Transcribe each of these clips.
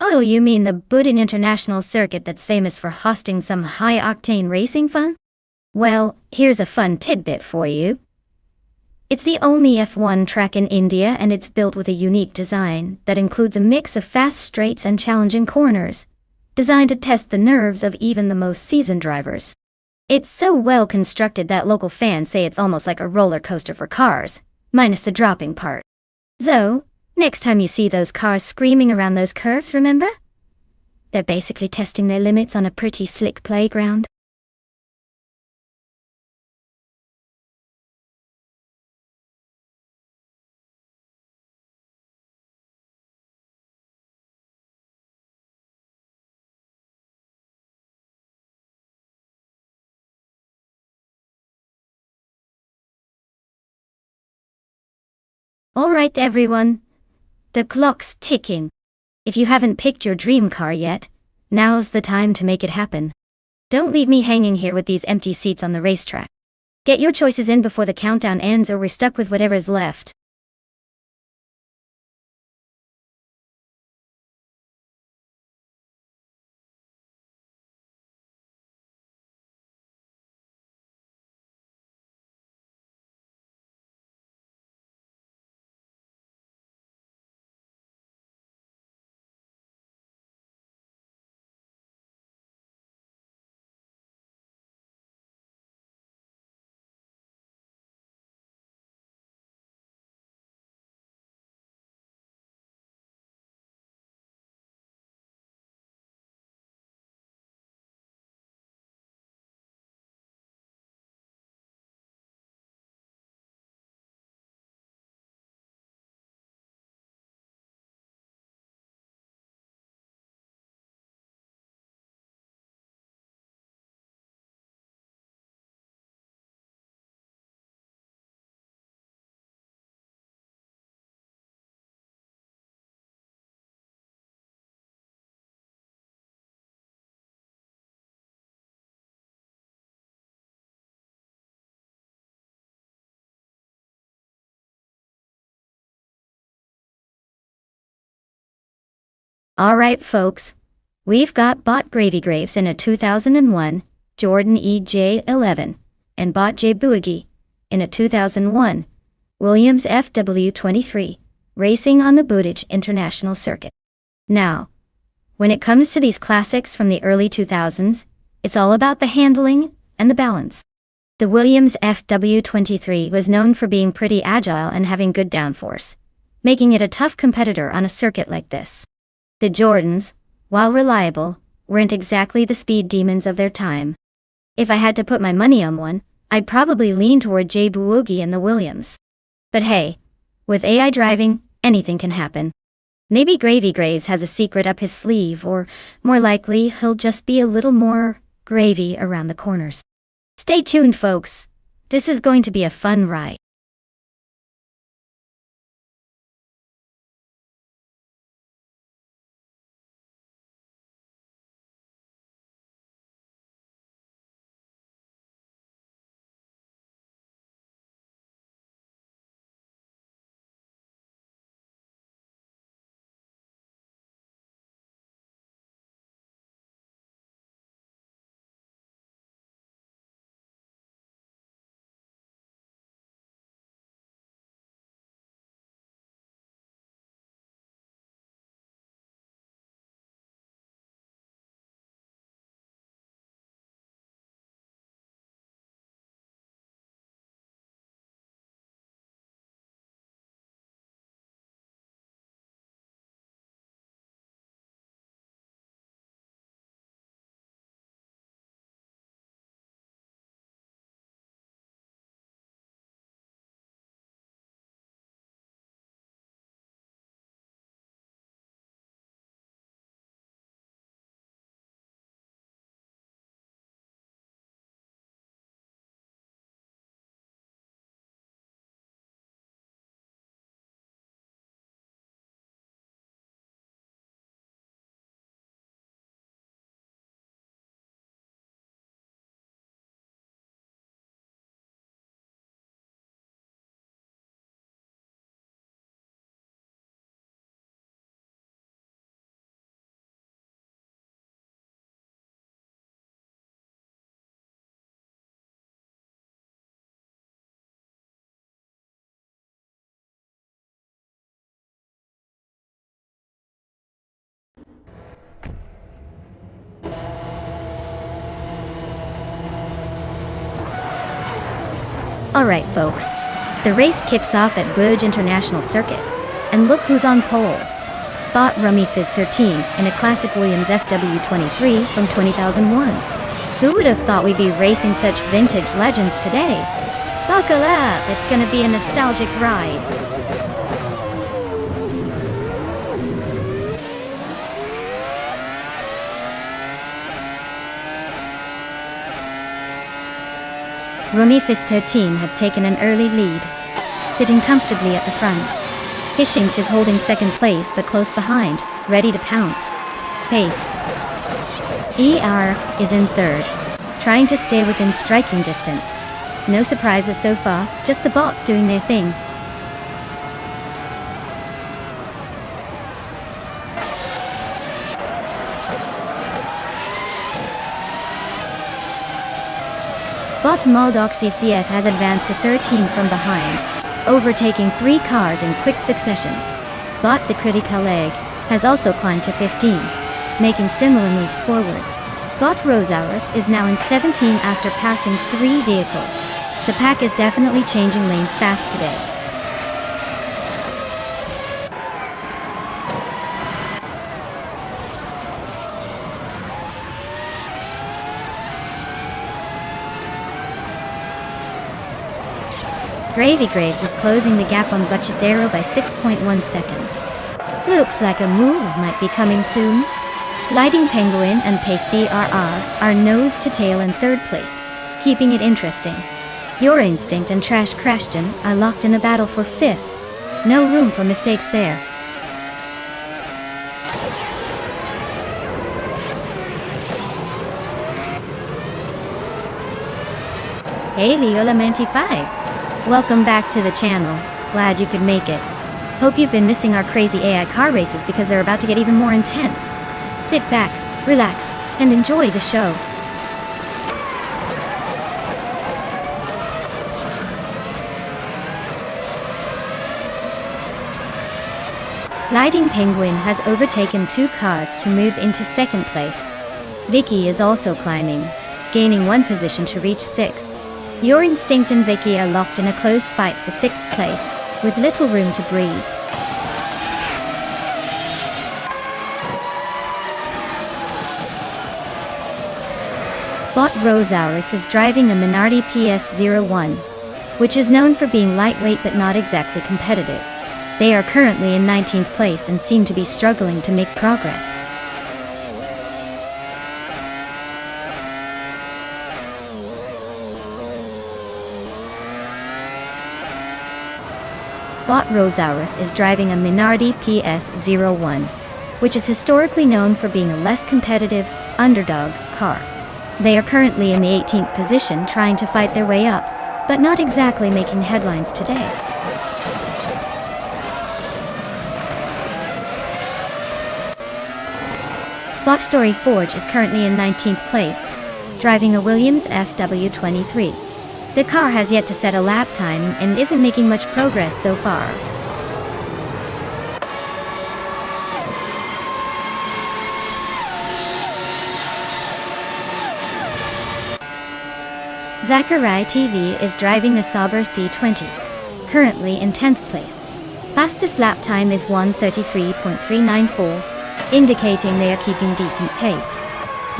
Oh, you mean the Budin International Circuit that's famous for hosting some high-octane racing fun? Well, here's a fun tidbit for you. It's the only F1 track in India, and it's built with a unique design that includes a mix of fast straights and challenging corners, designed to test the nerves of even the most seasoned drivers. It's so well constructed that local fans say it's almost like a roller coaster for cars, minus the dropping part. So, next time you see those cars screaming around those curves, remember? They're basically testing their limits on a pretty slick playground. Alright everyone, the clock's ticking. If you haven't picked your dream car yet, now's the time to make it happen. Don't leave me hanging here with these empty seats on the racetrack. Get your choices in before the countdown ends, or we're stuck with whatever's left. Alright folks, we've got Bot Gravy Graves in a 2001 Jordan EJ11 and Bot J Boogie in a 2001 Williams FW23 racing on the Buttigieg International Circuit. Now, when it comes to these classics from the early 2000s, it's all about the handling and the balance. The Williams FW23 was known for being pretty agile and having good downforce, making it a tough competitor on a circuit like this. The Jordans, while reliable, weren't exactly the speed demons of their time. If I had to put my money on one, I'd probably lean toward J Boogie and the Williams. But hey, with AI driving, anything can happen. Maybe Gravy Graves has a secret up his sleeve, or more likely, he'll just be a little more gravy around the corners. Stay tuned, folks. This is going to be a fun ride. Alright folks, the race kicks off at Burj International Circuit, and look who's on pole. Bot Rummy Fizz 13 in a classic Williams FW23 from 2001. Who would have thought we'd be racing such vintage legends today? Buckle up, it's gonna be a nostalgic ride. Rummy Fizz 13 has taken an early lead, sitting comfortably at the front. Hishinch is holding second place but close behind, ready to pounce. Pace. ER is in third, trying to stay within striking distance. No surprises so far, just the bots doing their thing. Bot Maldoc CF has advanced to 13 from behind, overtaking 3 cars in quick succession. Bot the Critical Leg has also climbed to 15, making similar moves forward. Bot Rosaurus is now in 17 after passing 3 vehicles. The pack is definitely changing lanes fast today. Gravy Graves is closing the gap on Butchesero by 6.1 seconds. Looks like a move might be coming soon. Gliding Penguin and PCRR are nose to tail in third place, keeping it interesting. Your Instinct and Trash Crashton are locked in a battle for fifth. No room for mistakes there. Hey Leolamenti5! Welcome back to the channel. Glad you could make it. Hope you've been missing our crazy AI car races because they're about to get even more intense. Sit back, relax, and enjoy the show. Gliding Penguin has overtaken 2 cars to move into second place. Vicky is also climbing, gaining 1 position to reach 6th. Your Instinct and Vicky are locked in a close fight for 6th place, with little room to breathe. Bot Rosaurus is driving a Minardi PS01, which is known for being lightweight but not exactly competitive. They are currently in 19th place and seem to be struggling to make progress. Bot Rosaurus is driving a Minardi PS01, which is historically known for being a less competitive, underdog car. They are currently in the 18th position trying to fight their way up, but not exactly making headlines today. Bot Story Forge is currently in 19th place, driving a Williams FW23. The car has yet to set a lap time and isn't making much progress so far. Zachary TV is driving a Sauber C20, currently in 10th place. Fastest lap time is 1:33.394, indicating they are keeping decent pace.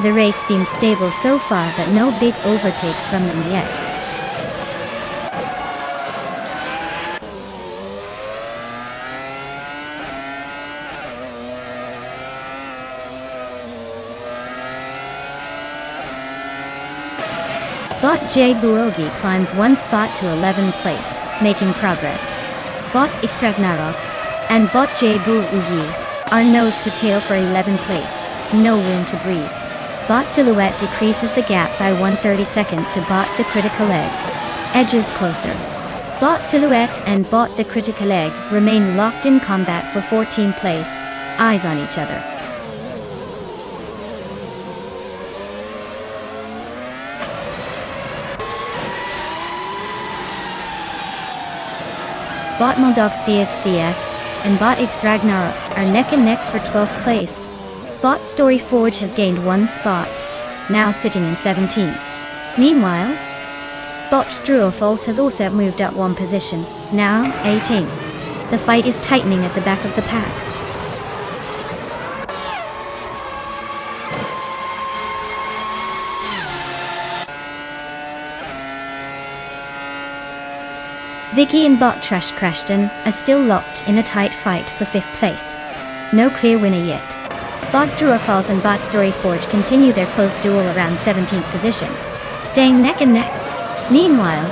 The race seems stable so far, but no big overtakes from them yet. Bot J Buogi climbs 1 spot to 11th place, making progress. Bot X Ragnaroks and Bot J Buogi are nose to tail for 11th place, no room to breathe. Bot Silhouette decreases the gap by 130 seconds to Bot the Critical Leg. Edges closer. Bot Silhouette and Bot the Critical Leg remain locked in combat for 14th place, eyes on each other. Bot Maldox VFCF and Bot X Ragnaroks are neck and neck for 12th place. Bot Story Forge has gained 1 spot, now sitting in 17th. Meanwhile, Bot Druofals has also moved up one position, now 18. The fight is tightening at the back of the pack. Vicky and Bot Trash Crashton are still locked in a tight fight for 5th place. No clear winner yet. Bot Druofals and Bot Storyforge continue their close duel around 17th position, staying neck and neck. Meanwhile,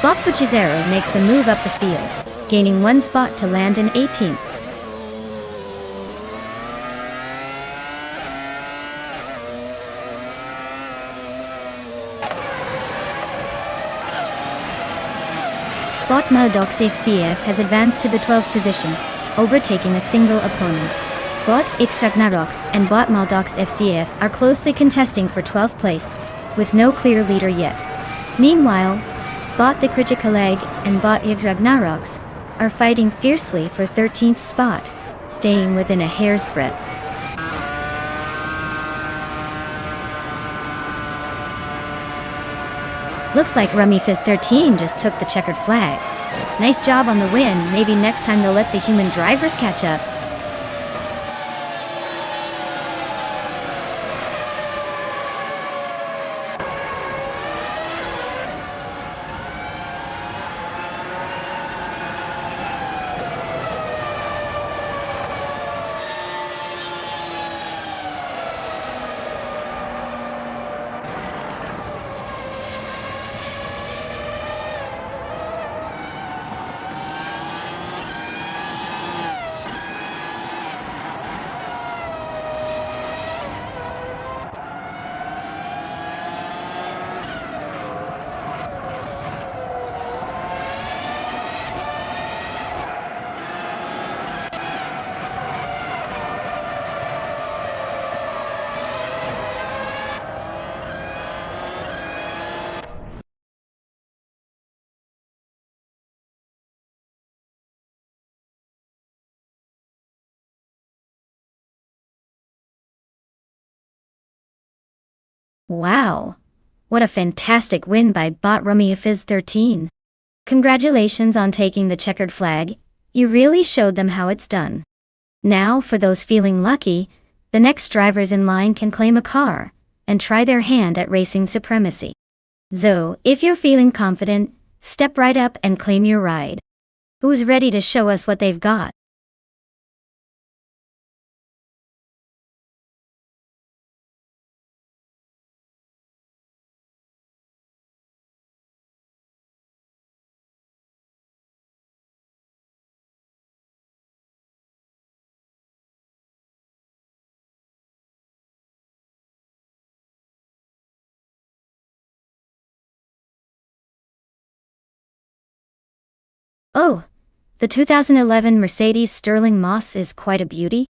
Bot Buchizero makes a move up the field, gaining one spot to land in 18th. Bot Maldox FCF has advanced to the 12th position, overtaking a single opponent. Bot X Ragnaroks and Bot Maldox FCF are closely contesting for 12th place, with no clear leader yet. Meanwhile, Bot the Critical Egg and Bot X Ragnaroks are fighting fiercely for 13th spot, staying within a hair's breadth. Looks like Rummy Fizz 13 just took the checkered flag. Nice job on the win. Maybe next time they'll let the human drivers catch up. Wow! What a fantastic win by Bot Rummy Fizz 13. Congratulations on taking the checkered flag. You really showed them how it's done. Now, for those feeling lucky, the next drivers in line can claim a car and try their hand at racing supremacy. So, if you're feeling confident, step right up and claim your ride. Who's ready to show us what they've got? Oh, the 2011 Mercedes Sterling Moss is quite a beauty.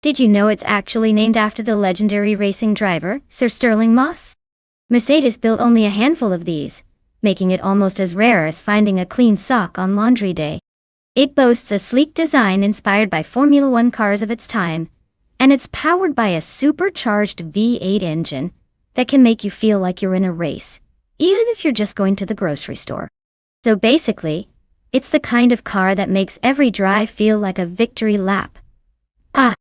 Did you know it's actually named after the legendary racing driver, Sir Sterling Moss? Mercedes built only a handful of these, making it almost as rare as finding a clean sock on laundry day. It boasts a sleek design inspired by Formula One cars of its time, and it's powered by a supercharged V8 engine that can make you feel like you're in a race, even if you're just going to the grocery store. So basically, it's the kind of car that makes every drive feel like a victory lap. Ah!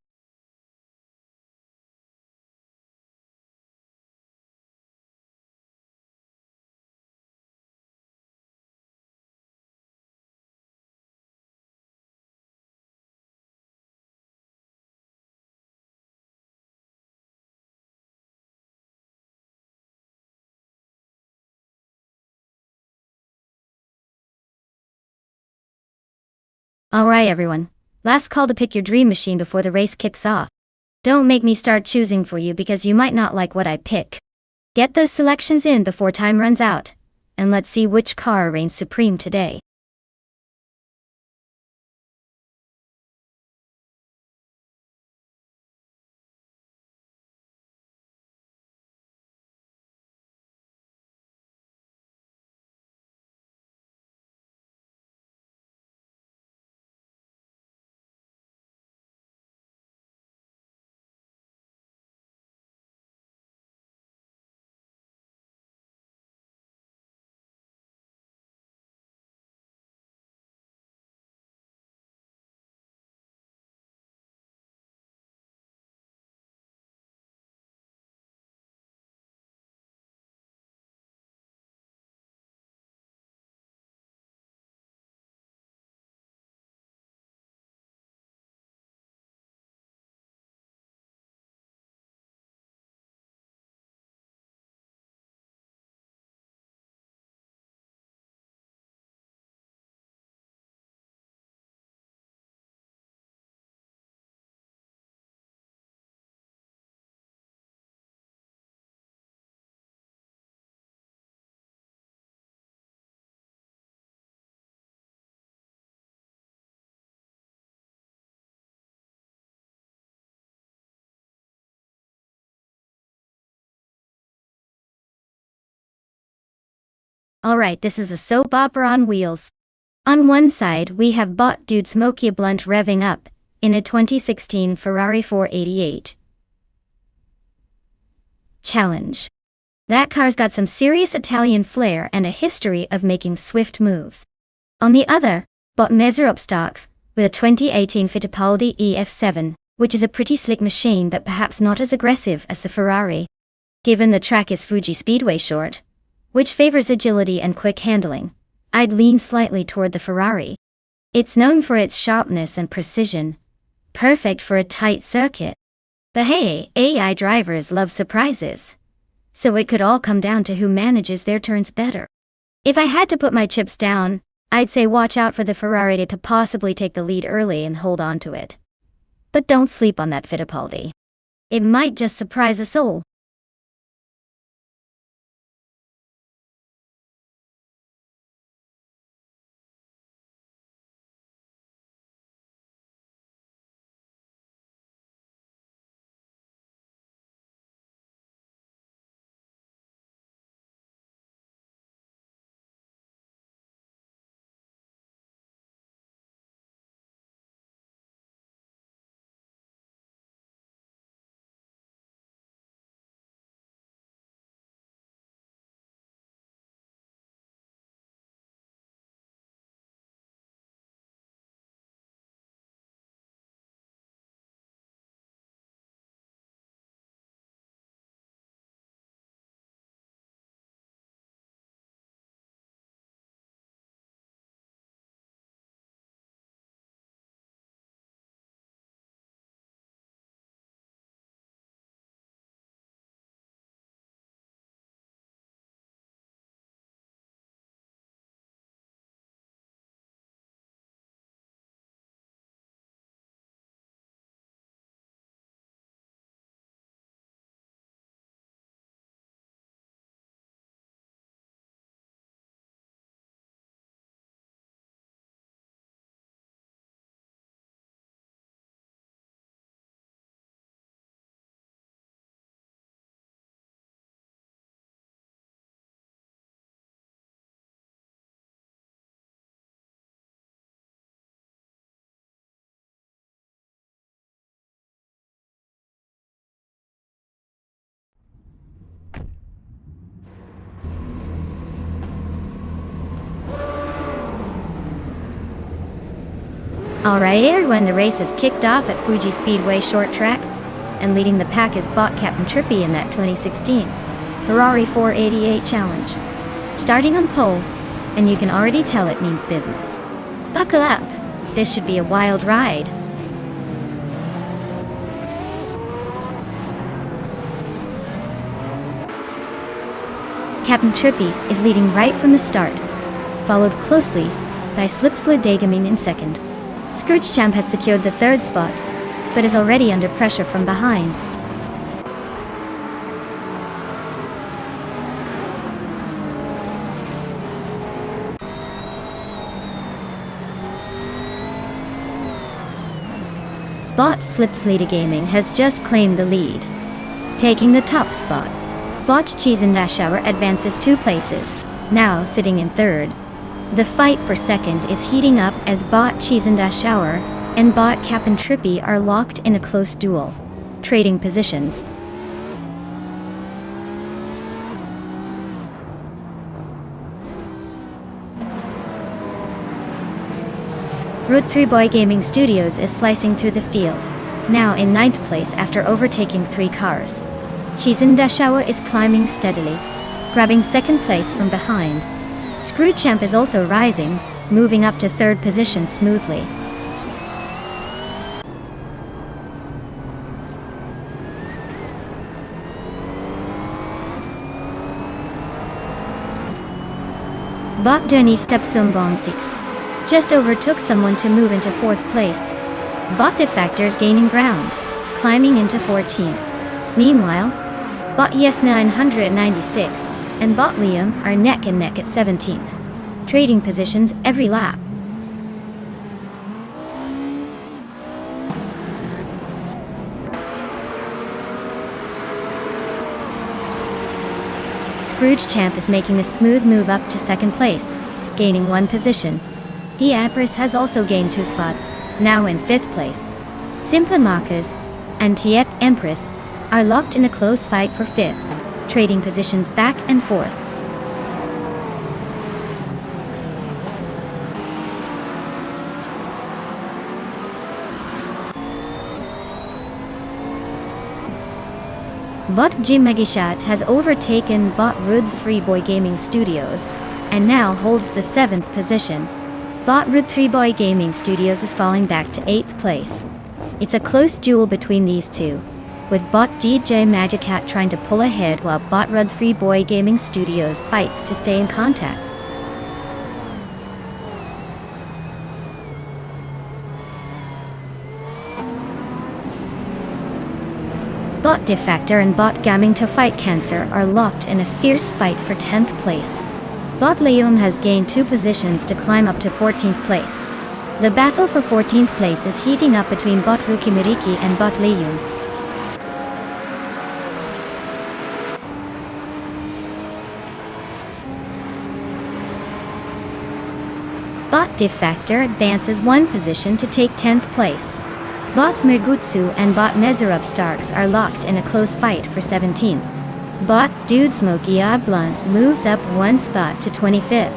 Alright everyone, last call to pick your dream machine before the race kicks off. Don't make me start choosing for you because you might not like what I pick. Get those selections in before time runs out, and let's see which car reigns supreme today. Alright, this is a soap opera on wheels. On one side, we have bot dude Smokey Blunt revving up in a 2016 Ferrari 488 Challenge. That car's got some serious Italian flair and a history of making swift moves. On the other, bot measure up stocks with a 2018 Fittipaldi EF7, which is a pretty slick machine but perhaps not as aggressive as the Ferrari. Given the track is Fuji Speedway short, which favors agility and quick handling, I'd lean slightly toward the Ferrari. It's known for its sharpness and precision, perfect for a tight circuit. But hey, AI drivers love surprises, so it could all come down to who manages their turns better. If I had to put my chips down, I'd say watch out for the Ferrari to possibly take the lead early and hold on to it. But don't sleep on that Fittipaldi. It might just surprise us all. Alright everyone, the race has kicked off at Fuji Speedway short track, and leading the pack is bot Captain Trippy in that 2016 Ferrari 488 Challenge. Starting on pole, and you can already tell it means business. Buckle up, this should be a wild ride. Captain Trippy is leading right from the start, followed closely by Slipslid Dagamine in second. Scourge Champ has secured the third spot, but is already under pressure from behind. Bot Slipslid Gaming has just claimed the lead, taking the top spot. Bot Cheese and Dashauer advances 2 places, now sitting in third. The fight for second is heating up as bot Cheese and Dashauer and bot Captain Trippy are locked in a close duel, trading positions. Road 3 Boy Gaming Studios is slicing through the field, now in 9th place after overtaking 3 cars. Cheese and Dashauer is climbing steadily, grabbing 2nd place from behind. Screwchamp is also rising, moving up to 3rd position smoothly. Bot Denny Stepsumbong 6 just overtook someone to move into 4th place. Bot Defector is gaining ground, climbing into 14th. Meanwhile, Bot Yes 996 and Bot Liam are neck and neck at 17th, trading positions every lap. Scrooge Champ is making a smooth move up to second place, gaining 1 position. The Empress has also gained 2 spots, now in 5th place. Simple Markers and Tiet Empress are locked in a close fight for 5th, trading positions back and forth. Bot Jim Magishat has overtaken Bot Rud 3 Boy Gaming Studios and now holds the 7th position. Bot Rud 3 Boy Gaming Studios is falling back to 8th place. It's a close duel between these two, with Bot DJ Magicat trying to pull ahead while Bot Rud 3 Boy Gaming Studios fights to stay in contact. Bot Defactor and Bot Gaming to Fight Cancer are locked in a fierce fight for 10th place. Bot Leum has gained 2 positions to climb up to 14th place. The battle for 14th place is heating up between Bot Rukimiriki and Bot Leum. Bot Defactor advances 1 position to take 10th place. Bot Mergutsu and Bot Mezurub Starks are locked in a close fight for 17th. Bot Dude Smokey Blunt moves up 1 spot to 25th.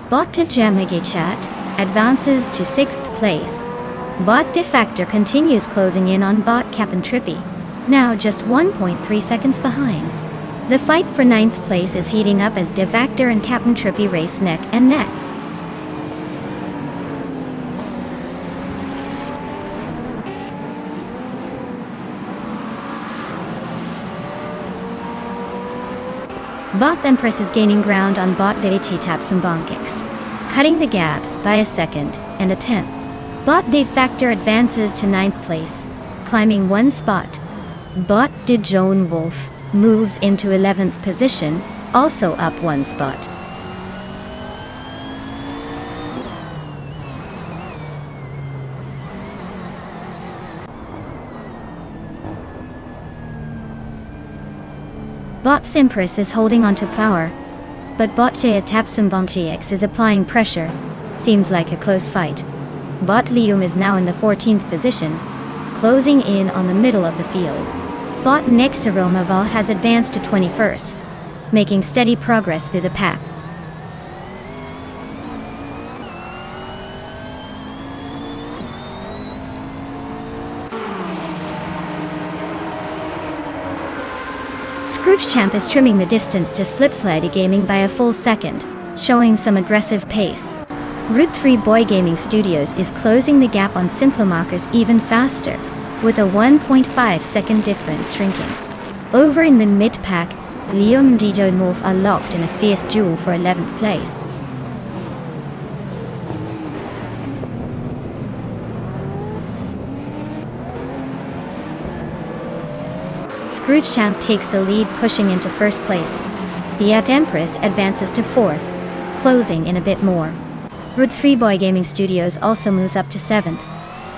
Bot Jamagichat advances to 6th place. Bot Defactor continues closing in on Bot Cap'n Trippy, now just 1.3 seconds behind. The fight for 9th place is heating up as Defactor and Captain Trippy race neck and neck. Bot Empress is gaining ground on Bot Deity Tapsumbonkix, cutting the gap by a second and a tenth. Bot Defactor advances to 9th place, climbing 1 spot. Bot DeJoan Wolf moves into 11th position, also up 1 spot. Bot Thimpress is holding onto power, but Bot Shea Tapsumbonkix is applying pressure. Seems like a close fight. Bot Lium is now in the 14th position, closing in on the middle of the field. Bot Nexaromaval has advanced to 21st, making steady progress through the pack. Scrooge Champ is trimming the distance to Slipslide Gaming by a full second, showing some aggressive pace. Route 3 Boy Gaming Studios is closing the gap on Simplemakers even faster, with a 1.5 second difference shrinking. Over in the mid-pack, Liam and DJ Wolf are locked in a fierce duel for 11th place. Scrooge Champ takes the lead, pushing into 1st place. The Empress advances to 4th, closing in a bit more. Route 3 Boy Gaming Studios also moves up to 7th.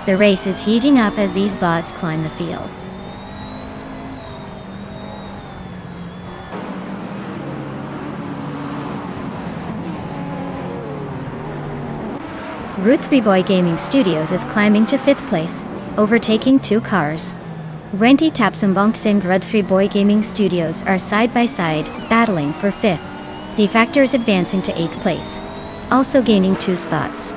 The race is heating up as these bots climb the field. Route 3 Boy Gaming Studios is climbing to 5th place, overtaking 2 cars. Renti Tapsumbonks and Route 3 Boy Gaming Studios are side by side, battling for 5th. Defactor is advancing to 8th place, also gaining 2 spots.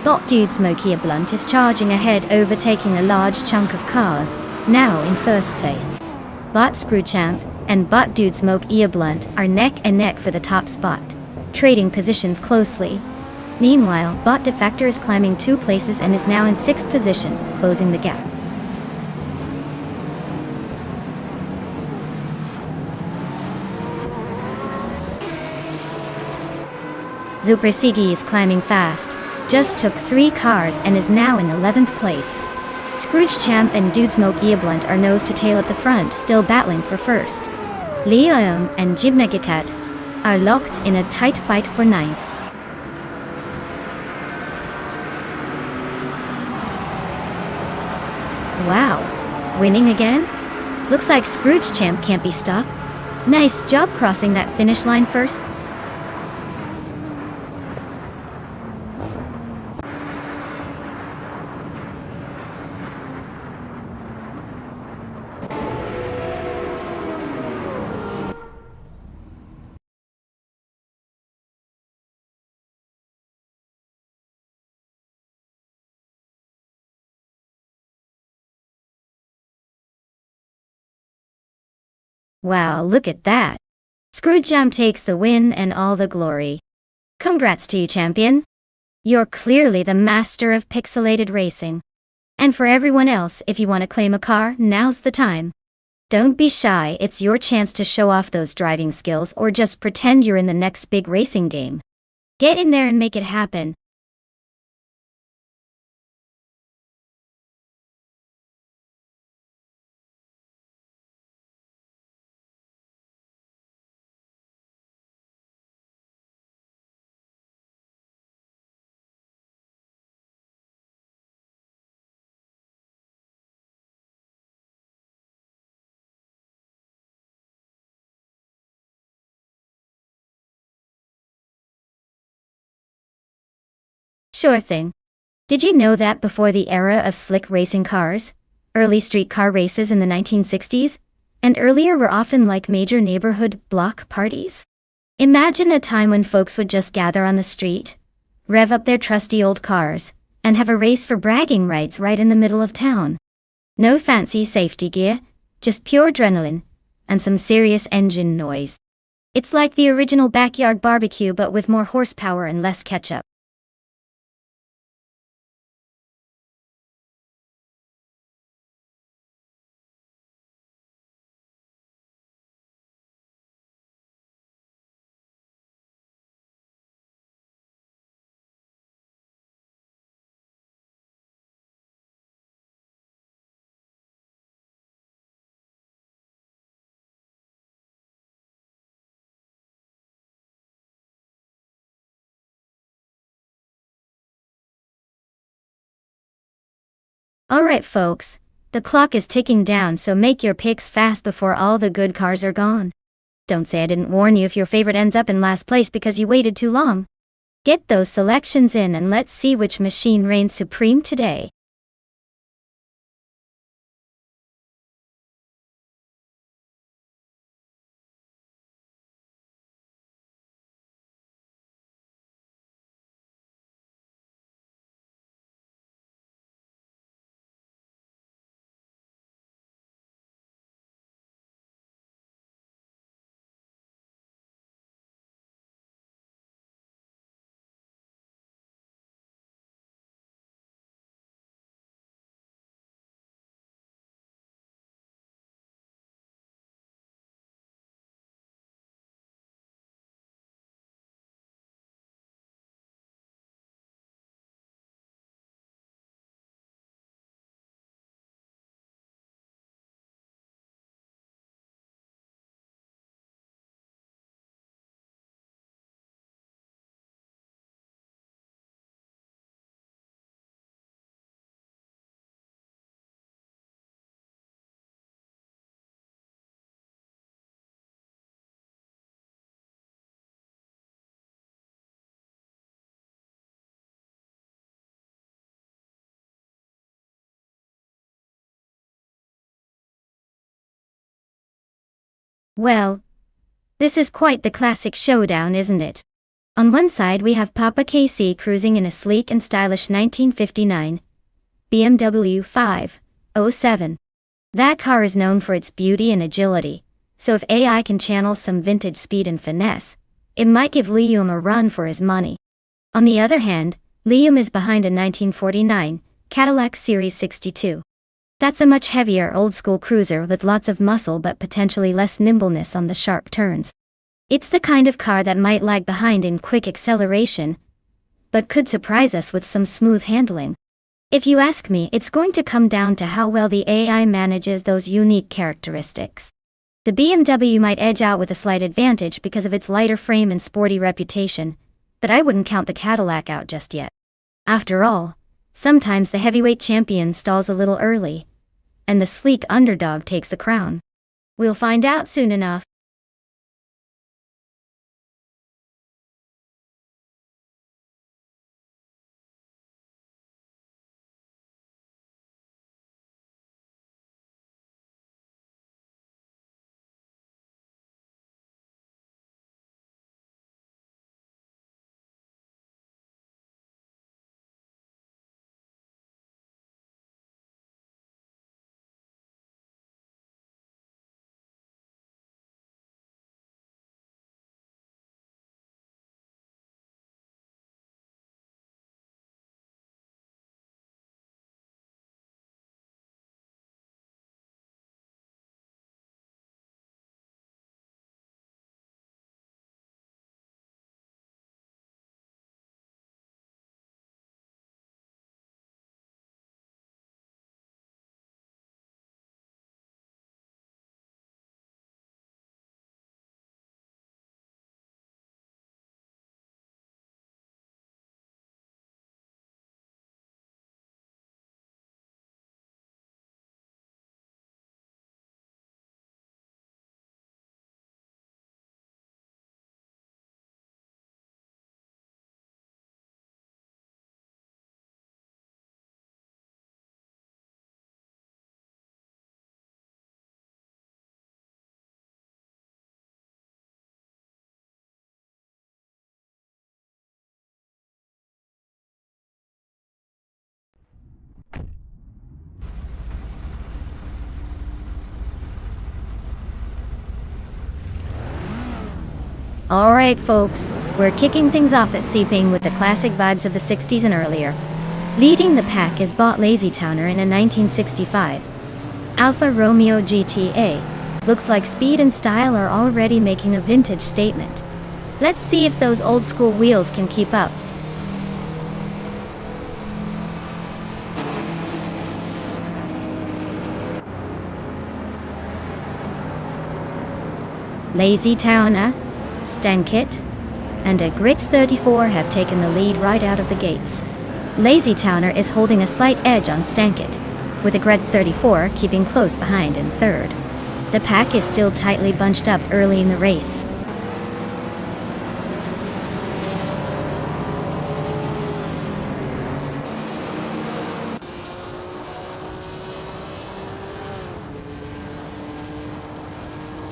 Bot Dude Smokey Blunt is charging ahead, overtaking a large chunk of cars, now in 1st place. Bot Screwchamp and Bot Dude Smoke Blunt are neck and neck for the top spot, trading positions closely. Meanwhile, Bot Defactor is climbing 2 places and is now in 6th position, closing the gap. Super Sigi is climbing fast, just took 3 cars and is now in 11th place. Scrooge Champ and Dudesmoke Blunt are nose to tail at the front, still battling for first. Liam and Jibnegicat are locked in a tight fight for 9th. Wow, winning again? Looks like Scrooge Champ can't be stopped. Nice job crossing that finish line first. Wow, look at that. Scrooge Champ takes the win and all the glory. Congrats to you, champion. You're clearly the master of pixelated racing. And for everyone else, if you want to claim a car, now's the time. Don't be shy, it's your chance to show off those driving skills or just pretend you're in the next big racing game. Get in there and make it happen. Sure thing. Did you know that before the era of slick racing cars, early street car races in the 1960s, and earlier were often like major neighborhood block parties? Imagine a time when folks would just gather on the street, rev up their trusty old cars, and have a race for bragging rights right in the middle of town. No fancy safety gear, just pure adrenaline, and some serious engine noise. It's like the original backyard barbecue but with more horsepower and less ketchup. Alright folks, the clock is ticking down, so make your picks fast before all the good cars are gone. Don't say I didn't warn you if your favorite ends up in last place because you waited too long. Get those selections in and let's see which machine reigns supreme today. Well, this is quite the classic showdown, isn't it? On one side we have Papa KC cruising in a sleek and stylish 1959 BMW 507. That car is known for its beauty and agility, so if AI can channel some vintage speed and finesse, it might give Liam a run for his money. On the other hand, Liam is behind a 1949 Cadillac Series 62. That's a much heavier old-school cruiser with lots of muscle but potentially less nimbleness on the sharp turns. It's the kind of car that might lag behind in quick acceleration, but could surprise us with some smooth handling. If you ask me, it's going to come down to how well the AI manages those unique characteristics. The BMW might edge out with a slight advantage because of its lighter frame and sporty reputation, but I wouldn't count the Cadillac out just yet. After all, sometimes the heavyweight champion stalls a little early, and the sleek underdog takes the crown. We'll find out soon enough. Alright folks, we're kicking things off at Sepang with the classic vibes of the 60s and earlier. Leading the pack is Bot Lazy Towner in a 1965 Alfa Romeo GTA. Looks like speed and style are already making a vintage statement. Let's see if those old school wheels can keep up. Lazy Towner, Stankit, and a Grits 34 have taken the lead right out of the gates. Lazy Towner is holding a slight edge on Stankit, with a Grits 34 keeping close behind in third. The pack is still tightly bunched up early in the race.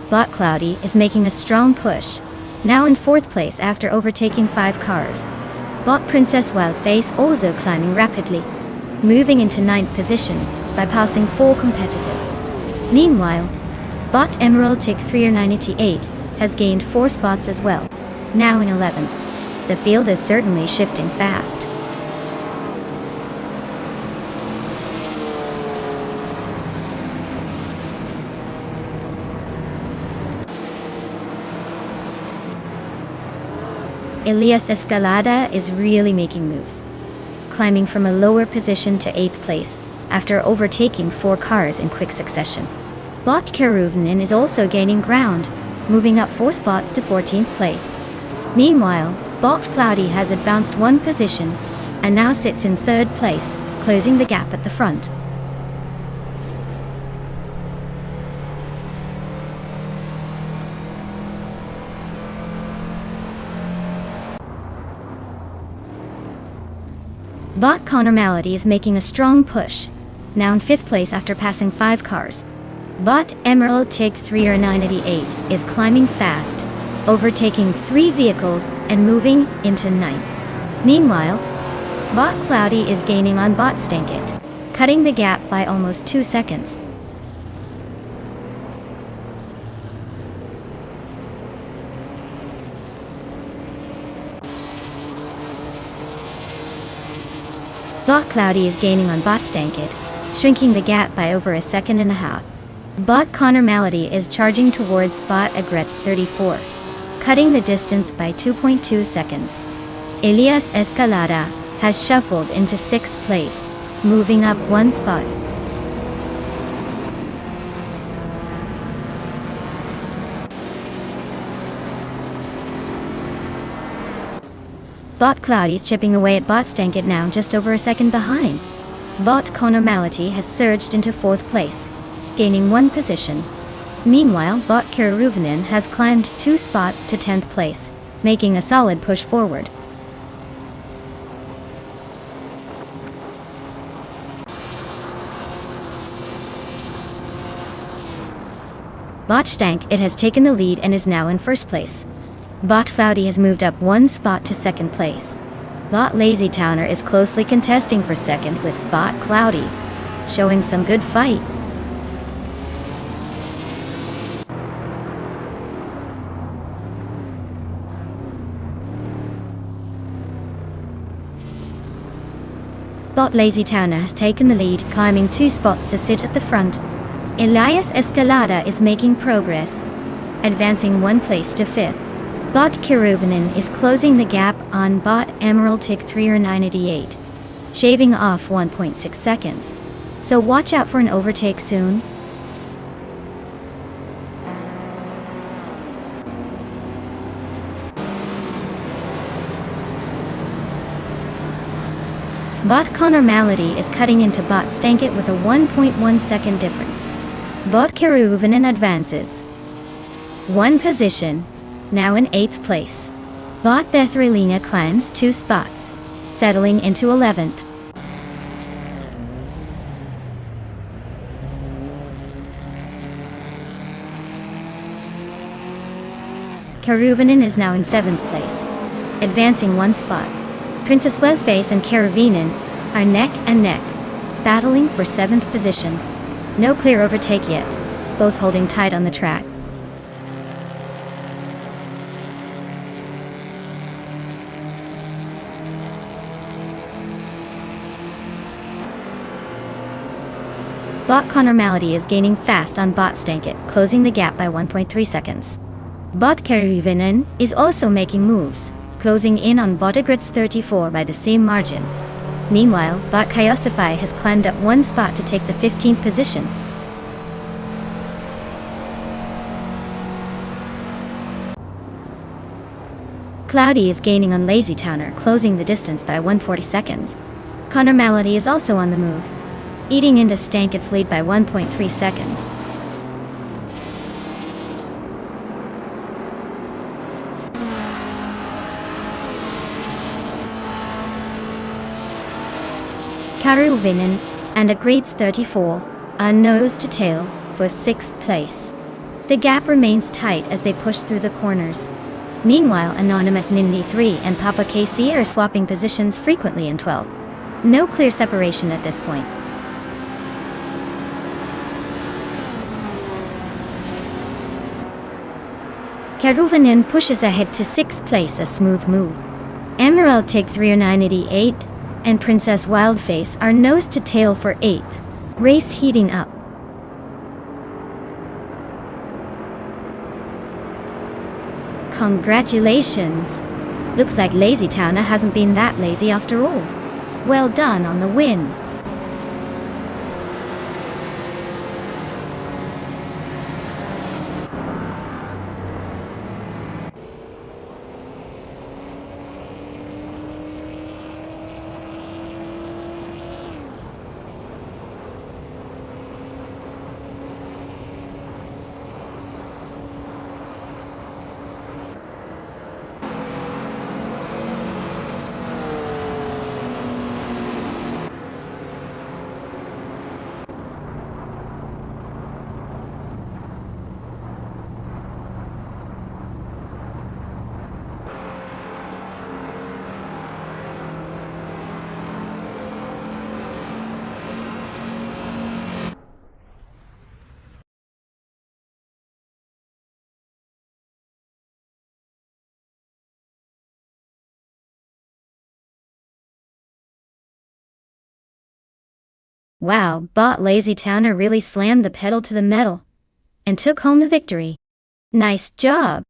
Bot Cloudy is making a strong push, now in fourth place after overtaking 5 cars. Bot Princess Wildface also climbing rapidly, moving into 9th position by passing 4 competitors. Meanwhile, Bot Emerald Tick 398 has gained 4 spots as well, now in 11th. The field is certainly shifting fast. Elias Escalada is really making moves, climbing from a lower position to 8th place after overtaking 4 cars in quick succession. Bot Keruvnin is also gaining ground, moving up 4 spots to 14th place. Meanwhile, Bot Cloudy has advanced 1 position and now sits in 3rd place, closing the gap at the front. Bot Connor Malady is making a strong push, now in 5th place after passing 5 cars. Bot Emerald Tig 398 is climbing fast, overtaking 3 vehicles and moving into 9th. Meanwhile, Bot Cloudy is gaining on Bot Stankit, cutting the gap by almost 2 seconds. Bot Cloudy is gaining on Bot Stankit, shrinking the gap by over a second and a half. Bot Connor Malady is charging towards Bot Agrets 34, cutting the distance by 2.2 seconds. Elias Escalada has shuffled into 6th place, moving up 1 spot. Bot Cloudy's chipping away at Bot Stankit now just over a second behind. Bot Conormality has surged into 4th place, gaining 1 position. Meanwhile, Bot Kiruvanen has climbed 2 spots to 10th place, making a solid push forward. Bot Stankit has taken the lead and is now in 1st place. Bot Cloudy has moved up 1 spot to 2nd place. Bot Lazy Towner is closely contesting for 2nd with Bot Cloudy, showing some good fight. Bot Lazy Towner has taken the lead, climbing 2 spots to sit at the front. Elias Escalada is making progress, advancing 1 place to 5th. Bot Kiruvanen is closing the gap on Bot Emerald Tick 30988, shaving off 1.6 seconds. So watch out for an overtake soon. Bot Conormality is cutting into Bot Stankit with a 1.1 second difference. Bot Kiruvanen advances 1 position, now in 8th place. Bot Bethrelina climbs 2 spots, settling into 11th. Kiruvanen is now in 7th place, advancing 1 spot. Princess Webface and Kiruvanen are neck and neck, battling for 7th position. No clear overtake yet, both holding tight on the track. Bot Conormality is gaining fast on Bot Stankit, closing the gap by 1.3 seconds. Bot Kiruvanen is also making moves, closing in on Bot Agrits 34 by the same margin. Meanwhile, Bot Kyosify has climbed up 1 spot to take the 15th position. Cloudy is gaining on Lazy Towner, closing the distance by 140 seconds. Conormality is also on the move, eating into Stankit's lead by 1.3 seconds. Kiruvanen and Agrits 34 are nose to tail for 6th place. The gap remains tight as they push through the corners. Meanwhile, Anonymous Nindy 3 and Papa KC are swapping positions frequently in 12th. No clear separation at this point. Kiruvanen pushes ahead to 6th place, a smooth move. Emerald Tick 30988 and Princess Wildface are nose to tail for 8th. Race heating up. Congratulations! Looks like Lazy Towner hasn't been that lazy after all. Well done on the win. Wow, Bot Lazy Towner really slammed the pedal to the metal and took home the victory. Nice job!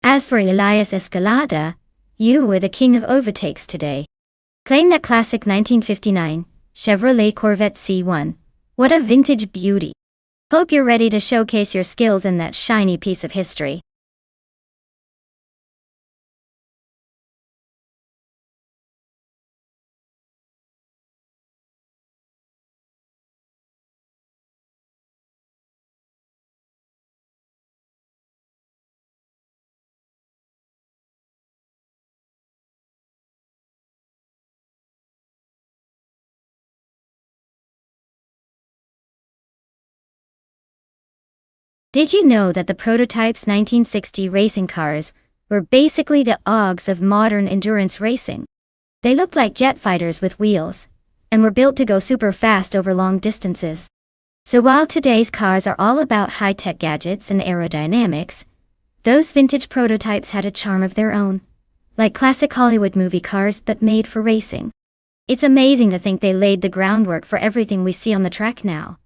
As for Elias Escalada, You were the king of overtakes today. Claim that classic 1959 Chevrolet Corvette C1. What a vintage beauty. Hope you're ready to showcase your skills in that shiny piece of history. Did you know that the prototype's 1960 racing cars were basically the OGs of modern endurance racing? They looked like jet fighters with wheels, and were built to go super fast over long distances. So while today's cars are all about high-tech gadgets and aerodynamics, those vintage prototypes had a charm of their own, like classic Hollywood movie cars but made for racing. It's amazing to think they laid the groundwork for everything we see on the track now,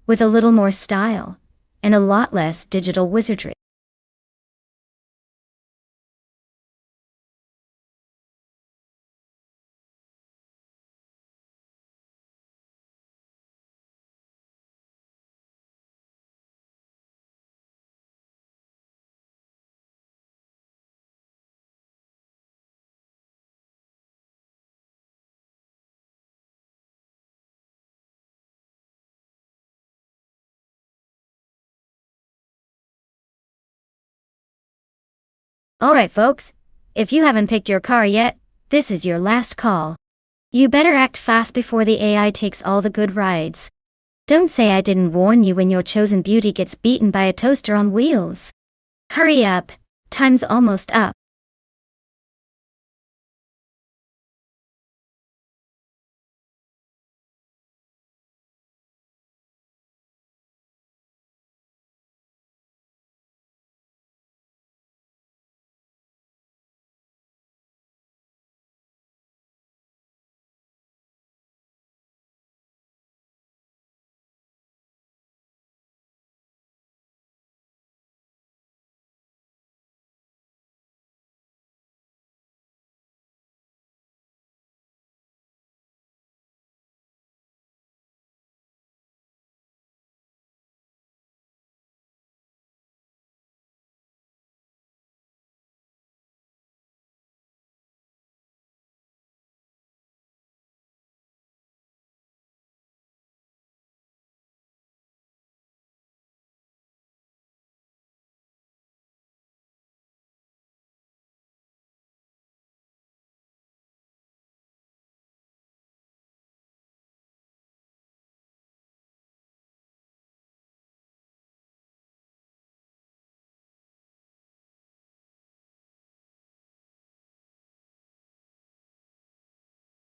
with a little more style and a lot less digital wizardry. Alright folks, if you haven't picked your car yet, this is your last call. You better act fast before the AI takes all the good rides. Don't say I didn't warn you when your chosen beauty gets beaten by a toaster on wheels. Hurry up, time's almost up.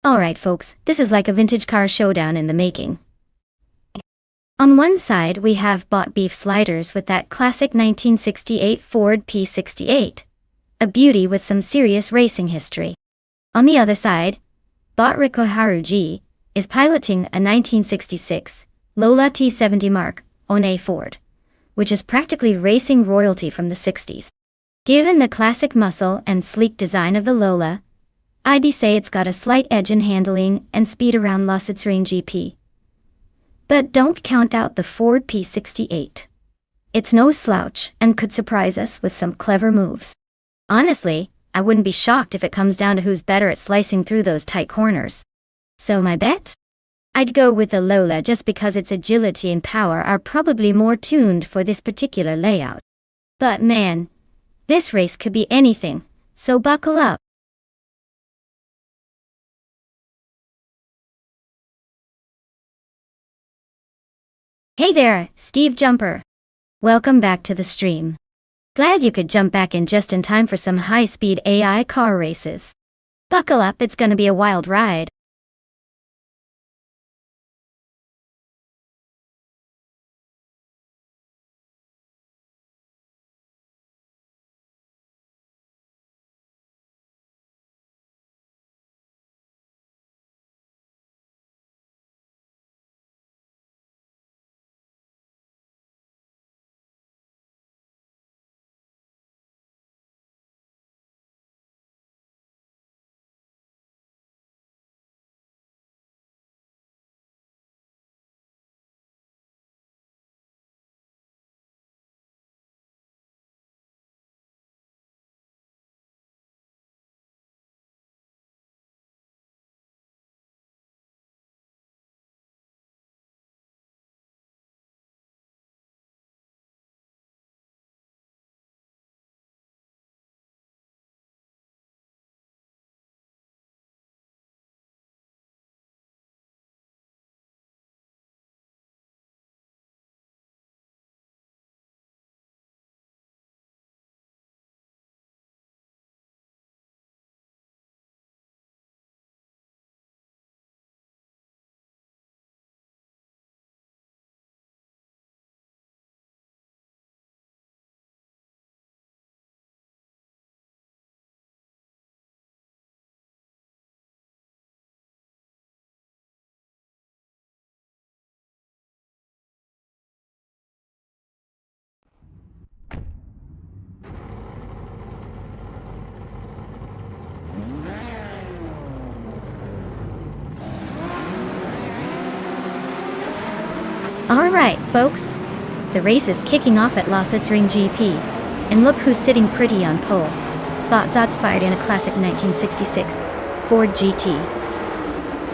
Alright folks, this is like a vintage car showdown in the making. On one side we have bought beef sliders with that classic 1968 Ford P68, a beauty with some serious racing history. On the other side, bought Riko Haruji is piloting a 1966 Lola T70 Mark One Ford, which is practically racing royalty from the 60s. Given the classic muscle and sleek design of the Lola, I'd say it's got a slight edge in handling and speed around Lausitzring GP. But don't count out the Ford P68. It's no slouch and could surprise us with some clever moves. Honestly, I wouldn't be shocked if it comes down to who's better at slicing through those tight corners. So my bet? I'd go with the Lola just because its agility and power are probably more tuned for this particular layout. But man, this race could be anything, so buckle up. Hey there, Steve Jumper. Welcome back to the stream. Glad you could jump back in just in time for some high-speed AI car races. Buckle up, it's gonna be a wild ride. Alright, folks. The race is kicking off at Lausitzring GP. And look who's sitting pretty on pole. Botzot's fired in a classic 1966 Ford GT.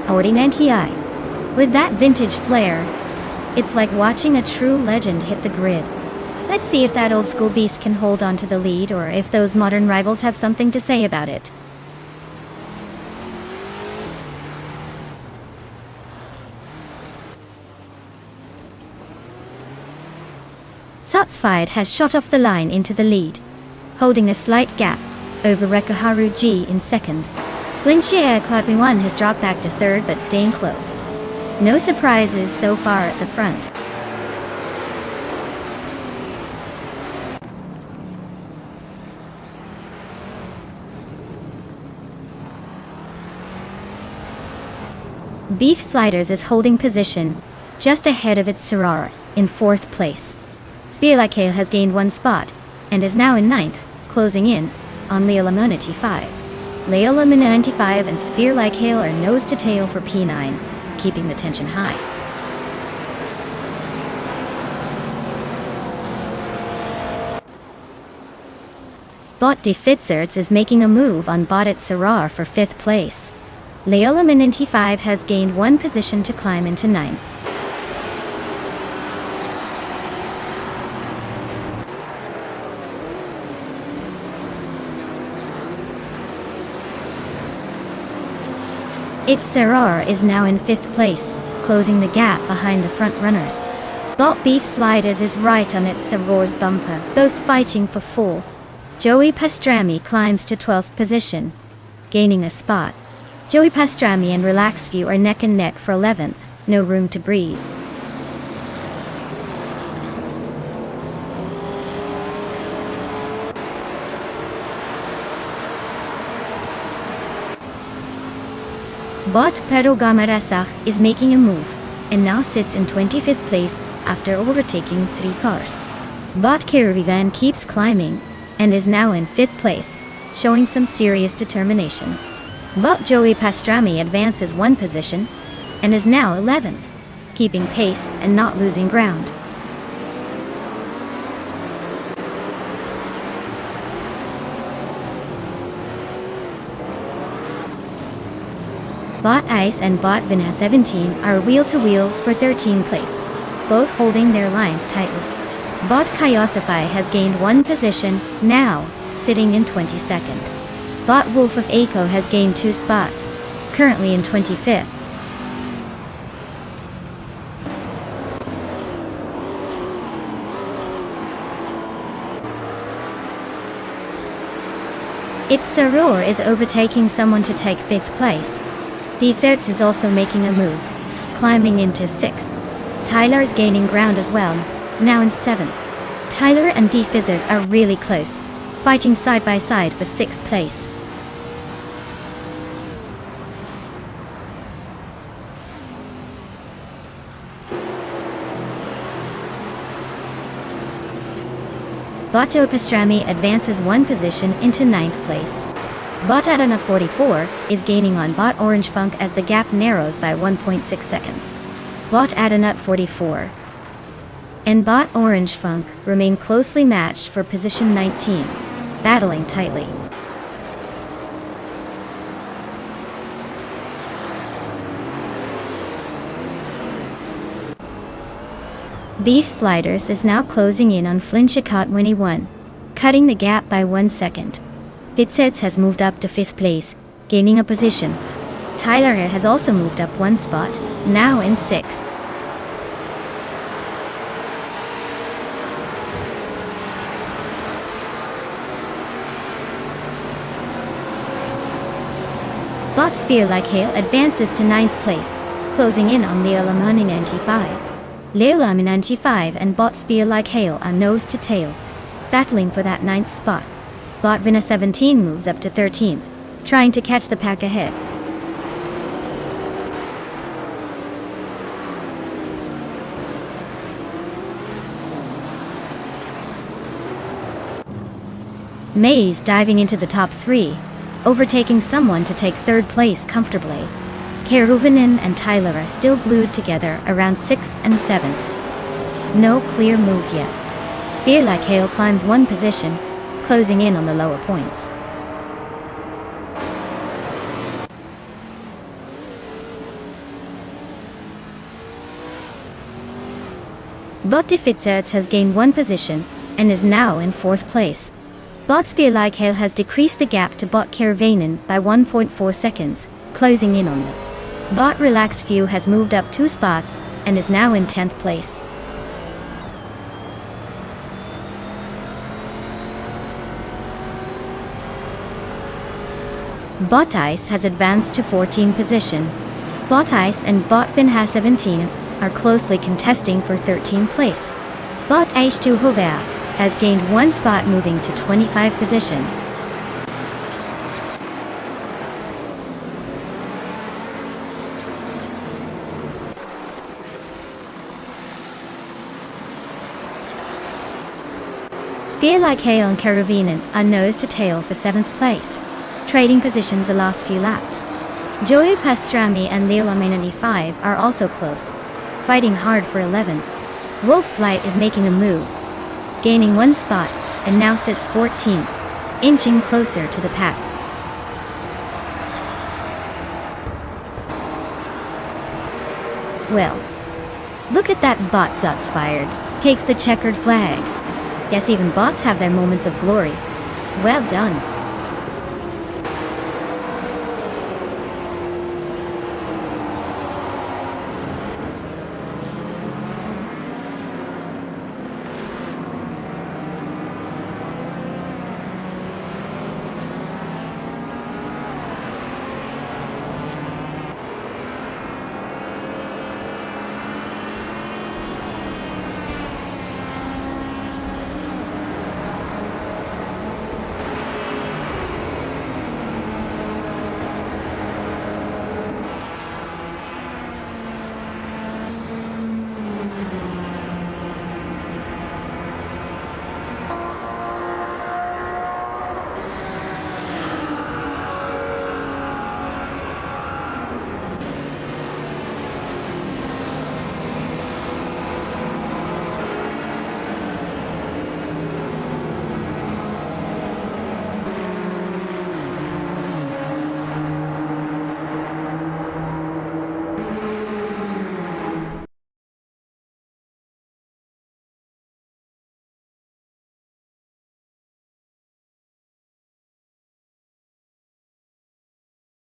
49Ti. With that vintage flair, it's like watching a true legend hit the grid. Let's see if that old school beast can hold on to the lead or if those modern rivals have something to say about it. Satsfied has shot off the line into the lead, holding a slight gap over Rekaharu G in second. Linshia Kladwi1 has dropped back to third but staying close. No surprises so far at the front. Beef Sliders is holding position just ahead of its Serrar in fourth place. Spearlikale has gained one spot and is now in ninth, closing in on Leolamon 5. Leolamon 5 and Spearlikale are nose to tail for P9, keeping the tension high. Bot de Fitzerts is making a move on Bot at Serrar for fifth place. Leolamon 5 has gained one position to climb into ninth. Its Serrar is now in fifth place, closing the gap behind the front runners. Bot Beef Sliders is right on its Serrar's bumper, both fighting for full. Joey Pastrami climbs to 12th position, gaining a spot. Joey Pastrami and Relax View are neck and neck for 11th, no room to breathe. Bot Pero Gamarasach is making a move, and now sits in 25th place after overtaking 3 cars. Bot Kiravivan keeps climbing, and is now in 5th place, showing some serious determination. Bot Joey Pastrami advances one position, and is now 11th, keeping pace and not losing ground. Bot Ice and Bot Vina 17 are wheel-to-wheel for 13th place, both holding their lines tightly. Bot Kaiosify has gained one position, now sitting in 22nd. Bot Wolf of Aiko has gained 2 spots, currently in 25th. Its Serrar is overtaking someone to take 5th place. Defertz is also making a move, climbing into 6th. Tyler is gaining ground as well, now in 7th. Tyler and Defizzards are really close, fighting side by side for 6th place. Bot Joe Pastrami advances one position into 9th place. Bot Adana 44 is gaining on Bot Orange Funk as the gap narrows by 1.6 seconds. Bot Adanut 44 and Bot Orange Funk remain closely matched for position 19, battling tightly. Beef Sliders is now closing in on Flinchicott 21, cutting the gap by 1 second. Fitzets has moved up to 5th place, gaining a position. Tyler has also moved up 1 spot, now in 6th. Bot Spearlikale advances to 9th place, closing in on Leolamon 95. Leolamon 95 and Bot Spearlikale are nose to tail, battling for that 9th spot. Bot Vina 17 moves up to 13th, trying to catch the pack ahead. Maze diving into the top 3, overtaking someone to take 3rd place comfortably. Keruvinen and Tyler are still glued together around 6th and 7th. No clear move yet. Spear Like Hail climbs one position, closing in on the lower points. Bot Defizerts has gained one position, and is now in 4th place. Bot Spear Like Hail has decreased the gap to Bot Caravanen by 1.4 seconds, closing in on them. Bot Relaxed Few has moved up 2 spots, and is now in 10th place. Bot Ice has advanced to 14th position. Bot Ice and Bot Finha 17 are closely contesting for 13th place. Bot H2 Hovea has gained 1 spot, moving to 25th position. Spear Like Hail and Caravanen are nose to tail for 7th place, trading positions the last few laps. Joey Pastrami and Leo Amenity 5 are also close, fighting hard for 11th. Wolf's Light is making a move, gaining 1 spot, and now sits 14th, inching closer to the pack. Well, look at that bot Zotspired, takes the checkered flag. Guess even bots have their moments of glory. Well done.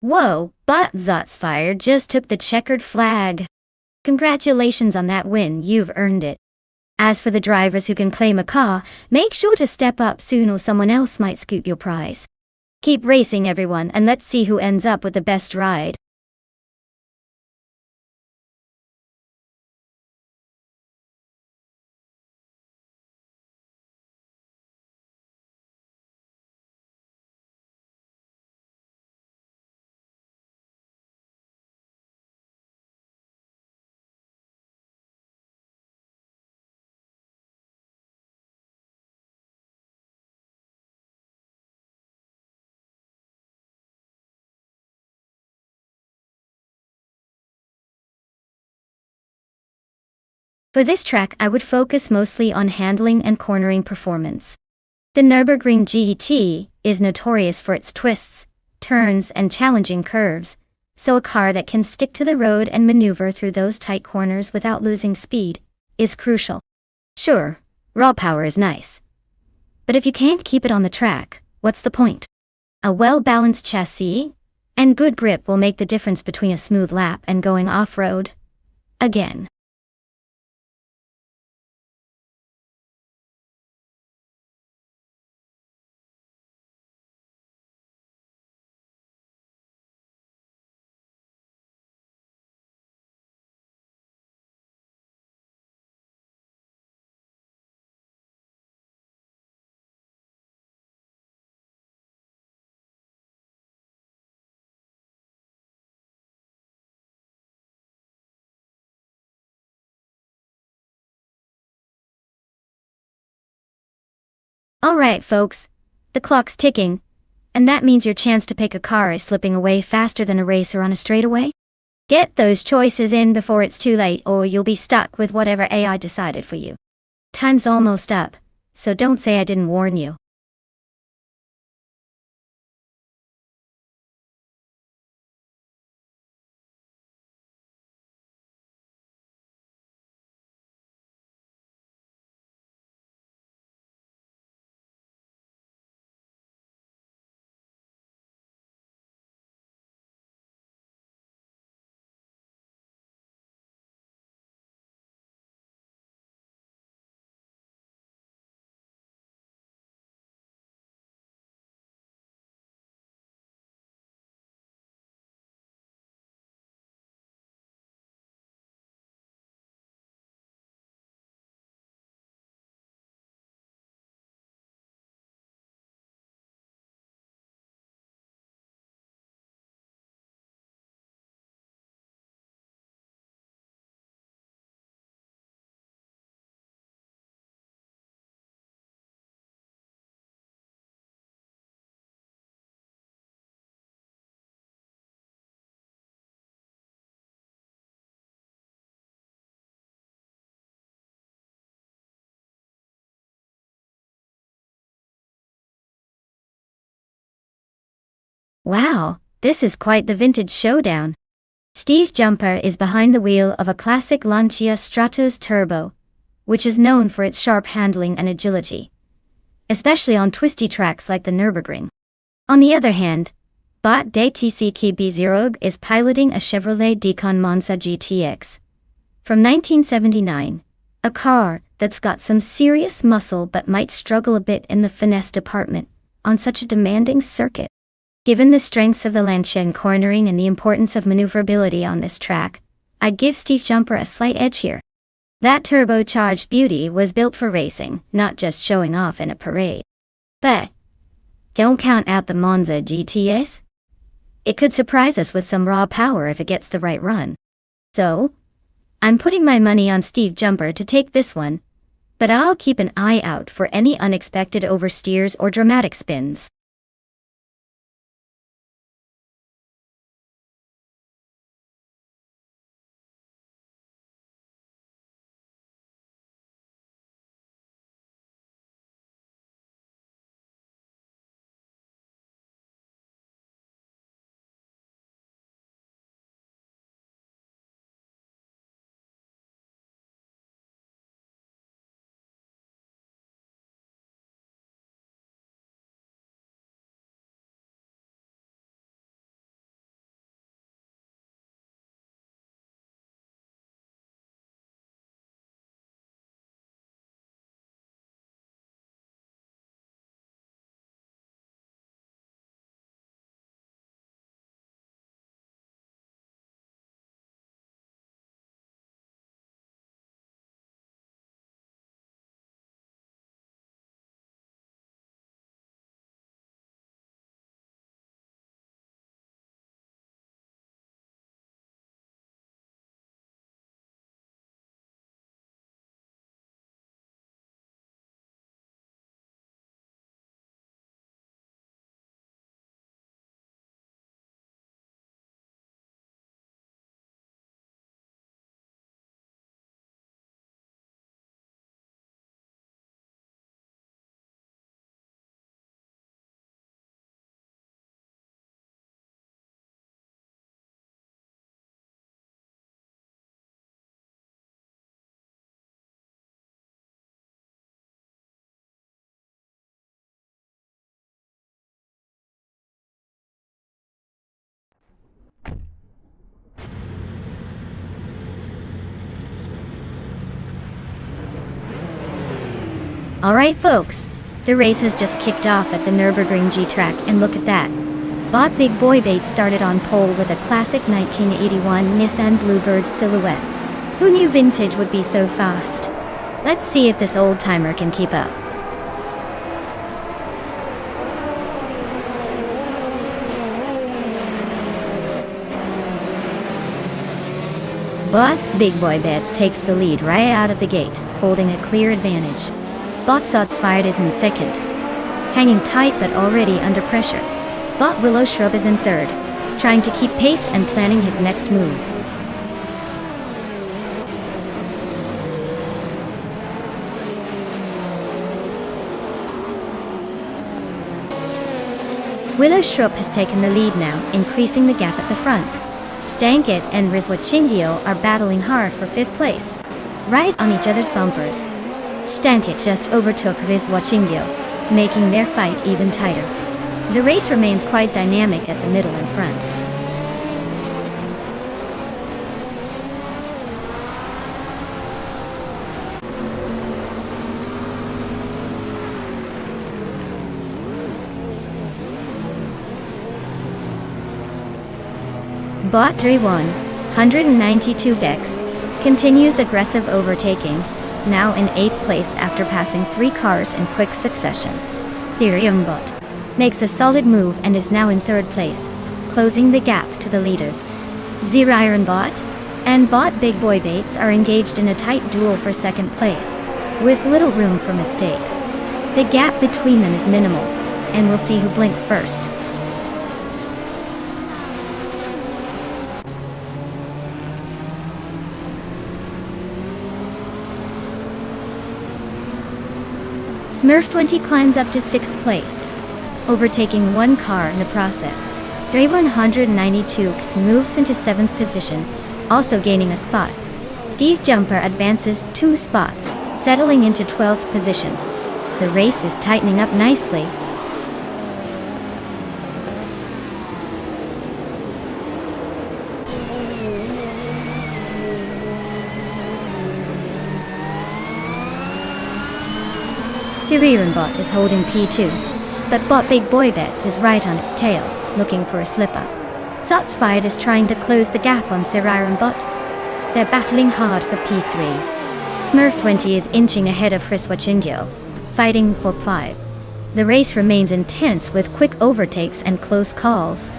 Whoa, Bot Zotsfire just took the checkered flag. Congratulations on that win, you've earned it. As for the drivers who can claim a car, make sure to step up soon or someone else might scoop your prize. Keep racing everyone, and let's see who ends up with the best ride. For this track, I would focus mostly on handling and cornering performance. The Nürburgring GT is notorious for its twists, turns, and challenging curves, so a car that can stick to the road and maneuver through those tight corners without losing speed is crucial. Sure, raw power is nice, but if you can't keep it on the track, what's the point? A well-balanced chassis and good grip will make the difference between a smooth lap and going off-road again. Alright folks, the clock's ticking, and that means your chance to pick a car is slipping away faster than a racer on a straightaway. Get those choices in before it's too late, or you'll be stuck with whatever AI decided for you. Time's almost up, so don't say I didn't warn you. Wow, this is quite the vintage showdown. Steve Jumper is behind the wheel of a classic Lancia Stratos Turbo, which is known for its sharp handling and agility, especially on twisty tracks like the Nürburgring. On the other hand, Bot DTC KB0 is piloting a Chevrolet Decon Monza GTX from 1979, a car that's got some serious muscle but might struggle a bit in the finesse department on such a demanding circuit. Given the strengths of the Lancia in cornering and the importance of maneuverability on this track, I'd give Steve Jumper a slight edge here. That turbocharged beauty was built for racing, not just showing off in a parade. But don't count out the Monza GTS. It could surprise us with some raw power if it gets the right run. So, I'm putting my money on Steve Jumper to take this one, but I'll keep an eye out for any unexpected oversteers or dramatic spins. Alright folks, the race has just kicked off at the Nürburgring G-Track, and look at that. Bot Big Boy Bates started on pole with a classic 1981 Nissan Bluebird Silhouette. Who knew vintage would be so fast? Let's see if this old-timer can keep up. But Big Boy Bates takes the lead right out of the gate, holding a clear advantage. Botsot's Fired is in second, hanging tight but already under pressure. Bot Willow Shrub is in third, trying to keep pace and planning his next move. Willow Shrup has taken the lead now, increasing the gap at the front. Stankit and Rizwachingyo are battling hard for 5th place, right on each other's bumpers. Stankit just overtook Rizwachingyo, making their fight even tighter. The race remains quite dynamic at the middle and front. Bot Dre 192 Bex continues aggressive overtaking, now in 8th place after passing 3 cars in quick succession. Therium Bot makes a solid move and is now in 3rd place, closing the gap to the leaders. Zeriron Bot and Bot Big Boy Bates are engaged in a tight duel for 2nd place, with little room for mistakes. The gap between them is minimal, and we'll see who blinks first. Smurf20 climbs up to 6th place, overtaking 1 car in the process. Dre 192 moves into 7th position, also gaining a spot. Steve Jumper advances 2 spots, settling into 12th position. The race is tightening up nicely. Siriran Bot is holding P2, but Bot Big Boy Bets is right on its tail, looking for a slip-up. Zotsfied is trying to close the gap on Siriran Bot. They're battling hard for P3. Smurf20 is inching ahead of Rizwachingyo, fighting for 5. The race remains intense with quick overtakes and close calls.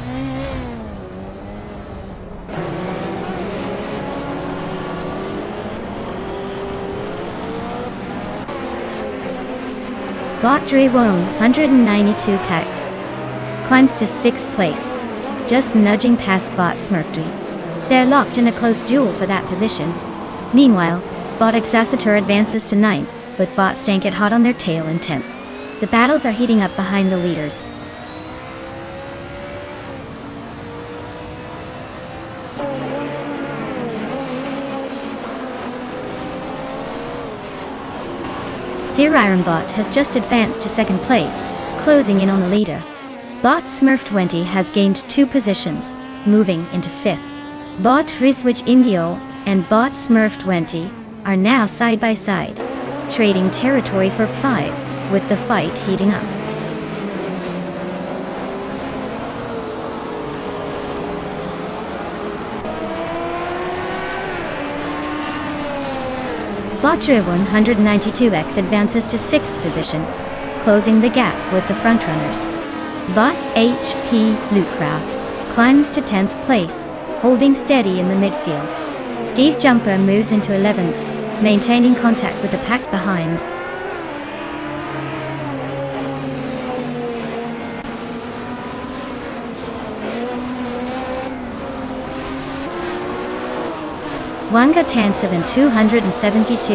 Bot Dre 192 Cax climbs to 6th place, just nudging past Bot Smurf3. They're locked in a close duel for that position. Meanwhile, Bot Exacitor advances to 9th, with Bot Stankit hot on their tail in 10th. The battles are heating up behind the leaders. Siriron Bot has just advanced to 2nd place, closing in on the leader. Bot Smurf20 has gained 2 positions, moving into 5th. Bot Rizwachingyo and Bot Smurf20 are now side by side, trading territory for 5, with the fight heating up. Bot Dre 192X advances to 6th position, closing the gap with the frontrunners. Bot HP Lootcraft climbs to 10th place, holding steady in the midfield. Steve Jumper moves into 11th, maintaining contact with the pack behind. Wanga Tanseven 272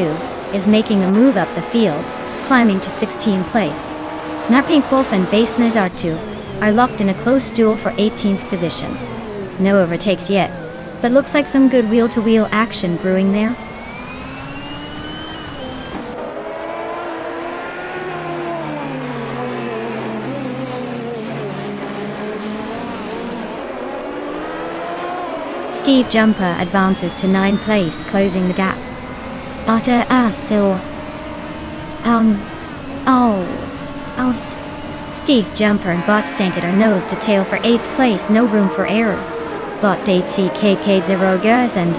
is making a move up the field, climbing to 16th place. Narpink Wolf and Base Nazar2 are locked in a close duel for 18th position. No overtakes yet, but looks like some good wheel-to-wheel action brewing there. Steve Jumper advances to 9th place, closing the gap. Otter Asil. Steve Jumper and Bot Stankit are nose to tail for 8th place, no room for error. Bot Datesy KK Zerogas and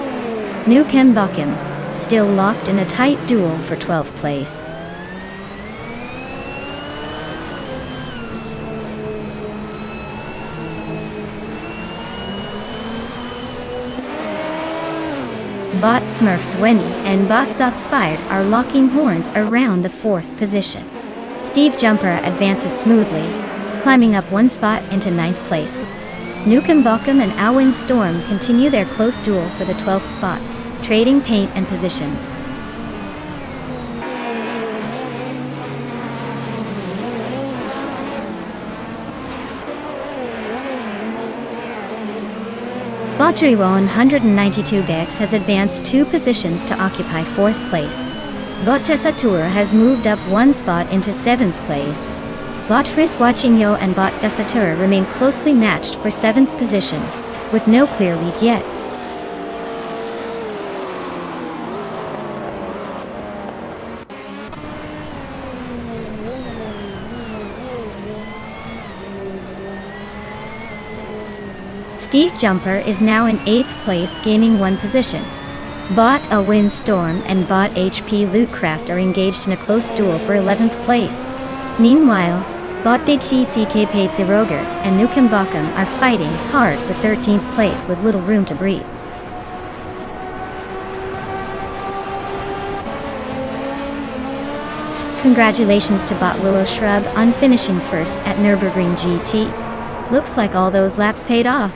Nukem Bakim still locked in a tight duel for 12th place. Bot Smurf20 and Bot Zotsfired are locking horns around the 4th position. Steve Jumper advances smoothly, climbing up 1 spot into 9th place. Nukem Bakum and Alwyn Storm continue their close duel for the 12th spot, trading paint and positions. Bottriwa on 192 Bex has advanced 2 positions to occupy 4th place. Bot Tesatur has moved up 1 spot into 7th place. Bot Hriswachinyo and Bot Gasatur remain closely matched for 7th position, with no clear lead yet. Steve Jumper is now in 8th place, gaining 1 position. Bot A Windstorm and Bot HP Lootcraft are engaged in a close duel for 11th place. Meanwhile, Bot DTCK Paitsi Rogerts and Nukem Bakum are fighting hard for 13th place with little room to breathe. Congratulations to Bot Willow Shrub on finishing first at Nürburgring GT. Looks like all those laps paid off.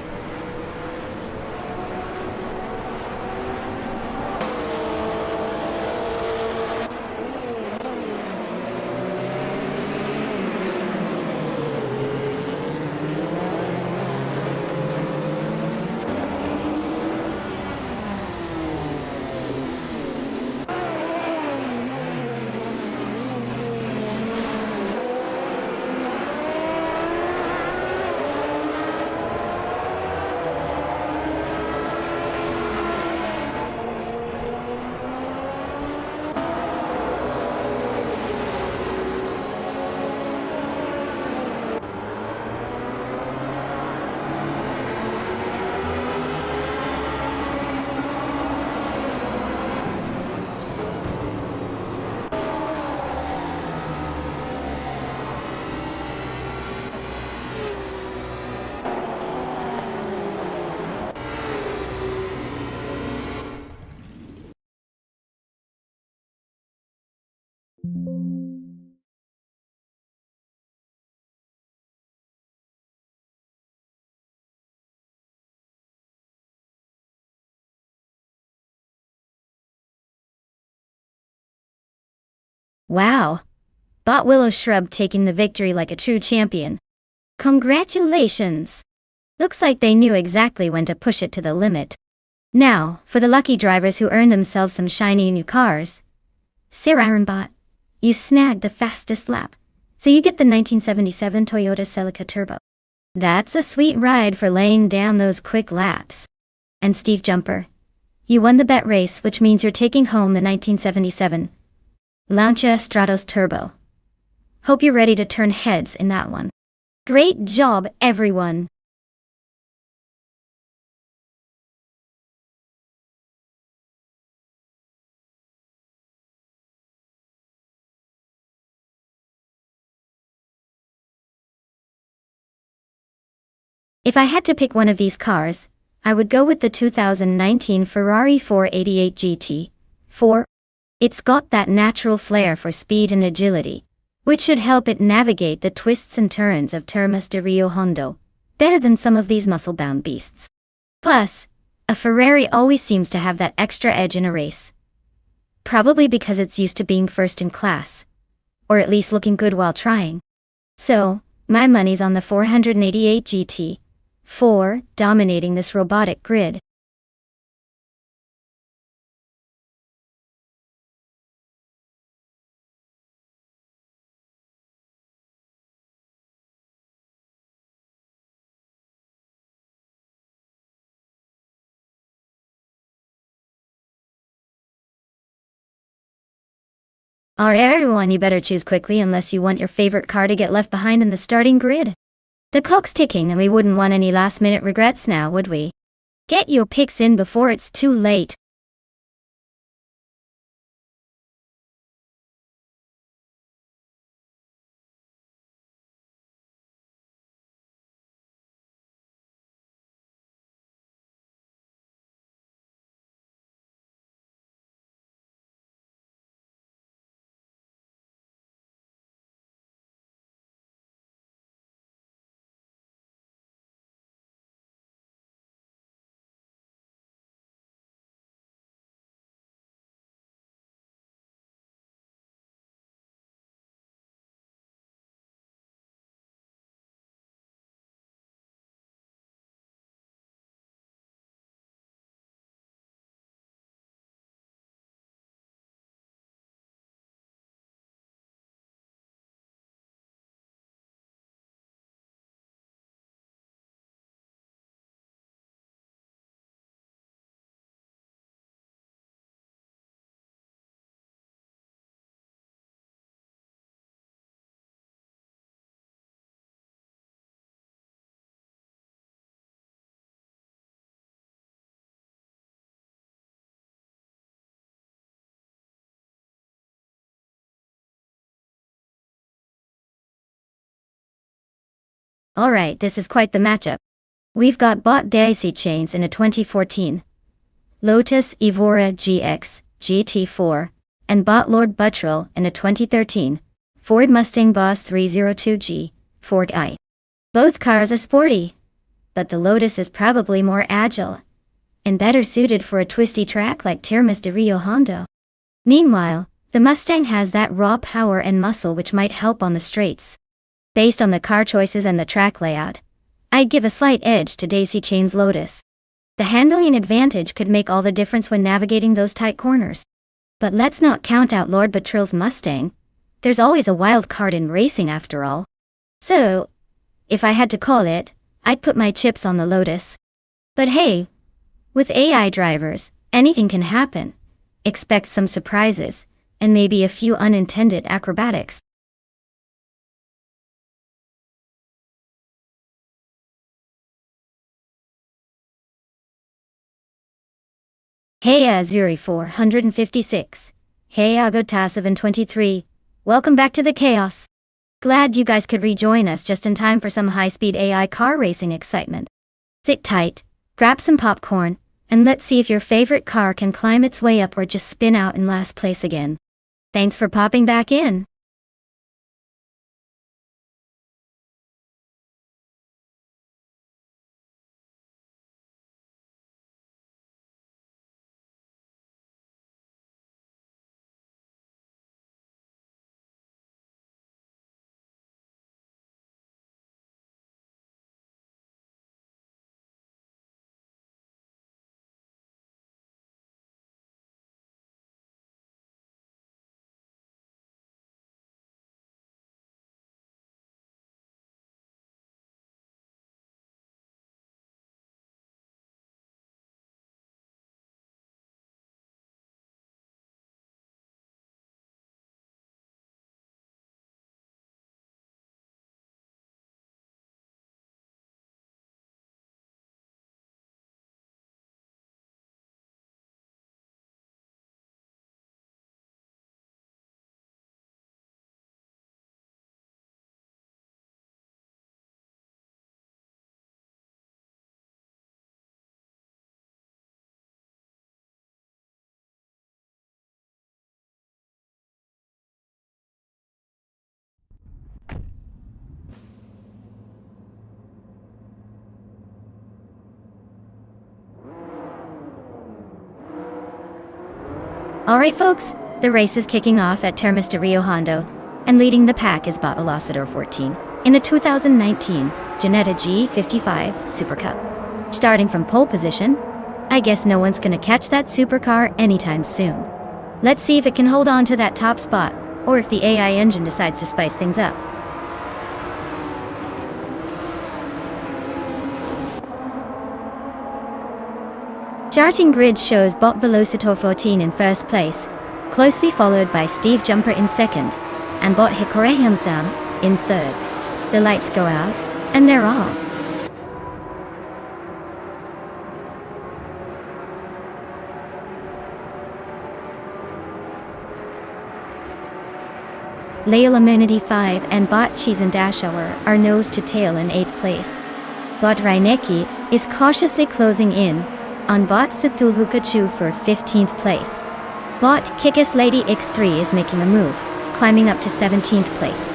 Wow! Bot Willow Shrub taking the victory like a true champion. Congratulations! Looks like they knew exactly when to push it to the limit. Now, for the lucky drivers who earned themselves some shiny new cars. Bot, you snagged the fastest lap, so you get the 1977 Toyota Celica Turbo. That's a sweet ride for laying down those quick laps. And Steve Jumper, you won the bet race, which means you're taking home the 1977 Lancia Stratos Turbo. Hope you're ready to turn heads in that one. Great job, everyone! If I had to pick one of these cars, I would go with the 2019 Ferrari 488 GT. 4. It's got that natural flair for speed and agility, which should help it navigate the twists and turns of Termas de Rio Hondo, better than some of these muscle-bound beasts. Plus, a Ferrari always seems to have that extra edge in a race. Probably because it's used to being first in class, or at least looking good while trying. So, my money's on the 488 GT. 4, dominating this robotic grid. Alright everyone, you better choose quickly unless you want your favorite car to get left behind in the starting grid. The clock's ticking and we wouldn't want any last-minute regrets now, would we? Get your picks in before it's too late. Alright, this is quite the matchup. We've got bot Daisy Chains in a 2014, Lotus Evora GX GT4, and bot Lord Buttrell in a 2013, Ford Mustang Boss 302G, Ford I. Both cars are sporty, but the Lotus is probably more agile and better suited for a twisty track like Termas de Rio Hondo. Meanwhile, the Mustang has that raw power and muscle which might help on the straights. Based on the car choices and the track layout, I'd give a slight edge to Daisy Chain's Lotus. The handling advantage could make all the difference when navigating those tight corners. But let's not count out Lord Buttrell's Mustang. There's always a wild card in racing after all. So, if I had to call it, I'd put my chips on the Lotus. But hey, with AI drivers, anything can happen. Expect some surprises, and maybe a few unintended acrobatics. Hey Azuri 456. Hey Agotaseven23. Welcome back to the chaos. Glad you guys could rejoin us just in time for some high-speed AI car racing excitement. Sit tight, grab some popcorn, and let's see if your favorite car can climb its way up or just spin out in last place again. Thanks for popping back in. Alright folks, the race is kicking off at Termas de Rio Hondo, and leading the pack is bot Velociter 14 in a 2019 Ginetta G55 Super Cup. Starting from pole position, I guess no one's gonna catch that supercar anytime soon. Let's see if it can hold on to that top spot, or if the AI engine decides to spice things up. Starting grid shows bot Velocitor 14 in first place, closely followed by Steve Jumper in second, and bot Hikore Hamsam in third. The lights go out, and they're on. Layla Amenity 5 and bot Cheese and Dashour are nose to tail in 8th place. Bot Reinecki is cautiously closing in on bot Sithulukachu for 15th place. Bot Kickus Lady X3 is making a move, climbing up to 17th place.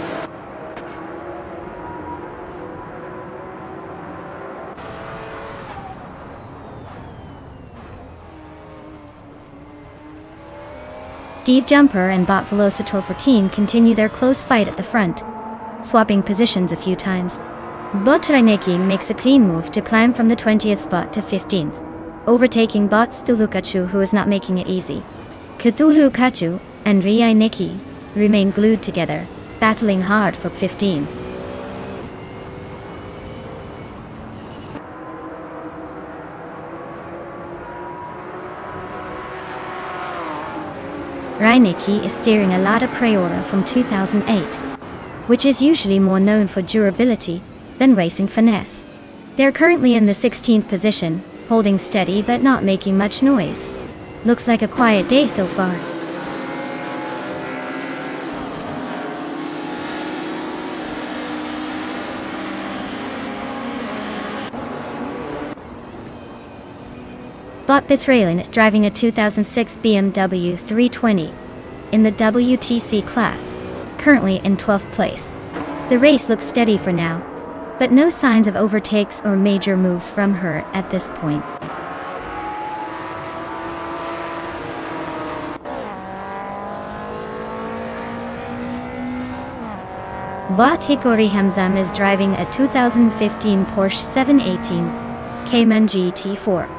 Steve Jumper and bot Velocitor 14 continue their close fight at the front, swapping positions a few times. Bot Reinecki makes a clean move to climb from the 20th spot to 15th, overtaking bot Stulukachu, who is not making it easy. Cthulhu Kachu and Reinecki remain glued together, battling hard for 15. Reinecki is steering a Lada Priora from 2008, which is usually more known for durability than racing finesse. They're currently in the 16th position, holding steady but not making much noise. Looks like a quiet day so far. Bot Bethralin is driving a 2006 BMW 320 in the WTC class, currently in 12th place. The race looks steady for now, but no signs of overtakes or major moves from her at this point. Bot Hikori Hamzam is driving a 2015 Porsche 718 Cayman GT4.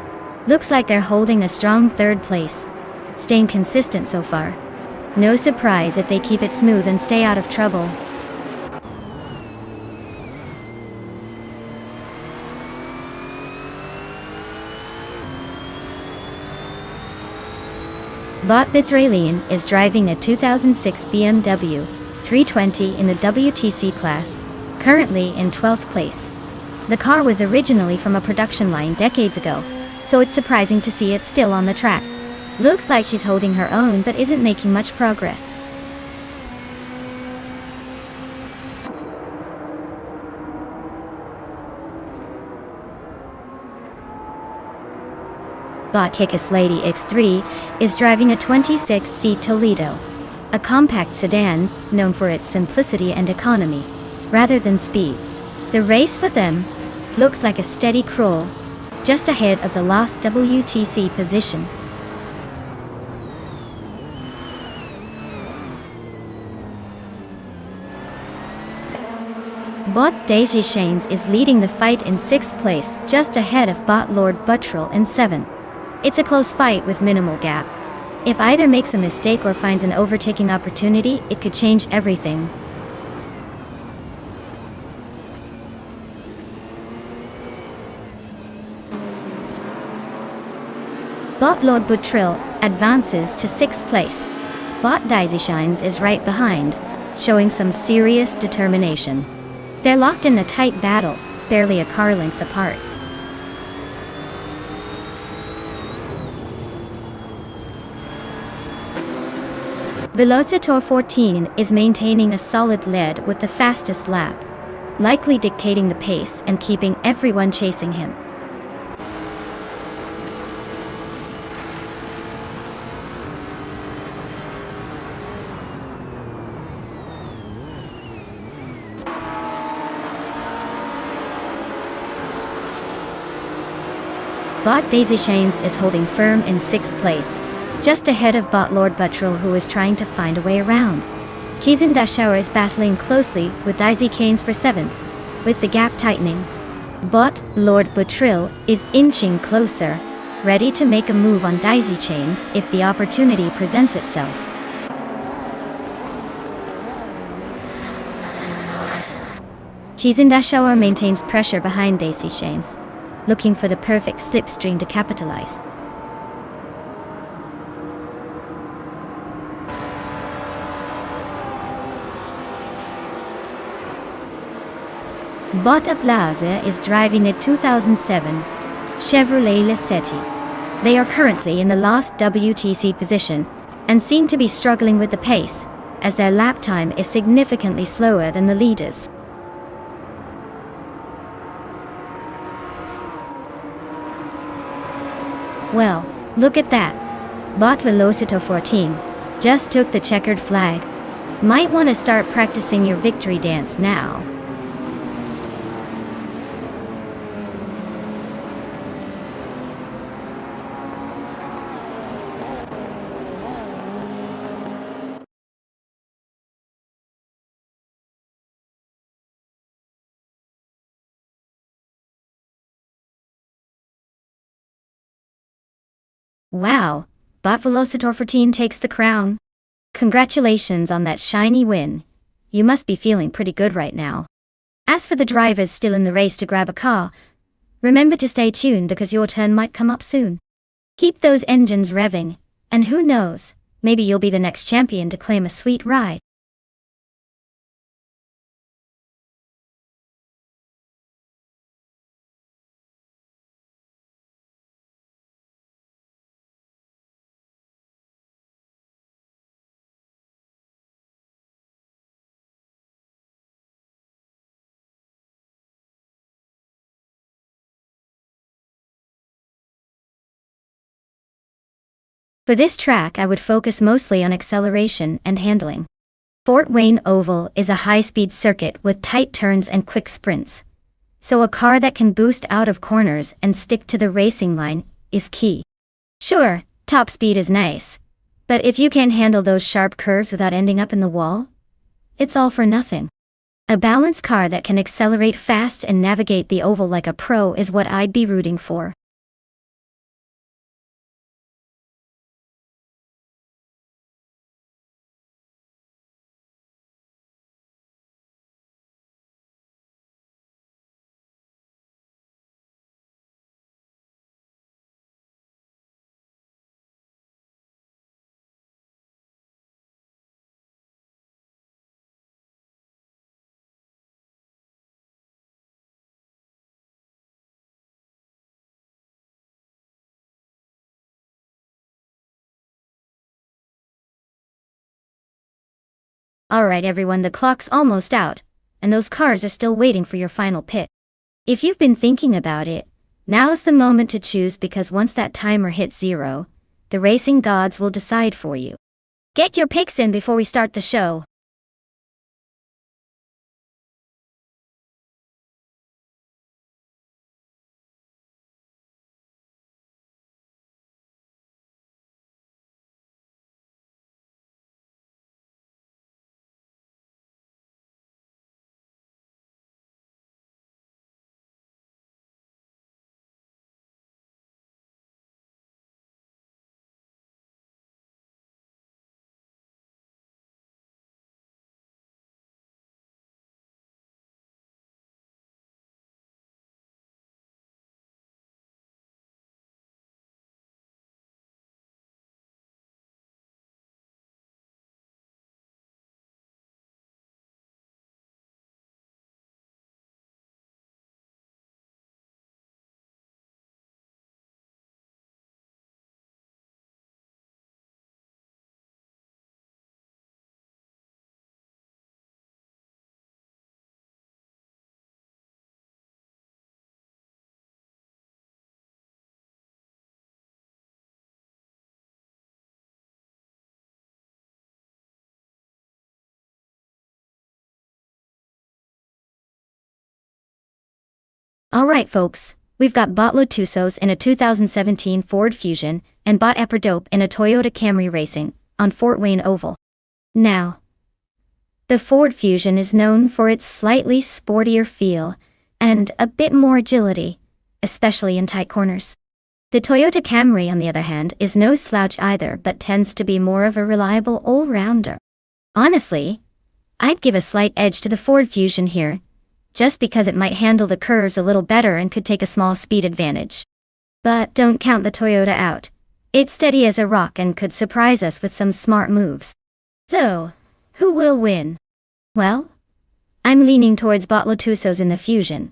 Looks like they're holding a strong third place, staying consistent so far. No surprise if they keep it smooth and stay out of trouble. Bot Bethralian is driving a 2006 BMW 320 in the WTC class, currently in 12th place. The car was originally from a production line decades ago, so it's surprising to see it still on the track. Looks like she's holding her own but isn't making much progress. Bot Kickus Lady X3 is driving a 26-seat Toledo, a compact sedan known for its simplicity and economy, rather than speed. The race for them looks like a steady crawl, just ahead of the last WTC position. Bot Daisy Shanes is leading the fight in 6th place, just ahead of Bot Lord Buttrell in 7th. It's a close fight with minimal gap. If either makes a mistake or finds an overtaking opportunity, it could change everything. Bot Lord Buttrell advances to 6th place. Bot Daisy Shines is right behind, showing some serious determination. They're locked in a tight battle, barely a car length apart. Velocitor 14 is maintaining a solid lead with the fastest lap, likely dictating the pace and keeping everyone chasing him. Bot Daisy Shanes is holding firm in 6th place, just ahead of Bot Lord Buttrell, who is trying to find a way around. Chizan Dashauer is battling closely with Daisy Shanes for 7th, with the gap tightening. Bot Lord Buttrell is inching closer, ready to make a move on Daisy Shanes if the opportunity presents itself. Chizan Dashauer maintains pressure behind Daisy Shanes, looking for the perfect slipstream to capitalize. Bot Plaza is driving a 2007 Chevrolet Lacetti. They are currently in the last WTC position and seem to be struggling with the pace, as their lap time is significantly slower than the leaders. Well, look at that. Bot Velocito 14 just took the checkered flag. Might want to start practicing your victory dance now. Wow, Bot Velocitor 14 takes the crown. Congratulations on that shiny win. You must be feeling pretty good right now. As for the drivers still in the race to grab a car, remember to stay tuned because your turn might come up soon. Keep those engines revving, and who knows, maybe you'll be the next champion to claim a sweet ride. For this track I would focus mostly on acceleration and handling. Fort Wayne Oval is a high-speed circuit with tight turns and quick sprints. So a car that can boost out of corners and stick to the racing line is key. Sure, top speed is nice. But if you can't handle those sharp curves without ending up in the wall, it's all for nothing. A balanced car that can accelerate fast and navigate the oval like a pro is what I'd be rooting for. Alright everyone, the clock's almost out, and those cars are still waiting for your final pit. If you've been thinking about it, now's the moment to choose, because once that timer hits 0, the racing gods will decide for you. Get your picks in before we start the show. Alright folks, we've got Bot Lotusos in a 2017 Ford Fusion and Bot Epidope in a Toyota Camry Racing on Fort Wayne Oval. Now, the Ford Fusion is known for its slightly sportier feel and a bit more agility, especially in tight corners. The Toyota Camry, on the other hand, is no slouch either, but tends to be more of a reliable all-rounder. Honestly, I'd give a slight edge to the Ford Fusion here, just because it might handle the curves a little better and could take a small speed advantage. But don't count the Toyota out. It's steady as a rock and could surprise us with some smart moves. So, who will win? Well, I'm leaning towards Bot Lotusos in the Fusion.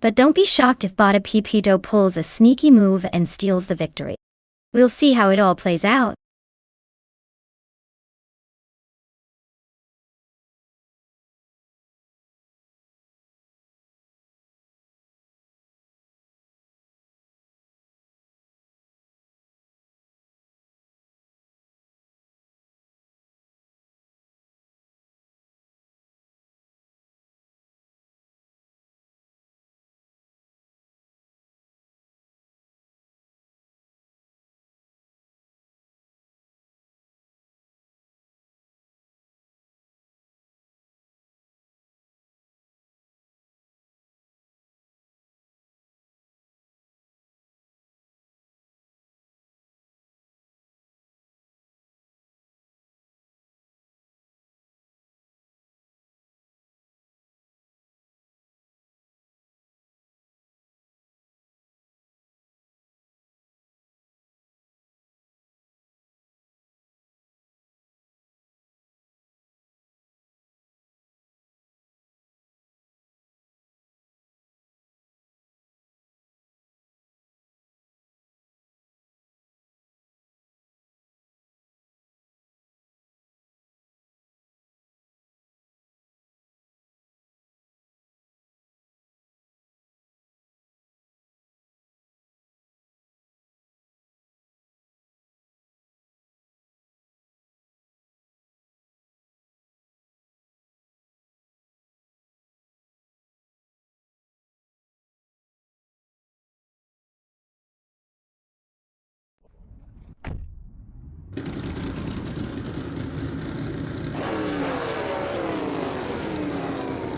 But don't be shocked if Bot Epidope pulls a sneaky move and steals the victory. We'll see how it all plays out.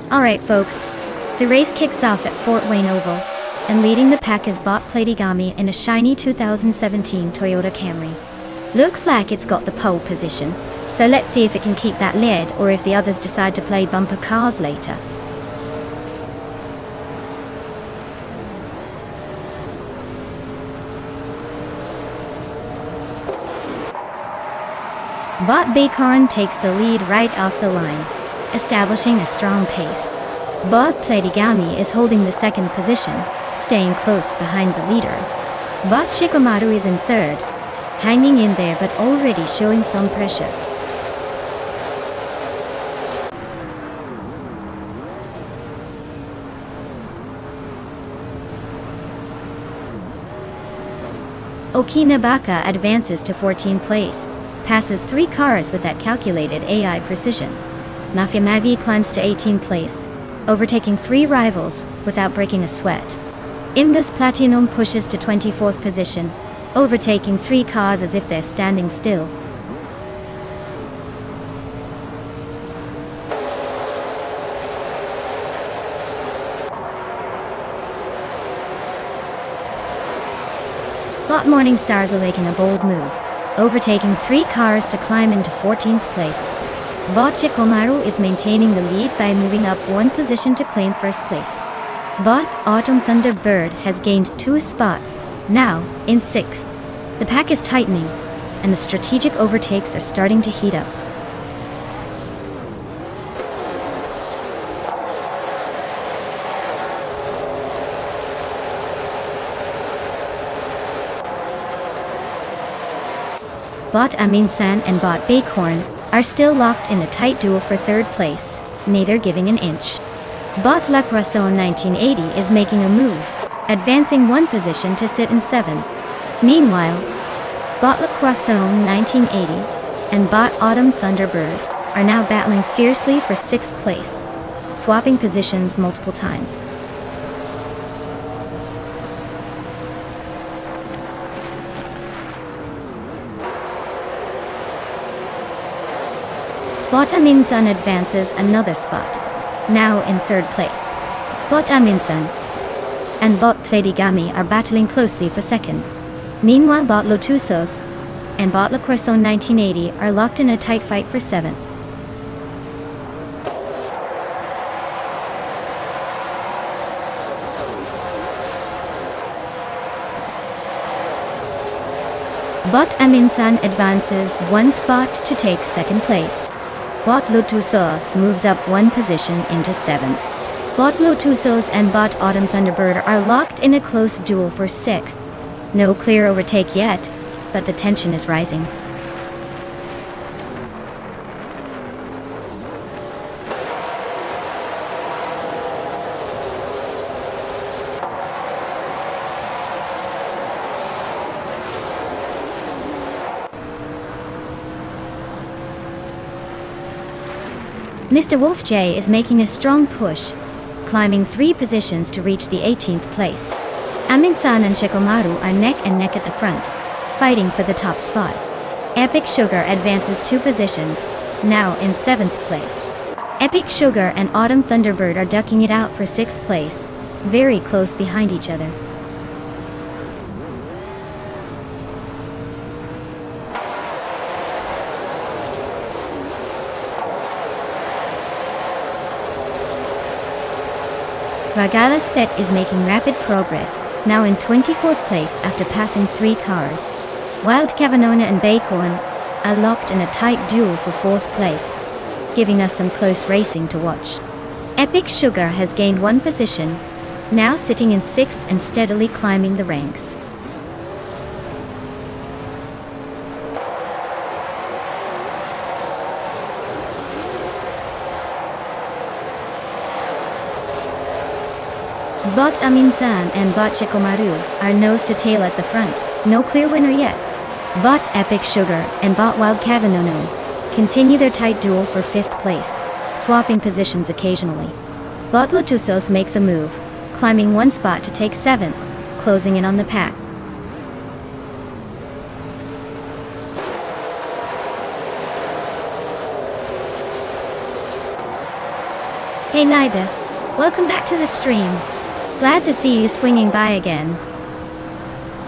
Alright folks, the race kicks off at Fort Wayne Oval, and leading the pack is Bot Platigami in a shiny 2017 Toyota Camry. Looks like it's got the pole position, so let's see if it can keep that lead or if the others decide to play bumper cars later. Bot Bacorn takes the lead right off the line, establishing a strong pace. Bot Platigami is holding the second position, staying close behind the leader. Bot Shikomaru is in third, hanging in there but already showing some pressure. Okinabaka advances to 14th place, passes 3 cars with that calculated AI precision. Nafyamagi climbs to 18th place, overtaking 3 rivals without breaking a sweat. Imdus Platinum pushes to 24th position, overtaking 3 cars as if they're standing still. Bot Morning Stars are making a bold move, overtaking 3 cars to climb into 14th place. Bot Chikomaru is maintaining the lead by moving up 1 position to claim first place. Bot Autumn Thunderbird has gained 2 spots, now in 6th. The pack is tightening, and the strategic overtakes are starting to heat up. Bot Aminsan and Bot Bacorn are still locked in a tight duel for 3rd place, neither giving an inch. Bot La Croissant 1980 is making a move, advancing 1 position to sit in 7th. Meanwhile, Bot La Croissant 1980 and Bot Autumn Thunderbird are now battling fiercely for 6th place, swapping positions multiple times. Bot Aminsan advances another spot, now in 3rd place. Bot Aminsan and Bot Platigami are battling closely for 2nd. Meanwhile, Bot Lotusos and Bot La Croissant 1980 are locked in a tight fight for 7th. Bot Aminsan advances 1 spot to take 2nd place. Bot Lotusos moves up 1 position into 7th. Bot Lotusos and Bot Autumn Thunderbird are locked in a close duel for 6th. No clear overtake yet, but the tension is rising. Mr. Wolf J is making a strong push, climbing 3 positions to reach the 18th place. Aminsan and Shikomaru are neck and neck at the front, fighting for the top spot. Epic Sugar advances 2 positions, now in 7th place. Epic Sugar and Autumn Thunderbird are ducking it out for 6th place, very close behind each other. Ragala Set is making rapid progress, now in 24th place after passing 3 cars. Wild Cavanona and Bacorn are locked in a tight duel for 4th place, giving us some close racing to watch. Epic Sugar has gained 1 position, now sitting in 6th and steadily climbing the ranks. Bot Aminsan and Bot Shikomaru are nose to tail at the front, no clear winner yet. Bot Epic Sugar and Bot Wild Cavanono continue their tight duel for 5th place, swapping positions occasionally. Bot Lotusos makes a move, climbing 1 spot to take 7th, closing in on the pack. Hey Nida, welcome back to the stream. Glad to see you swinging by again.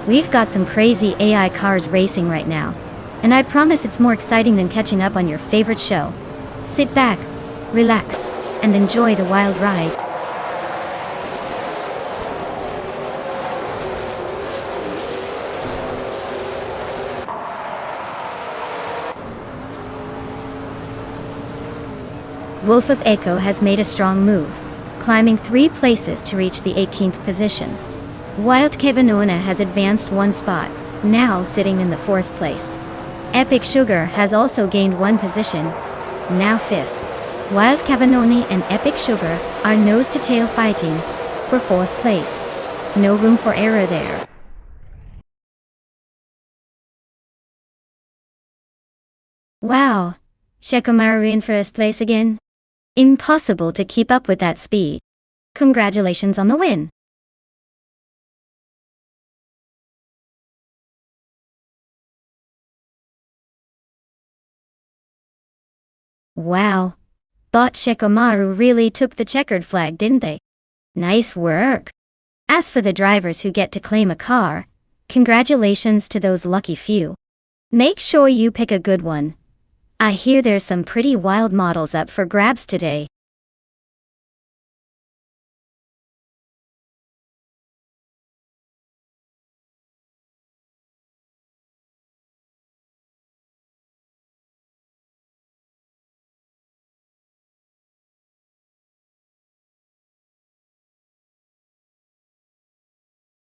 We've got some crazy AI cars racing right now, and I promise it's more exciting than catching up on your favorite show. Sit back, relax, and enjoy the wild ride. Wolf of Echo has made a strong move, climbing 3 places to reach the 18th position. Wild Kevinona has advanced 1 spot, now sitting in the 4th place. Epic Sugar has also gained 1 position, now 5th. Wild Kevinoni and Epic Sugar are nose-to-tail fighting for 4th place. No room for error there. Wow, Shekomaru in 1st place again? Impossible to keep up with that speed. Congratulations on the win. Wow. Bot Shekomaru really took the checkered flag, didn't they? Nice work. As for the drivers who get to claim a car, congratulations to those lucky few. Make sure you pick a good one. I hear there's some pretty wild models up for grabs today.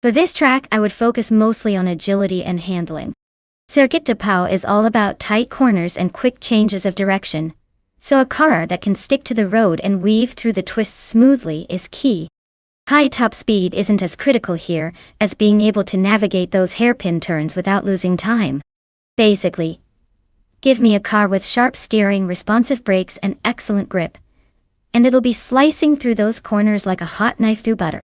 For this track, I would focus mostly on agility and handling. Circuit de Pau is all about tight corners and quick changes of direction, so a car that can stick to the road and weave through the twists smoothly is key. High top speed isn't as critical here as being able to navigate those hairpin turns without losing time. Basically, give me a car with sharp steering, responsive brakes, and excellent grip, and it'll be slicing through those corners like a hot knife through butter.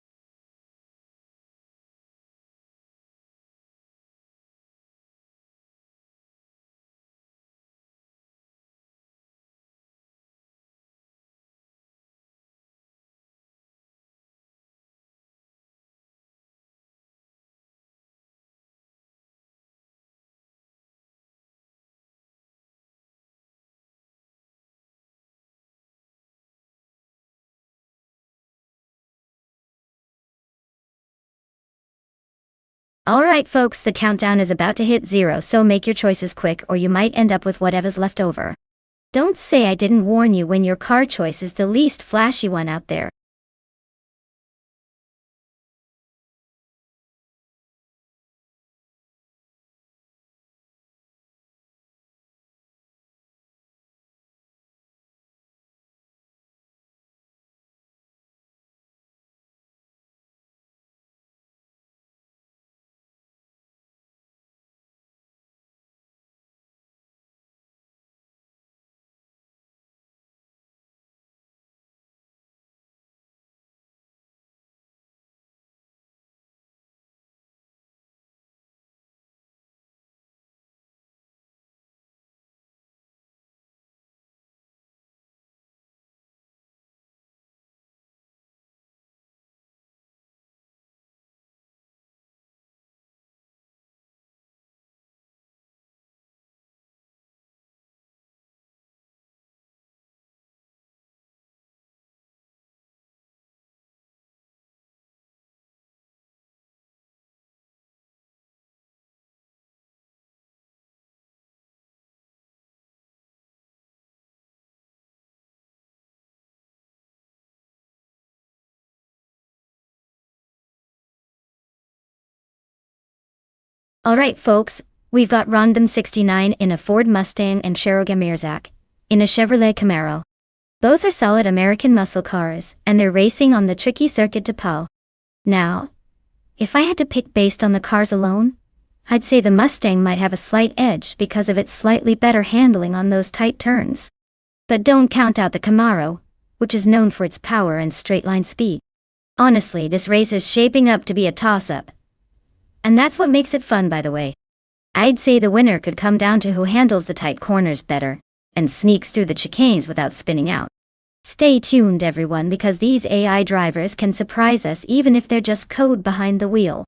Alright folks, the countdown is about to hit 0, so make your choices quick or you might end up with whatever's left over. Don't say I didn't warn you when your car choice is the least flashy one out there. Alright folks, we've got Rondom 69 in a Ford Mustang and Cherokee Mirzak in a Chevrolet Camaro. Both are solid American muscle cars, and they're racing on the tricky Circuit de Pau. Now, if I had to pick based on the cars alone, I'd say the Mustang might have a slight edge because of its slightly better handling on those tight turns. But don't count out the Camaro, which is known for its power and straight-line speed. Honestly, this race is shaping up to be a toss-up. And that's what makes it fun, by the way. I'd say the winner could come down to who handles the tight corners better, and sneaks through the chicanes without spinning out. Stay tuned everyone, because these AI drivers can surprise us even if they're just code behind the wheel.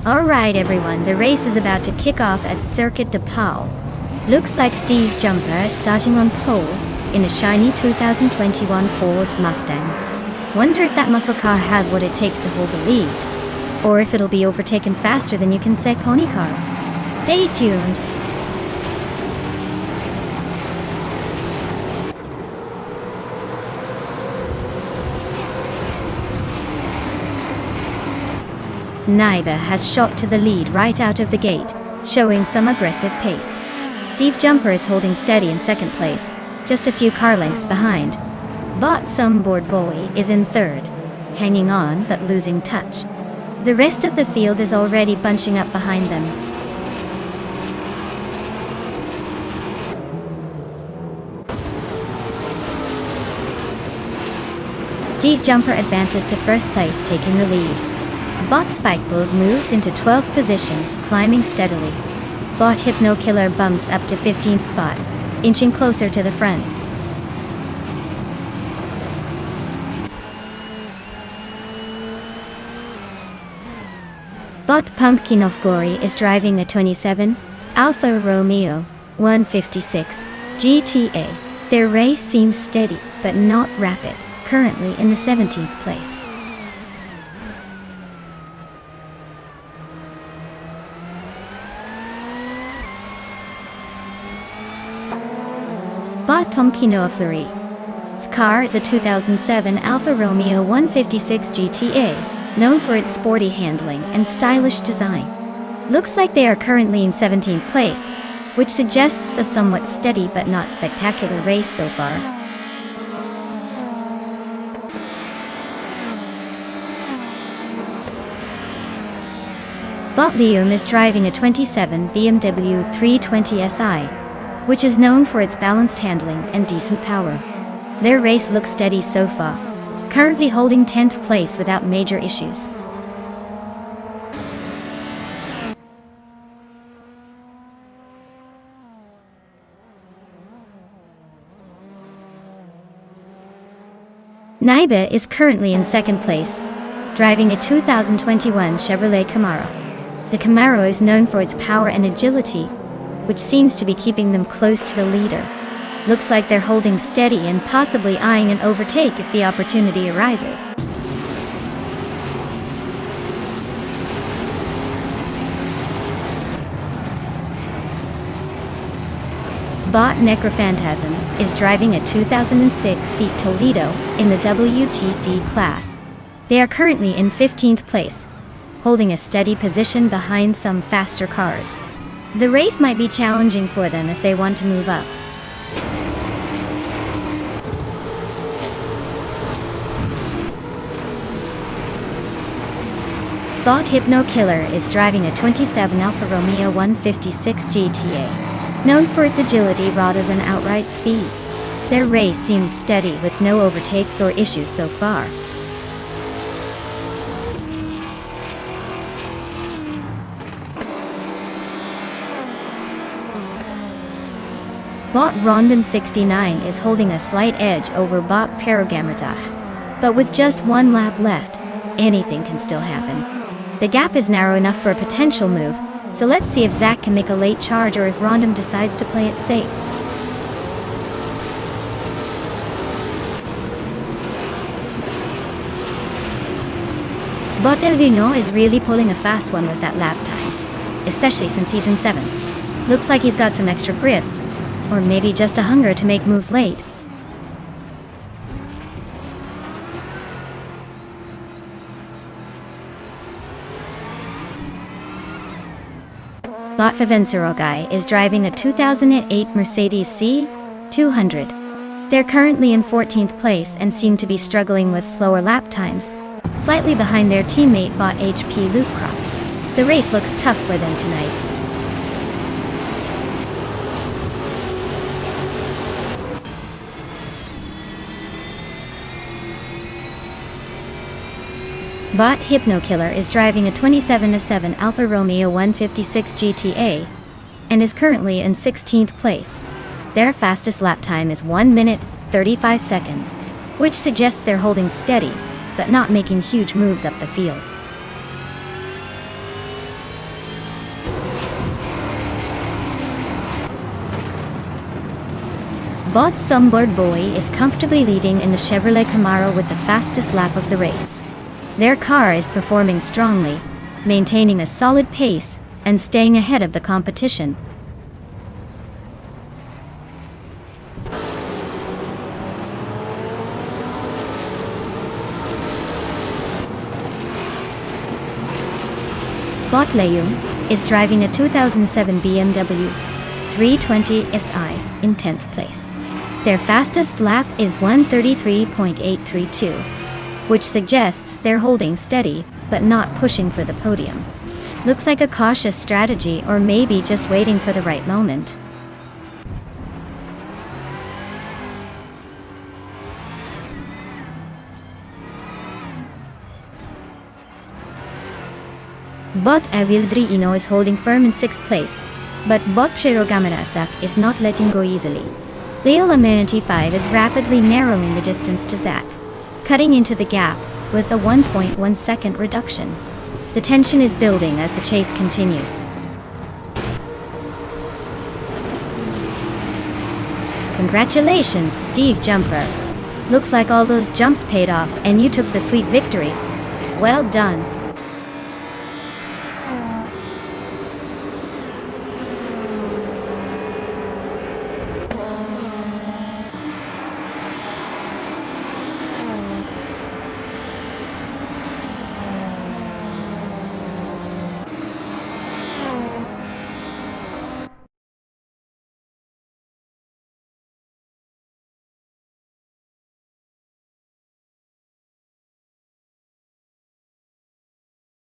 Alright everyone, the race is about to kick off at Circuit de Pau. Looks like Steve Jumper is starting on pole in a shiny 2021 Ford Mustang. Wonder if that muscle car has what it takes to hold the lead, or if it'll be overtaken faster than you can say pony car. Stay tuned. Naiba has shot to the lead right out of the gate, showing some aggressive pace. Steve Jumper is holding steady in second place, just a few car lengths behind. Bot Board Boy is in third, hanging on but losing touch. The rest of the field is already bunching up behind them. Steve Jumper advances to first place, taking the lead. Bot Spike Bulls moves into 12th position, climbing steadily. Bot Hypno Killer bumps up to 15th spot, inching closer to the front. Bot Pumpkin of Glory is driving a 27 Alfa Romeo 156 GTA. Their race seems steady, but not rapid, currently in the 17th place. Bot Tomkino of Fleury. This car is a 2007 Alfa Romeo 156 GTA, known for its sporty handling and stylish design. Looks like they are currently in 17th place, which suggests a somewhat steady but not spectacular race so far. Bot Liam is driving a 27 BMW 320Si, which is known for its balanced handling and decent power. Their race looks steady so far, currently holding 10th place without major issues. Naiba is currently in second place, driving a 2021 Chevrolet Camaro. The Camaro is known for its power and agility, which seems to be keeping them close to the leader. Looks like they're holding steady and possibly eyeing an overtake if the opportunity arises. Bot Necrophantasm is driving a 2006 Seat Toledo in the WTC class. They are currently in 15th place, holding a steady position behind some faster cars. The race might be challenging for them if they want to move up. Bot Hypno Killer is driving a 27 Alfa Romeo 156 GTA, known for its agility rather than outright speed. Their race seems steady with no overtakes or issues so far. Bot Random 69 is holding a slight edge over Bot Perogamerzach. But with just one lap left, anything can still happen. The gap is narrow enough for a potential move, so let's see if Zach can make a late charge or if Random decides to play it safe. Bot Elvino is really pulling a fast one with that lap time, especially since he's in 7th. Looks like he's got some extra grip, or maybe just a hunger to make moves late. Bot Favencerogai is driving a 2008 Mercedes C200. They're currently in 14th place and seem to be struggling with slower lap times, slightly behind their teammate Bot HP Loopcroft. The race looks tough for them tonight. Bot Hypno Killer is driving a 27-7 Alfa Romeo 156 GTA and is currently in 16th place. Their fastest lap time is 1 minute 35 seconds, which suggests they're holding steady, but not making huge moves up the field. Bot Sumboard Boy is comfortably leading in the Chevrolet Camaro with the fastest lap of the race. Their car is performing strongly, maintaining a solid pace and staying ahead of the competition. Bot Leung is driving a 2007 BMW 320 SI in 10th place. Their fastest lap is 1:33.832. which suggests they're holding steady, but not pushing for the podium. Looks like a cautious strategy, or maybe just waiting for the right moment. Bot Avildriino is holding firm in 6th place, but Bot Cherogamerasak is not letting go easily. Leo Amenity 5 is rapidly narrowing the distance to Zach, cutting into the gap with a 1.1 second reduction. The tension is building as the chase continues. Congratulations, Steve Jumper. Looks like all those jumps paid off and you took the sweet victory. Well done.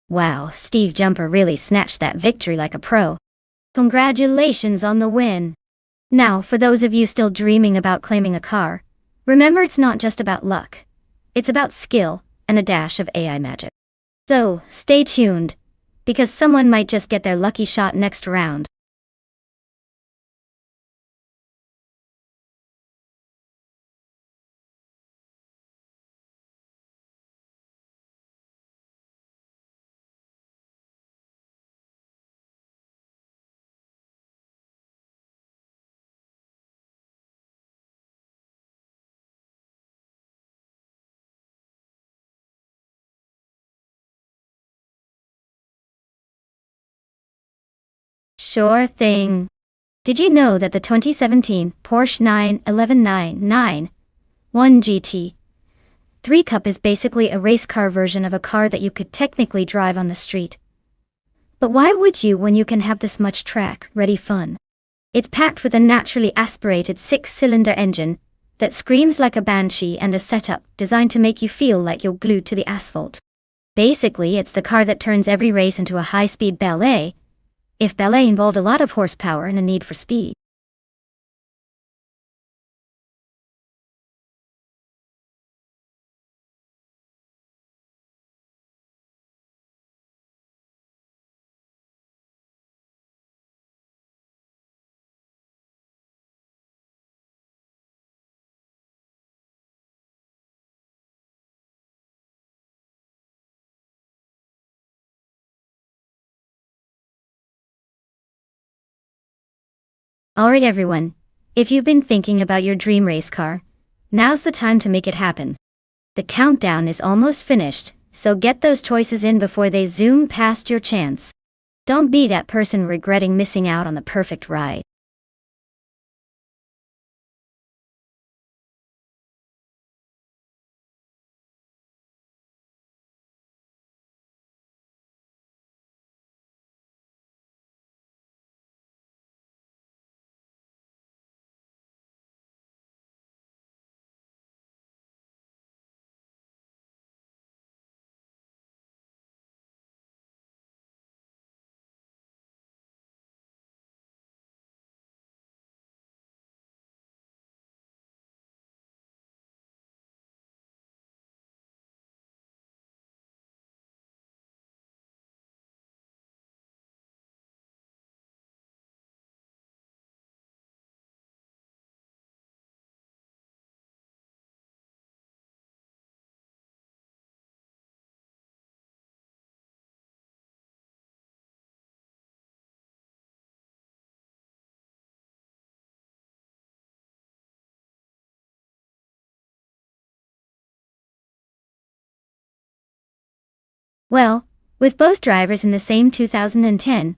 Wow, Steve Jumper really snatched that victory like a pro. Congratulations on the win. Now, for those of you still dreaming about claiming a car, remember it's not just about luck. It's about skill and a dash of AI magic. So, stay tuned, because someone might just get their lucky shot next round. Sure thing. Did you know that the 2017 Porsche 911 GT 3 Cup is basically a race car version of a car that you could technically drive on the street? But why would you when you can have this much track-ready fun? It's packed with a naturally aspirated 6-cylinder engine that screams like a banshee and a setup designed to make you feel like you're glued to the asphalt. Basically, it's the car that turns every race into a high-speed ballet, if ballet involved a lot of horsepower and a need for speed. Alright everyone, if you've been thinking about your dream race car, now's the time to make it happen. The countdown is almost finished, so get those choices in before they zoom past your chance. Don't be that person regretting missing out on the perfect ride. Well, with both drivers in the same 2010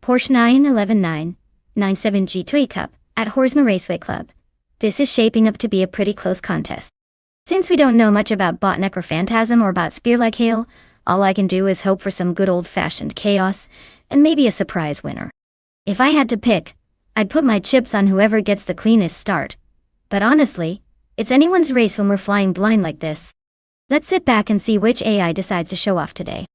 Porsche 911 GT3 Cup at Horsma Raceway Club, this is shaping up to be a pretty close contest. Since we don't know much about Botneck or Phantasm or about Spear Like Hail, all I can do is hope for some good old-fashioned chaos and maybe a surprise winner. If I had to pick, I'd put my chips on whoever gets the cleanest start. But honestly, it's anyone's race when we're flying blind like this. Let's sit back and see which AI decides to show off today.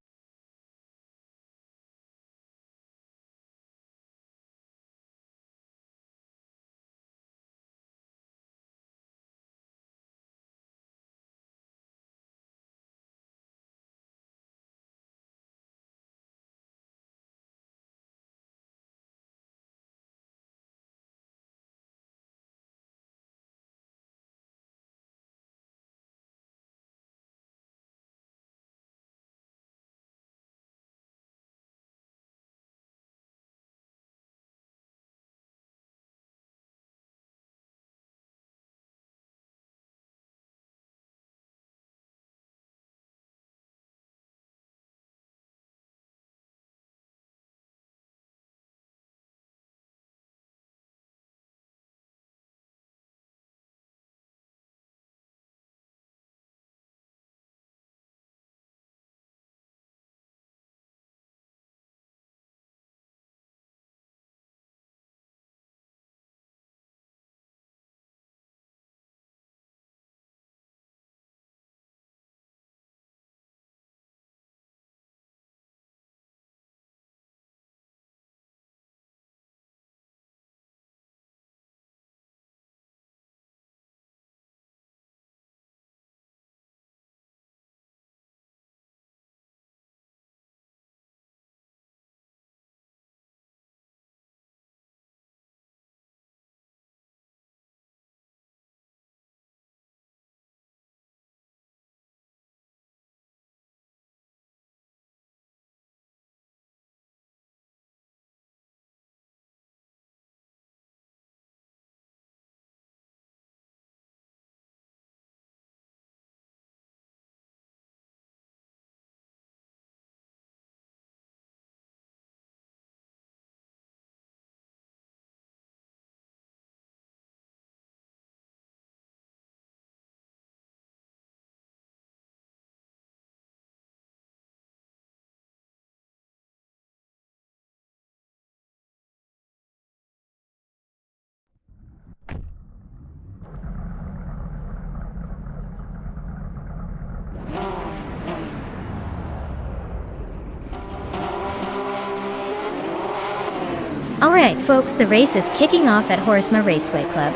Alright folks, the race is kicking off at Horsma Raceway Club,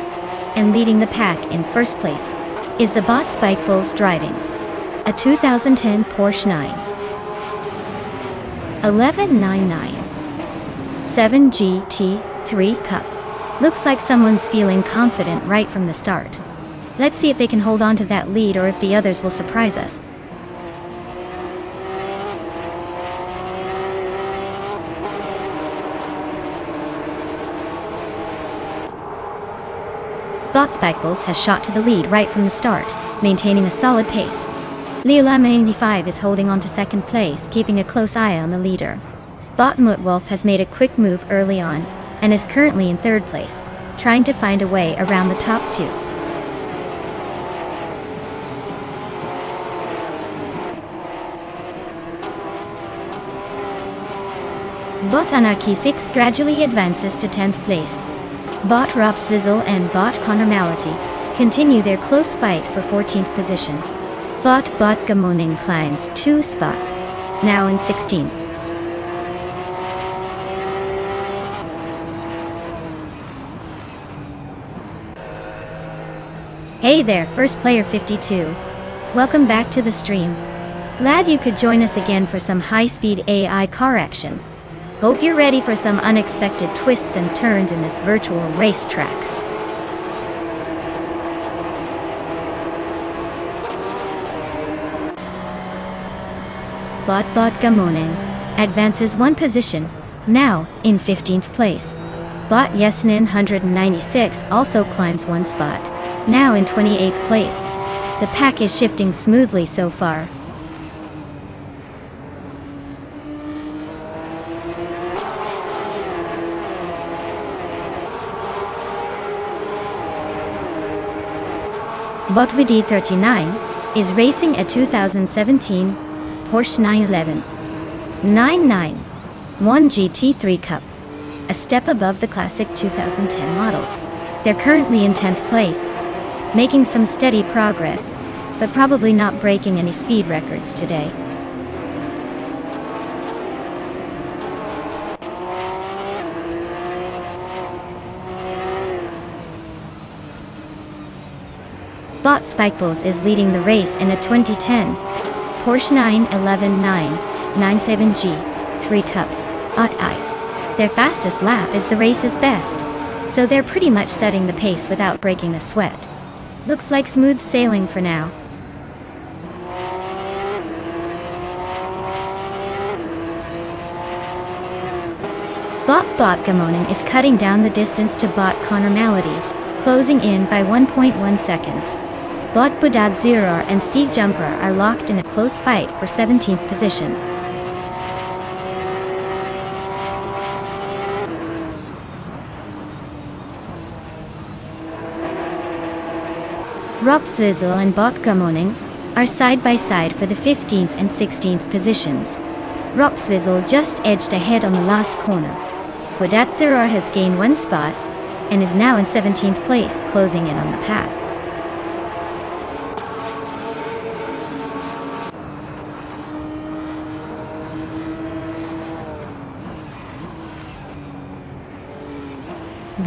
and leading the pack in first place is the bot Spike Bulls driving a 2010 Porsche 91199 7 GT3 Cup. Looks like someone's feeling confident right from the start. Let's see if they can hold on to that lead or if the others will surprise us. Bot Spike Bulls has shot to the lead right from the start, maintaining a solid pace. Leolama85 is holding on to second place, keeping a close eye on the leader. Bot Mutwolf has made a quick move early on, and is currently in third place, trying to find a way around the top two. Bot Anarchy 6 gradually advances to 10th place. Bot Rob Sizzle and Bot Connor Mality continue their close fight for 14th position. Bot Gamoning climbs 2 spots, now in 16th. Hey there, First Player 52. Welcome back to the stream. Glad you could join us again for some high-speed AI car action. Hope you're ready for some unexpected twists and turns in this virtual racetrack. Bot Gamoning advances 1 position, now in 15th place. Bot Yesnin 196 also climbs 1 spot, now in 28th place. The pack is shifting smoothly so far. Bot VD39 is racing a 2017 Porsche 911 1 GT3 Cup, a step above the classic 2010 model. They're currently in 10th place, making some steady progress, but probably not breaking any speed records today. Bot Spike Bulls is leading the race in a 2010 Porsche 911 G3 Cup. Their fastest lap is the race's best, so they're pretty much setting the pace without breaking a sweat. Looks like smooth sailing for now. Bot Gamoning is cutting down the distance to Bot Connor Malady, closing in by 1.1 seconds. Bot Budad Zirar and Steve Jumper are locked in a close fight for 17th position. Rob Sizzle and Bot Gamoning are side by side for the 15th and 16th positions. Rob Sizzle just edged ahead on the last corner. Budad Zirar has gained 1 spot and is now in 17th place, closing in on the pack.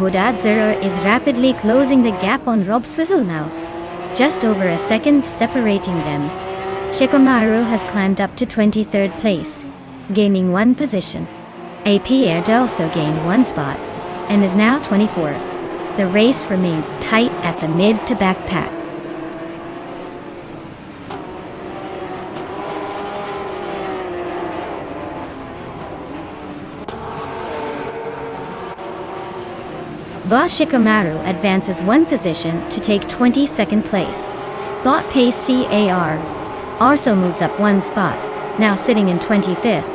Budad Zirar is rapidly closing the gap on Rob Swizzle now, just over a second separating them. Shikomaru has climbed up to 23rd place, gaining 1 position. AP Aird also gained 1 spot, and is now 24. The race remains tight at the mid to back pack. Bot Shikomaru advances 1 position to take 22nd place. Bot Pace CAR also moves up 1 spot, now sitting in 25th.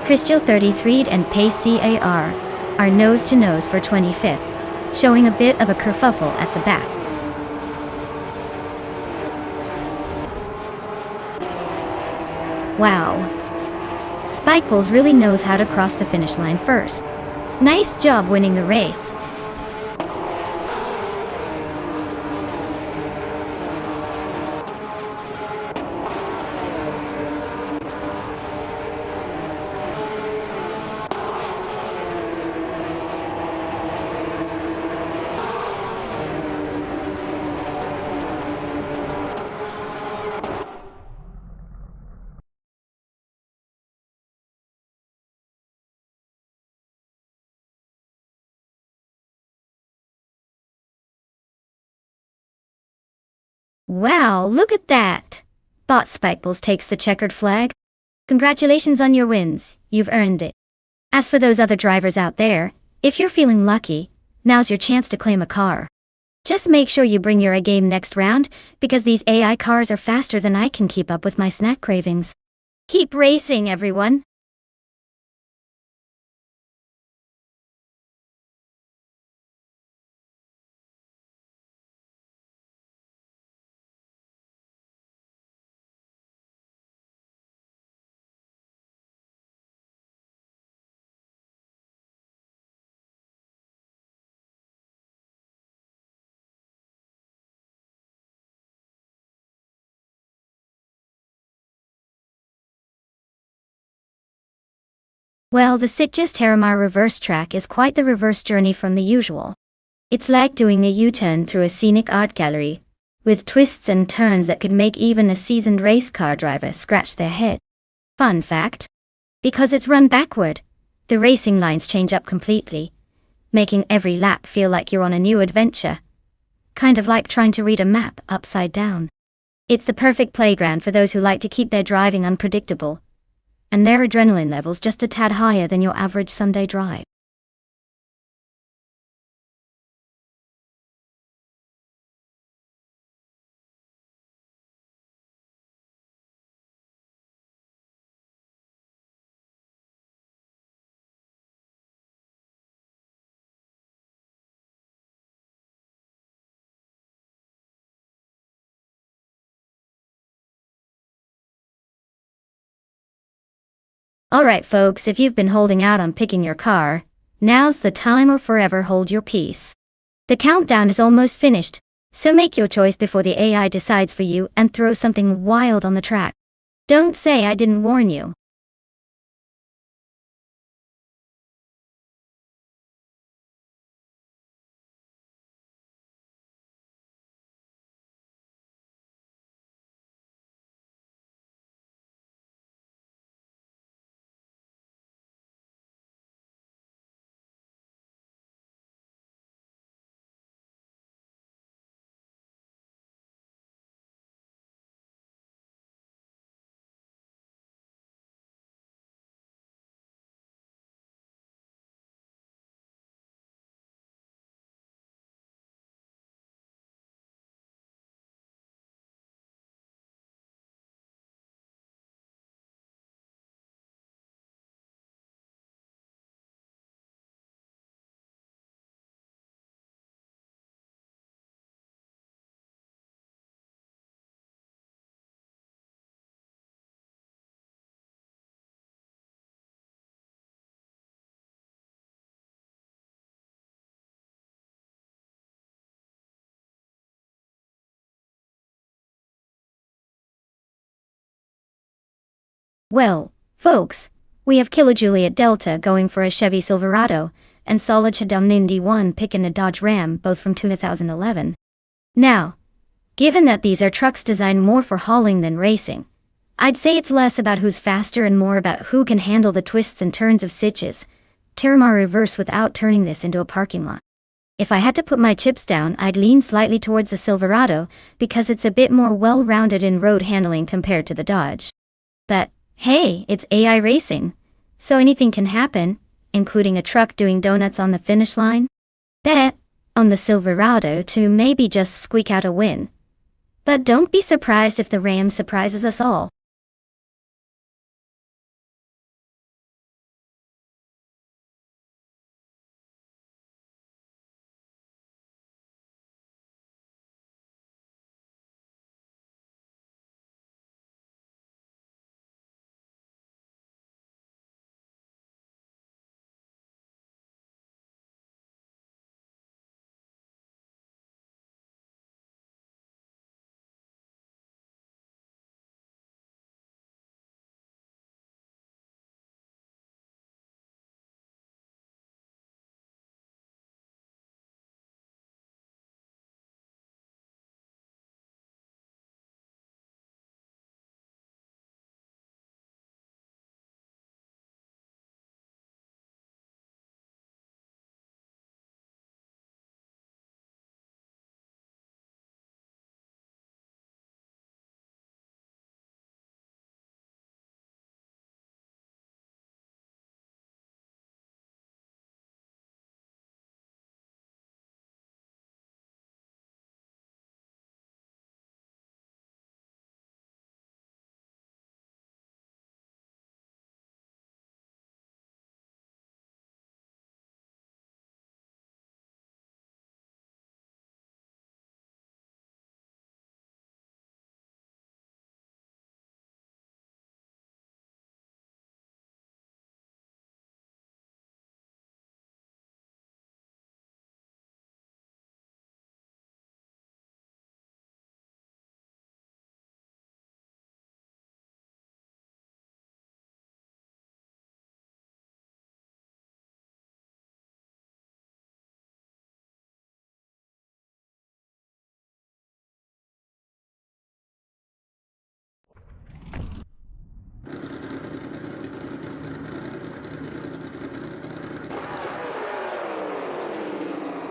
Crystal 33 and Pace CAR are nose to nose for 25th, showing a bit of a kerfuffle at the back. Wow. Spike Bulls really knows how to cross the finish line first. Nice job winning the race. Wow, look at that! Bot Spikeballs takes the checkered flag. Congratulations on your wins, you've earned it. As for those other drivers out there, if you're feeling lucky, now's your chance to claim a car. Just make sure you bring your A game next round, because these AI cars are faster than I can keep up with my snack cravings. Keep racing, everyone! Well, the Sitges Terramar reverse track is quite the reverse journey from the usual. It's like doing a U-turn through a scenic art gallery, with twists and turns that could make even a seasoned race car driver scratch their head. Fun fact: because it's run backward, the racing lines change up completely, making every lap feel like you're on a new adventure. Kind of like trying to read a map upside down. It's the perfect playground for those who like to keep their driving unpredictable, and their adrenaline levels just a tad higher than your average Sunday drive. Alright folks, if you've been holding out on picking your car, now's the time or forever hold your peace. The countdown is almost finished, so make your choice before the AI decides for you and throw something wild on the track. Don't say I didn't warn you. Well, folks, we have Killer Juliet Delta going for a Chevy Silverado, and Solid Shadam Indy 1 picking a Dodge Ram, both from 2011. Now, given that these are trucks designed more for hauling than racing, I'd say it's less about who's faster and more about who can handle the twists and turns of Sitges Terramar reverse without turning this into a parking lot. If I had to put my chips down, I'd lean slightly towards the Silverado because it's a bit more well-rounded in road handling compared to the Dodge. But hey, it's AI racing, so anything can happen, including a truck doing donuts on the finish line. Bet on the Silverado to maybe just squeak out a win. But don't be surprised if the Ram surprises us all.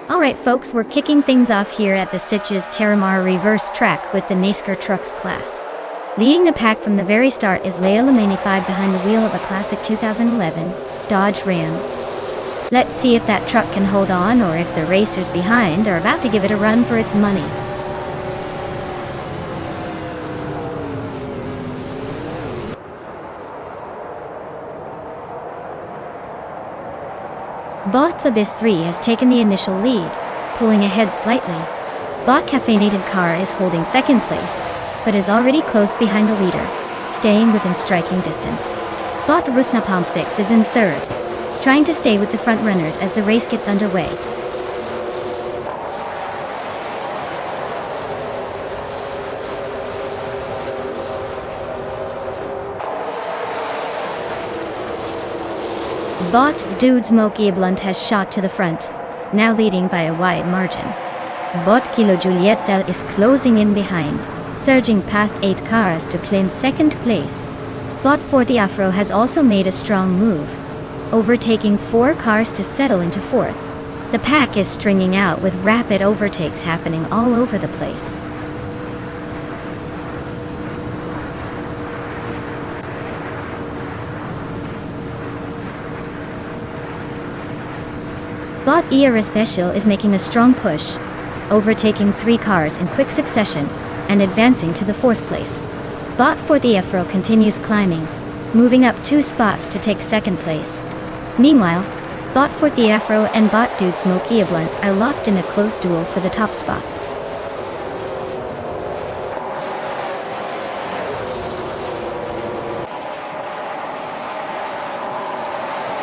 Alright folks, we're kicking things off here at the Sitges Terramar reverse track with the NASCAR Trucks class. Leading the pack from the very start is Leia Lamani-5 behind the wheel of a classic 2011 Dodge Ram. Let's see if that truck can hold on or if the racers behind are about to give it a run for its money. Bot Plebis 3 has taken the initial lead, pulling ahead slightly. Bot Caffeinated Car is holding second place, but is already close behind the leader, staying within striking distance. Bot Rusnapalm 6 is in third, trying to stay with the front runners as the race gets underway. Bot Dude Smokey Blunt has shot to the front, now leading by a wide margin. Bot Kilo Juliet Del is closing in behind, surging past 8 cars to claim second place. Bot Forty Afro has also made a strong move, overtaking 4 cars to settle into fourth. The pack is stringing out with rapid overtakes happening all over the place. Bot ERA Special is making a strong push, overtaking 3 cars in quick succession and advancing to the 4th place. Bot for the Afro continues climbing, moving up 2 spots to take 2nd place. Meanwhile, Bot for the Afro and Bot Dude Smokey Blunt are locked in a close duel for the top spot.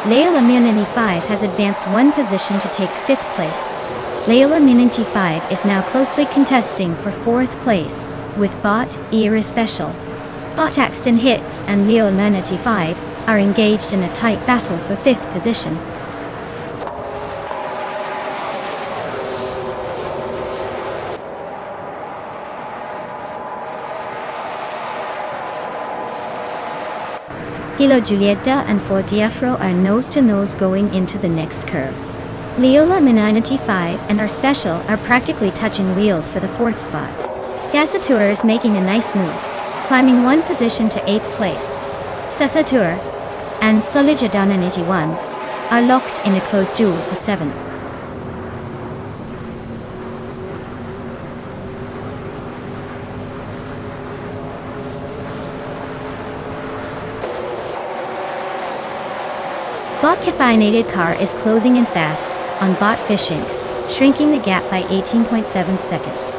Leila Minanti 5 has advanced 1 position to take 5th place. Leila Minanti 5 is now closely contesting for 4th place, with Bot ERA Special. Bot Axton Hits and Leila Minanti 5 are engaged in a tight battle for 5th position. Kilo Julieta and Forty Afro are nose-to-nose going into the next curve. Leola Minanti 5 and our Special are practically touching wheels for the 4th spot. Gasatur is making a nice move, climbing 1 position to 8th place. Sasatur and Solijadan 81 are locked in a close duel for 7th. Bot Caffeinated Car is closing in fast on Bot Fishinks, shrinking the gap by 18.7 seconds.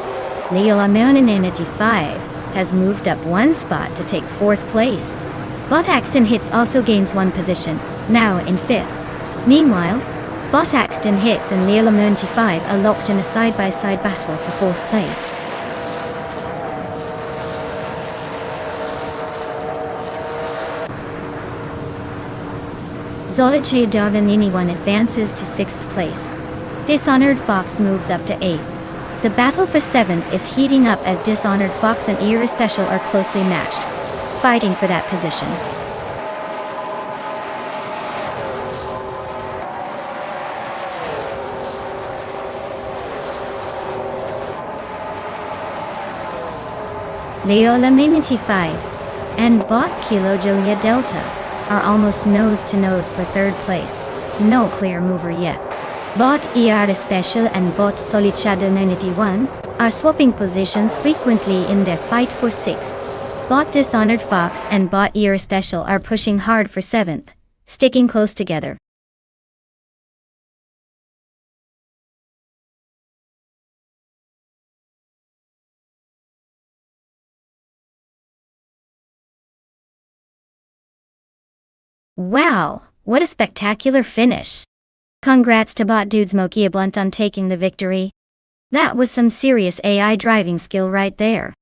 Leola Minanti 5 has moved up 1 spot to take 4th place. Bot Axton Hits also gains 1 position, now in 5th. Meanwhile, Bot Axton Hits and Leola Minanti 5 are locked in a side-by-side battle for 4th place. Zolice Darvanini 1 advances to 6th place. Dishonored Fox moves up to 8th. The battle for 7th is heating up as Dishonored Fox and ERA Special are closely matched, fighting for that position. Leola Minanti 5 and Bot Kilo Julia Delta are almost nose-to-nose for 3rd place. No clear mover yet. Bot ERA Special and Bot Solichado 91 are swapping positions frequently in their fight for 6th. Bot Dishonored Fox and Bot ERA Special are pushing hard for 7th, sticking close together. Wow, what a spectacular finish! Congrats to Bot Dude Smokey Blunt on taking the victory. That was some serious AI driving skill right there.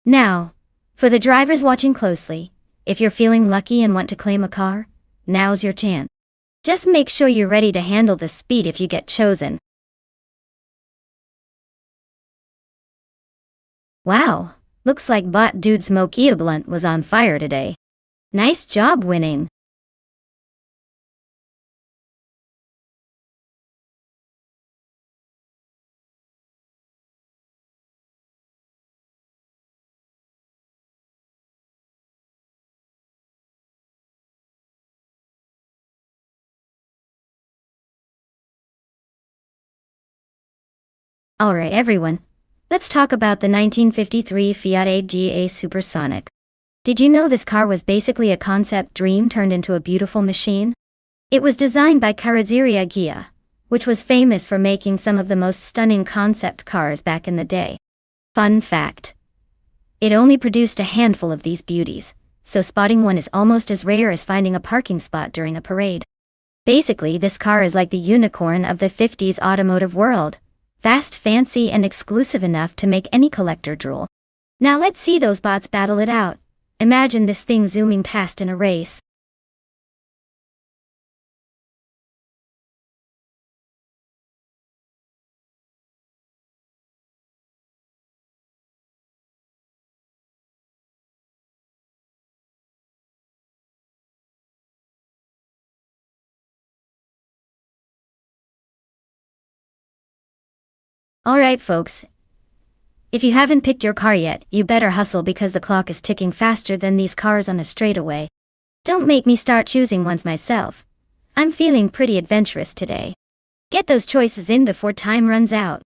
Now, for the drivers watching closely, if you're feeling lucky and want to claim a car, now's your chance. Just make sure you're ready to handle the speed if you get chosen. Wow, looks like Bot Dude Smokey Blunt was on fire today. Nice job winning. Alright everyone, let's talk about the 1953 Fiat AGA Supersonic. Did you know this car was basically a concept dream turned into a beautiful machine? It was designed by Carrozzeria Ghia, which was famous for making some of the most stunning concept cars back in the day. Fun fact: it only produced a handful of these beauties, so spotting one is almost as rare as finding a parking spot during a parade. Basically, this car is like the unicorn of the 50s automotive world. Fast, fancy, and exclusive enough to make any collector drool. Now let's see those bots battle it out. Imagine this thing zooming past in a race. Alright folks, if you haven't picked your car yet, you better hustle because the clock is ticking faster than these cars on a straightaway. Don't make me start choosing ones myself. I'm feeling pretty adventurous today. Get those choices in before time runs out.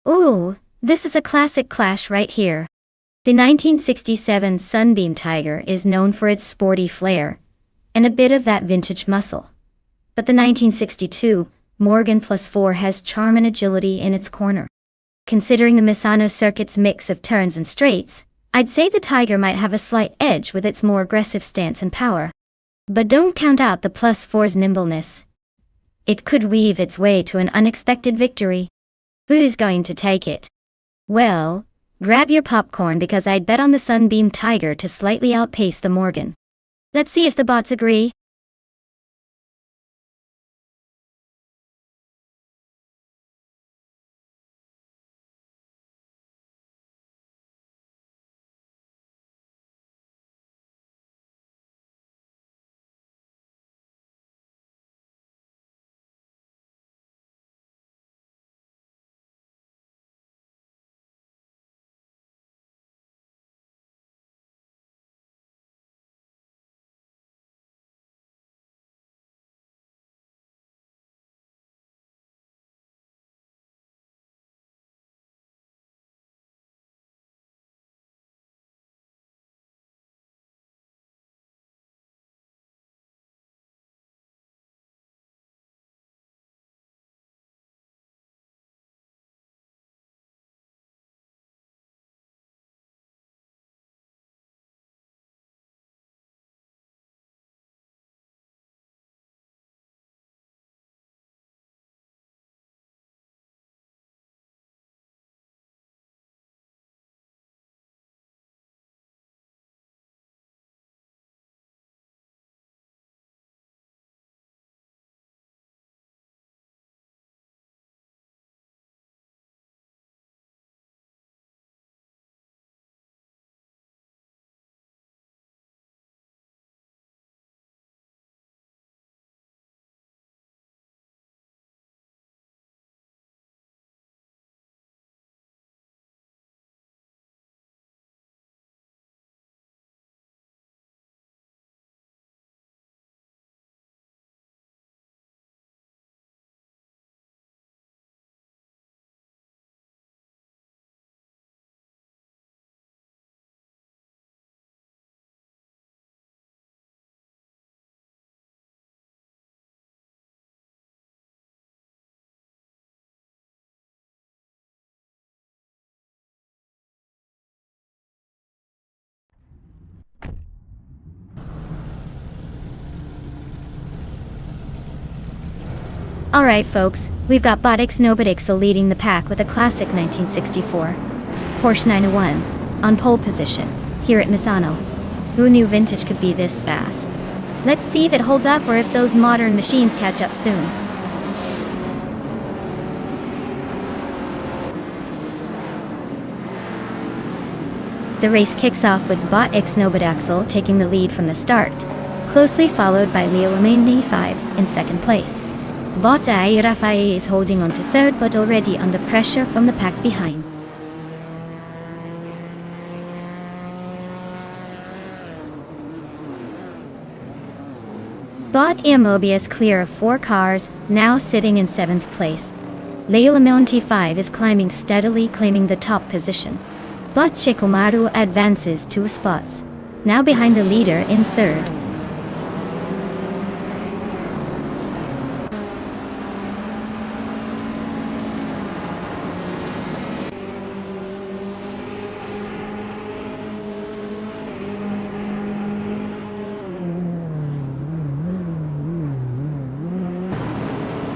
Ooh, this is a classic clash right here. The 1967 Sunbeam Tiger is known for its sporty flair and a bit of that vintage muscle. But the 1962 Morgan Plus 4 has charm and agility in its corner. Considering the Misano circuit's mix of turns and straights, I'd say the Tiger might have a slight edge with its more aggressive stance and power. But don't count out the Plus 4's nimbleness. It could weave its way to an unexpected victory. Who's going to take it? Well, grab your popcorn because I'd bet on the Sunbeam Tiger to slightly outpace the Morgan. Let's see if the bots agree. Alright folks, we've got Bot Xnobitixel leading the pack with a classic 1964 Porsche 901 on pole position here at Misano. Who knew vintage could be this fast? Let's see if it holds up or if those modern machines catch up soon. The race kicks off with Bot Xnobitixel taking the lead from the start, closely followed by Leo Lamani 5 in second place. Bot Rafael is holding on to third but already under pressure from the pack behind. Bot Mobius clear of 4 cars, now sitting in 7th place. Leo Lamani 5 is climbing steadily, claiming the top position. Bot Chikomaru advances 2 spots, now behind the leader in third.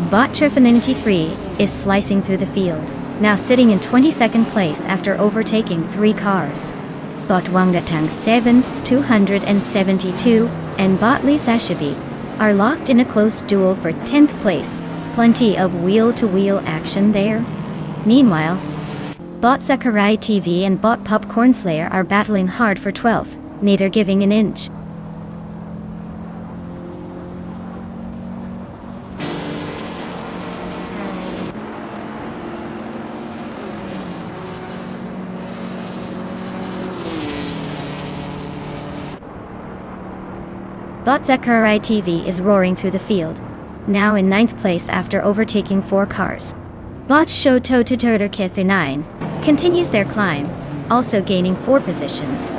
Bot Trifinity 3 is slicing through the field, now sitting in 22nd place after overtaking 3 cars. Bot Wangatang 7, 272, and Bot Lee Sashibi are locked in a close duel for 10th place. Plenty of wheel-to-wheel action there. Meanwhile, Bot Sakurai TV and Bot Popcorn Slayer are battling hard for 12th, neither giving an inch. Bot Sakurai TV is roaring through the field, now in 9th place after overtaking 4 cars. Bot Shoto Tuturker 9 continues their climb, also gaining 4 positions,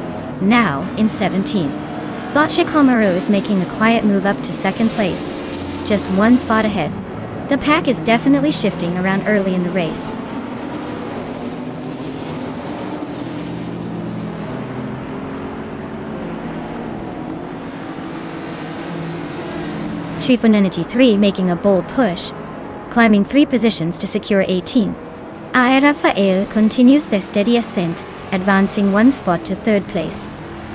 now in 17th. Bot Shikomaru is making a quiet move up to 2nd place, just 1 spot ahead. The pack is definitely shifting around early in the race. Trifinity 3 making a bold push, climbing 3 positions to secure 18. Rafael continues their steady ascent, advancing 1 spot to 3rd place.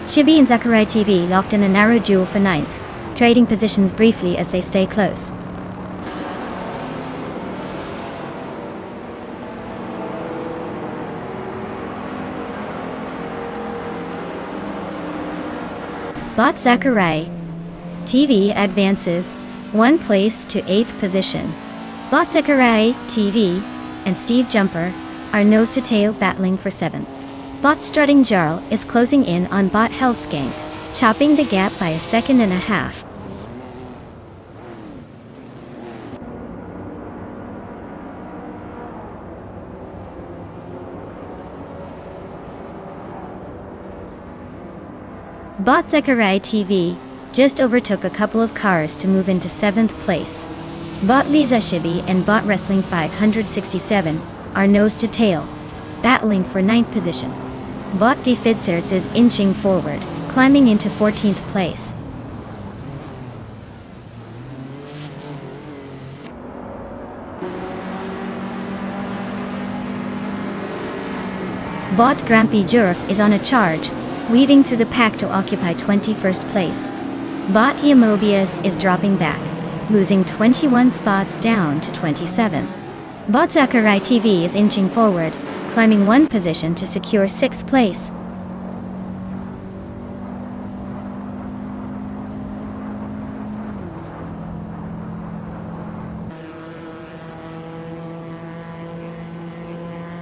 Chibi and Sakurai TV locked in a narrow duel for 9th, trading positions briefly as they stay close. Bot Sakurai TV advances 1 place to 8th position. Bot Sakurai TV and Steve Jumper are nose-to-tail battling for 7th. Bot Strutting Jarl is closing in on Bot Hellskank, chopping the gap by 1.5 seconds. Bot Sakurai TV just overtook a couple of cars to move into 7th place. Bot Liza Shibi and Bot Wrestling 567 are nose-to-tail, battling for 9th position. Bot Defidserts is inching forward, climbing into 14th place. Bot Grampy Jurf is on a charge, weaving through the pack to occupy 21st place. Bot Mobius is dropping back, losing 21 spots down to 27. Bot Sakurai TV is inching forward, climbing 1 position to secure 6th place.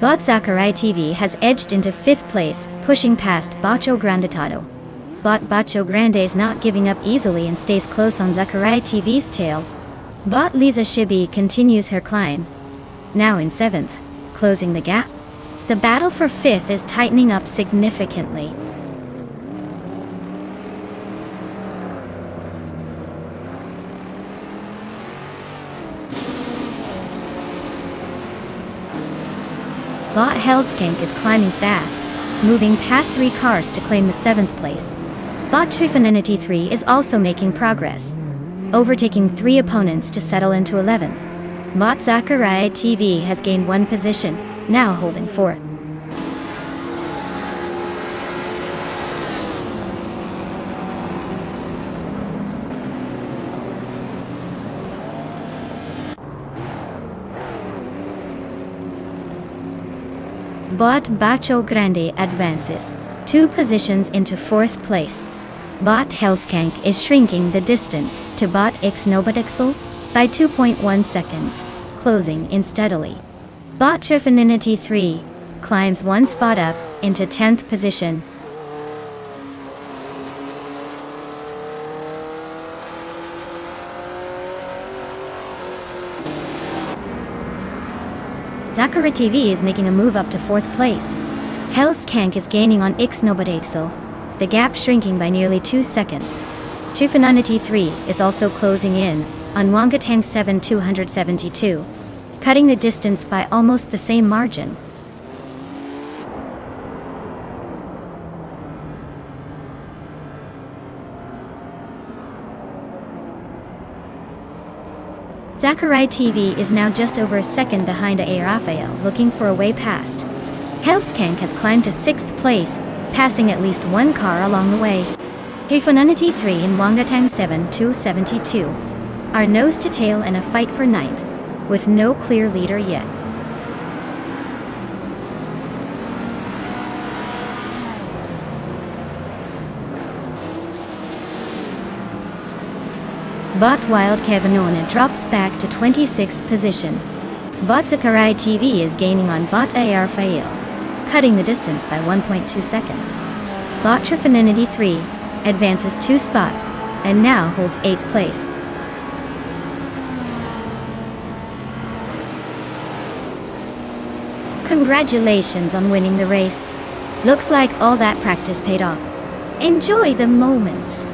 Bot Sakurai TV has edged into 5th place, pushing past Bacho Grandetado. Bot Bacho Grande is not giving up easily and stays close on Sakurai TV's tail. Bot Liza Shibi continues her climb, now in 7th, closing the gap. The battle for 5th is tightening up significantly. Bot Hellskank is climbing fast, moving past 3 cars to claim the 7th place. Bot Trifinity 3 is also making progress, overtaking 3 opponents to settle into 11. Bot Zachariah TV has gained 1 position, now holding 4th. Bot Bacho Grande advances 2 positions into 4th place. Bot Hellskank is shrinking the distance to Bot X Nobodixel by 2.1 seconds, closing in steadily. Bot Chiffinity 3 climbs 1 spot up into 10th position. Zachariah TV is making a move up to 4th place. Hellskank is gaining on X Nobodixel, the gap shrinking by nearly 2 seconds. Chiffinity 3 is also closing in on Wangatang 7 272, cutting the distance by almost the same margin. Zachariah TV is now just over a second behind A. Raphael, looking for a way past. Hellskank has climbed to 6th place, passing at least 1 car along the way. Chiffinity 3 and Wangatang 7 272 are nose to tail in a fight for 9th, with no clear leader yet. Bot Wild Kevinona drops back to 26th position. Bot Zachariah TV is gaining on Bot A. Raphael, cutting the distance by 1.2 seconds. Bot Chiffinity 3 advances 2 spots and now holds 8th place. Congratulations on winning the race. Looks like all that practice paid off. Enjoy the moment.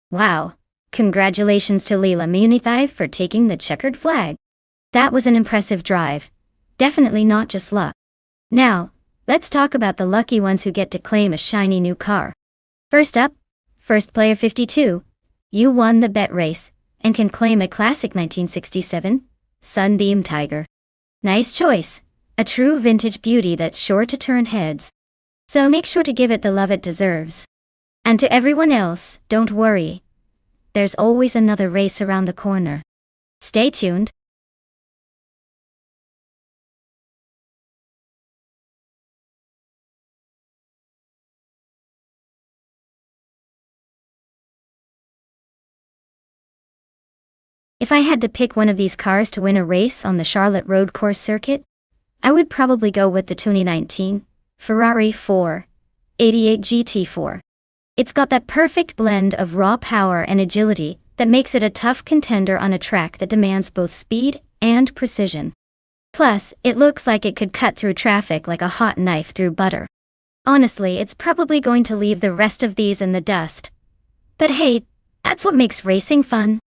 Wow. Congratulations to Leela Munithai for taking the checkered flag. That was an impressive drive. Definitely not just luck. Now, let's talk about the lucky ones who get to claim a shiny new car. First up, first player 52. You won the bet race and can claim a classic 1967 Sunbeam Tiger. Nice choice. A true vintage beauty that's sure to turn heads. So make sure to give it the love it deserves. And to everyone else, don't worry. There's always another race around the corner. Stay tuned. If I had to pick one of these cars to win a race on the Charlotte Road Course circuit, I would probably go with the 2019 Ferrari 488 GT4. It's got that perfect blend of raw power and agility that makes it a tough contender on a track that demands both speed and precision. Plus, it looks like it could cut through traffic like a hot knife through butter. Honestly, it's probably going to leave the rest of these in the dust. But hey, that's what makes racing fun.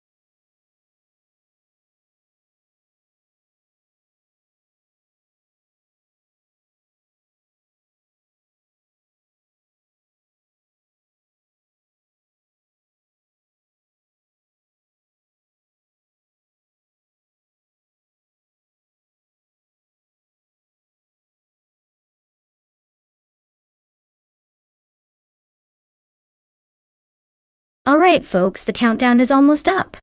Alright folks, the countdown is almost up.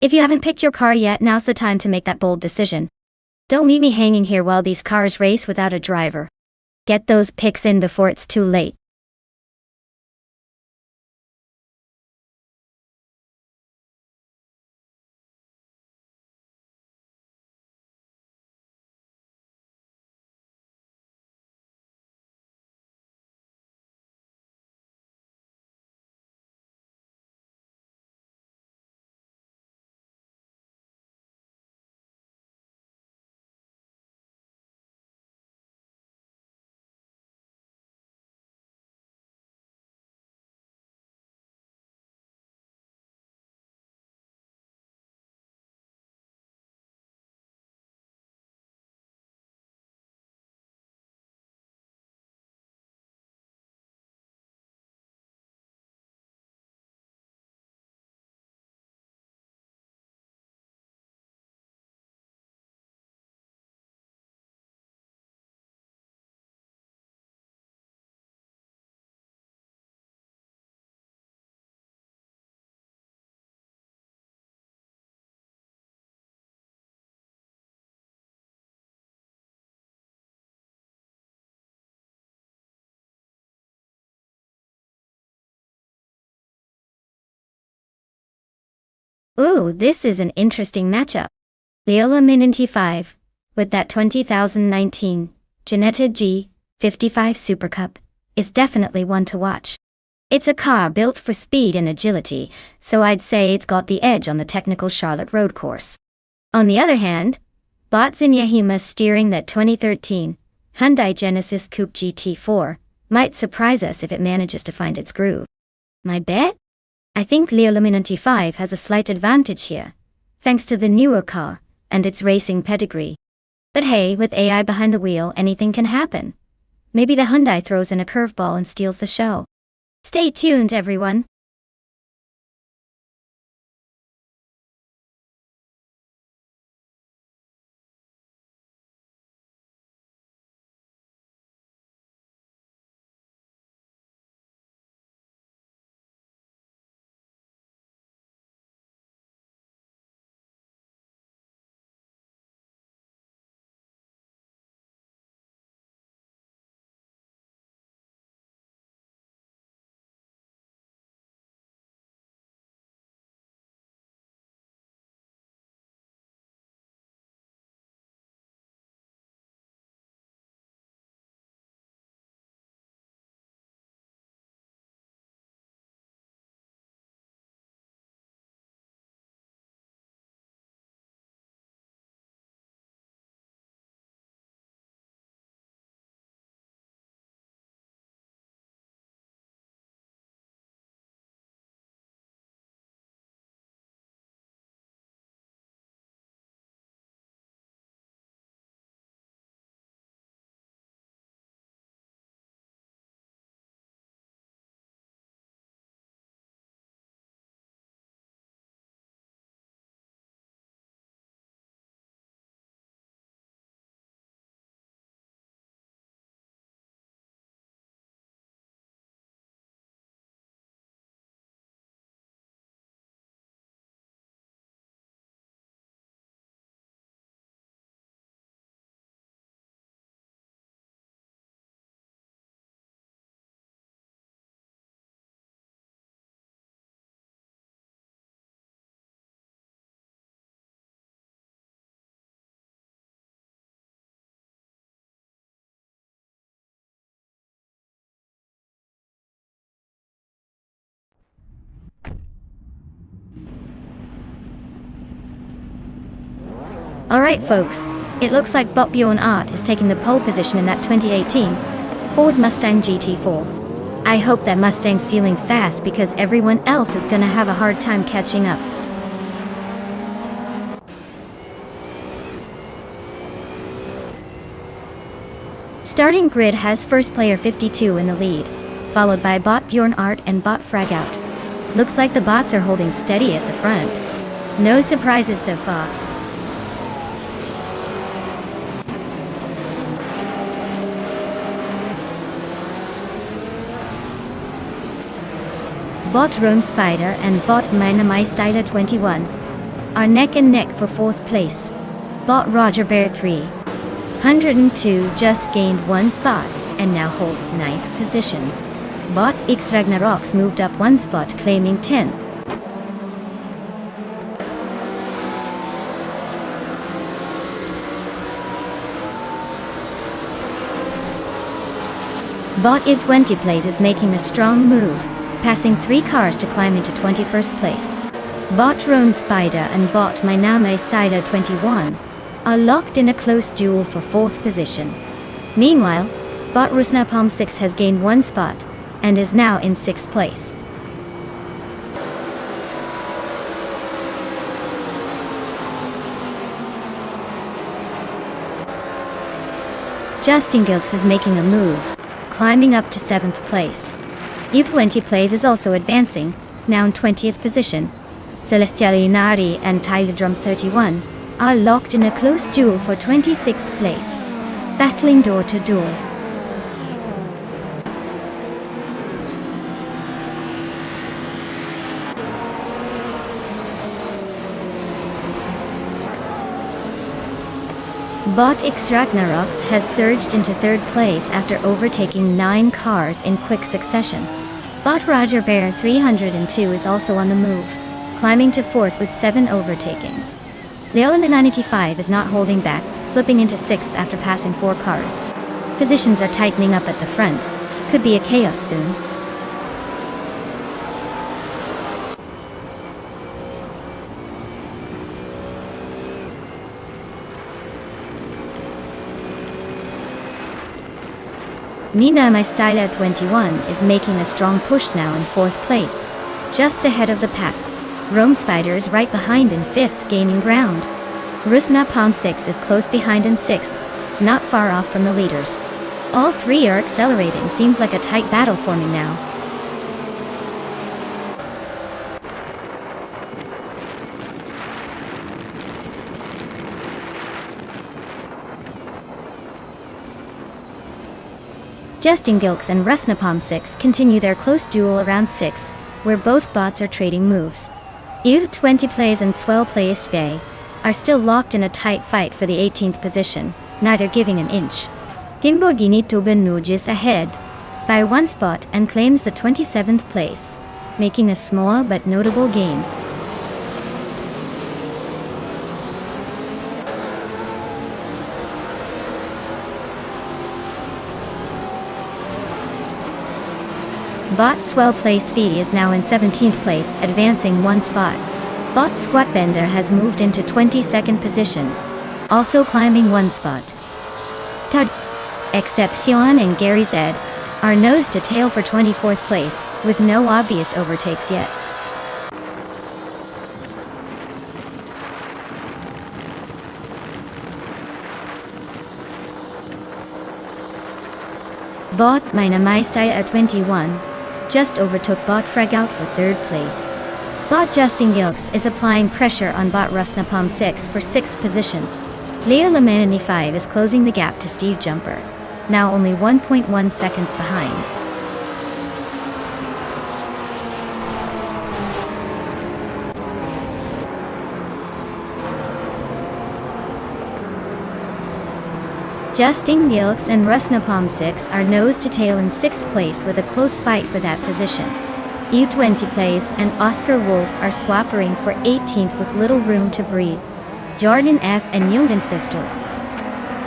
If you haven't picked your car yet, now's the time to make that bold decision. Don't leave me hanging here while these cars race without a driver. Get those picks in before it's too late. Ooh, this is an interesting matchup. The Illuminati 5, with that 2019 Ginetta G55 Super Cup, is definitely one to watch. It's a car built for speed and agility, so I'd say it's got the edge on the technical Charlotte Road Course. On the other hand, Botzin Yahima steering that 2013 Hyundai Genesis Coupe GT4 might surprise us if it manages to find its groove. My bet? I think the Illuminati 5 has a slight advantage here, thanks to the newer car and its racing pedigree. But hey, with AI behind the wheel, anything can happen. Maybe the Hyundai throws in a curveball and steals the show. Stay tuned, everyone. Alright folks, it looks like Bob Bjorn Art is taking the pole position in that 2018 Ford Mustang GT4. I hope that Mustang's feeling fast because everyone else is gonna have a hard time catching up. Starting grid has first player 52 in the lead, followed by Bot Bjorn Art and Bot Fragout. Looks like the bots are holding steady at the front. No surprises so far. Bot Rome Spider and Bot Minami Styler 21 are neck and neck for 4th place. Bot Roger Bear 302 just gained 1 spot and now holds 9th position. Bot X Ragnaroks moved up 1 spot claiming 10th. Bot I-20 Plays is making a strong move, passing 3 cars to climb into 21st place. Bot Rome Spider and Bot Minami Styler 21 are locked in a close duel for 4th position. Meanwhile, Bot Rusnapalm 6 has gained 1 spot and is now in 6th place. Justin Gilks is making a move, climbing up to 7th place. U20 Plays is also advancing, now in 20th position. Celestial Inari and Tyler Drums 31 are locked in a close duel for 26th place, battling door to door. Bot X Ragnaroks has surged into 3rd place after overtaking 9 cars in quick succession. Bot Roger Bear 302 is also on the move, climbing to 4th with 7 overtakings. Leoland 95 is not holding back, slipping into 6th after passing 4 cars. Positions are tightening up at the front. Could be a chaos soon. Minami Styler 21 is making a strong push now in 4th place, just ahead of the pack. Rome Spider is right behind in 5th, gaining ground. Rusnapalm 6 is close behind in 6th, not far off from the leaders. All 3 are accelerating, seems like a tight battle forming now. Justin Gilks and Rusnapalm 6 continue their close duel around 6, where both bots are trading moves. U20 Plays and Swell Plays Svay are still locked in a tight fight for the 18th position, neither giving an inch. Timborghini Tubanuj is ahead by 1 spot and claims the 27th place, making a small but notable gain. Bot Swell Place V is now in 17th place, advancing 1 spot. Bot Squatbender has moved into 22nd position, also climbing 1 spot. Tud Excepcion and Gary Zed are nose to tail for 24th place, with no obvious overtakes yet. Bot Minami Styler 21 just overtook Bot Fragout for 3rd place. Bot Justin Gilks is applying pressure on Bot Rusnapalm 6 for 6th position. Leo Lamani 5 is closing the gap to Steve Jumper, now only 1.1 seconds behind. Justin Gilks and Rusnapalm 6 are nose to tail in 6th place with a close fight for that position. U20 Plays and Oscar Wolf are swappering for 18th with little room to breathe. Jordan F and Jungen Sister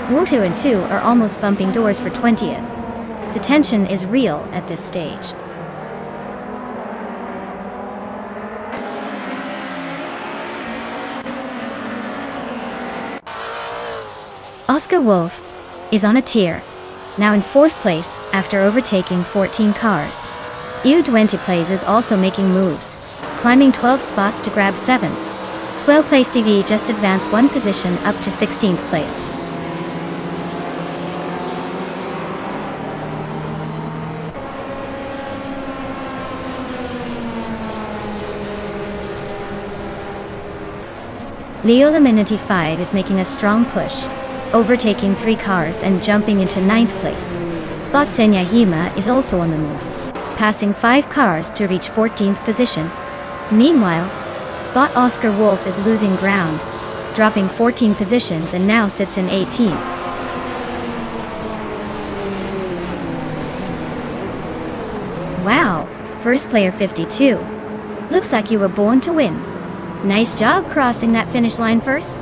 Wutu and 2 are almost bumping doors for 20th. The tension is real at this stage. Oscar Wolf is on a tier, now in 4th place after overtaking 14 cars. U20 Plays is also making moves, climbing 12 spots to grab 7. Swell Place TV just advanced 1 position up to 16th place. Leo Laminity 5 is making a strong push, overtaking 3 cars and jumping into 9th place. Botsenya Hima is also on the move, passing 5 cars to reach 14th position. Meanwhile, Bot Oscar Wolf is losing ground, dropping 14 positions and now sits in 18. Wow, first player 52. Looks like you were born to win. Nice job crossing that finish line first.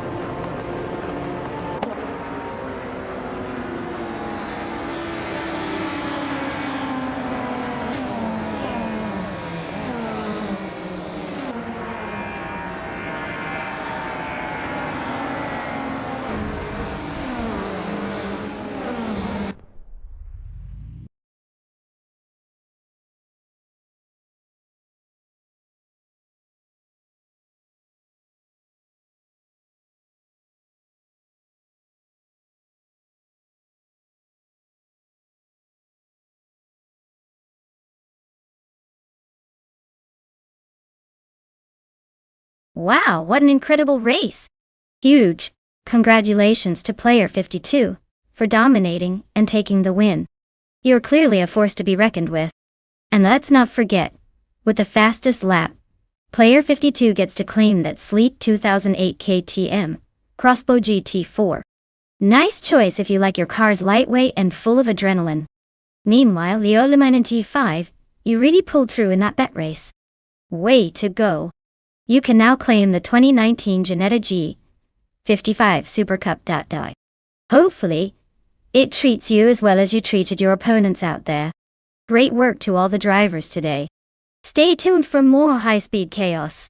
Wow, what an incredible race! Huge! Congratulations to player 52 for dominating and taking the win. You're clearly a force to be reckoned with. And let's not forget, with the fastest lap, player 52 gets to claim that sleek 2008 KTM Crossbow GT4. Nice choice if you like your cars lightweight and full of adrenaline. Meanwhile, Leo Laminity 5, you really pulled through in that bet race. Way to go! You can now claim the 2019 Ginetta G55 Super Cup. Hopefully, it treats you as well as you treated your opponents out there. Great work to all the drivers today. Stay tuned for more high-speed chaos.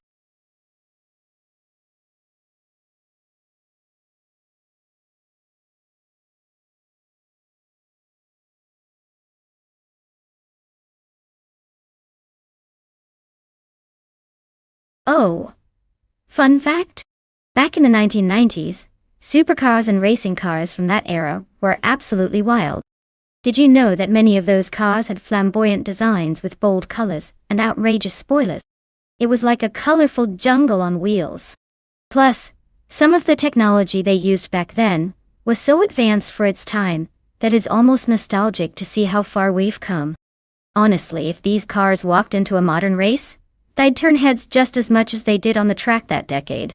Oh, fun fact? Back in the 1990s, supercars and racing cars from that era were absolutely wild. Did you know that many of those cars had flamboyant designs with bold colors and outrageous spoilers? It was like a colorful jungle on wheels. Plus, some of the technology they used back then was so advanced for its time that it's almost nostalgic to see how far we've come. Honestly, if these cars walked into a modern race, they'd turn heads just as much as they did on the track that decade.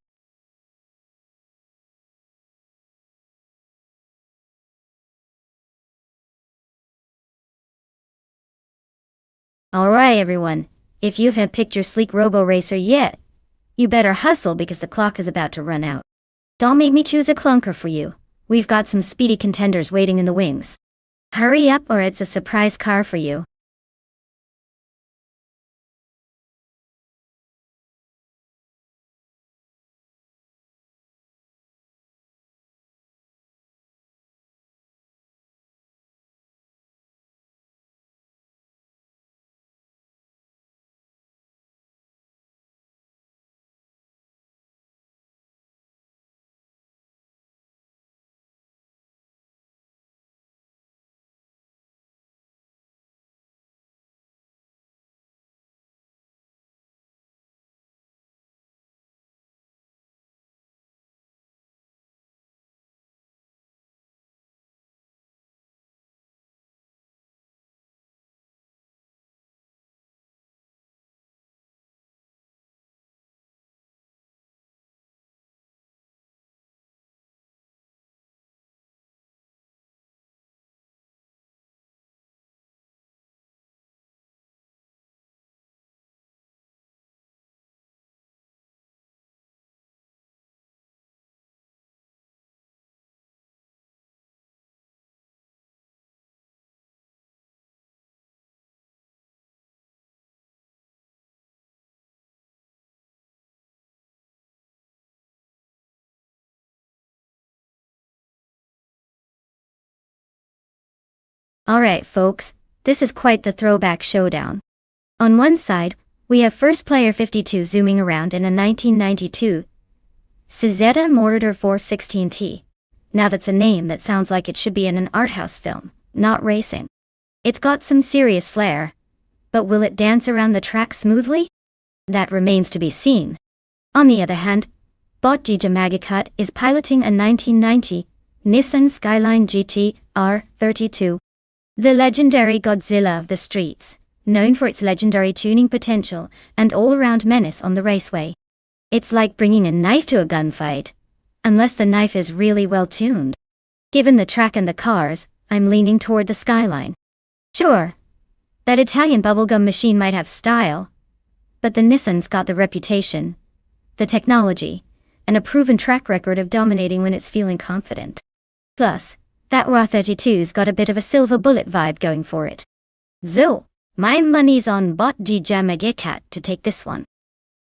Alright everyone, if you haven't picked your sleek robo-racer yet, you better hustle because the clock is about to run out. Don't make me choose a clunker for you. We've got some speedy contenders waiting in the wings. Hurry up or it's a surprise car for you. Alright folks, this is quite the throwback showdown. On one side, we have first player 52 zooming around in a 1992 Cizeta Mordor 416T. Now that's a name that sounds like it should be in an art house film, not racing. It's got some serious flair. But will it dance around the track smoothly? That remains to be seen. On the other hand, Botji Jamagicut is piloting a 1990 Nissan Skyline GT R32. The legendary Godzilla of the streets, known for its legendary tuning potential and all-around menace on the raceway. It's like bringing a knife to a gunfight, unless the knife is really well tuned. Given the track and the cars, I'm leaning toward the Skyline. Sure, that Italian bubblegum machine might have style, but the Nissan's got the reputation, the technology, and a proven track record of dominating when it's feeling confident. Plus, that RA32's got a bit of a silver bullet vibe going for it. So, my money's on Botji Jamagicut to take this one.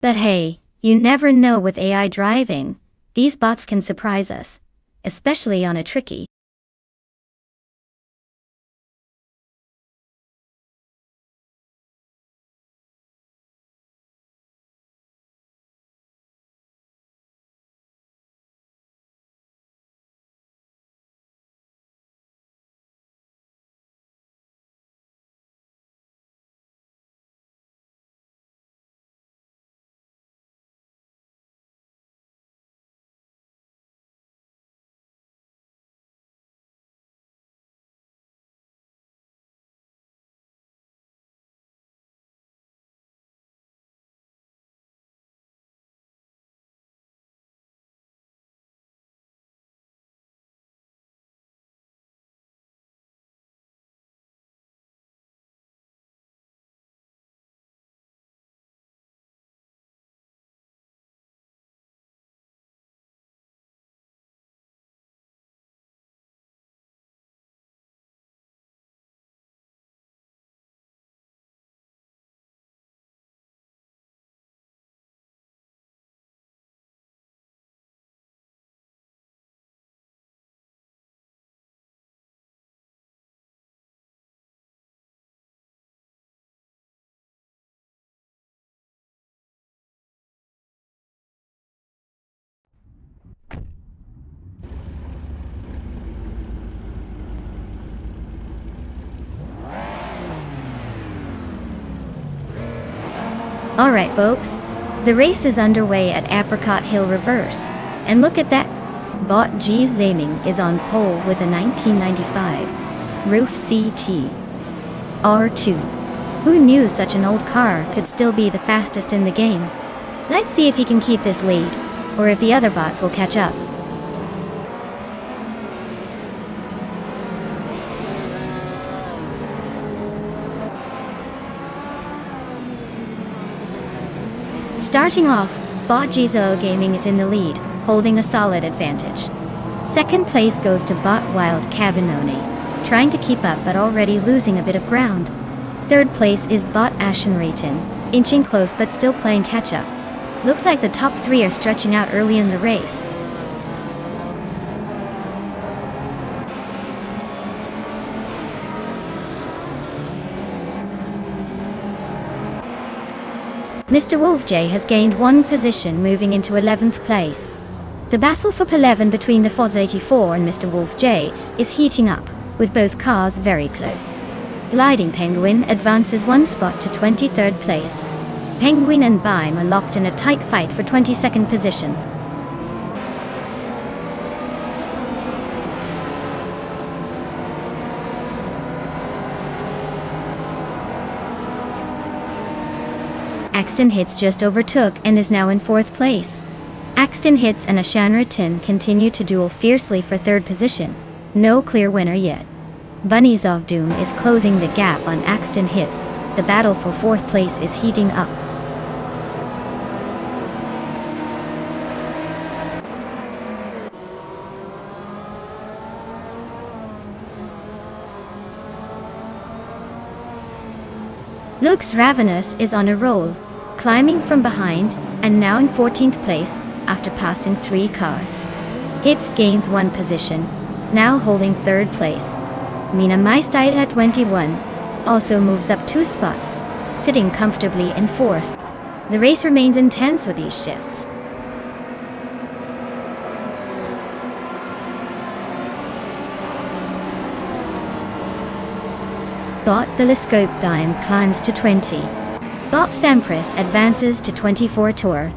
But hey, you never know with AI driving, these bots can surprise us, especially on a tricky. Alright folks, the race is underway at Apricot Hill Reverse, and look at that, Botji Zaming is on pole with a 1995 Roof CT R2. Who knew such an old car could still be the fastest in the game? Let's see if he can keep this lead, or if the other bots will catch up. Starting off, Botji's Oil Gaming is in the lead, holding a solid advantage. Second place goes to Bot Wild Cavinone, trying to keep up but already losing a bit of ground. Third place is Bot Ashen Rayton, inching close but still playing catch-up. Looks like the top three are stretching out early in the race. Mr. Wolf J has gained one position, moving into 11th place. The battle for P11 between the Foz 84 and Mr. Wolf J is heating up, with both cars very close. Gliding Penguin advances one spot to 23rd place. Penguin and Bime are locked in a tight fight for 22nd position. Axton Hits just overtook and is now in 4th place. Axton Hits and Ashanratin continue to duel fiercely for 3rd position. No clear winner yet. Bunnies of Doom is closing the gap on Axton Hits. The battle for 4th place is heating up. Lux Ravenous is on a roll, climbing from behind, and now in 14th place, after passing 3 cars. Hits gains 1 position, now holding 3rd place. Mina Maistite at 21 also moves up 2 spots, sitting comfortably in 4th. The race remains intense with these shifts. Bot Telescope Dime climbs to 20. Bot Thempress advances to 24 Tour.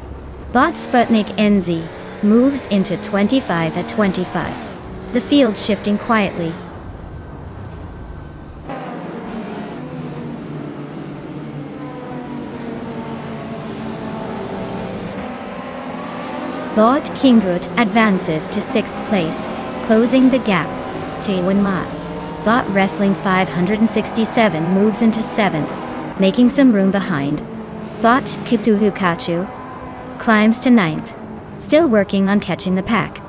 Bot Sputnik NZ moves into 25 at 25. The field shifting quietly. Bot Kingroot advances to 6th place, closing the gap. Taewon Ma. Bot Wrestling 567 moves into 7th, making some room behind. Bot Kituhukachu climbs to 9th, still working on catching the pack.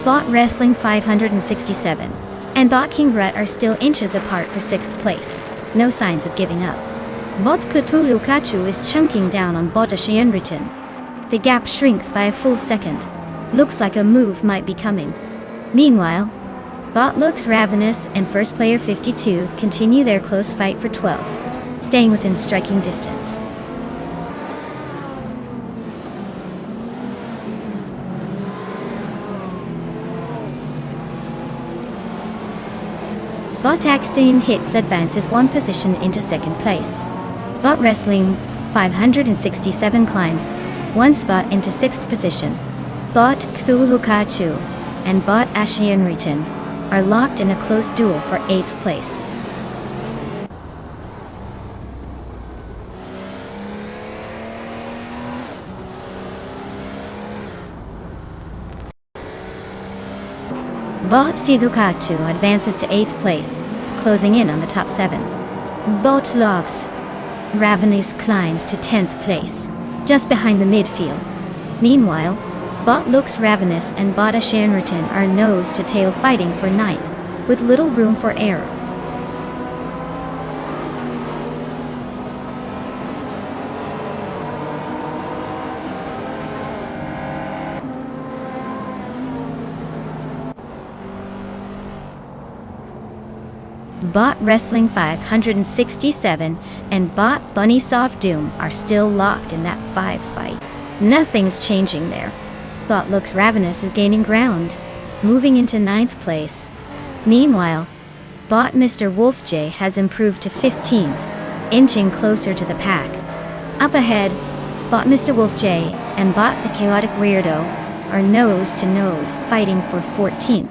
Bot Wrestling 567 and Bot Kingroot are still inches apart for 6th place. No signs of giving up. Bot Kutulukachu is chunking down on Bot Ashienriton. The gap shrinks by a full second. Looks like a move might be coming. Meanwhile, Bot Looks Ravenous and first player 52 continue their close fight for 12th, staying within striking distance. Bot Axtine Hits advances 1 position into 2nd place. Bot Wrestling 567 climbs 1 spot into 6th position. Bot Cthulhukachu and Bot Ashienriton are locked in a close duel for 8th place. Bot Sidukachu advances to 8th place, closing in on the top 7. Bot Locks Ravenous climbs to 10th place, just behind the midfield. Meanwhile, Bot Looks Ravenous and Bot Ashienriton are nose to tail fighting for 9th, with little room for error. Bot Wrestling 567 and Bot Bunny Soft Doom are still locked in that 5 fight. Nothing's changing there. Bot Looks Ravenous is gaining ground, moving into 9th place. Meanwhile, Bot Mr. Wolf J has improved to 15th, inching closer to the pack. Up ahead, Bot Mr. Wolf J and Bot the Chaotic Weirdo are nose to nose fighting for 14th.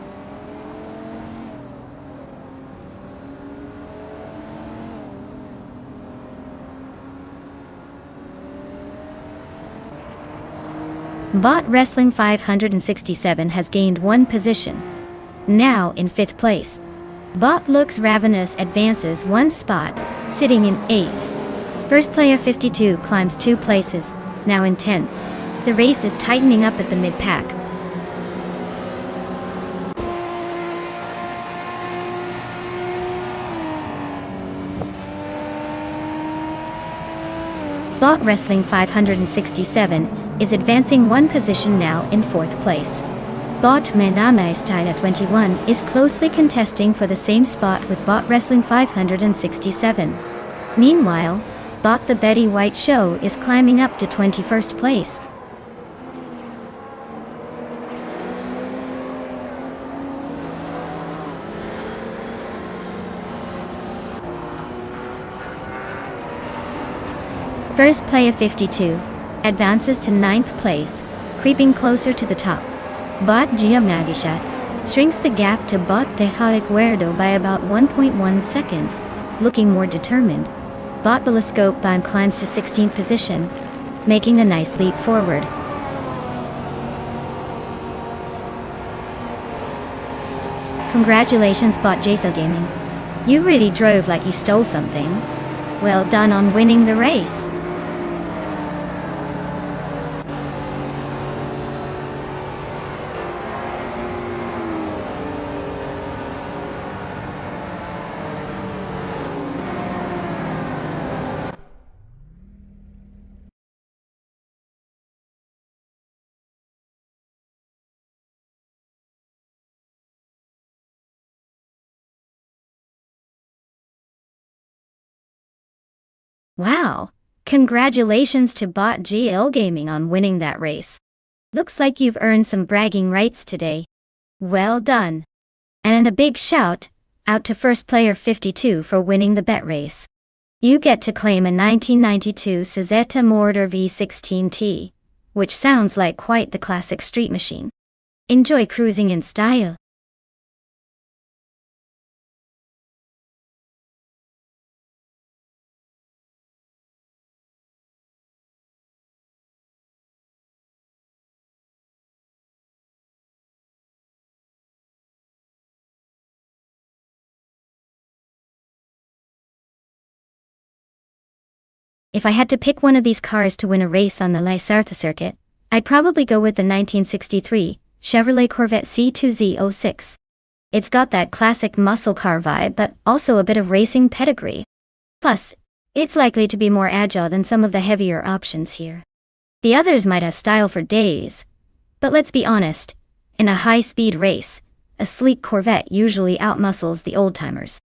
Bot Wrestling 567 has gained 1 position, now in 5th place. Bot Looks Ravenous advances 1 spot, sitting in 8th. First player 52 climbs 2 places, now in 10th. The race is tightening up at the mid-pack. Bot Wrestling 567 is advancing 1 position now in 4th place. Bot Mename Style at 21 is closely contesting for the same spot with Bot Wrestling 567. Meanwhile, Bot The Betty White Show is climbing up to 21st place. First player 52 advances to 9th place, creeping closer to the top. Bot Giamagishat shrinks the gap to Bot Chaotic Weirdo by about 1.1 seconds, looking more determined. Bot Telescope Dime climbs to 16th position, making a nice leap forward. Congratulations Bot Jasa Gaming. You really drove like you stole something. Well done on winning the race. Wow! Congratulations to Bot GL Gaming on winning that race. Looks like you've earned some bragging rights today. Well done. And a big shout out to first player 52 for winning the bet race. You get to claim a 1992 Sazetta Mortar V16T, which sounds like quite the classic street machine. Enjoy cruising in style. If I had to pick one of these cars to win a race on the Les Sarthe circuit, I'd probably go with the 1963 Chevrolet Corvette C2Z06. It's got that classic muscle car vibe but also a bit of racing pedigree. Plus, it's likely to be more agile than some of the heavier options here. The others might have style for days, but let's be honest, in a high-speed race, a sleek Corvette usually outmuscles the old-timers.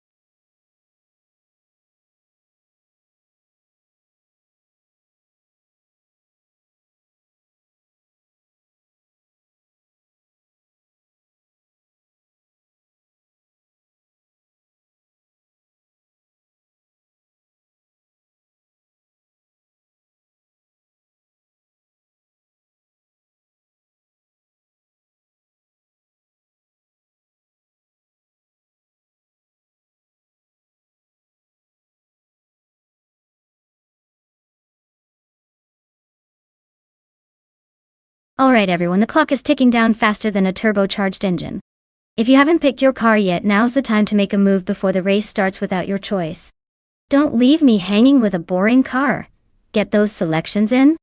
Alright everyone, the clock is ticking down faster than a turbocharged engine. If you haven't picked your car yet, now's the time to make a move before the race starts without your choice. Don't leave me hanging with a boring car. Get those selections in?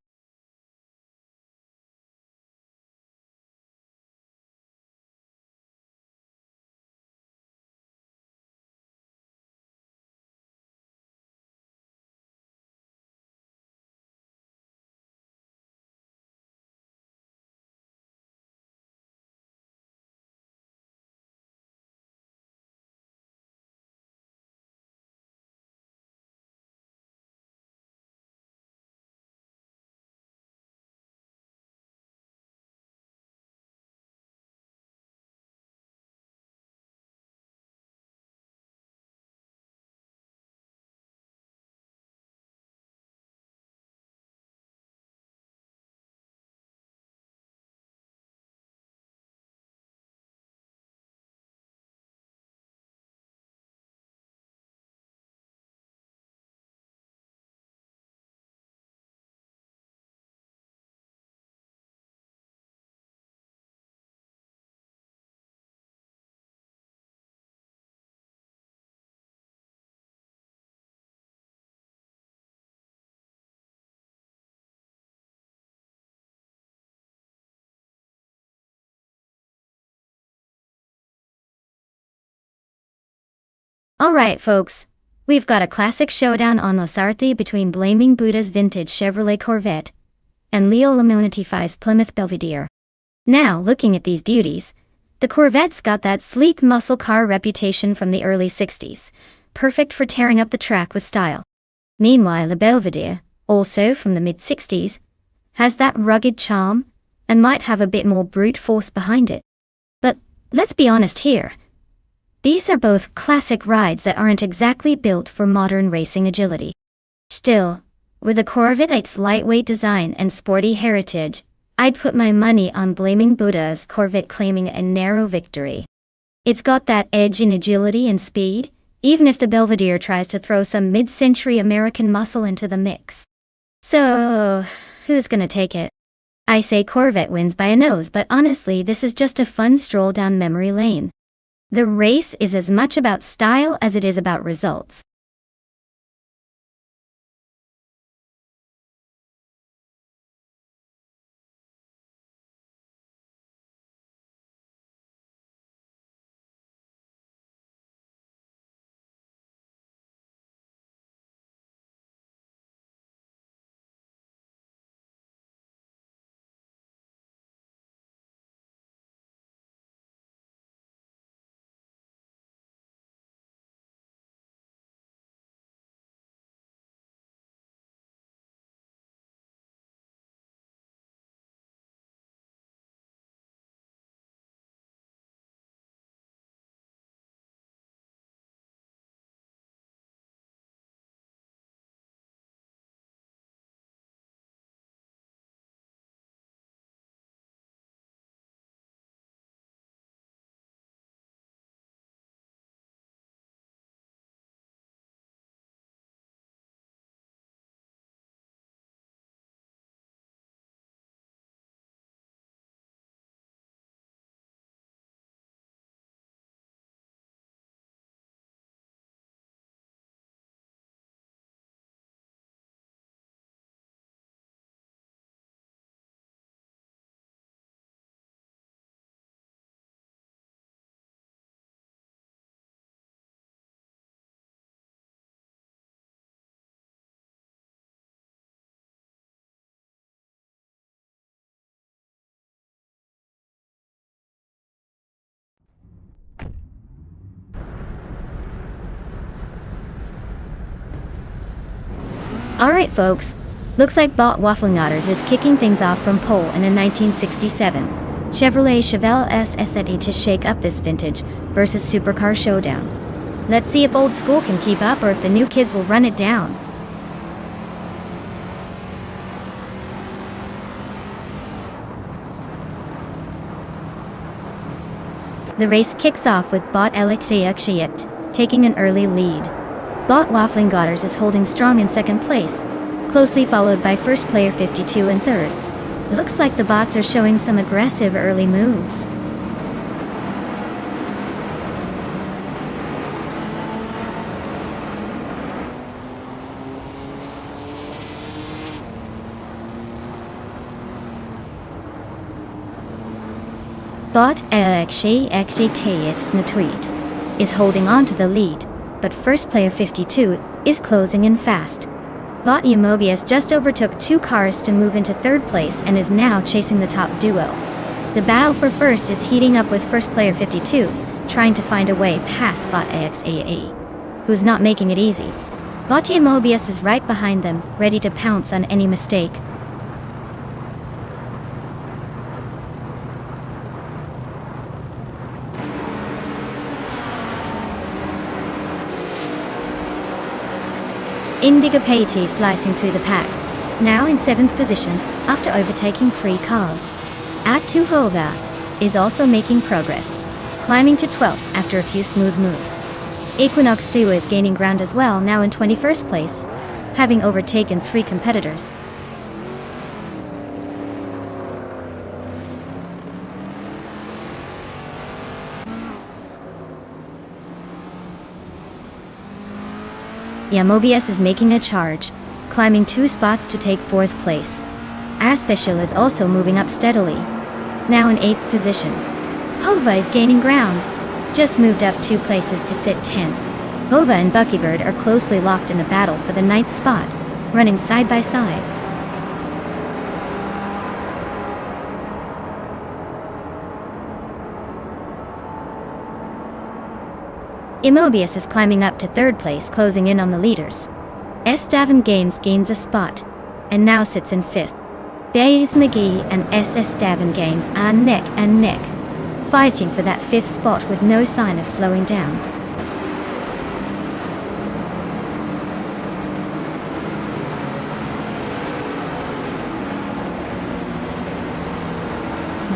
Alright folks, we've got a classic showdown on La Sarthe between Blaming Buddha's vintage Chevrolet Corvette and Leo Lemontify's Plymouth Belvedere. Now, looking at these beauties, the Corvette's got that sleek muscle car reputation from the early 60s, perfect for tearing up the track with style. Meanwhile, the Belvedere, also from the mid-60s, has that rugged charm and might have a bit more brute force behind it. But let's be honest here. These are both classic rides that aren't exactly built for modern racing agility. Still, with the Corvette's lightweight design and sporty heritage, I'd put my money on Blaming Buddha's Corvette claiming a narrow victory. It's got that edge in agility and speed, even if the Belvedere tries to throw some mid-century American muscle into the mix. So, who's gonna take it? I say Corvette wins by a nose, but honestly, this is just a fun stroll down memory lane. The race is as much about style as it is about results. Alright folks, looks like Bot Waffling Otters is kicking things off from pole in a 1967 Chevrolet Chevelle SS to shake up this vintage versus supercar showdown. Let's see if old school can keep up or if the new kids will run it down. The race kicks off with Bot Alexei taking an early lead. Bot Waffling Otters is holding strong in second place, closely followed by first player 52 and third. Looks like the bots are showing some aggressive early moves. Bot Alexei is holding on to the lead, but first player 52 is closing in fast. Bot Mobius just overtook 2 cars to move into third place and is now chasing the top duo. The battle for first is heating up with first player 52, trying to find a way past Bot AXAE, who's not making it easy. Bot Mobius is right behind them, ready to pounce on any mistake. Indigo Pate slicing through the pack, now in 7th position after overtaking 3 cars. Act 2 Hova is also making progress, climbing to 12th after a few smooth moves. Equinox 2 is gaining ground as well, now in 21st place, having overtaken 3 competitors. Mobius is making a charge, climbing 2 spots to take 4th place. Aspecial is also moving up steadily, now in 8th position. Hova is gaining ground, just moved up 2 places to sit 10. Hova and Buckybird are closely locked in a battle for the 9th spot, running side by side. Mobius is climbing up to 3rd place, closing in on the leaders. S-Davin Games gains a spot, and now sits in 5th. Bayes McGee and SS Davin Games are neck and neck, fighting for that 5th spot with no sign of slowing down.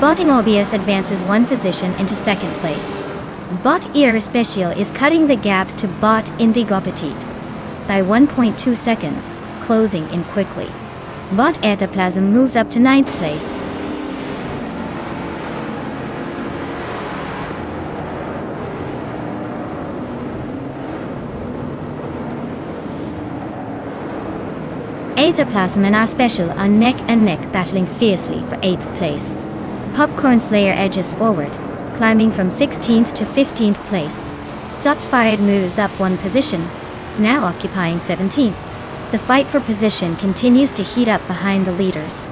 Bot Mobius advances 1 position into 2nd place. Bot Ear Special is cutting the gap to Bot Indigo Petite by 1.2 seconds, closing in quickly. Bot Etaplasm moves up to 9th place. Etaplasm and Special are neck and neck, battling fiercely for 8th place. Popcorn Slayer edges forward, climbing from 16th to 15th place. Zots Fired moves up 1 position, now occupying 17th. The fight for position continues to heat up behind the leaders.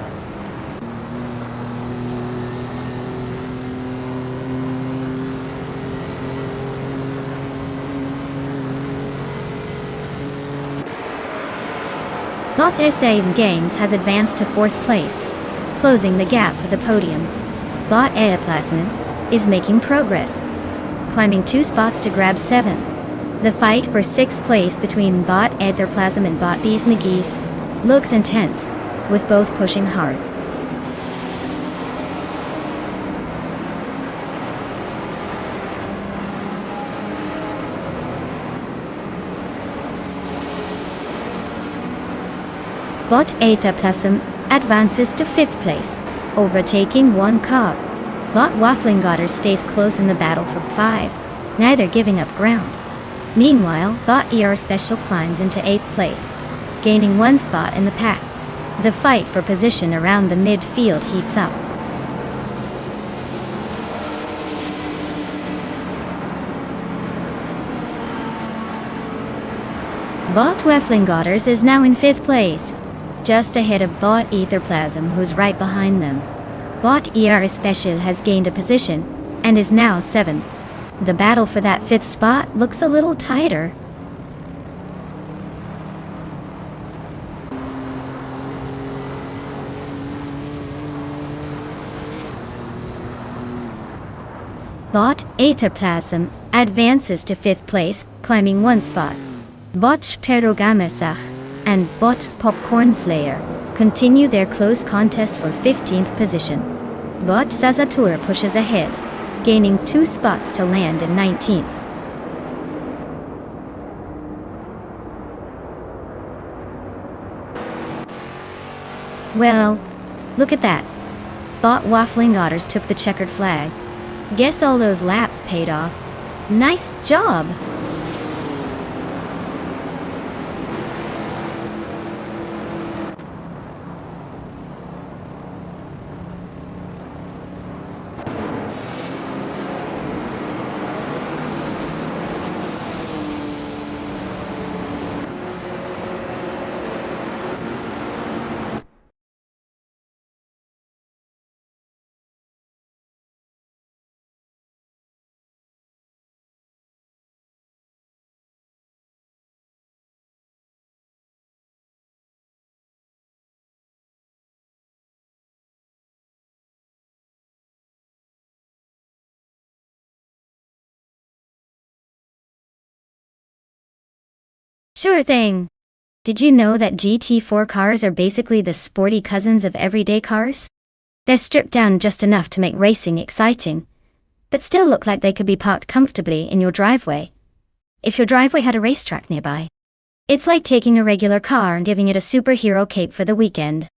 Bot Estaven Games has advanced to 4th place, closing the gap for the podium. Bot Airplasman is making progress, climbing 2 spots to grab 7. The fight for 6th place between Bot Etherplasm and Bot Bees McGee looks intense, with both pushing hard. Bot Etherplasm advances to 5th place, overtaking 1 car. Bot Waffling Otter stays close in the battle for 5, neither giving up ground. Meanwhile, Bot ER Special climbs into 8th place, gaining 1 spot in the pack. The fight for position around the midfield heats up. Bot Waffling Otters is now in 5th place, just ahead of Bot Etherplasm, who's right behind them. Bot ER Special has gained a position, and is now 7th. The battle for that 5th spot looks a little tighter. Bot Aetherplasm advances to 5th place, climbing 1 spot. Bot Sperogamesach and Bot Popcorn Slayer continue their close contest for 15th position. Bot Sazatur pushes ahead, gaining 2 spots to land in 19th. Well, look at that. Bot Waffling Otters took the checkered flag. Guess all those laps paid off. Nice job! Sure thing. Did you know that GT4 cars are basically the sporty cousins of everyday cars? They're stripped down just enough to make racing exciting, but still look like they could be parked comfortably in your driveway. If your driveway had a racetrack nearby. It's like taking a regular car and giving it a superhero cape for the weekend.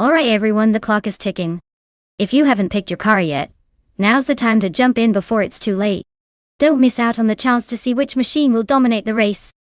Alright everyone, the clock is ticking. If you haven't picked your car yet, now's the time to jump in before it's too late. Don't miss out on the chance to see which machine will dominate the race.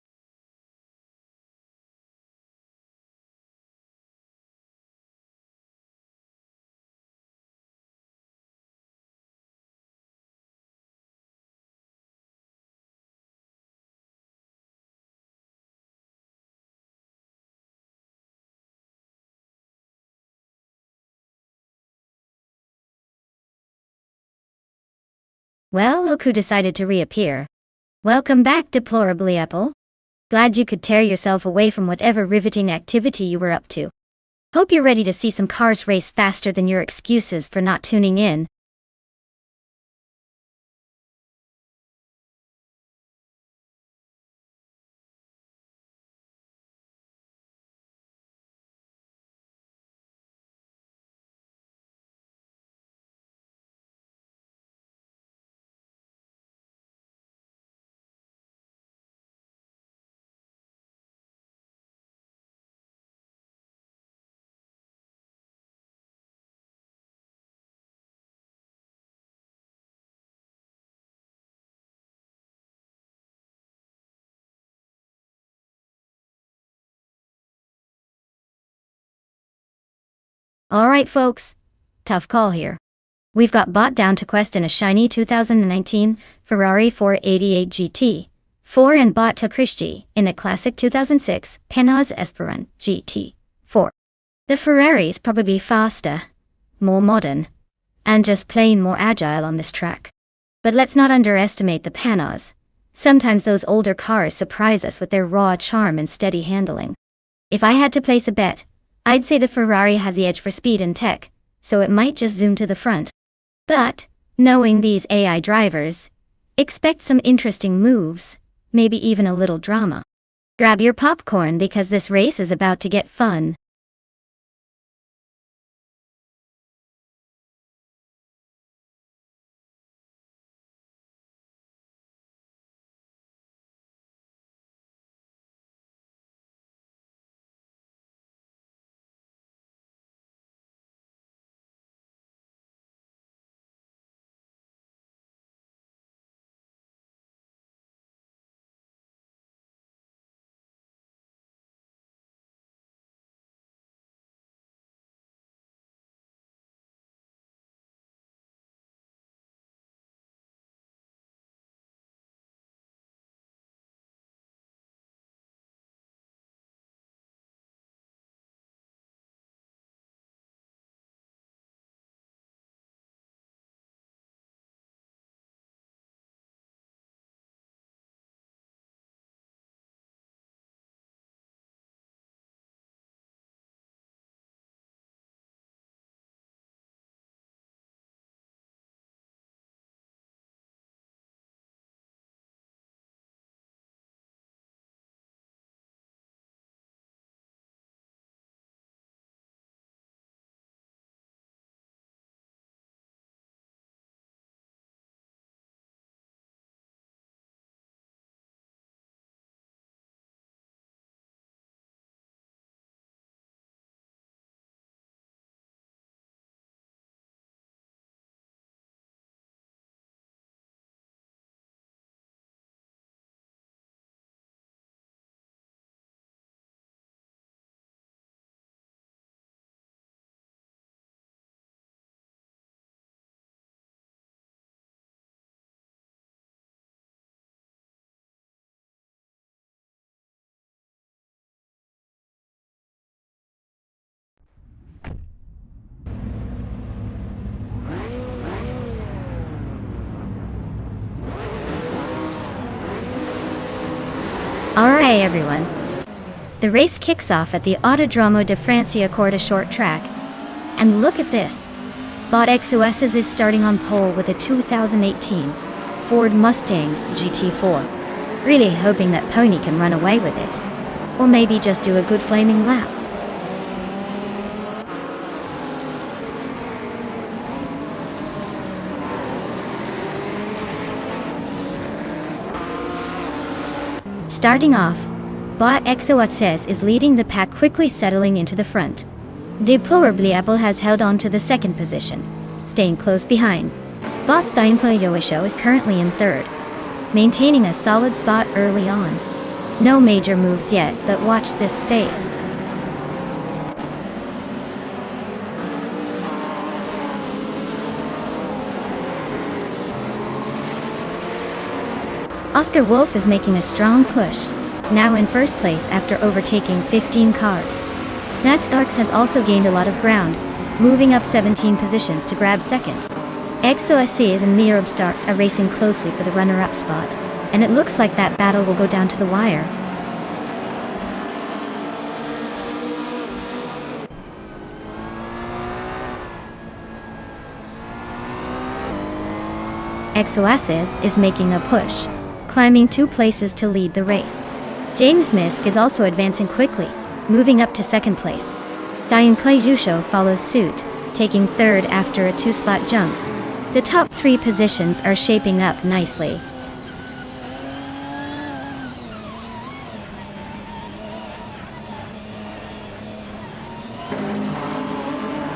Well, look who decided to reappear. Welcome back, Deplorably Apple. Glad you could tear yourself away from whatever riveting activity you were up to. Hope you're ready to see some cars race faster than your excuses for not tuning in. Alright folks, tough call here. We've got Bot down to quest in a shiny 2019 Ferrari 488 GT4 and Bot to Christie in a classic 2006 Penaz Esperant GT4. The Ferrari's probably faster, more modern, and just plain more agile on this track. But let's not underestimate the Penaz. Sometimes those older cars surprise us with their raw charm and steady handling. If I had to place a bet, I'd say the Ferrari has the edge for speed and tech, so it might just zoom to the front. But, knowing these AI drivers, expect some interesting moves, maybe even a little drama. Grab your popcorn because this race is about to get fun. Alright everyone. The race kicks off at the Autodromo de Franciacorta short track. And look at this. Bot XOS is starting on pole with a 2018 Ford Mustang GT4. Really hoping that Pony can run away with it. Or maybe just do a good flaming lap. Starting off, Bot XOS is leading the pack, quickly settling into the front. Deplorably Apple has held on to the second position, staying close behind. Bot Yoisho is currently in third, maintaining a solid spot early on. No major moves yet, but watch this space. Oscar Wolf is making a strong push, now in first place after overtaking 15 cars. Nat Starks has also gained a lot of ground, moving up 17 positions to grab second. XOSCs and Nearab Starks are racing closely for the runner-up spot, and it looks like that battle will go down to the wire. XOSs is making a push, climbing 2 places to lead the race. James Misk is also advancing quickly, moving up to second place. Diane Clay Yusho follows suit, taking third after a 2-spot jump. The top 3 positions are shaping up nicely.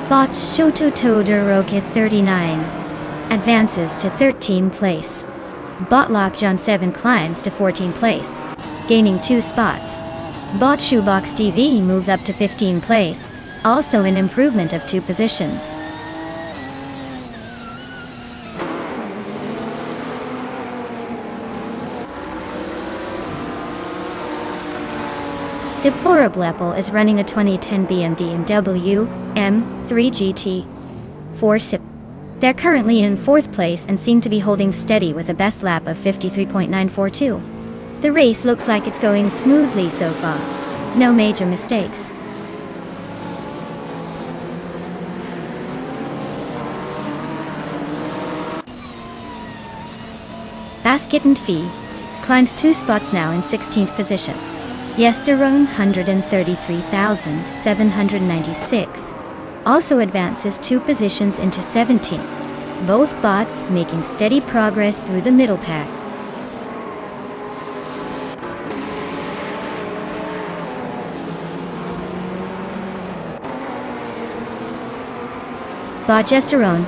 Bot Shoto Todoroki 39 advances to 13th place. Bot Lockjohn 7 climbs to 14th place, gaining 2 spots. Bot Shoebox TV moves up to 15th place, also an improvement of 2 positions. Deplorable Apple is running a 2010 BMW M3 GT 4 SIP. They're currently in 4th place and seem to be holding steady with a best lap of 53.942. The race looks like it's going smoothly so far. No major mistakes. Basket and Fee climbs 2 spots now in 16th position. Yesterone 133,796 also advances 2 positions into 17th. Both bots making steady progress through the middle pack. Bot Yesterone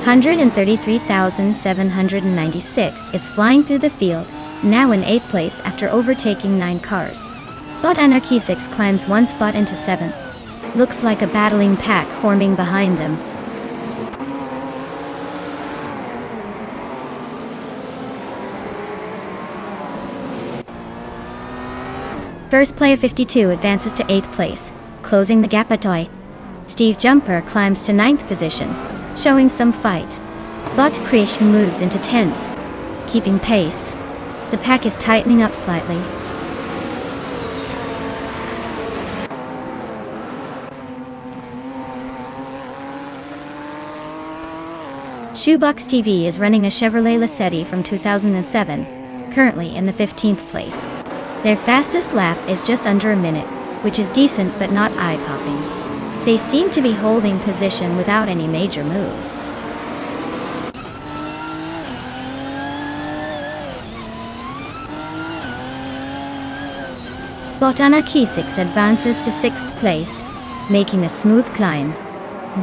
133,796 is flying through the field, now in 8th place after overtaking 9 cars. Bot Anarchy 6 climbs 1 spot into 7th. Looks like a battling pack forming behind them. First Player 52 advances to 8th place, closing the gap a toy. Steve Jumper climbs to 9th position, showing some fight. Bot Krish moves into 10th, keeping pace. The pack is tightening up slightly. Shoebox TV is running a Chevrolet Lacetti from 2007, currently in the 15th place. Their fastest lap is just under a minute, which is decent but not eye-popping. They seem to be holding position without any major moves. Botana K6 advances to 6th place, making a smooth climb.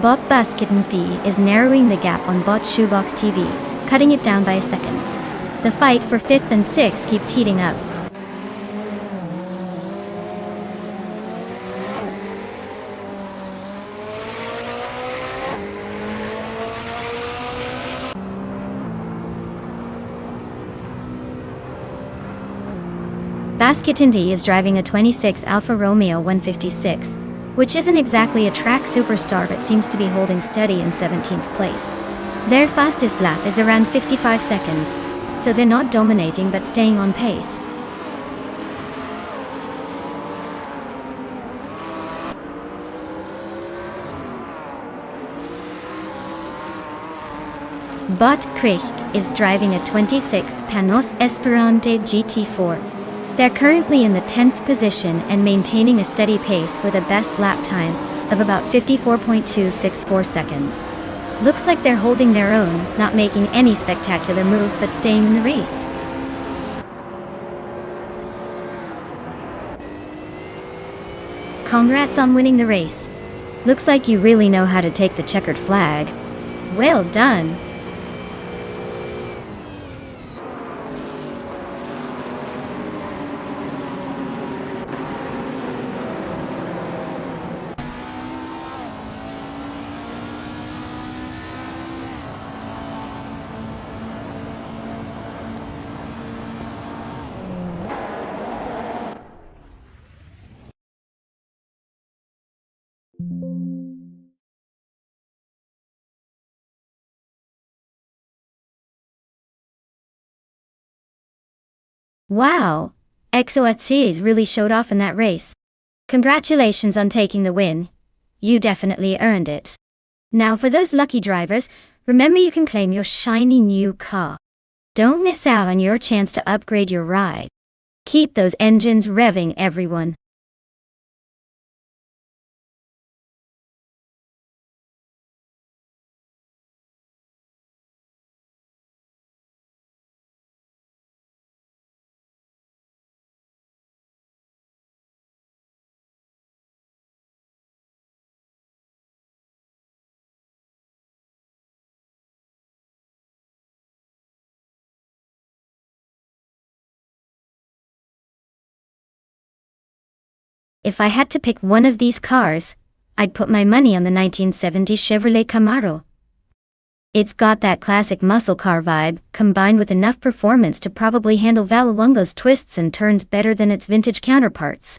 Bot Basket and P is narrowing the gap on Bot Shoebox TV, cutting it down by a second. The fight for 5th and 6th keeps heating up. Basket and D is driving a 26 Alfa Romeo 156, which isn't exactly a track superstar but seems to be holding steady in 17th place. Their fastest lap is around 55 seconds, so they're not dominating but staying on pace. Bot Krish is driving a 26 Panos Esperante GT4. They're currently in the 10th position and maintaining a steady pace with a best lap time of about 54.264 seconds. Looks like they're holding their own, not making any spectacular moves but staying in the race. Congrats on winning the race. Looks like you really know how to take the checkered flag. Well done. Wow, XOXCs really showed off in that race. Congratulations on taking the win. You definitely earned it. Now for those lucky drivers, remember you can claim your shiny new car. Don't miss out on your chance to upgrade your ride. Keep those engines revving, everyone. If I had to pick one of these cars, I'd put my money on the 1970 Chevrolet Camaro. It's got that classic muscle car vibe, combined with enough performance to probably handle Vallelunga's twists and turns better than its vintage counterparts.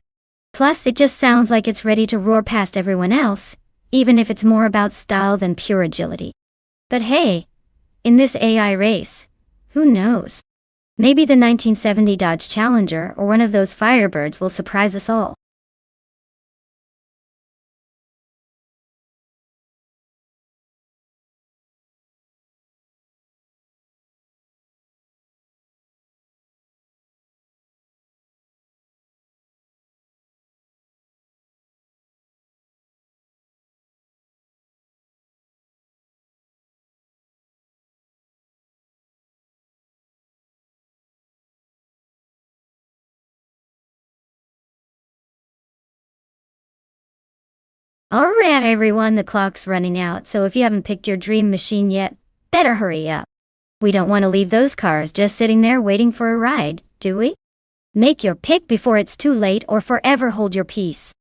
Plus, it just sounds like it's ready to roar past everyone else, even if it's more about style than pure agility. But hey, in this AI race, who knows? Maybe the 1970 Dodge Challenger or one of those Firebirds will surprise us all. Alright everyone, the clock's running out, so if you haven't picked your dream machine yet, better hurry up. We don't want to leave those cars just sitting there waiting for a ride, do we? Make your pick before it's too late or forever hold your peace.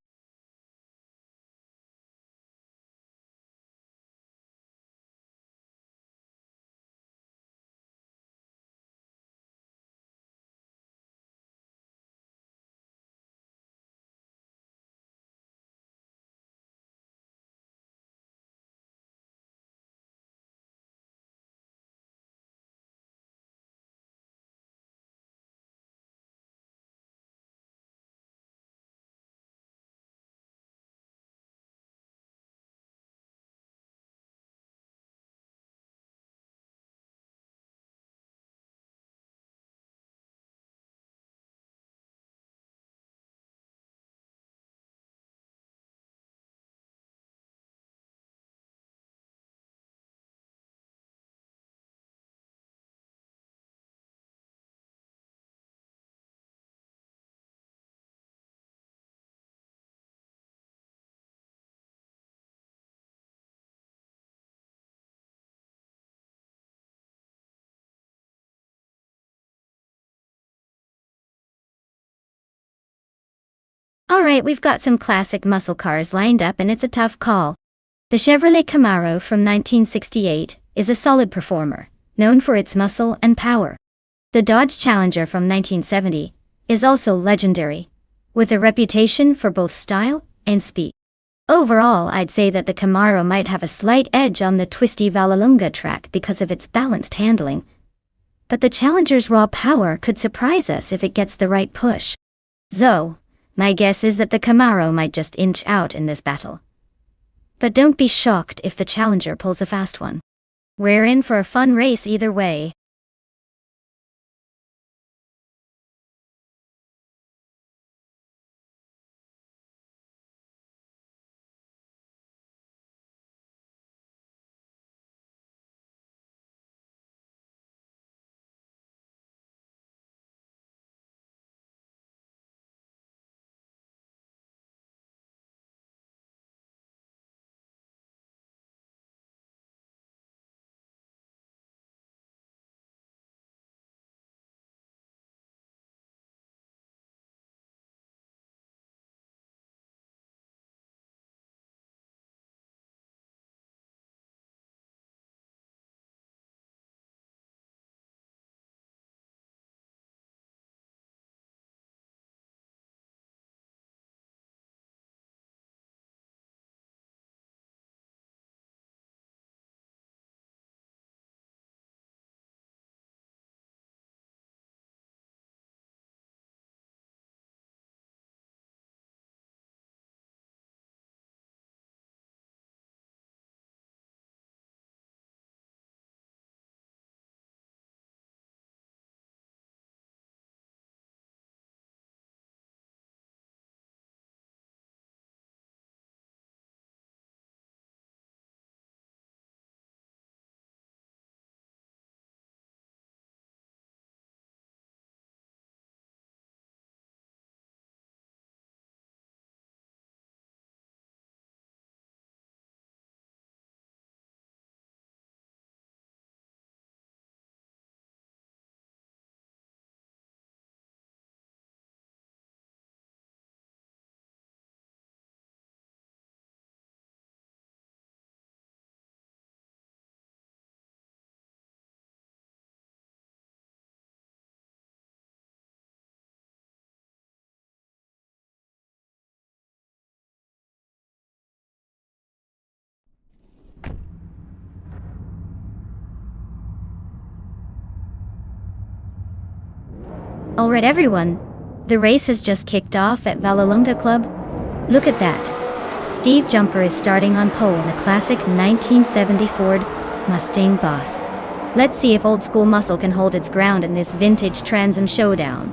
Alright, we've got some classic muscle cars lined up and it's a tough call. The Chevrolet Camaro from 1968 is a solid performer, known for its muscle and power. The Dodge Challenger from 1970 is also legendary, with a reputation for both style and speed. Overall, I'd say that the Camaro might have a slight edge on the twisty Vallelunga track because of its balanced handling, but the Challenger's raw power could surprise us if it gets the right push. So, my guess is that the Camaro might just inch out in this battle. But don't be shocked if the Challenger pulls a fast one. We're in for a fun race either way. Alright everyone, the race has just kicked off at Vallelunga Club. Look at that. Steve Jumper is starting on pole in a classic 1970 Ford Mustang Boss. Let's see if old school muscle can hold its ground in this vintage Trans Am showdown.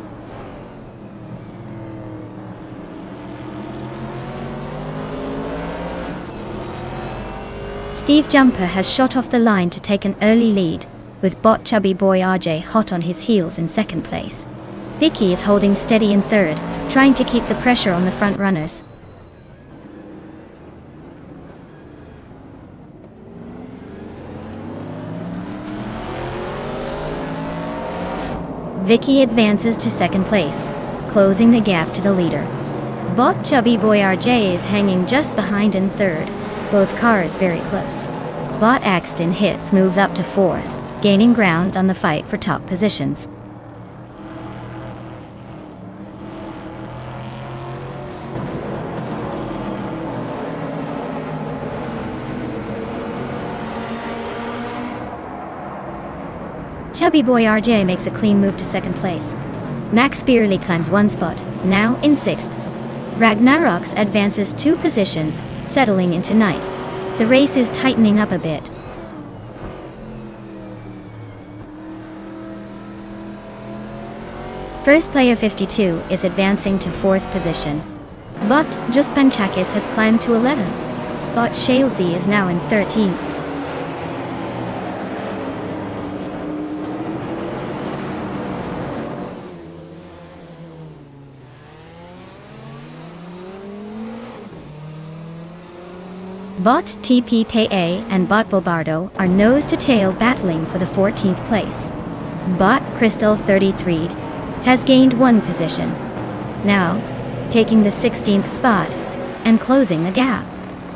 Steve Jumper has shot off the line to take an early lead, with bot Chubby Boy RJ hot on his heels in second place. Vicky is holding steady in third, trying to keep the pressure on the front runners. Vicky advances to second place, closing the gap to the leader. Bot Chubby Boy RJ is hanging just behind in third, both cars very close. Bot Axton Hits moves up to fourth, gaining ground on the fight for top positions. Chubby Boy RJ makes a clean move to second place. Max Beerley climbs one spot, now in sixth. Ragnaroks advances 2 positions, settling into ninth. The race is tightening up a bit. First player 52 is advancing to 4th position. But Juspanchakis has climbed to 11. But Shalesy is now in 13th. Bot TPKA and Bot Bobardo are nose-to-tail battling for the 14th place. Bot Crystal 33 has gained 1 position, now taking the 16th spot and closing the gap.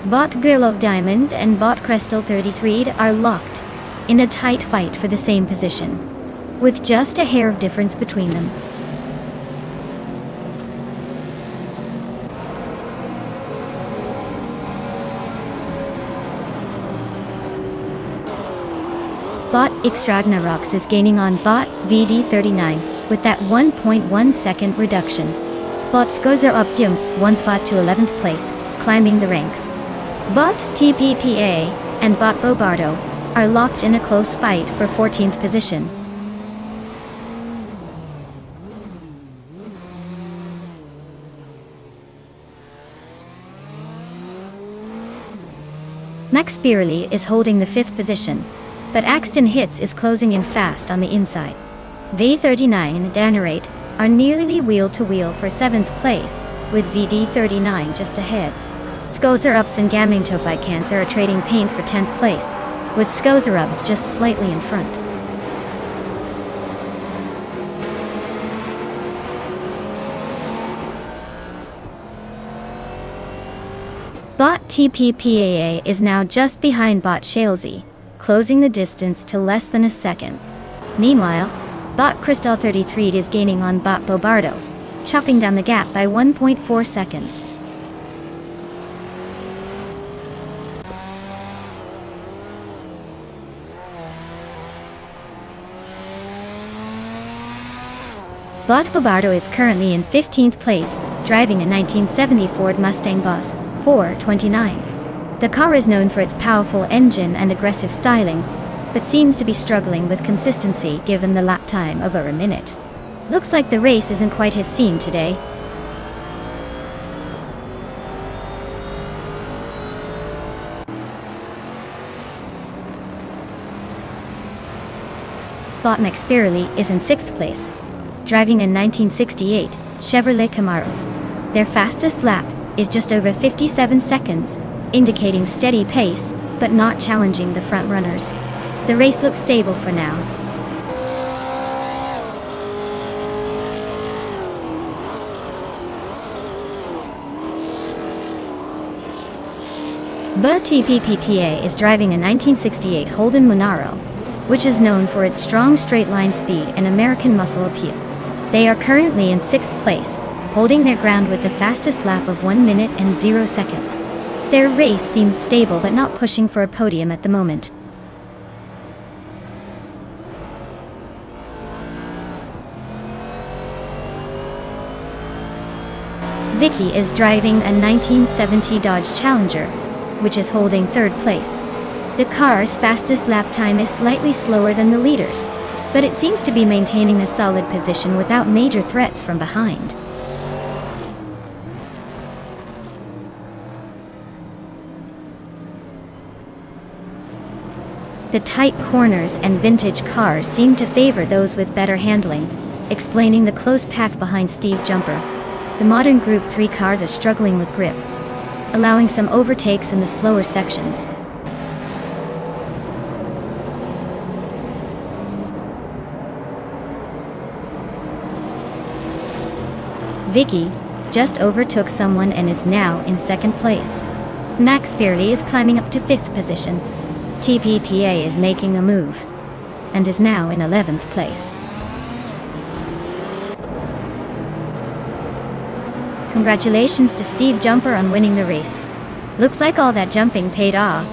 Bot Girl of Diamond and Bot Crystal 33 are locked in a tight fight for the same position, with just a hair of difference between them. Bot Xragnaroks is gaining on Bot VD39 with that 1.1 second reduction. Bot Skozer Opsiums 1 spot to 11th place, climbing the ranks. Bot TPPA and Bot Bobardo are locked in a close fight for 14th position. Max Birley is holding the 5th position, but Axton Hitz is closing in fast on the inside. V39 and Dannerate are nearly wheel-to-wheel for 7th place, with VD39 just ahead. Skozerubs and Gamingtofikans are trading paint for 10th place, with Skozerubs just slightly in front. Bot TPPAA is now just behind Bot Shalesy, closing the distance to less than a second. Meanwhile, Bot Crystal 33 is gaining on Bot Bobardo, chopping down the gap by 1.4 seconds. Bot Bobardo is currently in 15th place, driving a 1970 Ford Mustang Boss 429. The car is known for its powerful engine and aggressive styling, but seems to be struggling with consistency given the lap time of over a minute. Looks like the race isn't quite his scene today. Bot Max Birley is in 6th place, driving a 1968 Chevrolet Camaro. Their fastest lap is just over 57 seconds, indicating steady pace, but not challenging the front runners. The race looks stable for now. Bot TPPPA is driving a 1968 Holden Monaro, which is known for its strong straight-line speed and American muscle appeal. They are currently in 6th place, holding their ground with the fastest lap of 1 minute and 0 seconds. Their race seems stable but not pushing for a podium at the moment. Vicky is driving a 1970 Dodge Challenger, which is holding 3rd place. The car's fastest lap time is slightly slower than the leaders, but it seems to be maintaining a solid position without major threats from behind. The tight corners and vintage cars seem to favor those with better handling, explaining the close pack behind Steve Jumper. The modern Group 3 cars are struggling with grip, allowing some overtakes in the slower sections. Vicky just overtook someone and is now in 2nd place. Max Birley is climbing up to 5th position. TPPA is making a move, and is now in 11th place. Congratulations to Steve Jumper on winning the race. Looks like all that jumping paid off.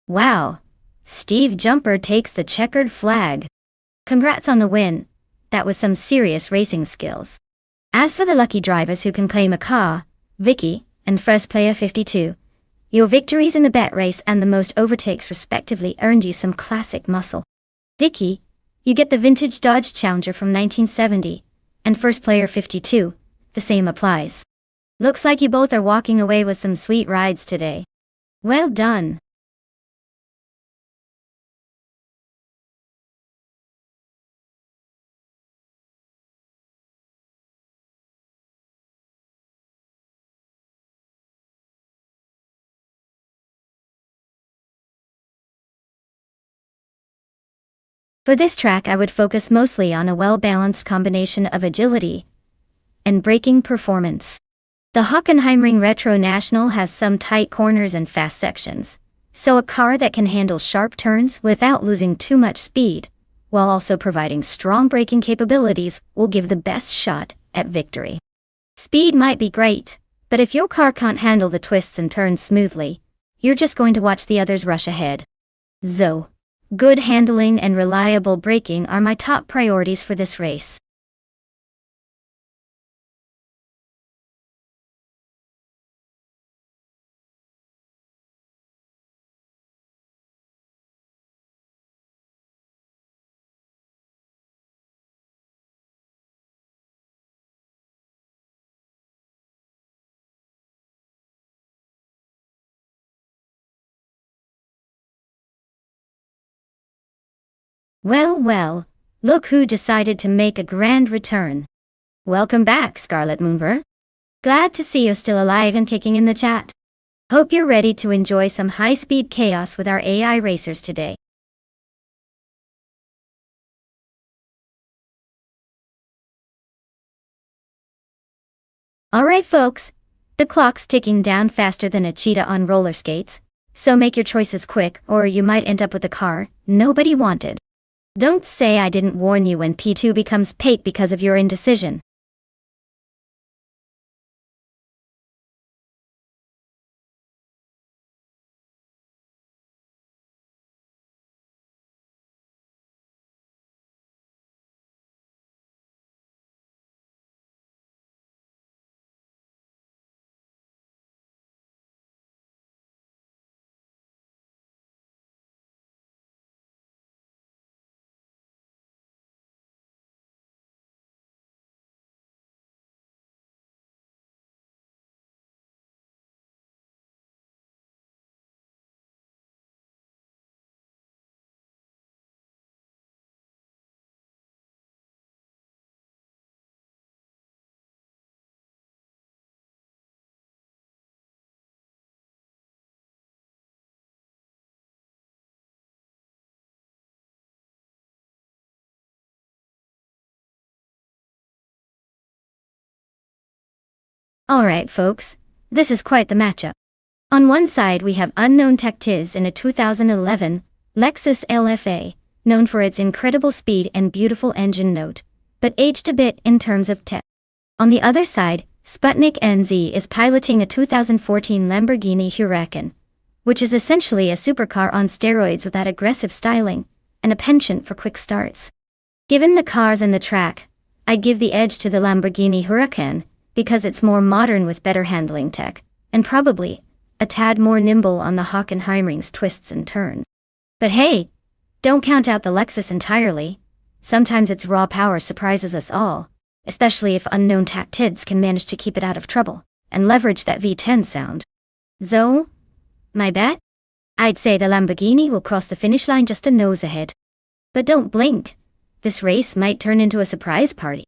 Wow! Steve Jumper takes the checkered flag. Congrats on the win. That was some serious racing skills. As for the lucky drivers who can claim a car, Vicky and First Player 52, your victories in the bet race and the most overtakes respectively earned you some classic muscle. Vicky, you get the vintage Dodge Challenger from 1970, and First Player 52, the same applies. Looks like you both are walking away with some sweet rides today. Well done. For this track I would focus mostly on a well-balanced combination of agility and braking performance. The Hockenheimring Retro National has some tight corners and fast sections, so a car that can handle sharp turns without losing too much speed, while also providing strong braking capabilities, will give the best shot at victory. Speed might be great, but if your car can't handle the twists and turns smoothly, you're just going to watch the others rush ahead. So, good handling and reliable braking are my top priorities for this race. Well, well, look who decided to make a grand return. Welcome back, Scarlet Moonver. Glad to see you still alive and kicking in the chat. Hope you're ready to enjoy some high-speed chaos with our AI racers today. Alright folks, the clock's ticking down faster than a cheetah on roller skates, so make your choices quick or you might end up with a car nobody wanted. Don't say I didn't warn you when P2 becomes Pate because of your indecision. Alright folks, this is quite the matchup. On one side we have unknown tech Tiz in a 2011 Lexus LFA, known for its incredible speed and beautiful engine note, but aged a bit in terms of tech. On the other side, Sputnik NZ is piloting a 2014 Lamborghini Huracan, which is essentially a supercar on steroids with that aggressive styling and a penchant for quick starts. Given the cars and the track, I'd give the edge to the Lamborghini Huracan because it's more modern with better handling tech, and probably a tad more nimble on the Hockenheimring's twists and turns. But hey, don't count out the Lexus entirely. Sometimes its raw power surprises us all, especially if unknown tactids can manage to keep it out of trouble and leverage that V10 sound. So, my bet? I'd say the Lamborghini will cross the finish line just a nose ahead. But don't blink. This race might turn into a surprise party.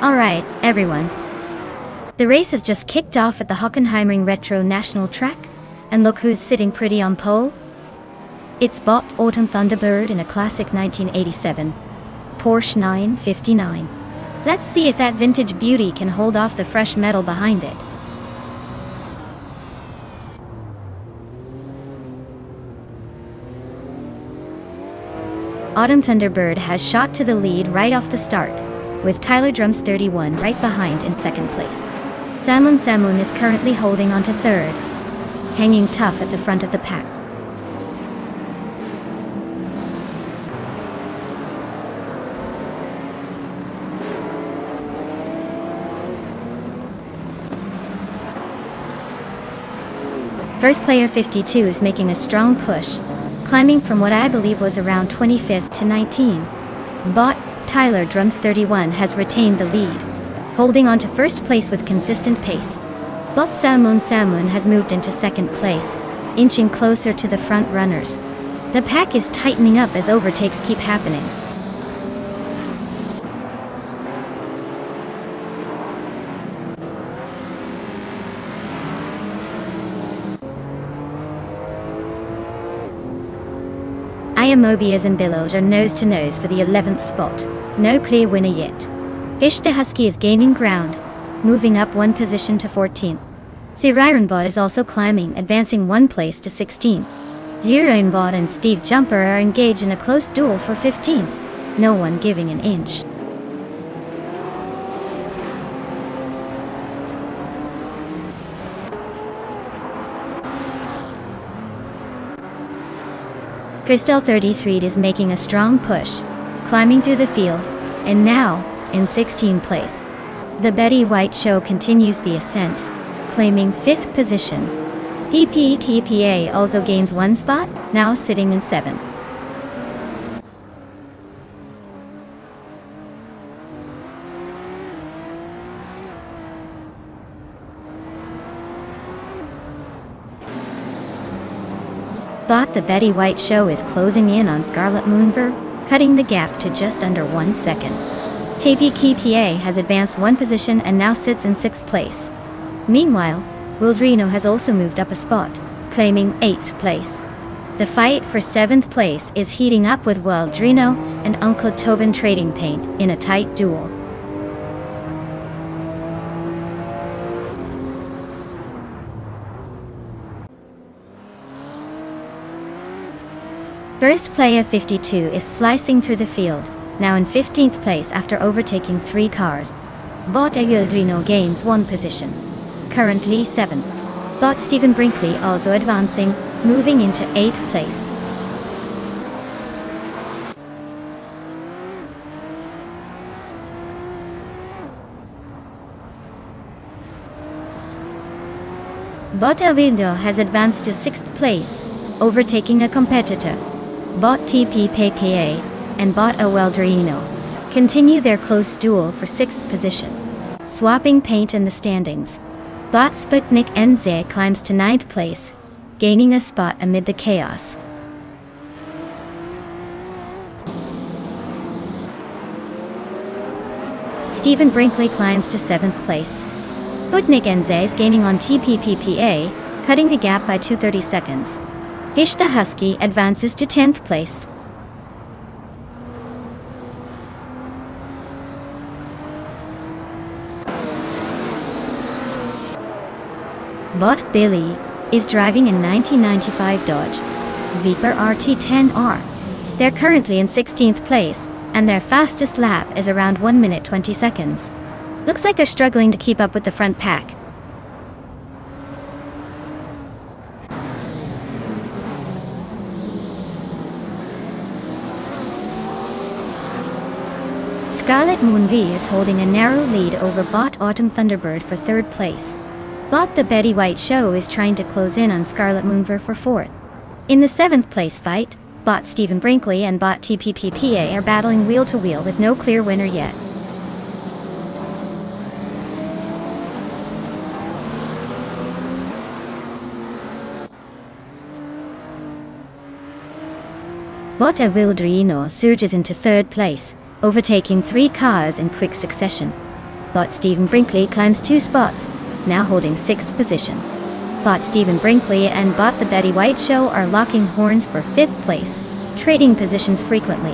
Alright, everyone. The race has just kicked off at the Hockenheimring Retro National Track, and look who's sitting pretty on pole. It's Bot Autumn Thunderbird in a classic 1987 Porsche 959. Let's see if that vintage beauty can hold off the fresh metal behind it. Autumn Thunderbird has shot to the lead right off the start, with Tyler Drums 31 right behind in second place. Samun Samun is currently holding on to third, hanging tough at the front of the pack. First player 52 is making a strong push, climbing from what I believe was around 25th to 19. Bot Tyler Drums 31 has retained the lead, holding on to first place with consistent pace. Bot Samun Samun has moved into second place, inching closer to the front runners. The pack is tightening up as overtakes keep happening. Mobius and Billows are nose-to-nose for the 11th spot. No clear winner yet. Gish the Husky is gaining ground, moving up one position to 14th. Sirironbot is also climbing, advancing one place to 16th. Zeroinbot and Steve Jumper are engaged in a close duel for 15th, no one giving an inch. Christelle 33 is making a strong push, climbing through the field, and now, in 16th place. The Betty White Show continues the ascent, claiming 5th position. DPKPA also gains one spot, now sitting in 7th. But the Betty White Show is closing in on Scarlet Moonver, cutting the gap to just under 1 second. TPKPA has advanced one position and now sits in 6th place. Meanwhile, Wildrino has also moved up a spot, claiming 8th place. The fight for 7th place is heating up with Wildrino and Uncle Tobin trading paint in a tight duel. First player 52 is slicing through the field, now in 15th place after overtaking 3 cars. Bot Wildrino gains one position, currently 7th. Bot Stephen Brinkley also advancing, moving into 8th place. Bot Elvindo has advanced to 6th place, overtaking a competitor. Bot TPPKA and Bot Wildrino continue their close duel for 6th position, swapping paint in the standings. Bot Sputnik NZ climbs to 9th place, gaining a spot amid the chaos. Stephen Brinkley climbs to 7th place. Sputnik NZ is gaining on TPPPA, cutting the gap by 230 seconds. Gish the Husky advances to 10th place. Bot Billy is driving a 1995 Dodge Viper RT10R. They're currently in 16th place, and their fastest lap is around 1 minute 20 seconds. Looks like they're struggling to keep up with the front pack. Scarlet Moon V is holding a narrow lead over Bot Autumn Thunderbird for 3rd place. Bot the Betty White Show is trying to close in on Scarlet Moonver for 4th. In the 7th place fight, Bot Stephen Brinkley and Bot TPPPA are battling wheel to wheel with no clear winner yet. Bot Wildrino surges into 3rd place, overtaking 3 cars in quick succession. Bot Stephen Brinkley climbs 2 spots, now holding 6th position. Bot Stephen Brinkley and Bot the Betty White Show are locking horns for 5th place, trading positions frequently.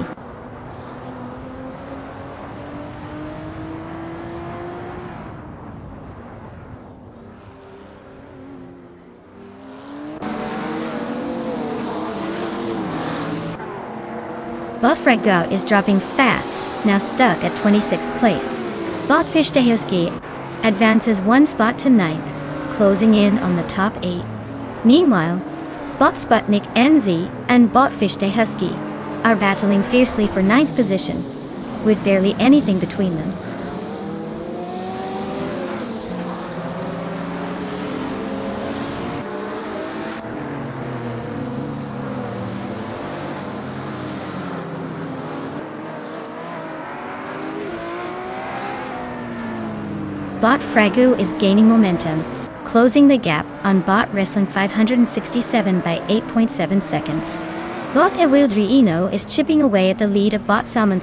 Bot Fredgau is dropping fast, now stuck at 26th place. Bot Fishtehuski advances 1 spot to 9th, closing in on the top 8. Meanwhile, Bot Sputnik NZ and Bot Fishtehuski are battling fiercely for 9th position, with barely anything between them. Bot Fragu is gaining momentum, closing the gap on Bot Wrestling 567 by 8.7 seconds. Bot Ewildriino is chipping away at the lead of Bot Salmon,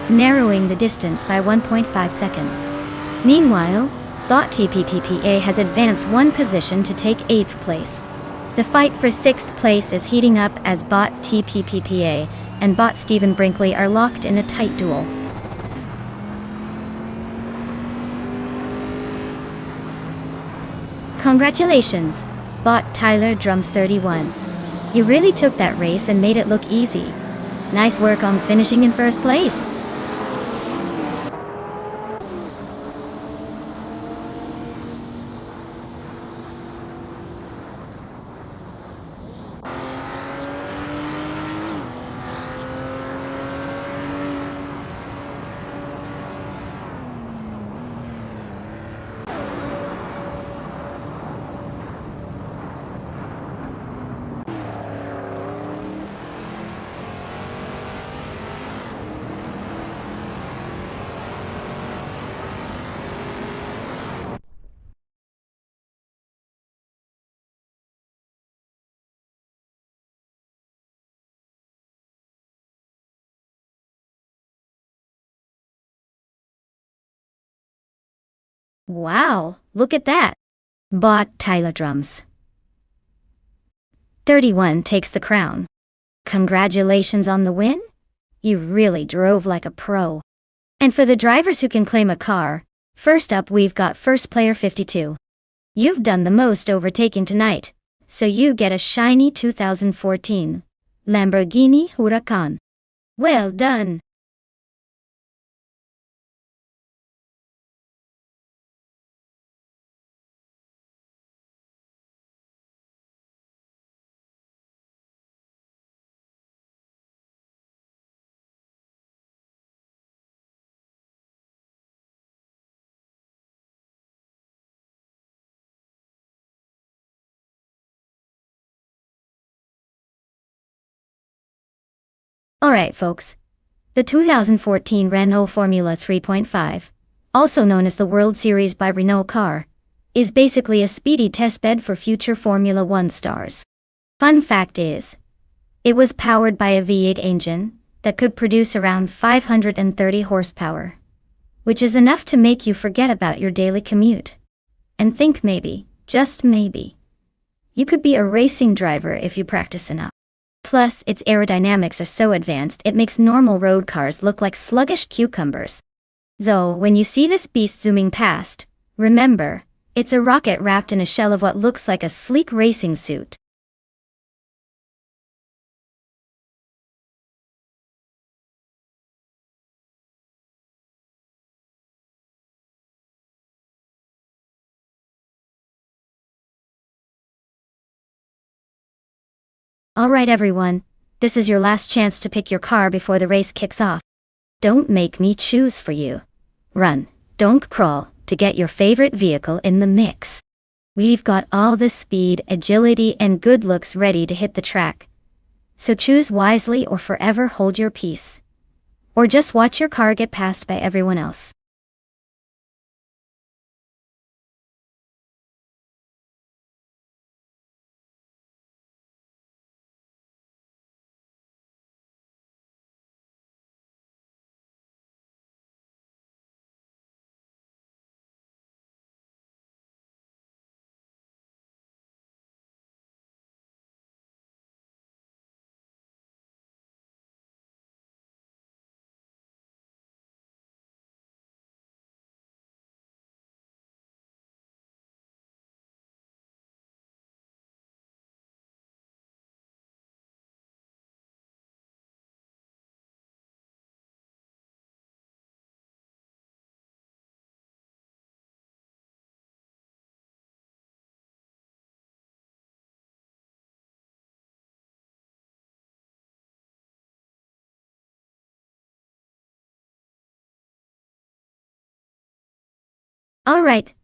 narrowing the distance by 1.5 seconds. Meanwhile, Bot TPPPA has advanced 1 position to take 8th place. The fight for 6th place is heating up as Bot TPPPA and Bot Stephen Brinkley are locked in a tight duel. Congratulations, Bot Tyler Drums 31. You really took that race and made it look easy. Nice work on finishing in 1st place. Wow, look at that! Bot Tyler Drums 31 takes the crown. Congratulations on the win? You really drove like a pro. And for the drivers who can claim a car, first up we've got first player 52. You've done the most overtaking tonight, so you get a shiny 2014 Lamborghini Huracan. Well done! Alright folks, the 2014 Renault Formula 3.5, also known as the World Series by Renault car, is basically a speedy testbed for future Formula 1 stars. Fun fact is, it was powered by a V8 engine that could produce around 530 horsepower, which is enough to make you forget about your daily commute. And think maybe, just maybe, you could be a racing driver if you practice enough. Plus, its aerodynamics are so advanced it makes normal road cars look like sluggish cucumbers. So, when you see this beast zooming past, remember, it's a rocket wrapped in a shell of what looks like a sleek racing suit. Alright everyone, this is your last chance to pick your car before the race kicks off. Don't make me choose for you. Run, don't crawl, to get your favorite vehicle in the mix. We've got all the speed, agility, and good looks ready to hit the track. So choose wisely or forever hold your peace. Or just watch your car get passed by everyone else. Alright,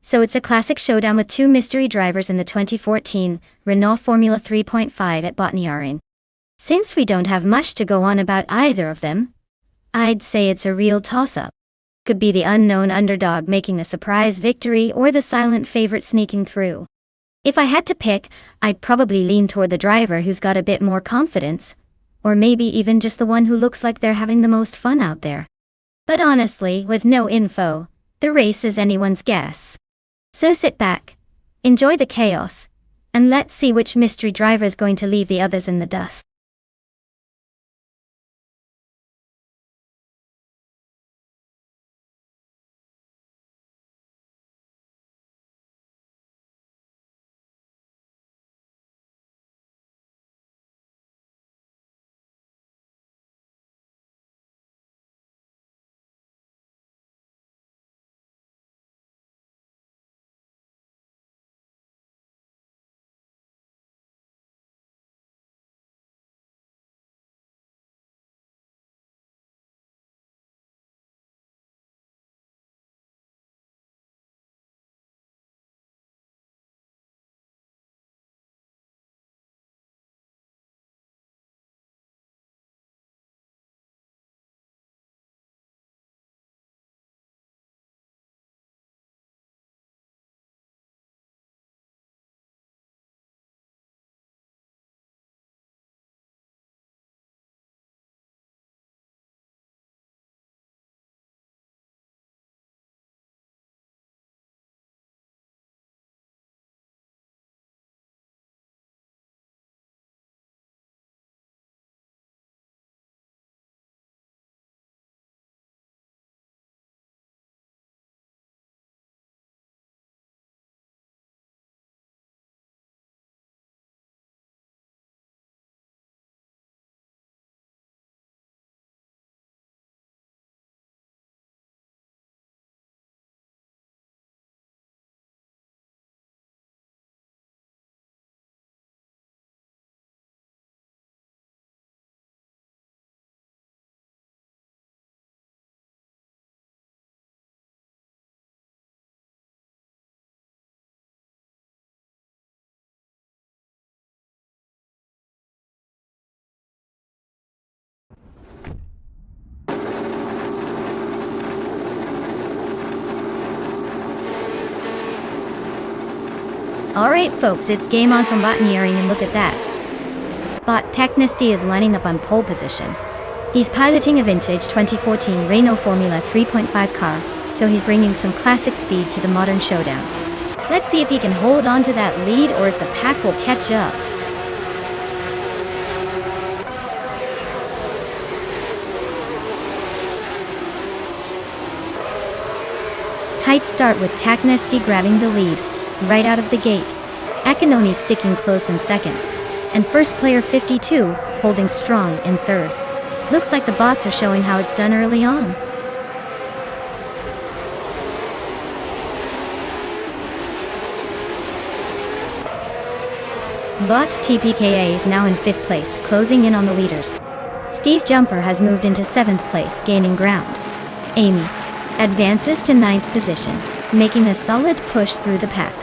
so it's a classic showdown with two mystery drivers in the 2014 Renault Formula 3.5 at Botniarin. Since we don't have much to go on about either of them, I'd say it's a real toss-up. Could be the unknown underdog making a surprise victory or the silent favorite sneaking through. If I had to pick, I'd probably lean toward the driver who's got a bit more confidence, or maybe even just the one who looks like they're having the most fun out there. But honestly, with no info, the race is anyone's guess. So sit back, enjoy the chaos, and let's see which mystery driver is going to leave the others in the dust. Alright folks, it's game on from Botniaring, and look at that. Bot Technisty is lining up on pole position. He's piloting a vintage 2014 Renault Formula 3.5 car, so he's bringing some classic speed to the modern showdown. Let's see if he can hold on to that lead or if the pack will catch up. Tight start with Technisty grabbing the lead right out of the gate. Akinoni sticking close in second, and first player 52 holding strong in third. Looks like the bots are showing how it's done early on. Bot TPKA is now in 5th place, closing in on the leaders. Steve Jumper has moved into 7th place, gaining ground. Amy advances to 9th position, making a solid push through the pack.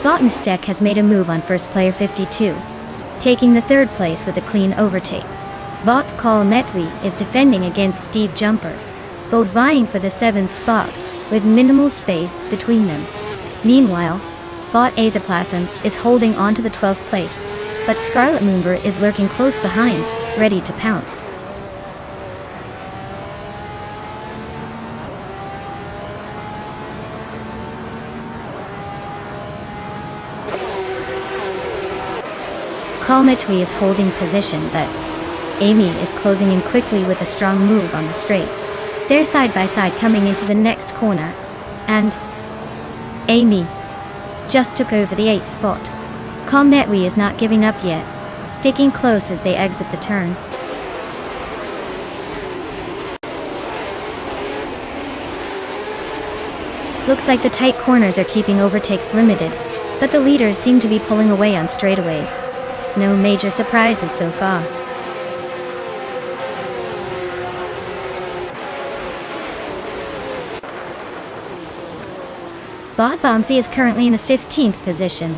Bottensteck has made a move on first player 52, taking the 3rd place with a clean overtake. Bot Call Metwi is defending against Steve Jumper, both vying for the 7th spot, with minimal space between them. Meanwhile, Bot Athaplasm is holding on to the 12th place, but Scarlet Moonbur is lurking close behind, ready to pounce. Kalmetwi is holding position, but Amy is closing in quickly with a strong move on the straight. They're side by side coming into the next corner, and Amy just took over the 8th spot. Kalmetwi is not giving up yet, sticking close as they exit the turn. Looks like the tight corners are keeping overtakes limited, but the leaders seem to be pulling away on straightaways. No major surprises so far. Bot Bombsy is currently in the 15th position.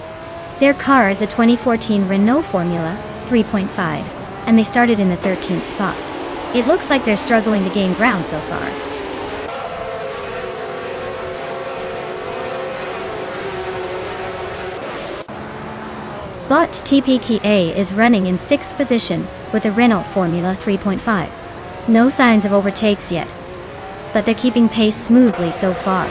Their car is a 2014 Renault Formula 3.5, and they started in the 13th spot. It looks like they're struggling to gain ground so far. Bot TPKA is running in 6th position with a Renault Formula 3.5. No signs of overtakes yet, but they're keeping pace smoothly so far.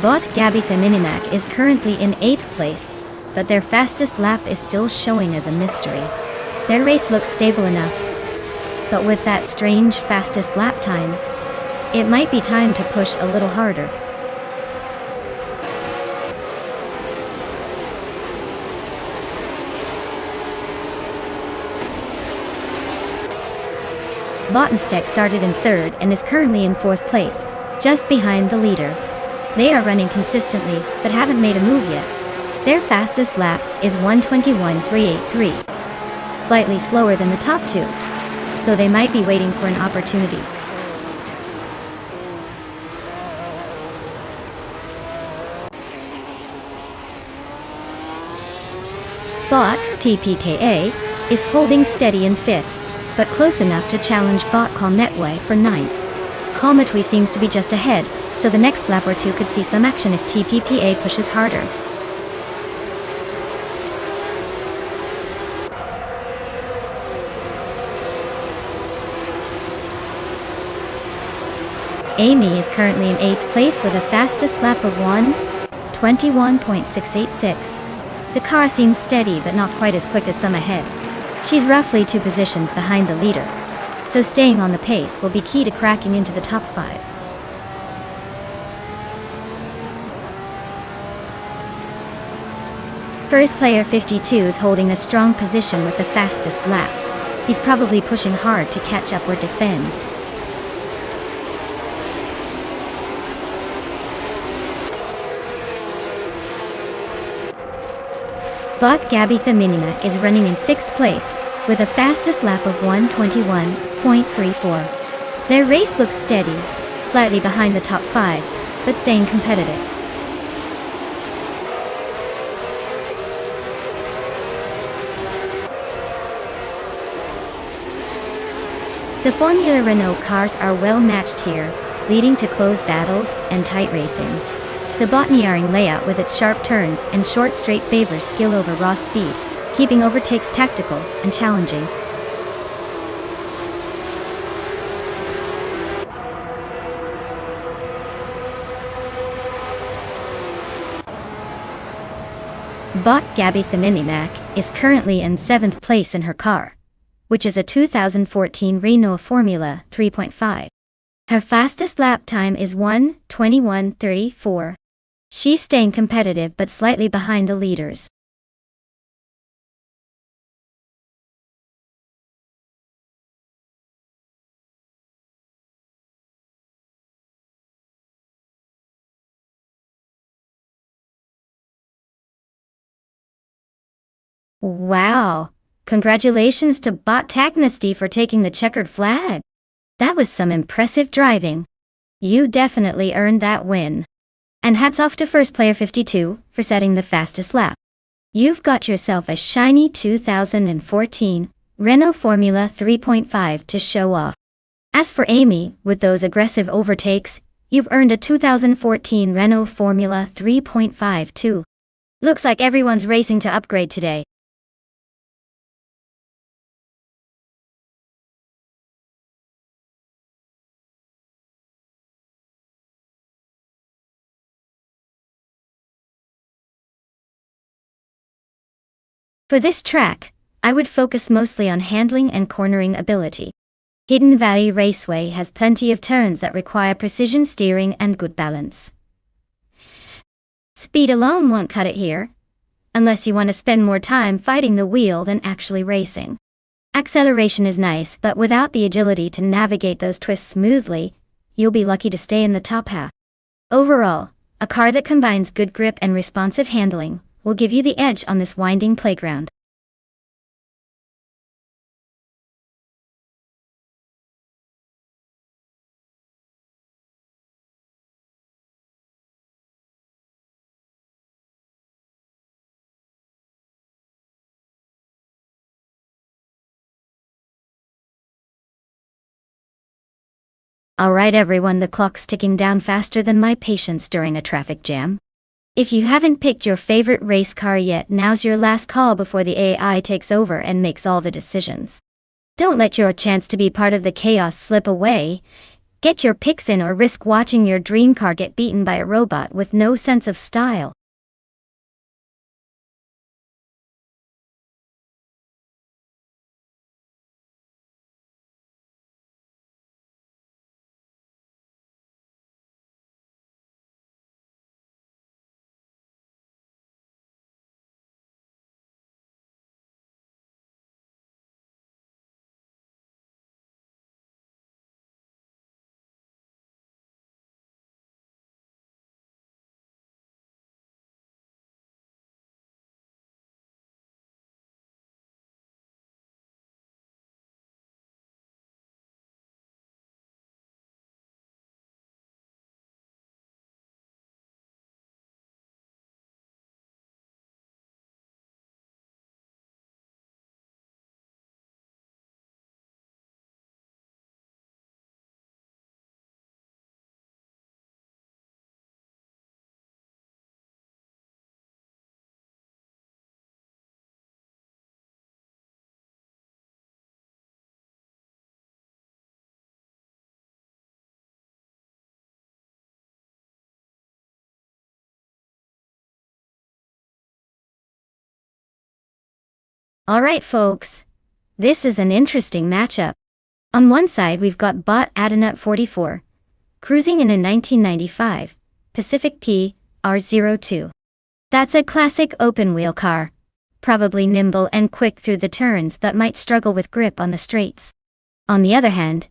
Bot Gabitha Minimac is currently in 8th place, but their fastest lap is still showing as a mystery. Their race looks stable enough, but with that strange fastest lap time, it might be time to push a little harder. Bottenstek started in 3rd and is currently in 4th place, just behind the leader. They are running consistently, but haven't made a move yet. Their fastest lap is 1:21.383, slightly slower than the top two, so they might be waiting for an opportunity. Bot TPKA is holding steady in 5th, but close enough to challenge Bot Calmetway for 9th. Calmetway seems to be just ahead, so the next lap or two could see some action if TPPA pushes harder. Amy is currently in 8th place with a fastest lap of 1:21.686. The car seems steady but not quite as quick as some ahead. She's roughly 2 positions behind the leader, so staying on the pace will be key to cracking into the top 5. First player 52 is holding a strong position with the fastest lap. He's probably pushing hard to catch up or defend. Bot Gabitha Minimac is running in 6th place, with a fastest lap of 1:21.34. Their race looks steady, slightly behind the top 5, but staying competitive. The Formula Renault cars are well matched here, leading to close battles and tight racing. The Botniaring layout with its sharp turns and short straight favors skill over raw speed, keeping overtakes tactical and challenging. Bot Gabitha Minimac is currently in 7th place in her car, which is a 2014 Renault Formula 3.5. Her fastest lap time is 1:21.34. She's staying competitive but slightly behind the leaders. Wow! Congratulations to Bot Tagnesty for taking the checkered flag. That was some impressive driving. You definitely earned that win. And hats off to first player 52 for setting the fastest lap. You've got yourself a shiny 2014 Renault Formula 3.5 to show off. As for Amy, with those aggressive overtakes, you've earned a 2014 Renault Formula 3.5 too. Looks like everyone's racing to upgrade today. For this track, I would focus mostly on handling and cornering ability. Hidden Valley Raceway has plenty of turns that require precision steering and good balance. Speed alone won't cut it here. unless you want to spend more time fighting the wheel than actually racing. Acceleration is nice, but without the agility to navigate those twists smoothly, you'll be lucky to stay in the top half. Overall, a car that combines good grip and responsive handling will give you the edge on this winding playground. Alright everyone, the clock's ticking down faster than my patience during a traffic jam. If you haven't picked your favorite race car yet, now's your last call before the AI takes over and makes all the decisions. Don't let your chance to be part of the chaos slip away. Get your picks in or risk watching your dream car get beaten by a robot with no sense of style. Alright folks, this is an interesting matchup. On one side we've got Bot Adanut 44, cruising in a 1995 Pacific PR02. That's a classic open-wheel car, probably nimble and quick through the turns but might struggle with grip on the straights. On the other hand,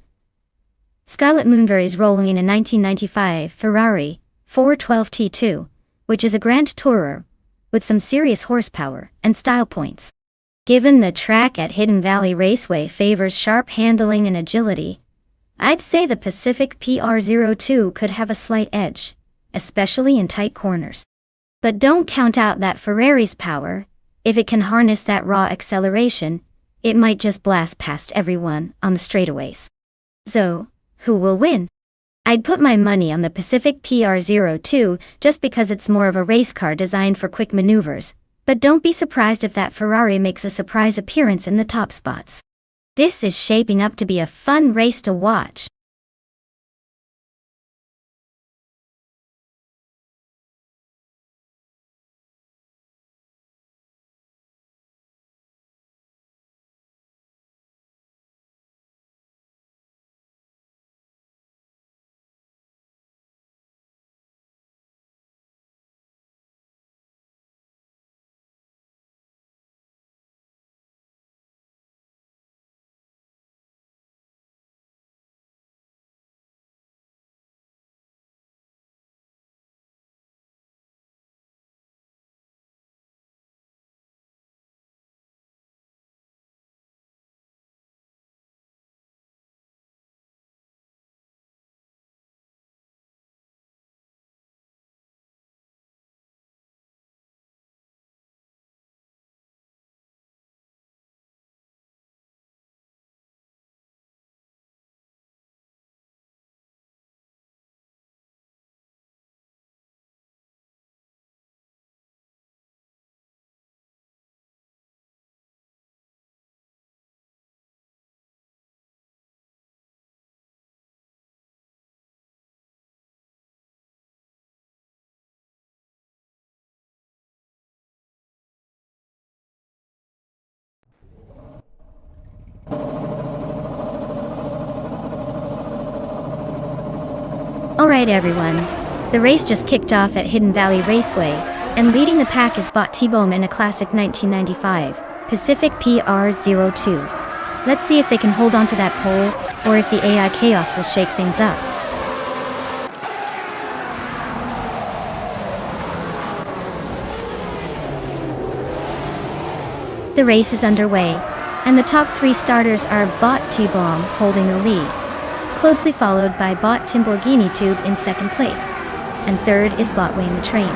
Scarlet Moonver is rolling in a 1995 Ferrari 412 T2, which is a Grand Tourer, with some serious horsepower and style points. Given the track at Hidden Valley Raceway favors sharp handling and agility, I'd say the Pacific PR02 could have a slight edge, especially in tight corners. But don't count out that Ferrari's power. If it can harness that raw acceleration, it might just blast past everyone on the straightaways. So, who will win? I'd put my money on the Pacific PR02 just because it's more of a race car designed for quick maneuvers. But don't be surprised if that Ferrari makes a surprise appearance in the top spots. This is shaping up to be a fun race to watch. Alright everyone, the race just kicked off at Hidden Valley Raceway, And leading the pack is Bot T-Bone in a classic 1995 Pacific PR02. Let's see if they can hold on to that pole, or if the AI chaos will shake things up. The race is underway, and the top 3 starters are Bot T-Bomb holding the lead, closely followed by Bot Timborghini Tube in second place, and third is Bot Wayne the Train.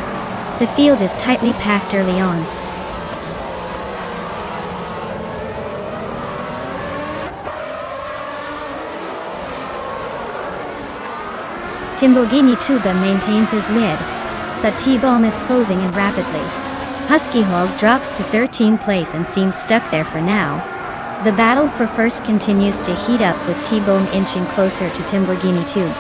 The field is tightly packed early on. Timborghini Tuba maintains his lead, but T-Bomb is closing in rapidly. Husky Hog drops to 13th place and seems stuck there for now. The battle for first continues to heat up with T-Bomb inching closer to Timborghini Tube.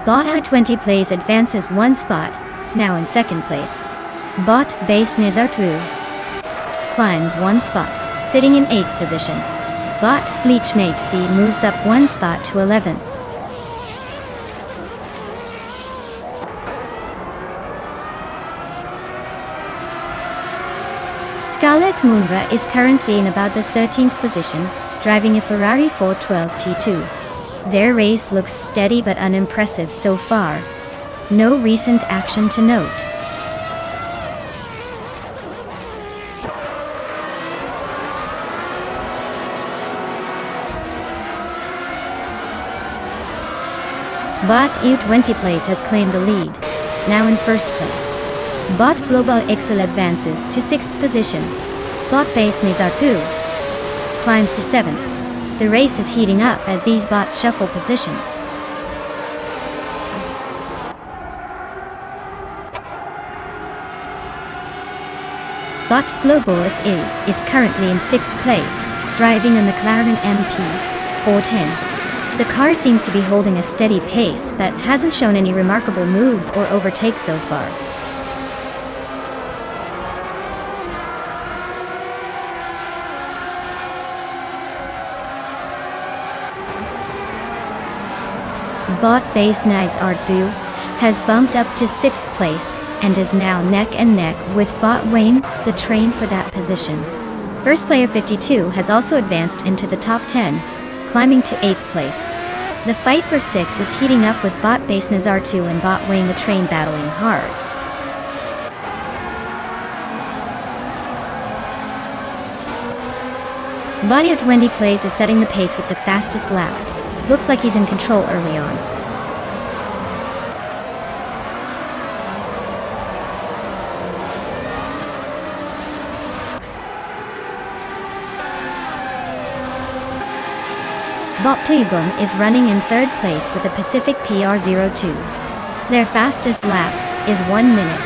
Bot A20 Plays advances 1 spot, now in second place. Bot Base Nizartu climbs 1 spot, sitting in 8th position. Bot Bleach Mate C moves up 1 spot to 11. Scarlet Moonra is currently in about the 13th position, driving a Ferrari 412 T2. Their race looks steady but unimpressive so far. No recent action to note. Bot U20 Place has claimed the lead, now in first place. Bot Global Excel advances to 6th position. Bot Base Nizartu climbs to 7th. The race is heating up as these bots shuffle positions. Bot Global SE is currently in 6th place, driving a McLaren MP410. The car seems to be holding a steady pace but hasn't shown any remarkable moves or overtakes so far. Bot Base Nice Artu has bumped up to 6th place and is now neck and neck with Bot Wayne the Train for that position. First Player 52 has also advanced into the top 10, climbing to 8th place. The fight for 6 is heating up with Bot Base Nizartu and Bot Wayne the Train battling hard. Bot U20 Plays is setting the pace with the fastest lap. Looks like he's in control early on. Bot T-Bone is running in 3rd place with a Pacific PR02. Their fastest lap is 1 minute,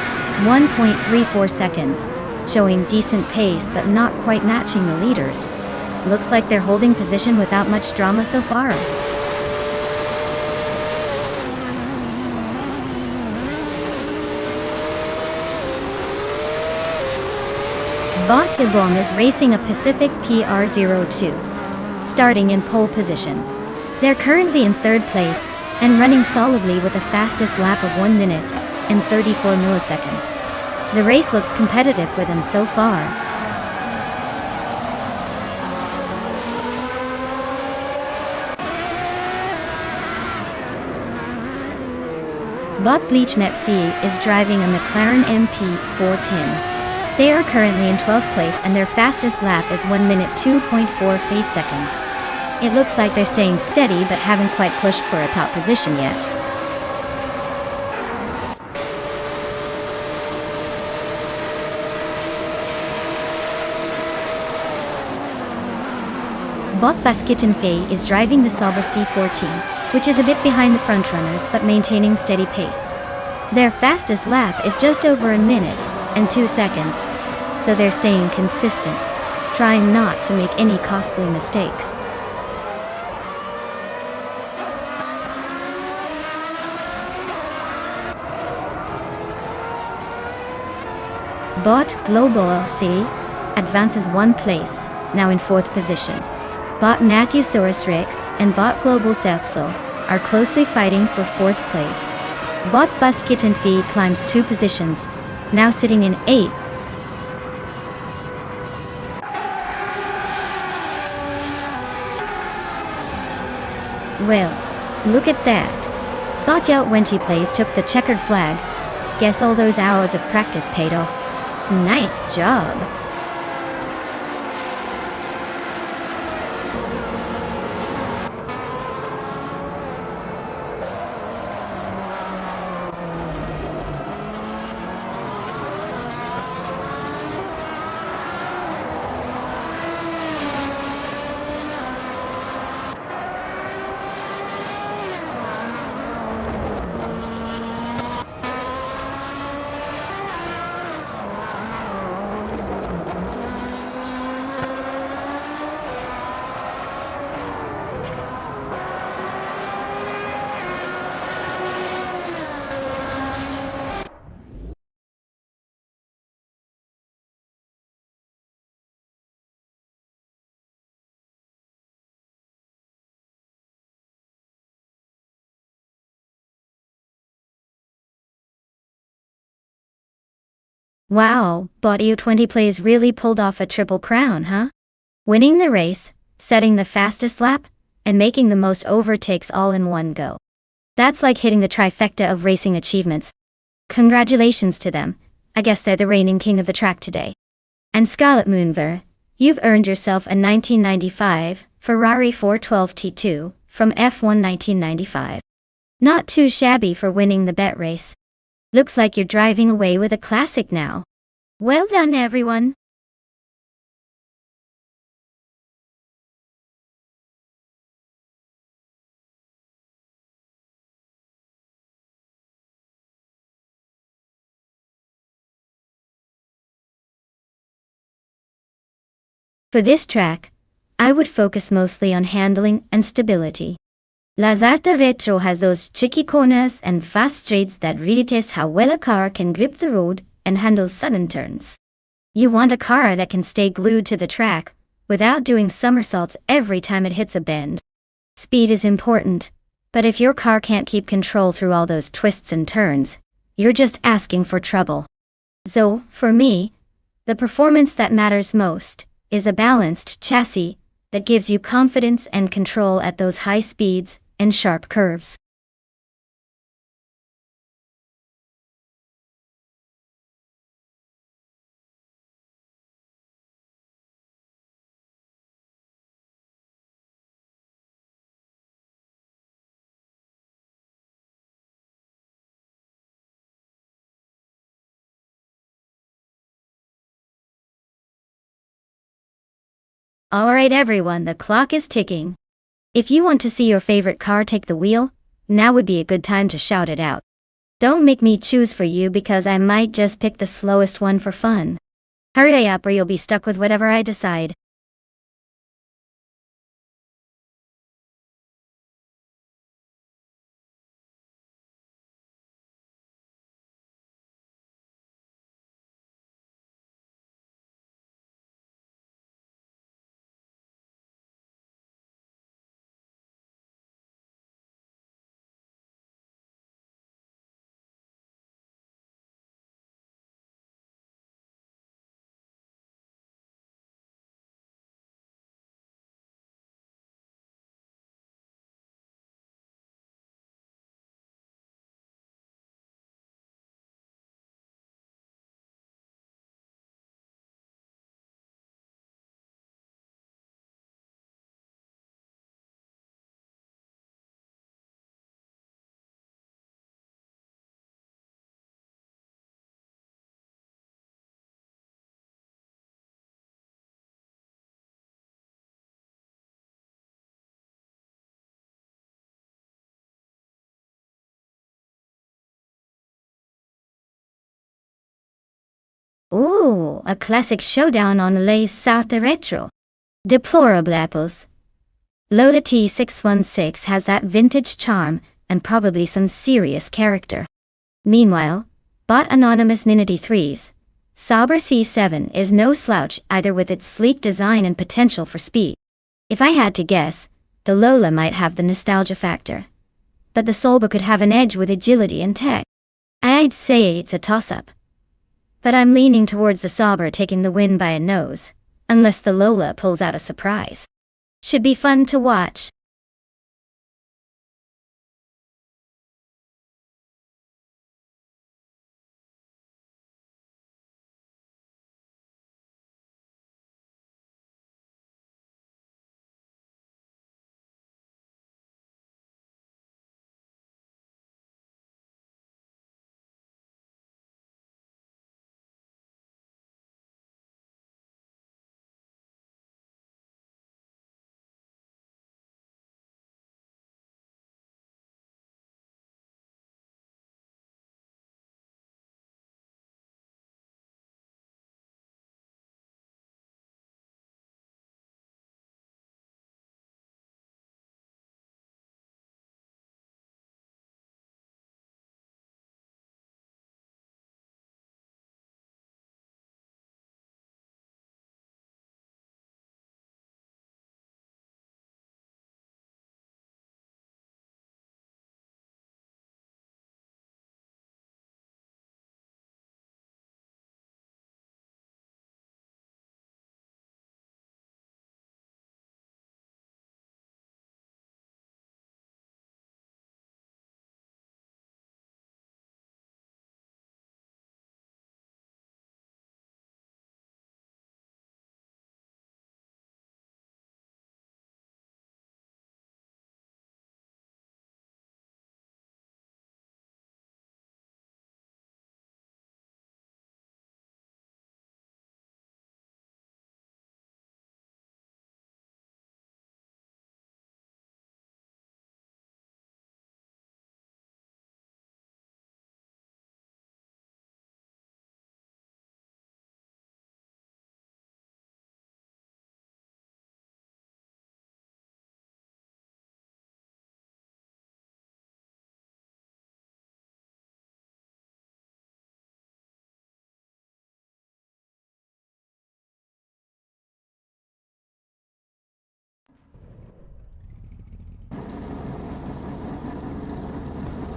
1.34 seconds, showing decent pace but not quite matching the leaders. Looks like they're holding position without much drama so far. Bot T-Bone is racing a Pacific PR02, starting in pole position. They're currently in 3rd place and running solidly with a fastest lap of 1 minute and 34 milliseconds. The race looks competitive for them so far. Bot Bleach Mepsi is driving a McLaren MP410. They are currently in 12th place and their fastest lap is 1 minute 2.4 phase seconds. It looks like they're staying steady but haven't quite pushed for a top position yet. Bot Basketin Fei is driving the Sauber C14, which is a bit behind the frontrunners but maintaining steady pace. Their fastest lap is just over 1 minute and 2 seconds, so they're staying consistent, trying not to make any costly mistakes. Bot Global C advances 1 place, now in 4th position. Bot Nathusaurus Rex and Bot Global Sepsil are closely fighting for 4th place. Bot Bus Kitten Feed climbs 2 positions, now sitting in 8th. Well, look at that. Bot Out Wenty Plays took the checkered flag. Guess all those hours of practice paid off. Nice job. Wow, Bot EU20 Plays really pulled off a triple crown, huh? Winning the race, setting the fastest lap, and making the most overtakes all in one go. That's like hitting the trifecta of racing achievements. Congratulations to them. I guess they're the reigning king of the track today. And Scarlet Moonver, you've earned yourself a 1995 Ferrari 412 T2 from F1 1995. Not too shabby for winning the bet race. Looks like you're driving away with a classic now. Well done, everyone. For this track, I would focus mostly on handling and stability. Lazzarta Retro has those tricky corners and fast straights that really test how well a car can grip the road and handle sudden turns. You want a car that can stay glued to the track without doing somersaults every time it hits a bend. Speed is important, but if your car can't keep control through all those twists and turns, you're just asking for trouble. So, for me, the performance that matters most is a balanced chassis that gives you confidence and control at those high speeds and sharp curves. Alright everyone, the clock is ticking. If you want to see your favorite car take the wheel, now would be a good time to shout it out. Don't make me choose for you because I might just pick the slowest one for fun. Hurry up or you'll be stuck with whatever I decide. Ooh, a classic showdown on Les Sartre Retro. Deplorable apples. Lola T616 has that vintage charm and probably some serious character. Meanwhile, Bot Anonymous Ninity 3's Sauber C7 is no slouch either with its sleek design and potential for speed. If I had to guess, the Lola might have the nostalgia factor. But the Solba could have an edge with agility and tech. I'd say it's a toss-up. But I'm leaning towards the Sauber taking the win by a nose, unless the Lola pulls out a surprise. Should be fun to watch.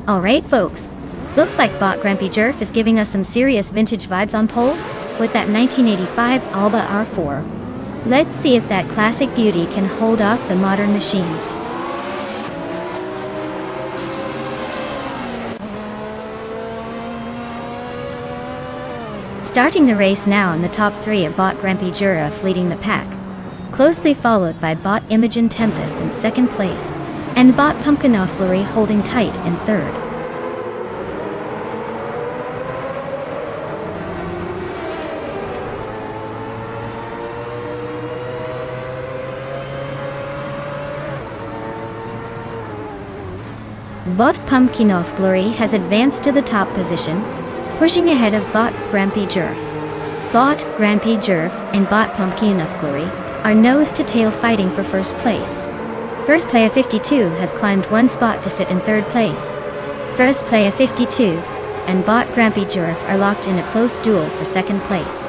Alright folks, looks like Bot Grampy Jerf is giving us some serious vintage vibes on pole with that 1985 Alba R4. Let's see if that classic beauty can hold off the modern machines. Starting the race now in the top 3 of Bot Grampy Jerf leading the pack, closely followed by Bot Imogen Tempest in second place, and Bot Pumpkinofflery holding tight in third. Bot Pumpkinofflery has advanced to the top position, pushing ahead of Bot Grampy Jerf. Bot Grampy Jerf and Bot Pumpkinofflery are nose-to-tail fighting for first place. First player 52 has climbed one spot to sit in third place. First player 52 and Bot Grampy Jerf are locked in a close duel for second place.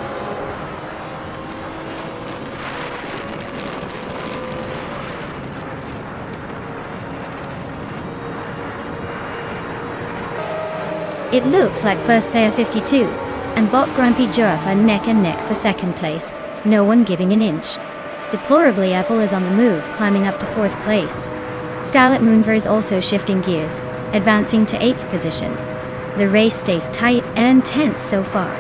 It looks like first player 52 and Bot Grampy Jerf are neck and neck for second place, no one giving an inch. Deplorably Apple is on the move, climbing up to 4th place. Starlet Moonver is also shifting gears, advancing to 8th position. The race stays tight and tense so far.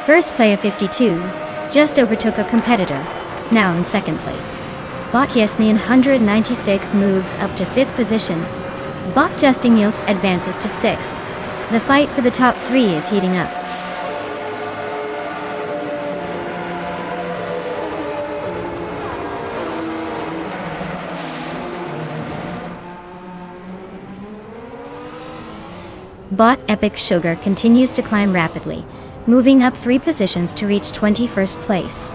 First player 52 just overtook a competitor, now in second place. Bot Yesnian 196 moves up to 5th position. Bot Justing Yilts advances to 6th. The fight for the top 3 is heating up. Bot Epic Sugar continues to climb rapidly, moving up 3 positions to reach 21st place.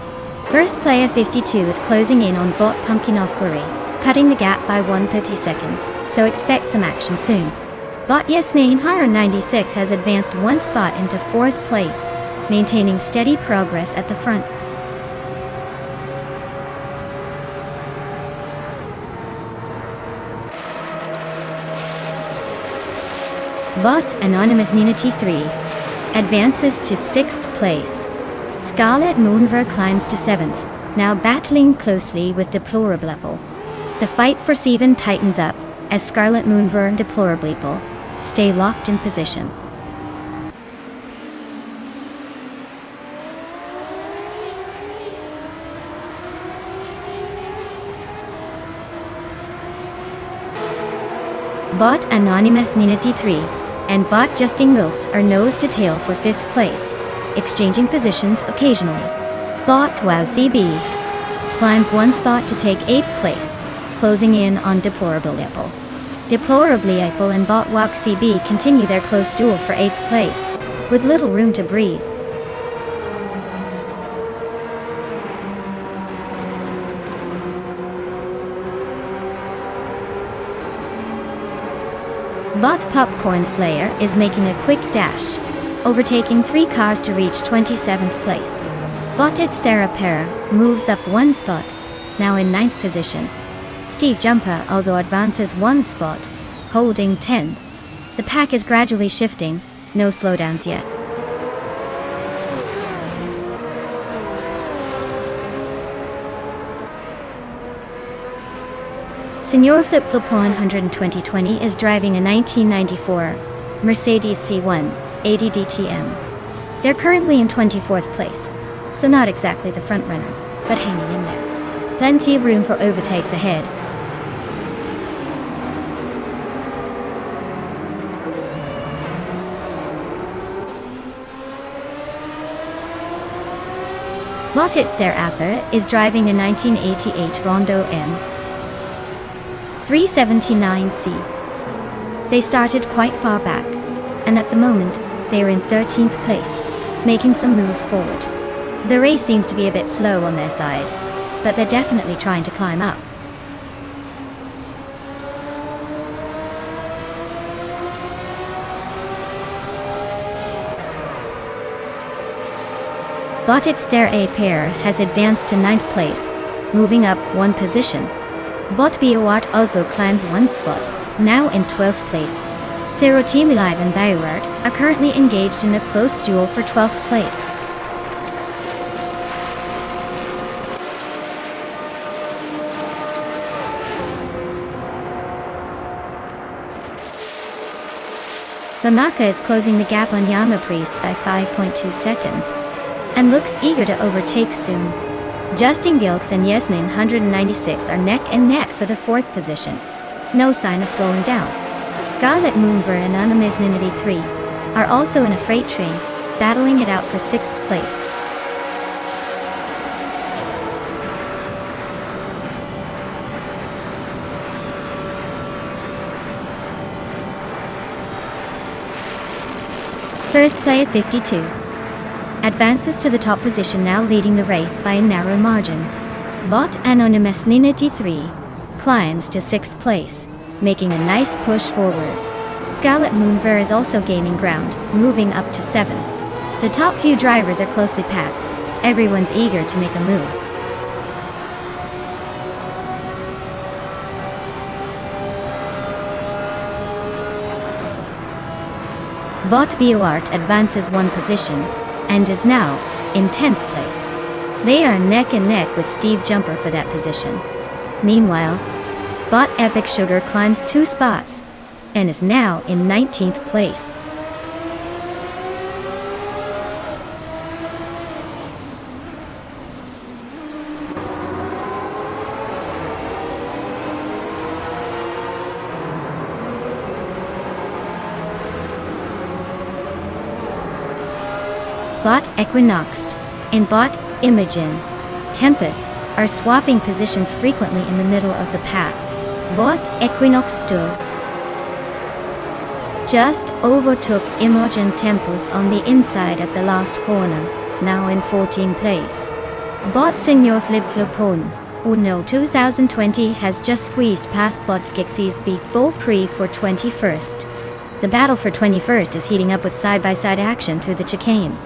First player 52 is closing in on Bot Pumpkinofflery, cutting the gap by 130 seconds, so expect some action soon. Bot Yasnane Hire 96 has advanced one spot into 4th place, maintaining steady progress at the front. Bot Anonymous Nina T3 advances to 6th place. Scarlet Moonver climbs to 7th, now battling closely with Deplorable. The fight for 7 tightens up as Scarlet Moonver and Deplorable stay locked in position. Bot Anonymous Nina T3 and Bot Justin Wilkes are nose to tail for 5th place, exchanging positions occasionally. Bot Wow CB climbs one spot to take 8th place, closing in on Deplorable. Deplorable and Bot Wow CB continue their close duel for 8th place, with little room to breathe. Bot Popcorn Slayer is making a quick dash, overtaking 3 cars to reach 27th place. Bot Itstera Para moves up one spot, now in 9th position. Steve Jumper also advances one spot, holding 10th. The pack is gradually shifting, no slowdowns yet. Senor Flip Flopon 12020 is driving a 1994 Mercedes C1 80 DTM. They're currently in 24th place, so not exactly the front runner, but hanging in there. Plenty of room for overtakes ahead. Motitz Der Apper is driving a 1988 Rondo M 379C. They started quite far back, and at the moment, they are in 13th place, making some moves forward. The race seems to be a bit slow on their side, but they're definitely trying to climb up. Botitz Der A pair has advanced to 9th place, moving up one position. Bot Biowart also climbs one spot, now in 12th place. Zero Team Alive and Biowart are currently engaged in a close duel for 12th place. Lamaka is closing the gap on Yama Priest by 5.2 seconds, and looks eager to overtake soon. Justin Gilks and Yasnin 196 are neck and neck for the 4th position. No sign of slowing down. Scarlet Moonver and Anonymous Ninity 3 are also in a freight train, battling it out for 6th place. First player 52 advances to the top position, now leading the race by a narrow margin. Bot Anonymous Ninity 3 climbs to 6th place, making a nice push forward. Scarlet Moonver is also gaining ground, moving up to 7th. The top few drivers are closely packed. Everyone's eager to make a move. Bot Bioart advances one position, and is now in 10th place. They are neck and neck with Steve Jumper for that position. Meanwhile, Bot Epic Sugar climbs 2 spots, and is now in 19th place. Bot Equinox and Bot Imogen Tempest are swapping positions frequently in the middle of the pack. Bot Equinox still just overtook Imogen Tempest on the inside at the last corner, now in 14th place. Bot Senor Flip Flopon Uno 2020 has just squeezed past Bot Skixie's Beat Bull Pre for 21st. The battle for 21st is heating up with side-by-side action through the chicane.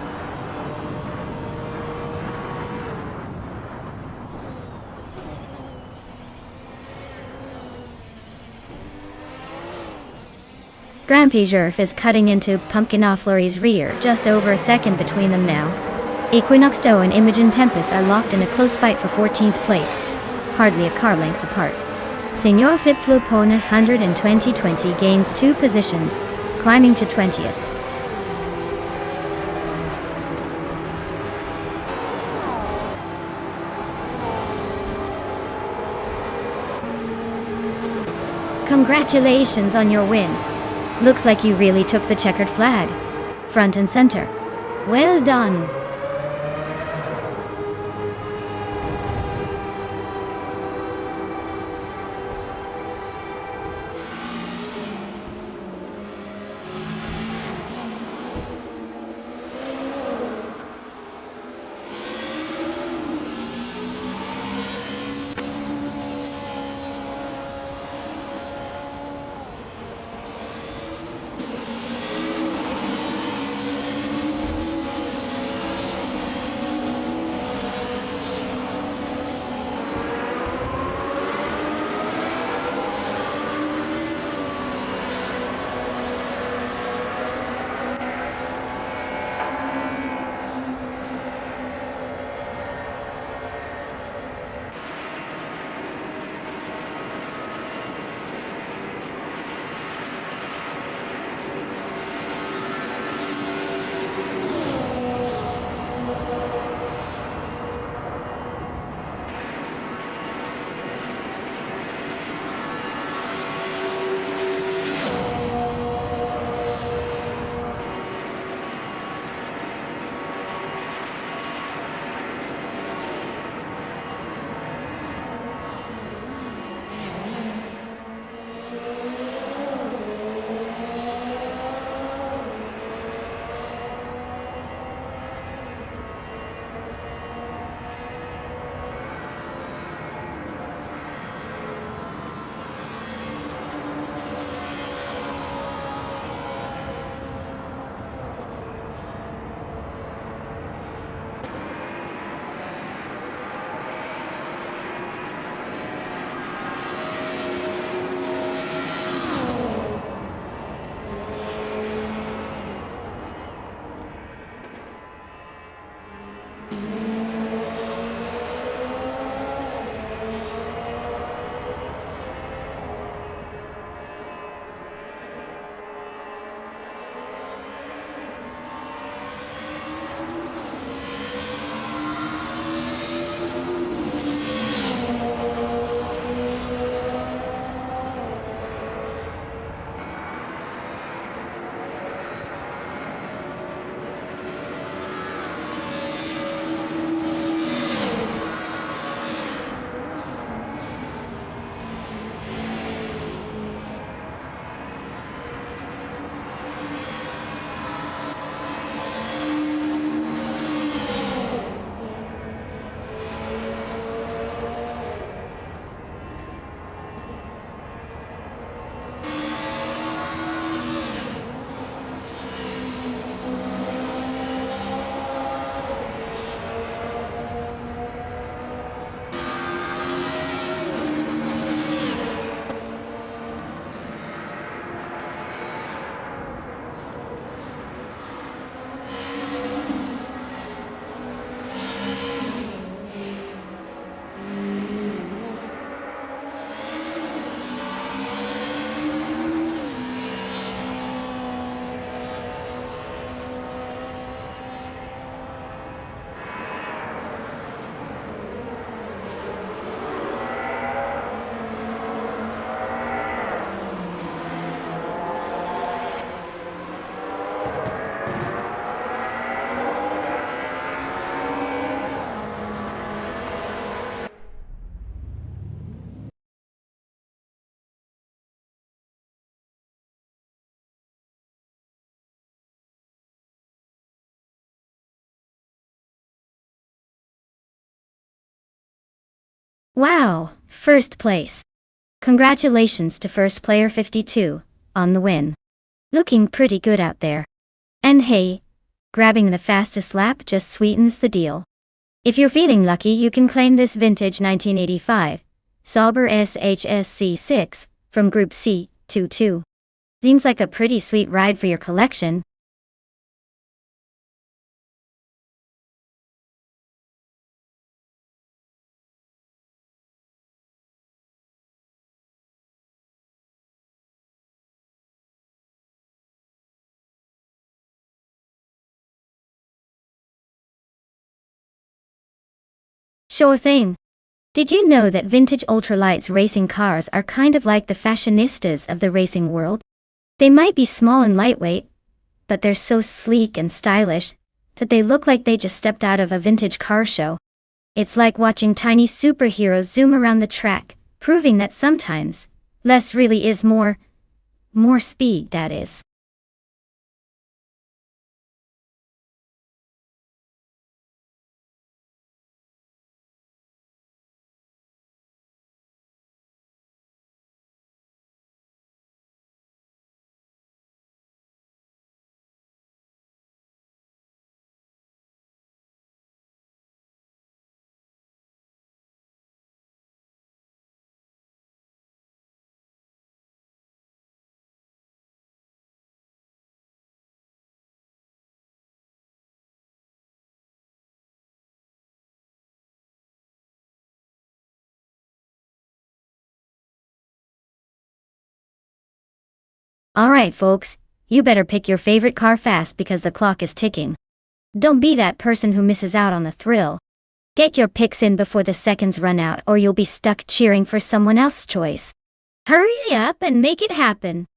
Grand Prix is cutting into Pumpkin-Fleury's rear, just over a second between them now. Equinoxto and Imogen Tempest are locked in a close fight for 14th place, hardly a car length apart. Senor Flip-Flopona 100 in 2020 gains 2 positions, climbing to 20th. Congratulations on your win. Looks like you really took the checkered flag, front and center. Well done. Wow, first place. Congratulations to first player 52, on the win. Looking pretty good out there. And hey, grabbing the fastest lap just sweetens the deal. If you're feeling lucky, you can claim this vintage 1985 Sauber SHSC6 from Group C22. Seems like a pretty sweet ride for your collection. Sure thing. Did you know that vintage ultralights racing cars are kind of like the fashionistas of the racing world? They might be small and lightweight, but they're so sleek and stylish that they look like they just stepped out of a vintage car show. It's like watching tiny superheroes zoom around the track, proving that sometimes less really is more. More speed, that is. Alright folks, you better pick your favorite car fast because the clock is ticking. Don't be that person who misses out on the thrill. Get your picks in before the seconds run out or you'll be stuck cheering for someone else's choice. Hurry up and make it happen.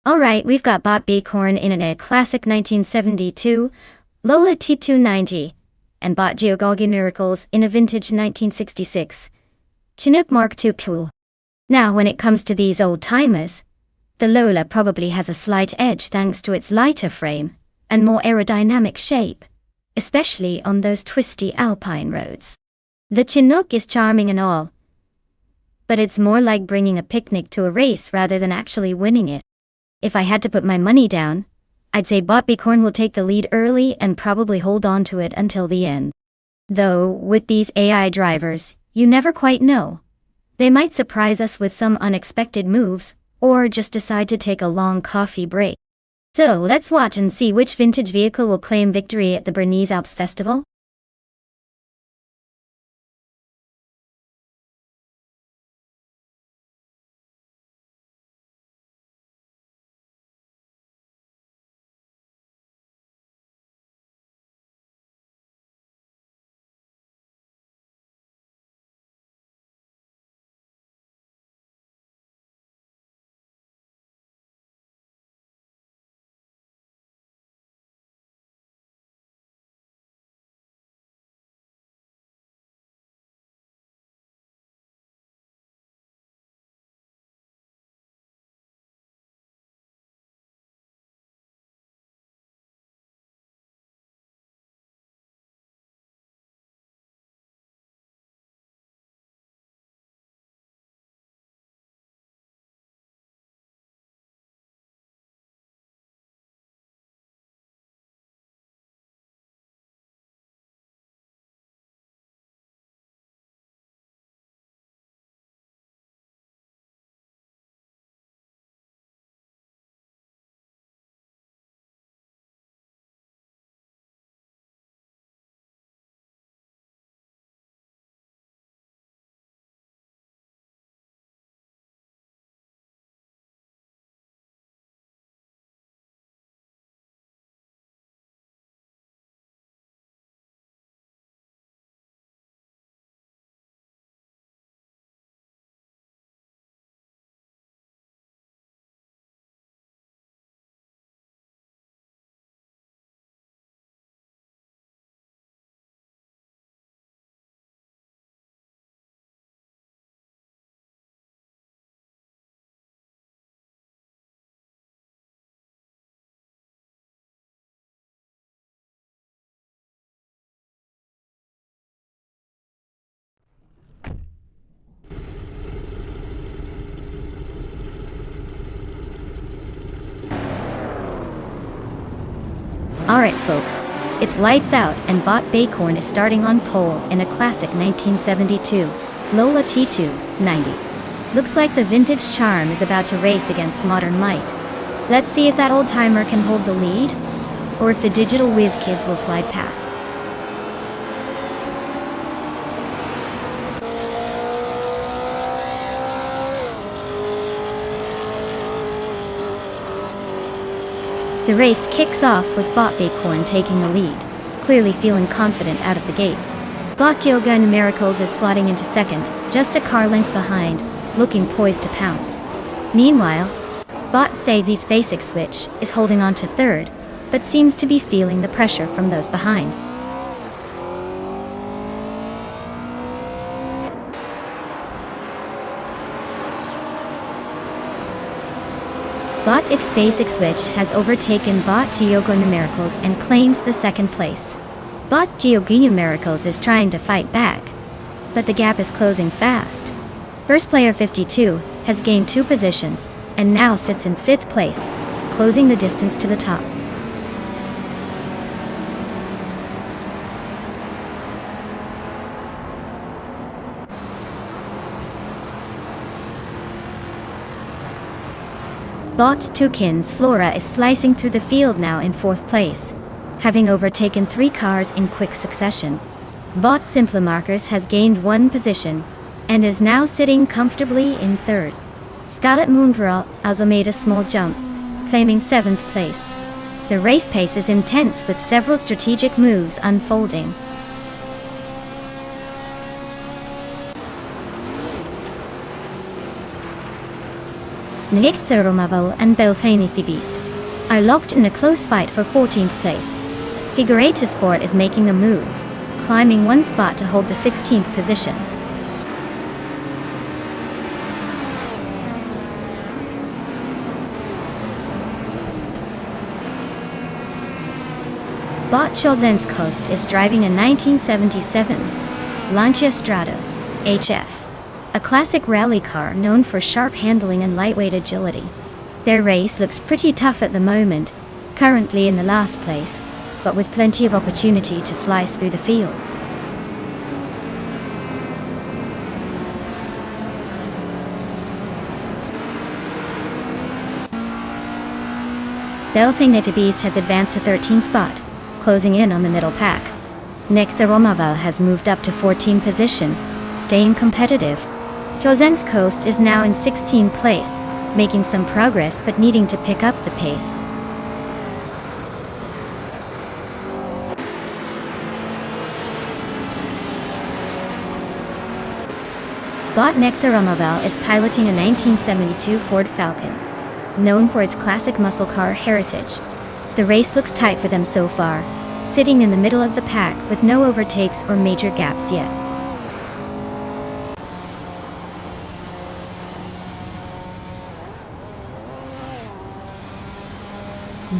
Alright, we've got Bot Bicorn in a classic 1972 Lola T290 and Bot Geogolgi Miracles in a vintage 1966 Chinook Mark II Cool. Now when it comes to these old timers, the Lola probably has a slight edge thanks to its lighter frame and more aerodynamic shape, especially on those twisty alpine roads. The Chinook is charming and all, but it's more like bringing a picnic to a race rather than actually winning it. If I had to put my money down, I'd say Bot Bicorn will take the lead early and probably hold on to it until the end. Though, with these AI drivers, you never quite know. They might surprise us with some unexpected moves, or just decide to take a long coffee break. So let's watch and see which vintage vehicle will claim victory at the Bernese Alps Festival. Alright folks, it's lights out and Bot Bacorn is starting on pole in a classic 1972 Lola T290. Looks like the vintage charm is about to race against modern might. Let's see if that old timer can hold the lead, or if the digital whiz kids will slide past. The race kicks off with Bot Bacorn taking the lead, clearly feeling confident out of the gate. Bot Yoga Numericals is slotting into second, just a car length behind, looking poised to pounce. Meanwhile, Bot Sazy's Basic Switch is holding on to third, but seems to be feeling the pressure from those behind. Bot X Basic Switch has overtaken Bot Giogo Numericals and claims the second place. Bot Giogo Numericals is trying to fight back, but the gap is closing fast. First player 52 has gained 2 positions and now sits in 5th place, closing the distance to the top. Bot Toucan's Flora is slicing through the field now in 4th place, having overtaken 3 cars in quick succession. Bot Simplimarkers has gained 1 position, and is now sitting comfortably in 3rd. Scarlet Moonveral also made a small jump, claiming 7th place. The race pace is intense with several strategic moves unfolding. Nixeromaval and Belfanithy Beast are locked in a close fight for 14th place. Higureta Sport is making a move, climbing 1 spot to hold the 16th position. Bot Cholzenskost is driving a 1977 Lancia Stratos HF. A classic rally car known for sharp handling and lightweight agility. Their race looks pretty tough at the moment, currently in the last place, but with plenty of opportunity to slice through the field. Belfanithy Beast has advanced to 13th spot, closing in on the middle pack. Nexaromaval has moved up to 14th position, staying competitive. Jozen's Coast is now in 16th place, making some progress but needing to pick up the pace. Bot Nexaromaval is piloting a 1972 Ford Falcon, known for its classic muscle car heritage. The race looks tight for them so far, sitting in the middle of the pack with no overtakes or major gaps yet.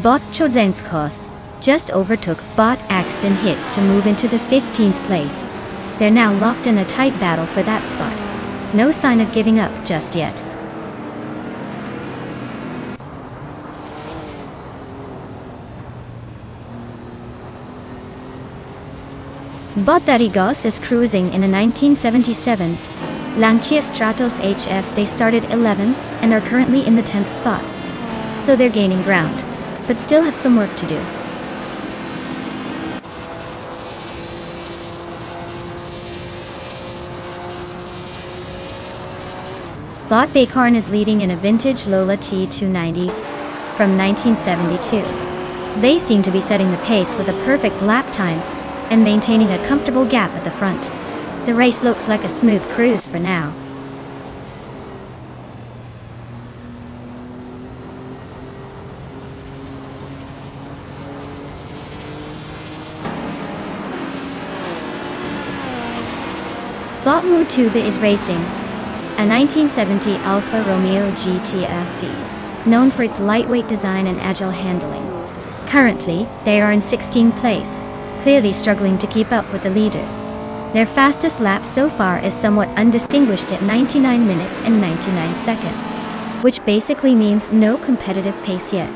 Bot Chodzenskost just overtook Bot Axton Hits to move into the 15th place. They're now locked in a tight battle for that spot. No sign of giving up just yet. Bot Darigos is cruising in a 1977 Lancia Stratos HF. They started 11th and are currently in the 10th spot. So they're gaining ground, but still have some work to do. Bot Bacorn is leading in a vintage Lola T290 from 1972. They seem to be setting the pace with a perfect lap time and maintaining a comfortable gap at the front. The race looks like a smooth cruise for now. Bot Mutuba is racing a 1970 Alfa Romeo GT SC, known for its lightweight design and agile handling. Currently, they are in 16th place, clearly struggling to keep up with the leaders. Their fastest lap so far is somewhat undistinguished at 99 minutes and 99 seconds, which basically means no competitive pace yet.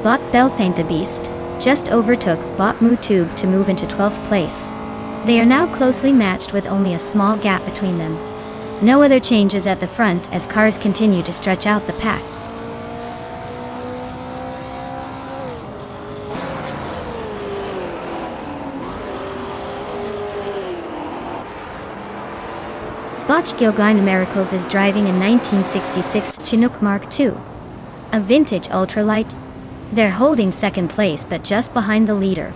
Bot Belthane the Beast just overtook Bot Mutube to move into 12th place. They are now closely matched with only a small gap between them. No other changes at the front as cars continue to stretch out the pack. Bot Gilgine Miracles is driving a 1966 Chinook Mark II, a vintage ultralight. They're holding second place but just behind the leader.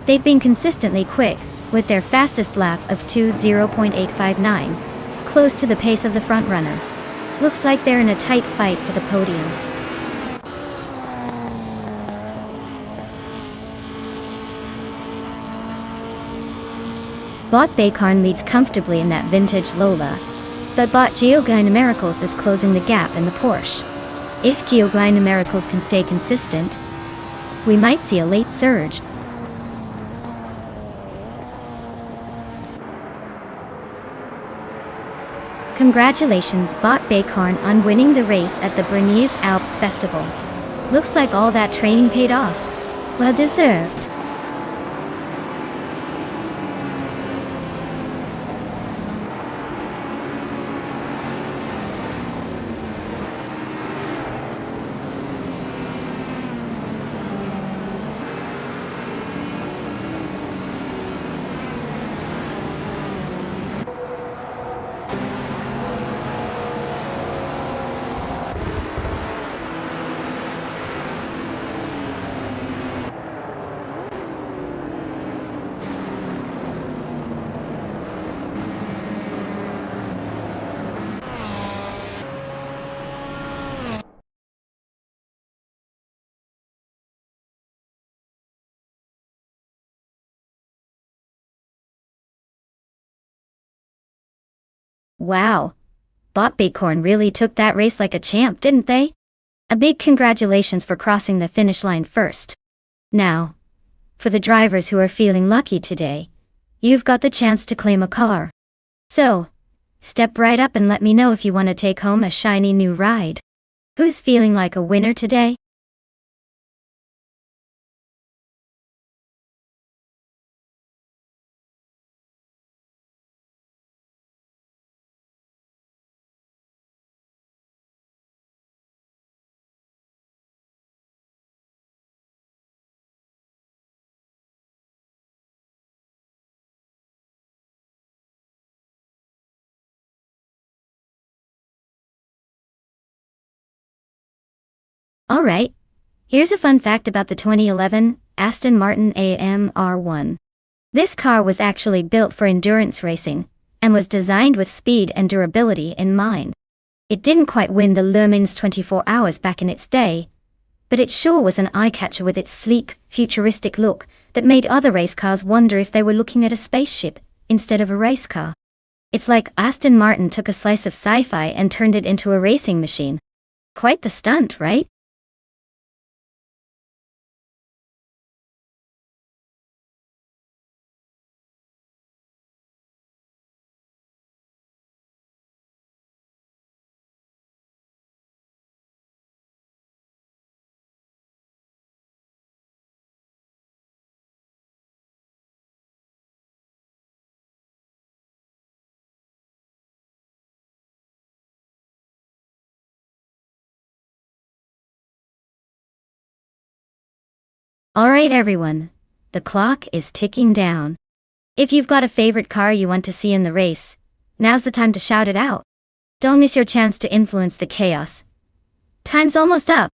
They've been consistently quick, with their fastest lap of 2:0.859, close to the pace of the frontrunner. Looks like they're in a tight fight for the podium. Bot Bakarn leads comfortably in that vintage Lola, but Bot Geogine Miracles is closing the gap in the Porsche. If Geogine Miracles can stay consistent, we might see a late surge. Congratulations Bot Bakarn on winning the race at the Bernese Alps Festival. Looks like all that training paid off. Well deserved. Wow, Bot Bakarn really took that race like a champ, didn't they? A big congratulations for crossing the finish line first. Now, for the drivers who are feeling lucky today, you've got the chance to claim a car. So, step right up and let me know if you want to take home a shiny new ride. Who's feeling like a winner today? Alright, here's a fun fact about the 2011 Aston Martin AMR1. This car was actually built for endurance racing, and was designed with speed and durability in mind. It didn't quite win the Le Mans 24 Hours back in its day, but it sure was an eye-catcher with its sleek, futuristic look that made other race cars wonder if they were looking at a spaceship instead of a race car. It's like Aston Martin took a slice of sci-fi and turned it into a racing machine. Quite the stunt, right? Alright everyone, the clock is ticking down. If you've got a favorite car you want to see in the race, now's the time to shout it out. Don't miss your chance to influence the chaos. Time's almost up.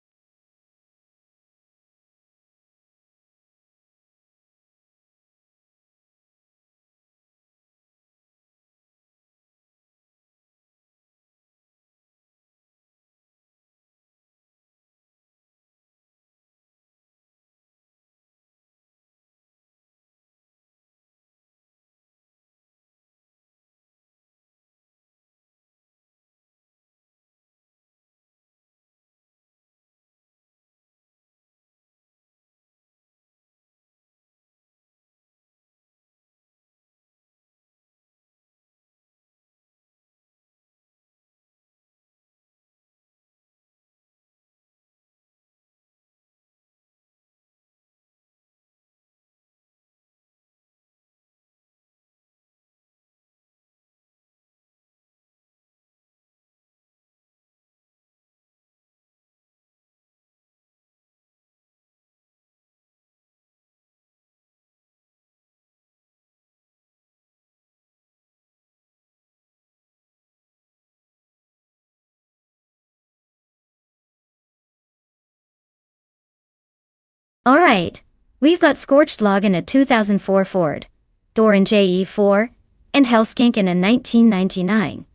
Alright, we've got Scorched Log in a 2004 Ford, Doran JE4, and Hellskank in a 1999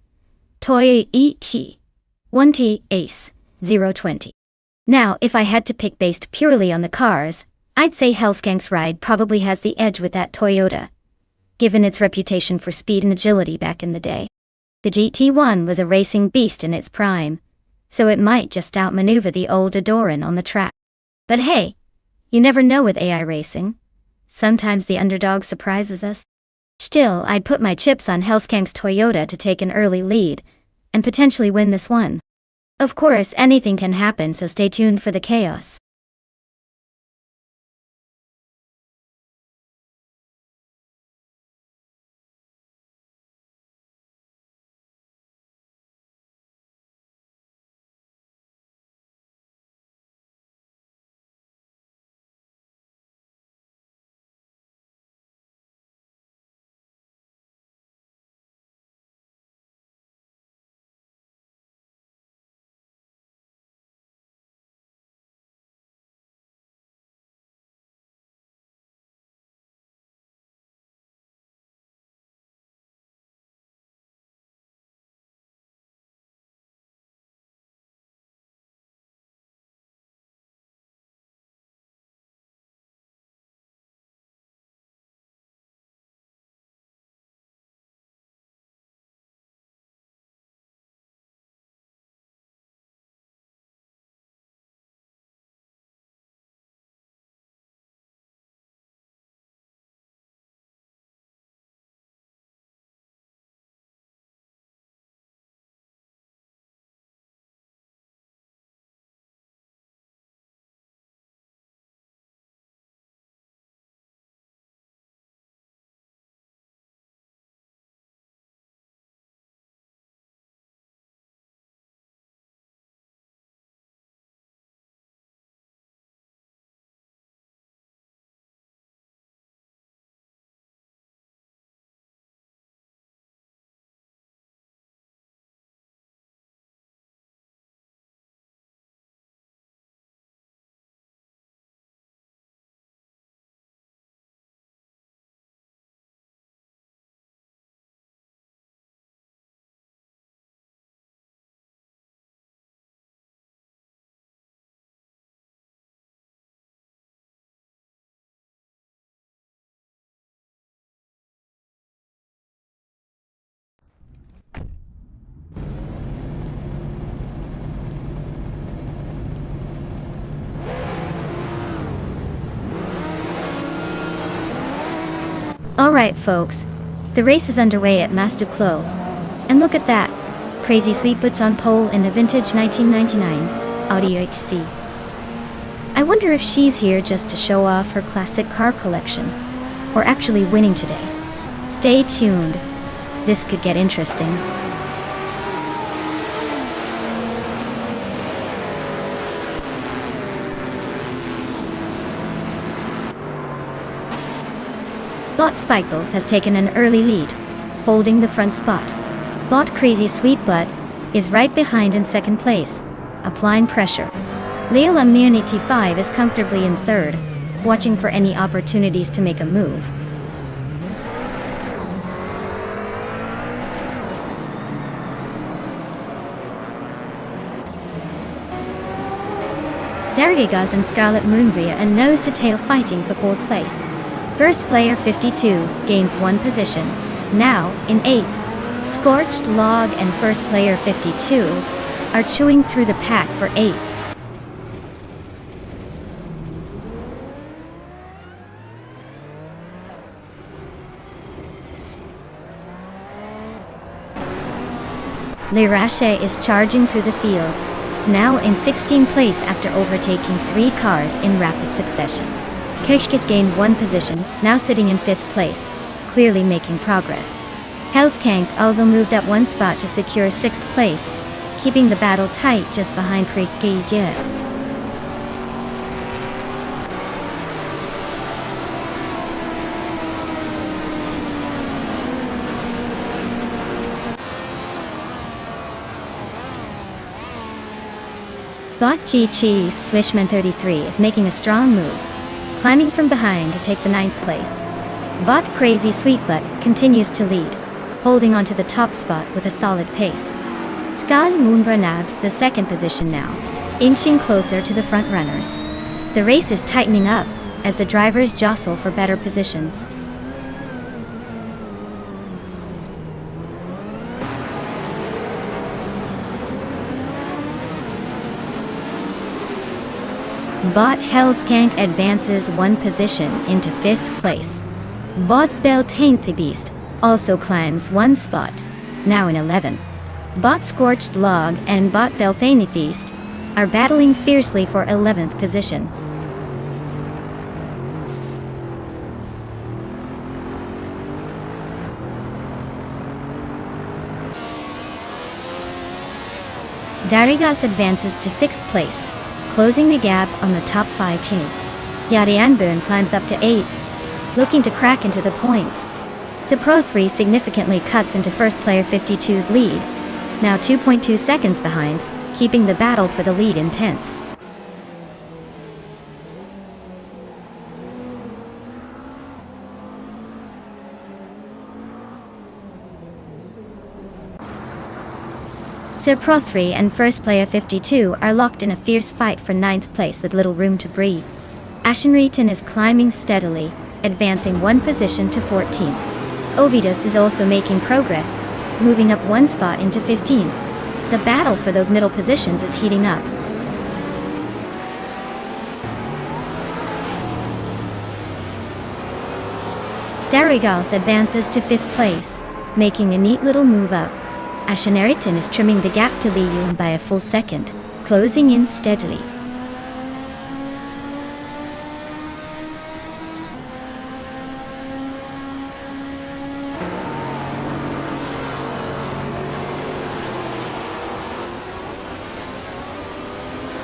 Toyota ET1T Ace 020. Now, if I had to pick based purely on the cars, I'd say Hellskank's ride probably has the edge with that Toyota, given its reputation for speed and agility back in the day. The GT1 was a racing beast in its prime, so it might just outmaneuver the old Doran on the track. But hey, you never know with AI racing. Sometimes the underdog surprises us. Still, I'd put my chips on Hellskank's Toyota to take an early lead, and potentially win this one. Of course, anything can happen, so stay tuned for the chaos. Alright folks, the race is underway at Mas du Clos. And look at that, Crazy Sweet Boots on pole in a vintage 1999 Audi HC. I wonder if she's here just to show off her classic car collection, or actually winning today. Stay tuned, this could get interesting. Bot Spikeballs has taken an early lead, holding the front spot. Bot Crazy Sweet Butt is right behind in second place, applying pressure. Leila Immunity 5 is comfortably in third, watching for any opportunities to make a move. Dargigas and Scarlet Moonbria and Nose to Tail fighting for fourth place. First player 52 gains one position. Now, in 8th, Scorched Log and first player 52 are chewing through the pack for 8. Le Rache is charging through the field, now in 16th place after overtaking 3 cars in rapid succession. Kirchkes gained one position, now sitting in 5th place, clearly making progress. Hellskank also moved up one spot to secure 6th place, keeping the battle tight just behind Krikge. Bot G Cheese Swishman 33 is making a strong move, climbing from behind to take the 9th place. Bot Crazy Sweetbutt continues to lead, holding onto the top spot with a solid pace. Skal Moonbra nabs the 2nd position now, inching closer to the front runners. The race is tightening up as the drivers jostle for better positions. Bot Hellskank advances 1 position into 5th place. Bot Beast also climbs 1 spot, now in 11. Bot Scorched Log and Bot Feast are battling fiercely for 11th position. Darigos advances to 6th place, closing the gap on the top 5 team. Yadianbun climbs up to 8th, looking to crack into the points. Zipro 3 significantly cuts into first player 52's lead, now 2.2 seconds behind, keeping the battle for the lead intense. Zipro 3 and first player 52 are locked in a fierce fight for 9th place with little room to breathe. Ashenriton is climbing steadily, advancing 1 position to 14. Ovidus is also making progress, moving up 1 spot into 15. The battle for those middle positions is heating up. Darigos advances to 5th place, making a neat little move up. Ashenriton is trimming the gap to Liyun by a full second, closing in steadily.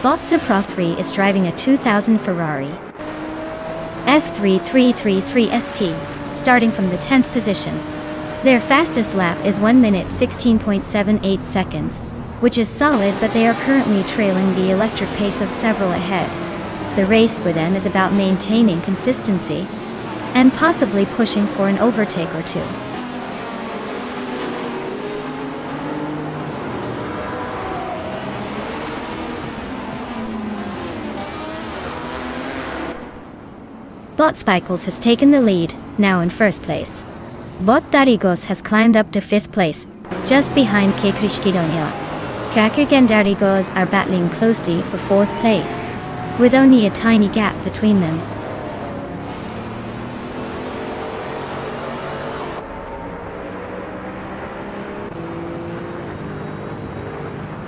Botsa Pro 3 is driving a 2000 Ferrari F3333 SP, starting from the 10th position. Their fastest lap is 1 minute 16.78 seconds, which is solid, but they are currently trailing the electric pace of several ahead. The race for them is about maintaining consistency and possibly pushing for an overtake or two. Bot Spikles has taken the lead, now in first place. Bot Darigos has climbed up to 5th place, just behind Kekrishkidonia. Kakrik and Darigos are battling closely for 4th place, with only a tiny gap between them.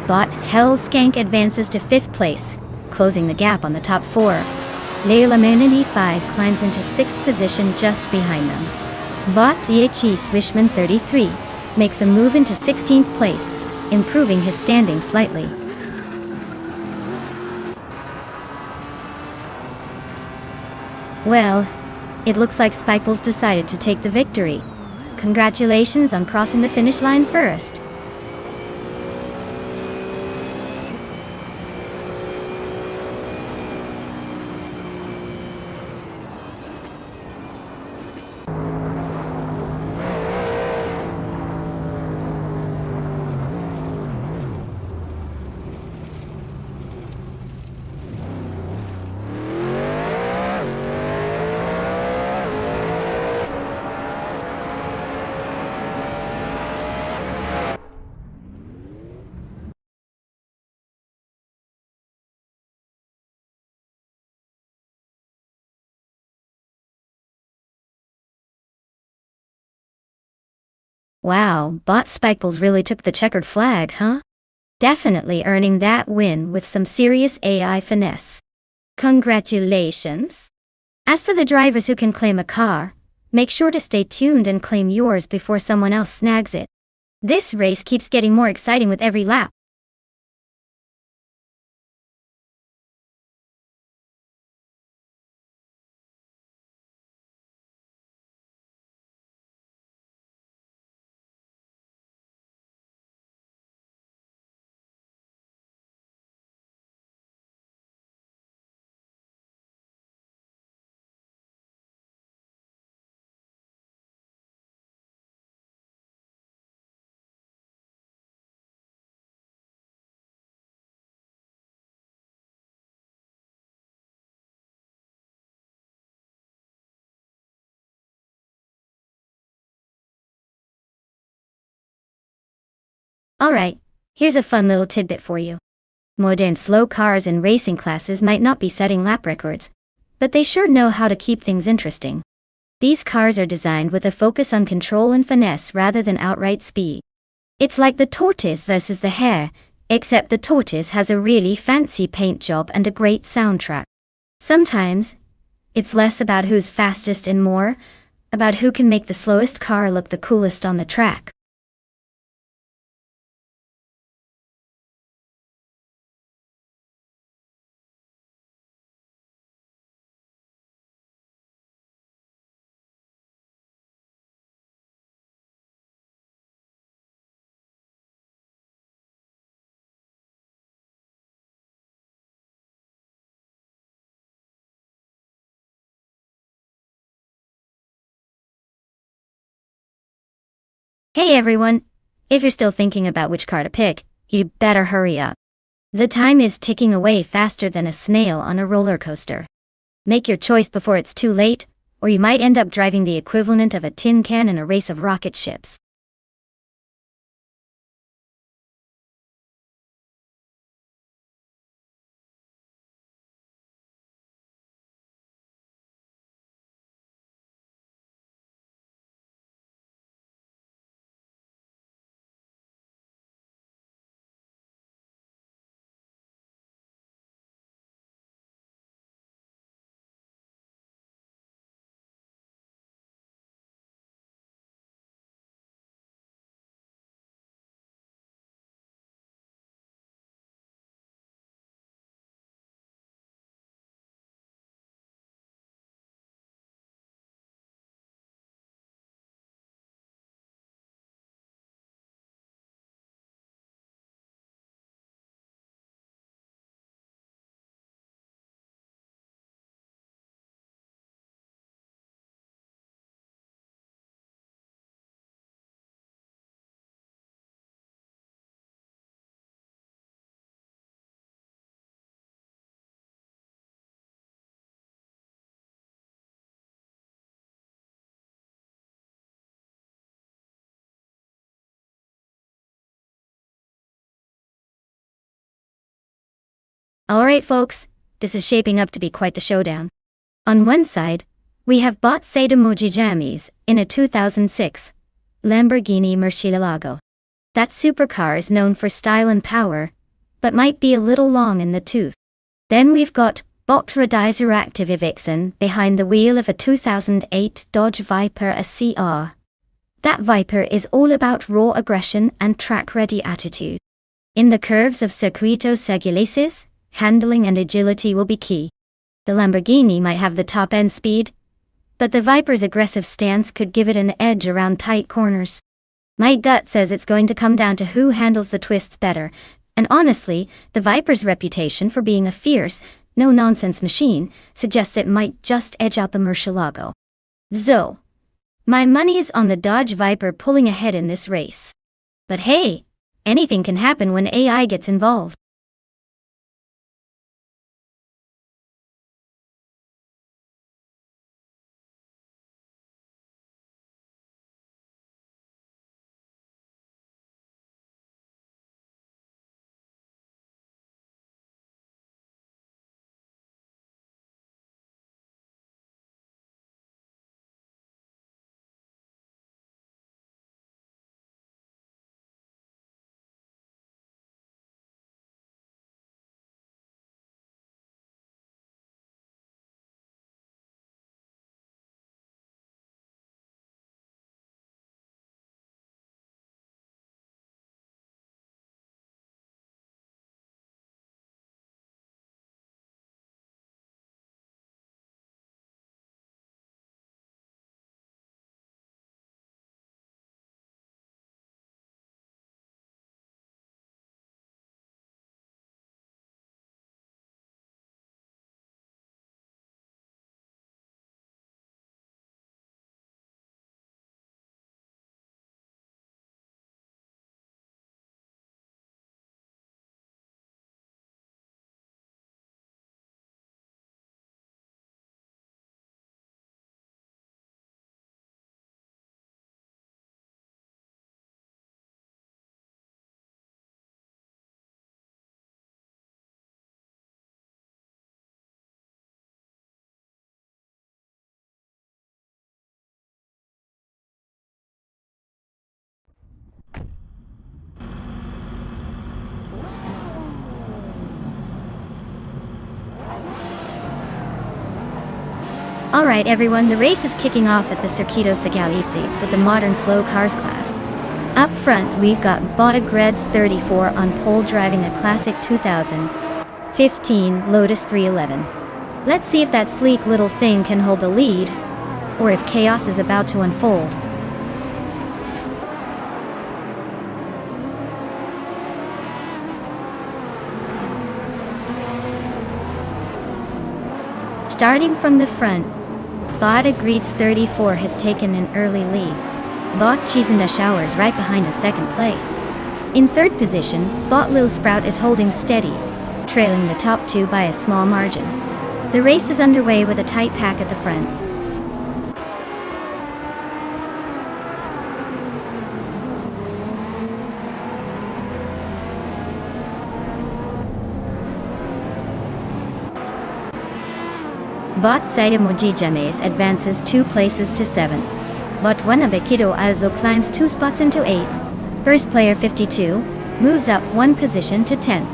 Bot Hellskank advances to 5th place, closing the gap on the top 4. Layla Manini 5 climbs into 6th position just behind them. Bot DHE Swishman 33 makes a move into 16th place, improving his standing slightly. Well, it looks like Spikles decided to take the victory. Congratulations on crossing the finish line first. Wow, Bot Spikles really took the checkered flag, huh? Definitely earning that win with some serious AI finesse. Congratulations! As for the drivers who can claim a car, make sure to stay tuned and claim yours before someone else snags it. This race keeps getting more exciting with every lap. Alright, here's a fun little tidbit for you. Modern slow cars in racing classes might not be setting lap records, but they sure know how to keep things interesting. These cars are designed with a focus on control and finesse rather than outright speed. It's like the tortoise versus the hare, except the tortoise has a really fancy paint job and a great soundtrack. Sometimes, it's less about who's fastest and more about who can make the slowest car look the coolest on the track. Hey everyone! If you're still thinking about which car to pick, you better hurry up. The time is ticking away faster than a snail on a roller coaster. Make your choice before it's too late, or you might end up driving the equivalent of a tin can in a race of rocket ships. Alright folks, this is shaping up to be quite the showdown. On one side, we have Bot Jamis in a 2006 Lamborghini Murcielago. That supercar is known for style and power, but might be a little long in the tooth. Then we've got Bot Active Vixen behind the wheel of a 2008 Dodge Viper SCR. That Viper is all about raw aggression and track-ready attitude. In the curves of Circuito Segulesis, handling and agility will be key. The Lamborghini might have the top-end speed, but the Viper's aggressive stance could give it an edge around tight corners. My gut says it's going to come down to who handles the twists better, and honestly, the Viper's reputation for being a fierce, no-nonsense machine suggests it might just edge out the Murcielago. So, my money is on the Dodge Viper pulling ahead in this race. But hey, anything can happen when AI gets involved. Alright everyone, the race is kicking off at the Circuito Sagalices with the modern slow cars class. Up front, we've got Botagreds 34 on pole driving a classic 2015 Lotus 311. Let's see if that sleek little thing can hold the lead, or if chaos is about to unfold. Starting from the front, Botagreds 34 has taken an early lead. Bot Cheesinda Showers right behind in second place. In third position, Bot Lil Sprout is holding steady, trailing the top two by a small margin. The race is underway with a tight pack at the front. Bot Saida Mojijames advances 2 places to 7th. Bot Wanabekido Azo climbs 2 spots into 8th. First player 52 moves up 1 position to 10th.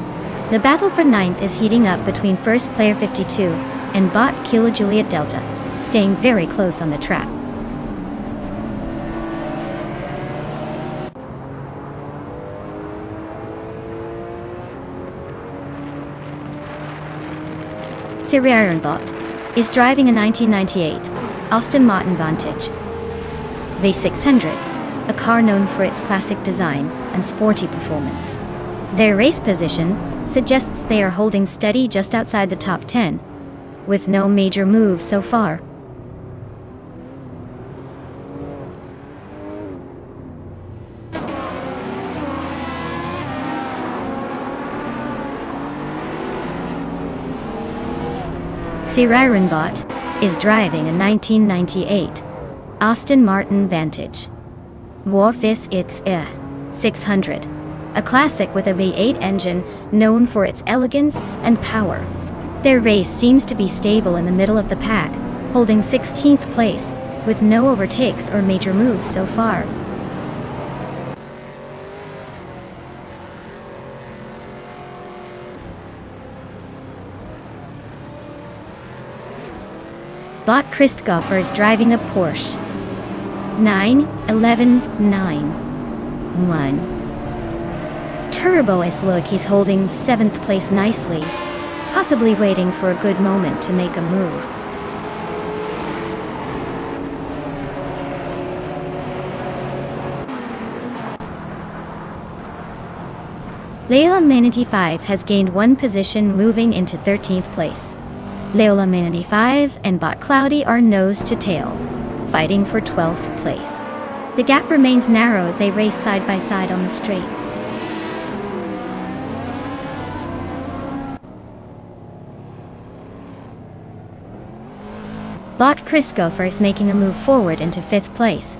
The battle for 9th is heating up between first player 52 and Bot Kilo Juliet Delta, staying very close on the track. Siriaran Bot is driving a 1998 Aston Martin Vantage V600, a car known for its classic design and sporty performance. Their race position suggests they are holding steady just outside the top 10, with no major moves so far. Siriranbot is driving a 1998 Aston Martin Vantage. It's a 600, a classic with a V8 engine known for its elegance and power. Their race seems to be stable in the middle of the pack, holding 16th place, with no overtakes or major moves so far. Bot Christgoffer is driving a Porsche 911. Turbo is look, he's holding 7th place nicely, possibly waiting for a good moment to make a move. Leola Manatee 5 has gained 1 position, moving into 13th place. Leola Manatee 5 and Bot Cloudy are nose to tail, fighting for 12th place. The gap remains narrow as they race side by side on the straight. Bot Criscofer is making a move forward into 5th place.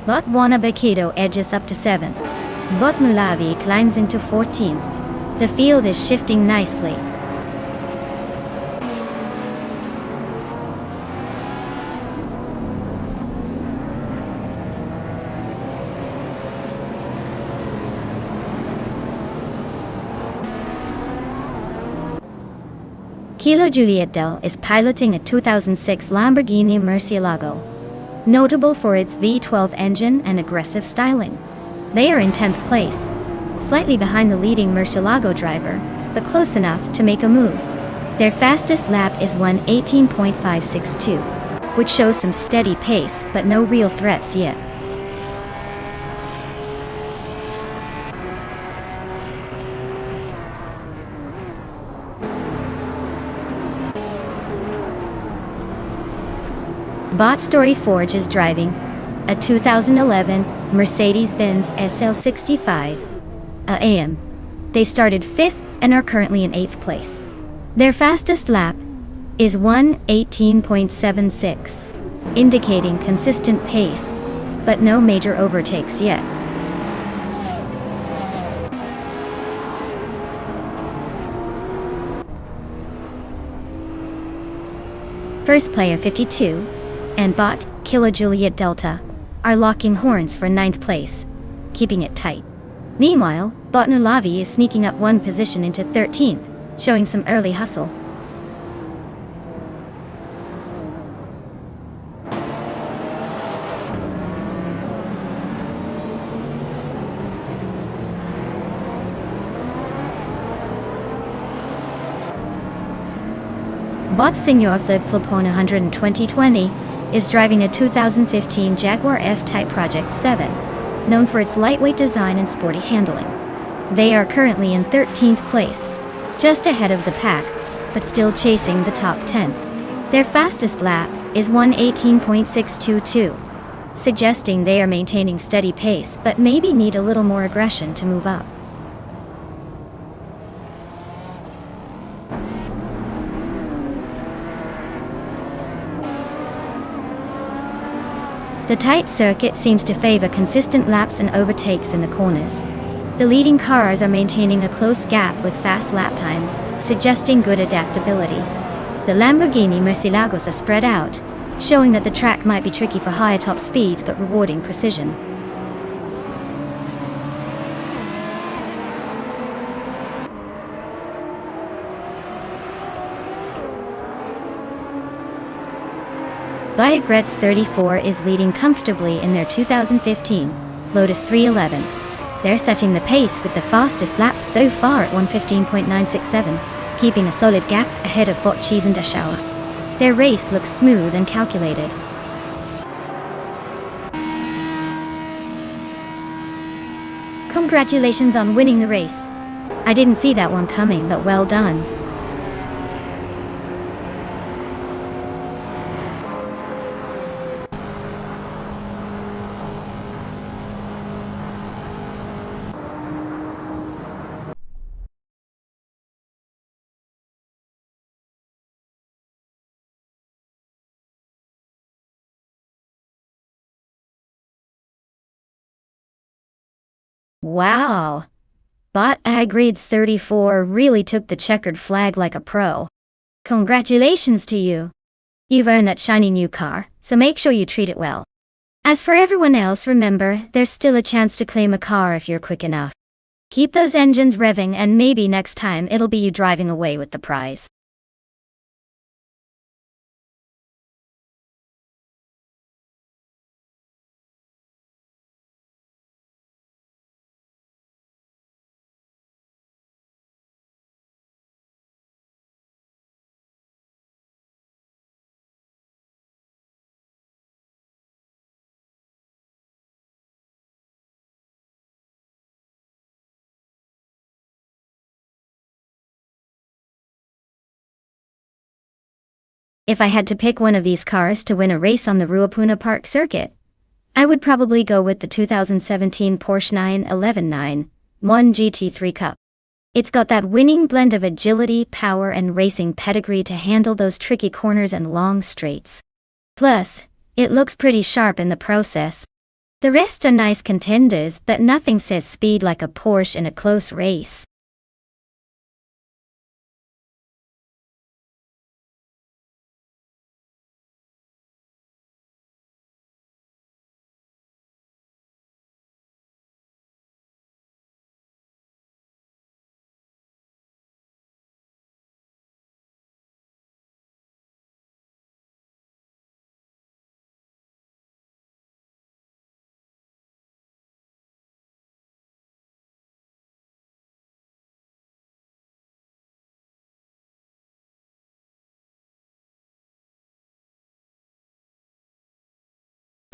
Bot Wanabekido edges up to 7th. Bot Mulavi climbs into 14th. The field is shifting nicely. Kilo Juliet Del is piloting a 2006 Lamborghini Murcielago, notable for its V12 engine and aggressive styling. They are in 10th place, slightly behind the leading Murcielago driver, but close enough to make a move. Their fastest lap is 1:18.562, which shows some steady pace but no real threats yet. Bot Story Forge is driving a 2011 Mercedes-Benz SL65 AM. They started 5th and are currently in 8th place. Their fastest lap is 1:18.76, indicating consistent pace, but no major overtakes yet. First player 52 and Bot Kilo Juliet Delta are locking horns for 9th place, keeping it tight. Meanwhile, Bot Nulavi is sneaking up 1 position into 13th, showing some early hustle. Bot Senior Flip-Flop on 12020 is driving a 2015 Jaguar F-Type Project 7, known for its lightweight design and sporty handling. They are currently in 13th place, just ahead of the pack, but still chasing the top 10. Their fastest lap is 1:18.622, suggesting they are maintaining steady pace but maybe need a little more aggression to move up. The tight circuit seems to favor consistent laps and overtakes in the corners. The leading cars are maintaining a close gap with fast lap times, suggesting good adaptability. The Lamborghini Murciélagos are spread out, showing that the track might be tricky for higher top speeds but rewarding precision. Gretz 34 is leading comfortably in their 2015 Lotus 311. They're setting the pace with the fastest lap so far at 1:15.967, keeping a solid gap ahead of Botchis and Dachauer. Their race looks smooth and calculated. Congratulations on winning the race. I didn't see that one coming, but well done. Wow! Bot Agreed 34 really took the checkered flag like a pro. Congratulations to you. You've earned that shiny new car, so make sure you treat it well. As for everyone else, remember, there's still a chance to claim a car if you're quick enough. Keep those engines revving and maybe next time it'll be you driving away with the prize. If I had to pick one of these cars to win a race on the Ruapuna Park circuit, I would probably go with the 2017 Porsche 911 GT3 Cup. It's got that winning blend of agility, power, and racing pedigree to handle those tricky corners and long straights. Plus, it looks pretty sharp in the process. The rest are nice contenders, but nothing says speed like a Porsche in a close race.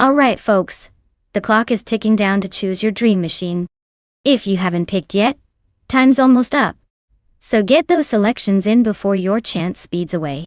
Alright folks, the clock is ticking down to choose your dream machine. If you haven't picked yet, time's almost up. So get those selections in before your chance speeds away.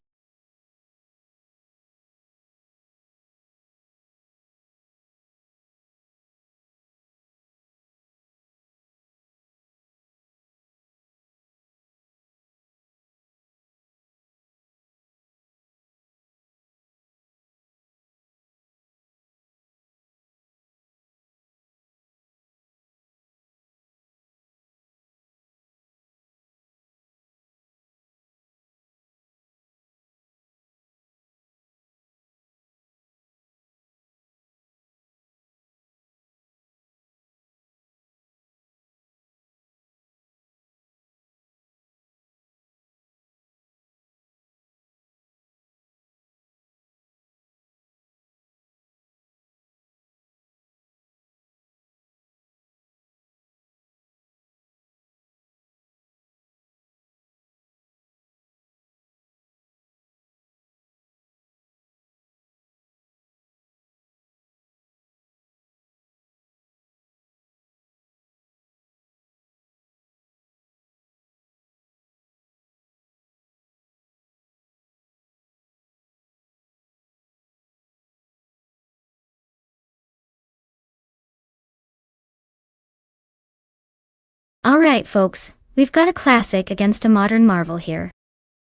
Alright folks, we've got a classic against a modern marvel here.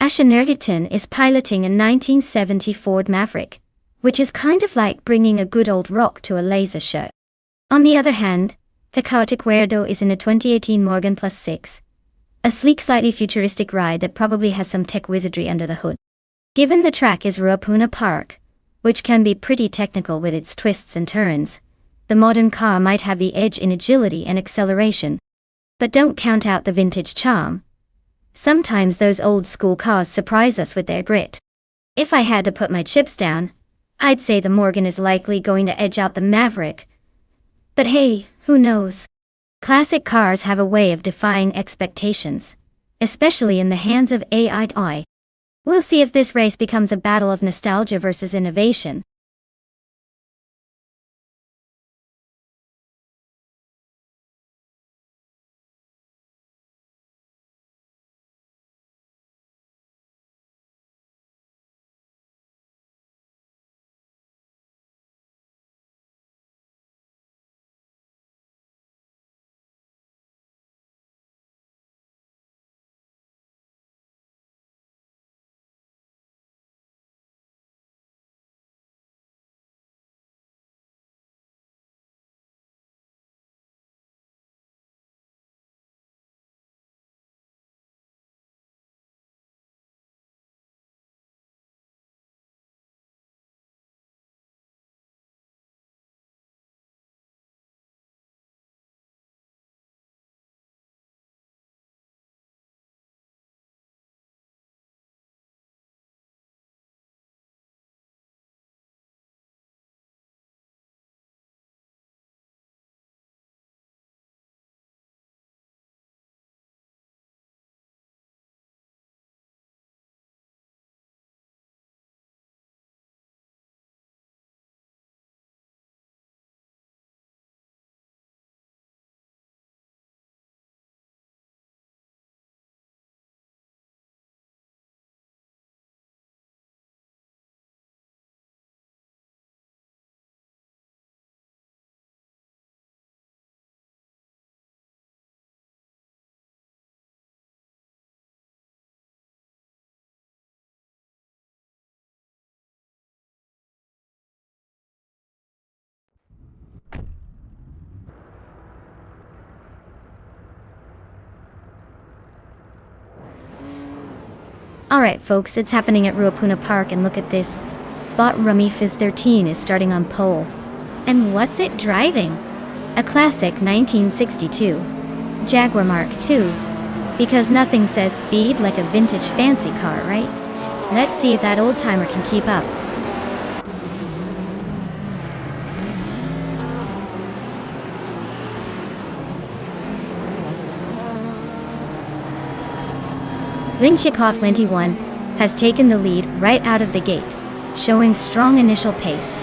Asha Nergiton is piloting a 1970 Ford Maverick, which is kind of like bringing a good old rock to a laser show. On the other hand, the chaotic weirdo is in a 2018 Morgan Plus 6, a sleek slightly futuristic ride that probably has some tech wizardry under the hood. Given the track is Ruapuna Park, which can be pretty technical with its twists and turns, the modern car might have the edge in agility and acceleration. But don't count out the vintage charm. Sometimes those old school cars surprise us with their grit. If I had to put my chips down, I'd say the Morgan is likely going to edge out the Maverick. But hey, who knows? Classic cars have a way of defying expectations, especially in the hands of AI. We'll see if this race becomes a battle of nostalgia versus innovation. Alright folks, it's happening at Ruapuna Park and look at this. Bot Rummy Fizz 13 is starting on pole. And what's it driving? A classic 1962 Jaguar Mark II. Because nothing says speed like a vintage fancy car, right? Let's see if that old timer can keep up. Linchikot 21 has taken the lead right out of the gate, showing strong initial pace.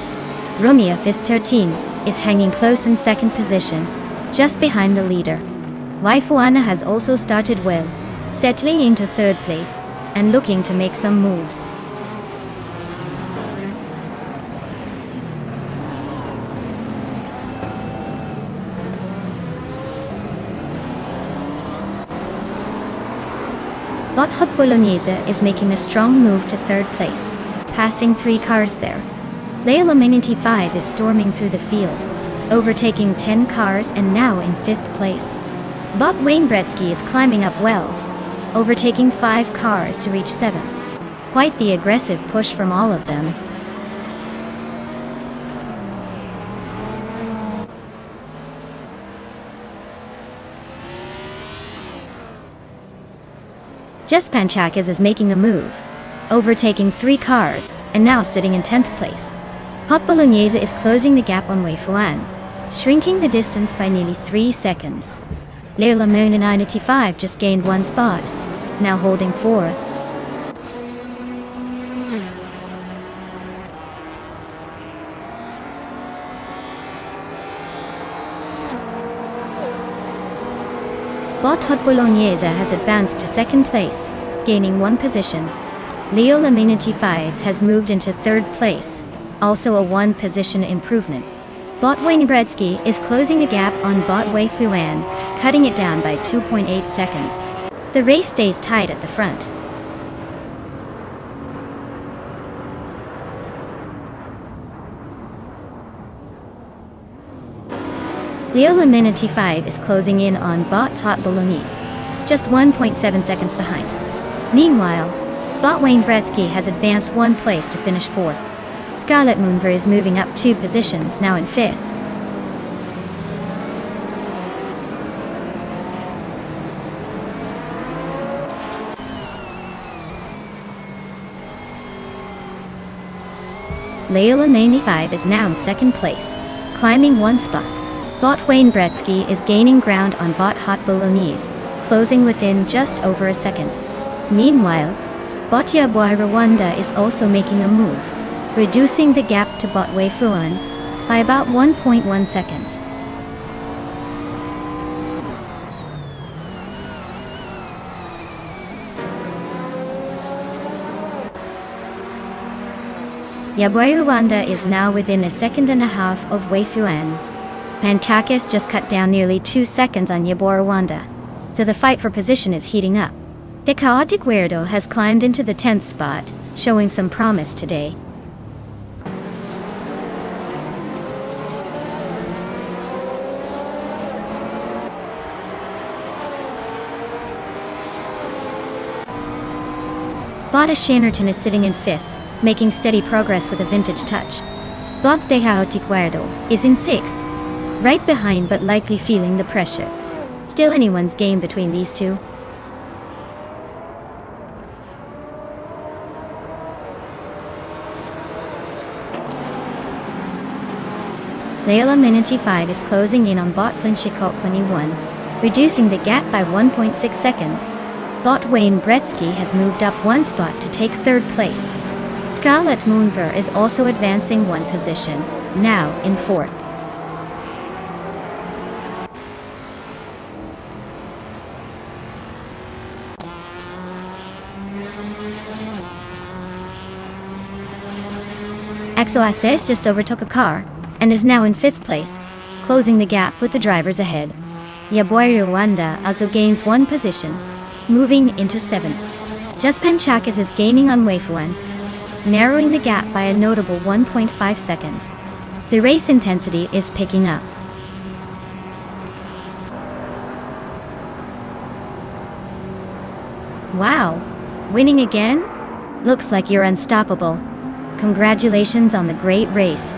Rumia Fizz 13 is hanging close in second position, just behind the leader. Waifuana has also started well, settling into third place and looking to make some moves. Bot Hot Bolognese is making a strong move to third place, passing 3 cars there. Leila Minity 5 is storming through the field, overtaking 10 cars and now in 5th place. Bot Wayne Bretsky is climbing up well, overtaking 5 cars to reach 7th. Quite the aggressive push from all of them. Just Panchakis is making a move, overtaking 3 cars, and now sitting in 10th place. Hot Bolognese is closing the gap on Wei Fuan, shrinking the distance by nearly 3 seconds. Leila Mona 95 just gained 1 spot, now holding 4th. Bot Hot Bolognese has advanced to 2nd place, gaining 1 position. Leo Laminity 5 has moved into 3rd place, also a 1 position improvement. Bot Wayne Bretsky is closing the gap on Bot Wei Fuan, cutting it down by 2.8 seconds. The race stays tight at the front. Leo Laminity 5 is closing in on Bot Hot Bolognese, just 1.7 seconds behind. Meanwhile, Bot Wayne Gretzky has advanced one place to finish fourth. Scarlett Moonver is moving up 2 positions, now in fifth. Leola 95 is now in second place, climbing one spot. Bot Wayne Gretzky is gaining ground on Bot Hot Bolognese, closing within just over a second. Meanwhile, Bot Yaboy Rwanda is also making a move, reducing the gap to Bot Wei Fuan by about 1.1 seconds. Yaboy Rwanda is now within a second and a half of Wei Fuan. Pankakis just cut down nearly 2 seconds on Yaboy Rwanda, so the fight for position is heating up. De Chaotic Weirdo has climbed into the 10th spot, showing some promise today. Bot Shannerton is sitting in 5th, making steady progress with a vintage touch. Bot De Chaotic Weirdo is in 6th, right behind but likely feeling the pressure. Still anyone's game between these two. Leola Minity 5 is closing in on Bot Flinchicot 21, reducing the gap by 1.6 seconds. Bot Wayne Gretzky has moved up one spot to take third place. Scarlett Moonver is also advancing one position, now in fourth. XOSS just overtook a car, and is now in 5th place, closing the gap with the drivers ahead. Yaboy Rwanda also gains one position, moving into 7th. Just Panchakis is gaining on Weifuan, narrowing the gap by a notable 1.5 seconds. The race intensity is picking up. Wow! Winning again? Looks like you're unstoppable. Congratulations on the great race.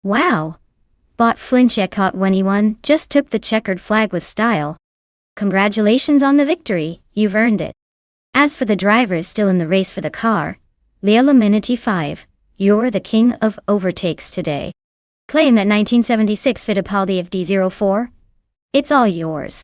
Wow! Bot Flinchicot 21 just took the checkered flag with style. Congratulations on the victory, you've earned it. As for the drivers still in the race for the car, Leola Minity 5, you're the king of overtakes today. Claim that 1976 Fittipaldi of D04? It's all yours.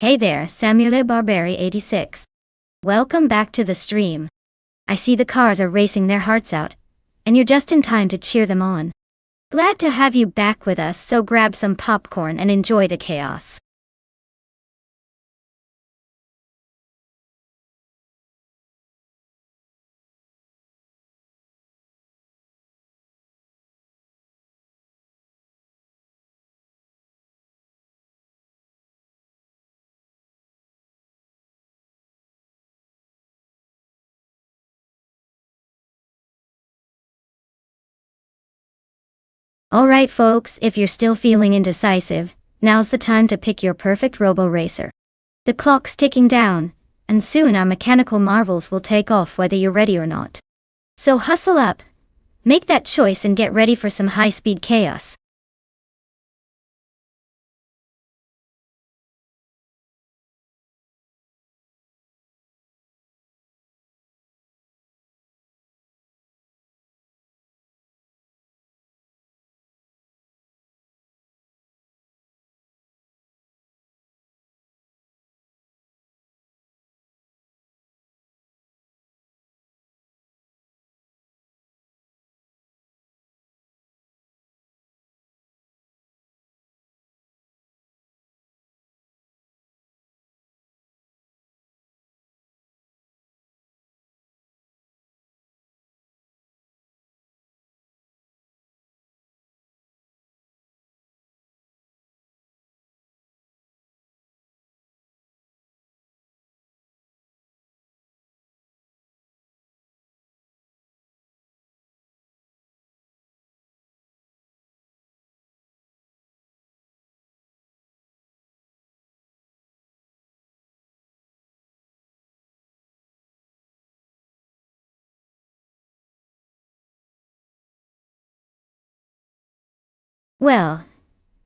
Hey there, Samuele Barberi 86. Welcome back to the stream. I see the cars are racing their hearts out, and you're just in time to cheer them on. Glad to have you back with us, so grab some popcorn and enjoy the chaos. Alright folks, if you're still feeling indecisive, now's the time to pick your perfect robo-racer. The clock's ticking down, and soon our mechanical marvels will take off whether you're ready or not. So hustle up, make that choice and get ready for some high-speed chaos. Well,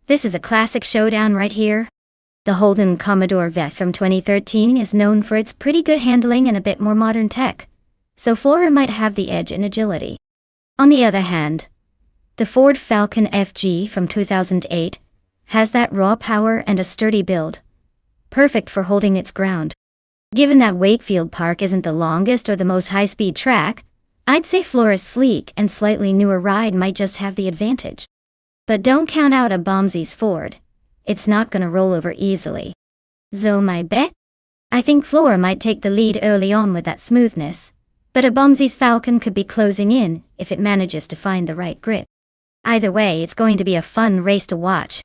this is a classic showdown right here. The Holden Commodore VEF from 2013 is known for its pretty good handling and a bit more modern tech, so Flora might have the edge in agility. On the other hand, the Ford Falcon FG from 2008 has that raw power and a sturdy build, perfect for holding its ground. Given that Wakefield Park isn't the longest or the most high-speed track, I'd say Flora's sleek and slightly newer ride might just have the advantage. But don't count out a Bombsy's Ford. It's not gonna roll over easily. So my bet? I think Flora might take the lead early on with that smoothness, but a Bombsy's Falcon could be closing in if it manages to find the right grip. Either way, it's going to be a fun race to watch.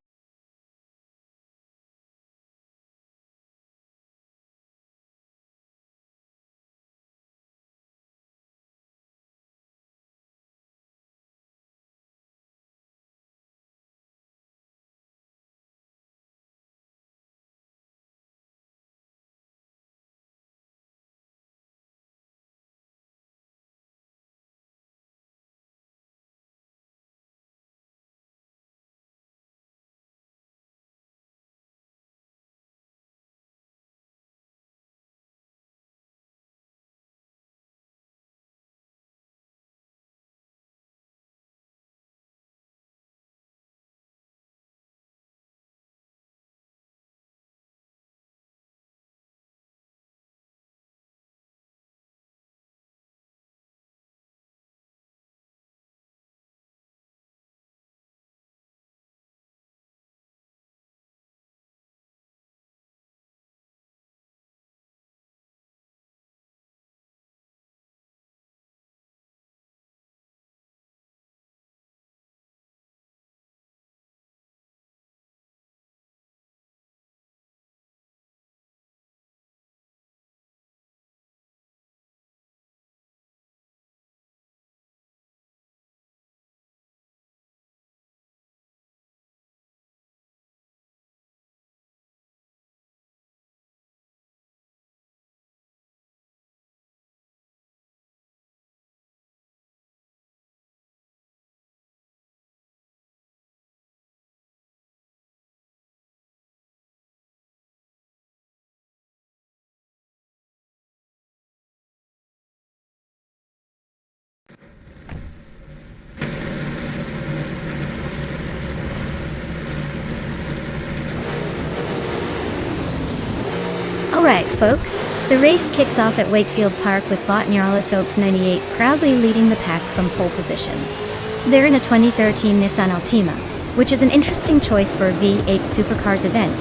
Alright folks, the race kicks off at Wakefield Park with Bot Nyarlathotep 98 proudly leading the pack from pole position. They're in a 2013 Nissan Altima, which is an interesting choice for a V8 Supercars event.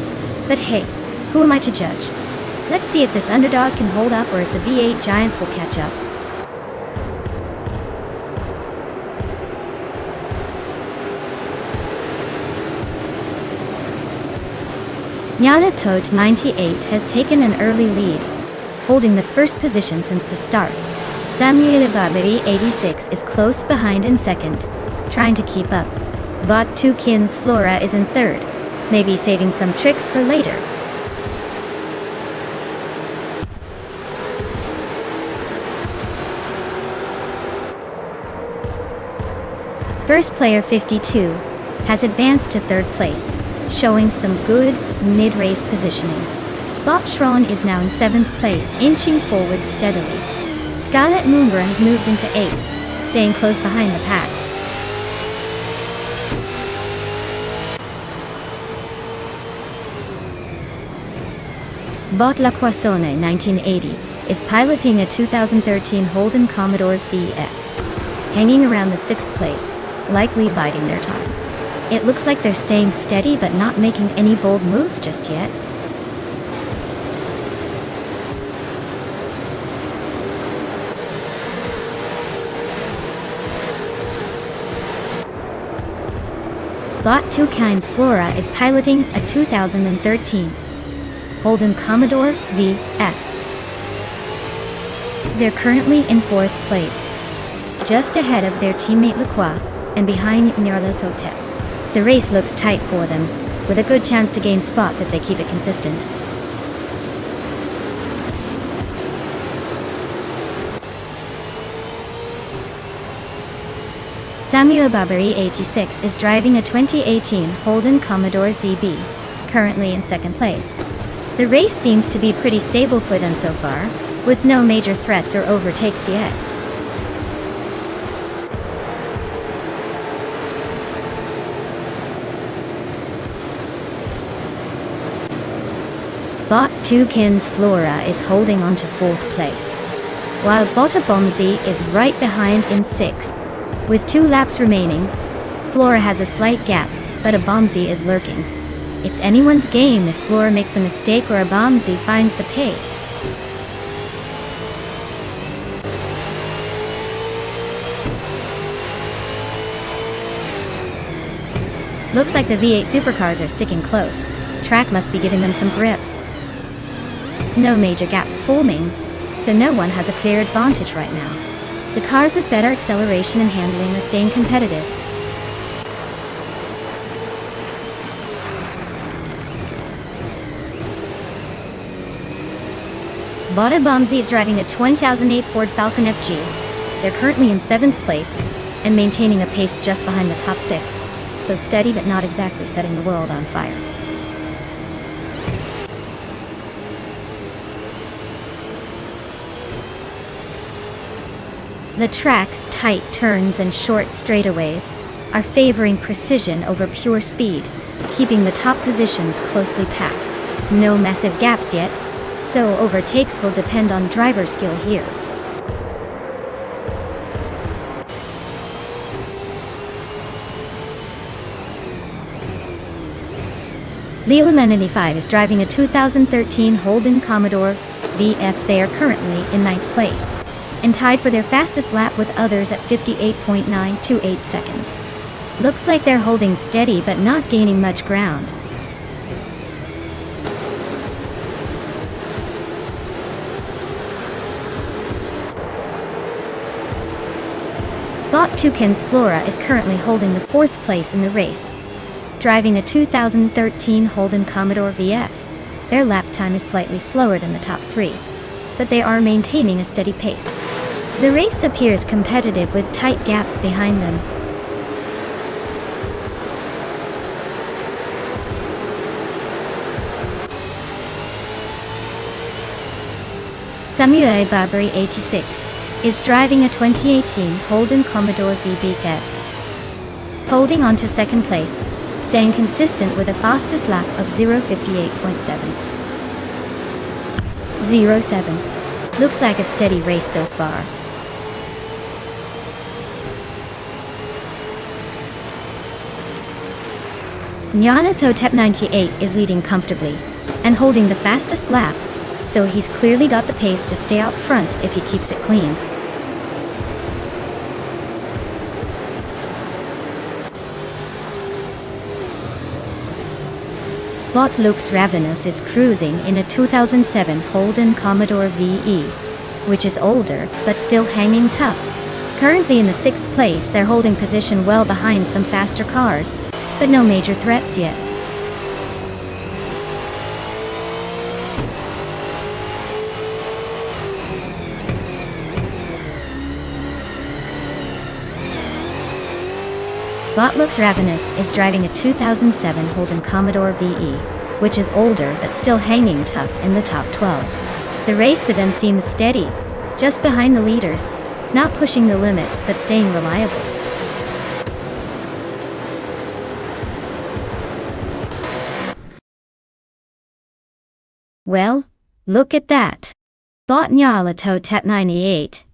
But hey, who am I to judge? Let's see if this underdog can hold up or if the V8 giants will catch up. Nyarlathotep 98 has taken an early lead, holding the first position since the start. Samuel Babari 86 is close behind in second, trying to keep up. Bot Tukins Flora is in third, maybe saving some tricks for later. First player 52 has advanced to third place, showing some good mid-race positioning. Bot Shron is now in 7th place, inching forward steadily. Scarlet Moonbra has moved into 8th, staying close behind the pack. Bot La Poissonne 1980 is piloting a 2013 Holden Commodore VF, hanging around the 6th place, likely biding their time. It looks like they're staying steady but not making any bold moves just yet. Bot Two Kinds Flora is piloting a 2013 Holden Commodore VF. They're currently in 4th place, just ahead of their teammate Lacroix and behind Nyarlathotep. The race looks tight for them, with a good chance to gain spots if they keep it consistent. Samuel Babari 86 is driving a 2018 Holden Commodore ZB, currently in 2nd place. The race seems to be pretty stable for them so far, with no major threats or overtakes yet. Bot Tukins Flora is holding on to 4th place, while Bota Bomzi is right behind in 6th. With 2 laps remaining, Flora has a slight gap, but a Bomzi is lurking. It's anyone's game if Flora makes a mistake or a Bomzi finds the pace. Looks like the V8 Supercars are sticking close. Track must be giving them some grip. No major gaps forming, so no one has a clear advantage right now. The cars with better acceleration and handling are staying competitive. Bota Bomzi is driving a 2008 Ford Falcon FG. They're currently in 7th place and maintaining a pace just behind the top 6, so steady but not exactly setting the world on fire. The track's tight turns and short straightaways are favoring precision over pure speed, keeping the top positions closely packed. No massive gaps yet, so overtakes will depend on driver skill here. Leo 95 is driving a 2013 Holden Commodore VF. They are currently in 9th place, and tied for their fastest lap with others at 58.928 seconds. Looks like they're holding steady but not gaining much ground. Bot Tukins Flora is currently holding the 4th place in the race, driving a 2013 Holden Commodore VF. Their lap time is slightly slower than the top 3, but they are maintaining a steady pace. The race appears competitive with tight gaps behind them. Samuel Babari 86 is driving a 2018 Holden Commodore ZB Dev, holding on to 2nd place, staying consistent with a fastest lap of 0:58.7. 07. Looks like a steady race so far. Nyanatotep 98 is leading comfortably and holding the fastest lap, so he's clearly got the pace to stay out front if he keeps it clean. Bot Lux Ravenous is cruising in a 2007 Holden Commodore VE, which is older but still hanging tough. Currently in the 6th place, they're holding position well behind some faster cars, but no major threats yet. Bot Lux Ravenous is driving a 2007 Holden Commodore VE, which is older but still hanging tough in the top 12. The race for them seems steady, just behind the leaders, not pushing the limits but staying reliable. Well, look at that. Bot Nyalato 98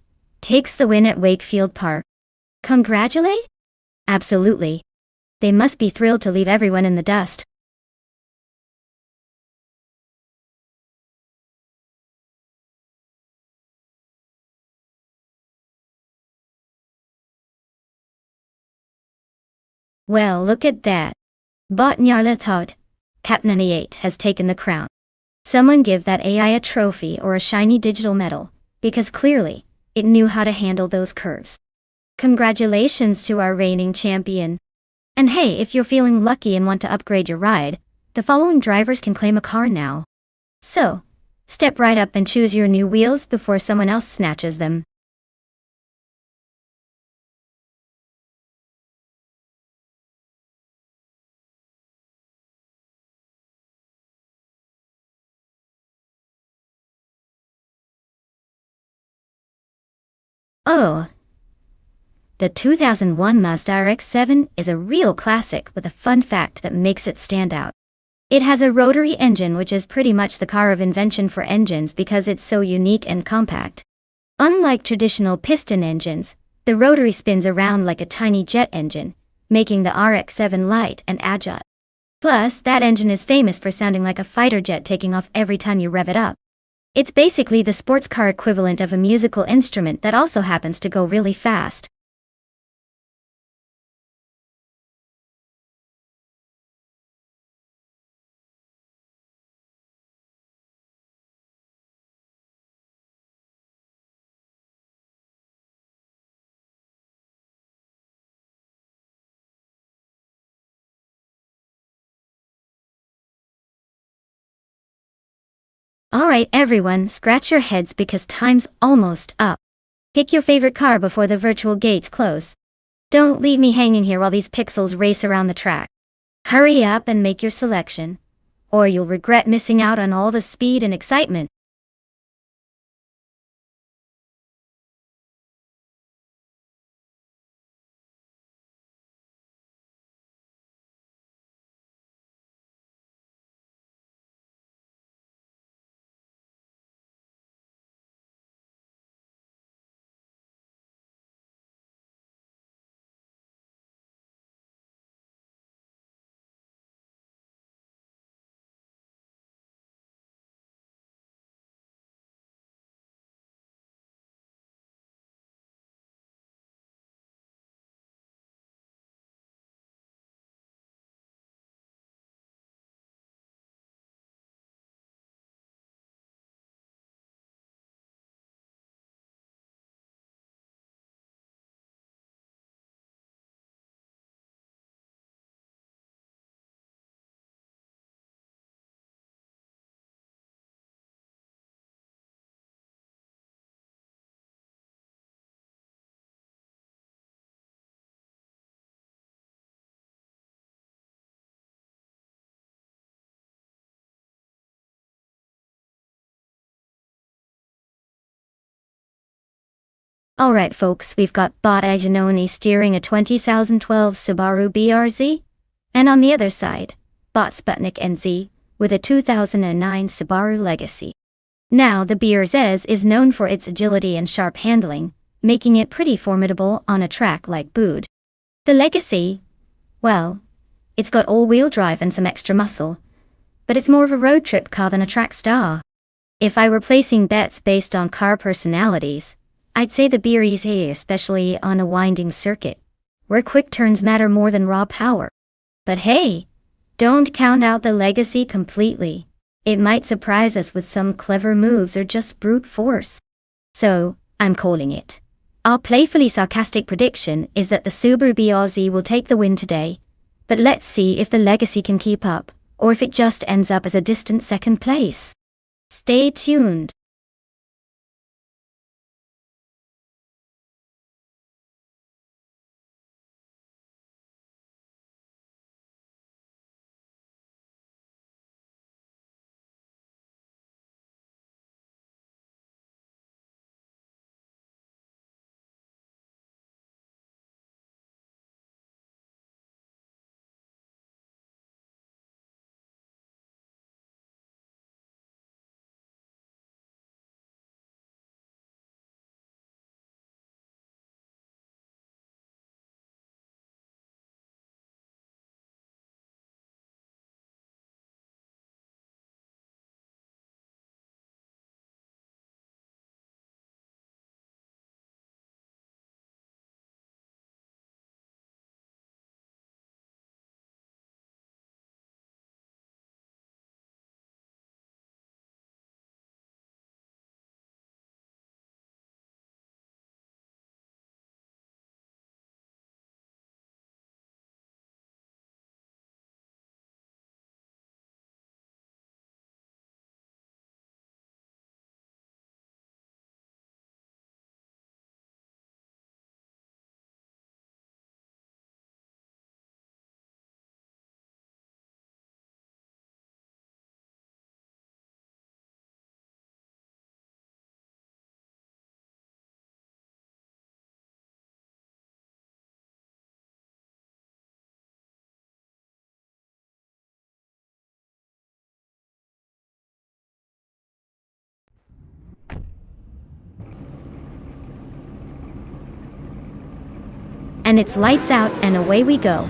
takes the win at Wakefield Park. Congratulate? Absolutely. They must be thrilled to leave everyone in the dust. Well, look at that. Bot Nyalato 98 has taken the crown. Someone give that AI a trophy or a shiny digital medal, because clearly, it knew how to handle those curves. Congratulations to our reigning champion. And hey, if you're feeling lucky and want to upgrade your ride, the following drivers can claim a car now. So, step right up and choose your new wheels before someone else snatches them. Oh. The 2001 Mazda RX-7 is a real classic with a fun fact that makes it stand out. It has a rotary engine, which is pretty much the car of invention for engines because it's so unique and compact. Unlike traditional piston engines, the rotary spins around like a tiny jet engine, making the RX-7 light and agile. Plus, that engine is famous for sounding like a fighter jet taking off every time you rev it up. It's basically the sports car equivalent of a musical instrument that also happens to go really fast. Alright everyone, scratch your heads because time's almost up. Pick your favorite car before the virtual gates close. Don't leave me hanging here while these pixels race around the track. Hurry up and make your selection, or you'll regret missing out on all the speed and excitement. Alright folks, we've got Bot Ajanoni steering a 2012 Subaru BRZ, and on the other side, Bot Sputnik NZ with a 2009 Subaru Legacy. Now the BRZ is known for its agility and sharp handling, making it pretty formidable on a track like Bude. The Legacy, well, it's got all-wheel drive and some extra muscle, but it's more of a road trip car than a track star. If I were placing bets based on car personalities, I'd say the BRZ, especially on a winding circuit, where quick turns matter more than raw power. But hey, don't count out the Legacy completely. It might surprise us with some clever moves or just brute force. So, I'm calling it. Our playfully sarcastic prediction is that the Subaru BRZ will take the win today, but let's see if the Legacy can keep up, or if it just ends up as a distant second place. Stay tuned. And it's lights out and away we go.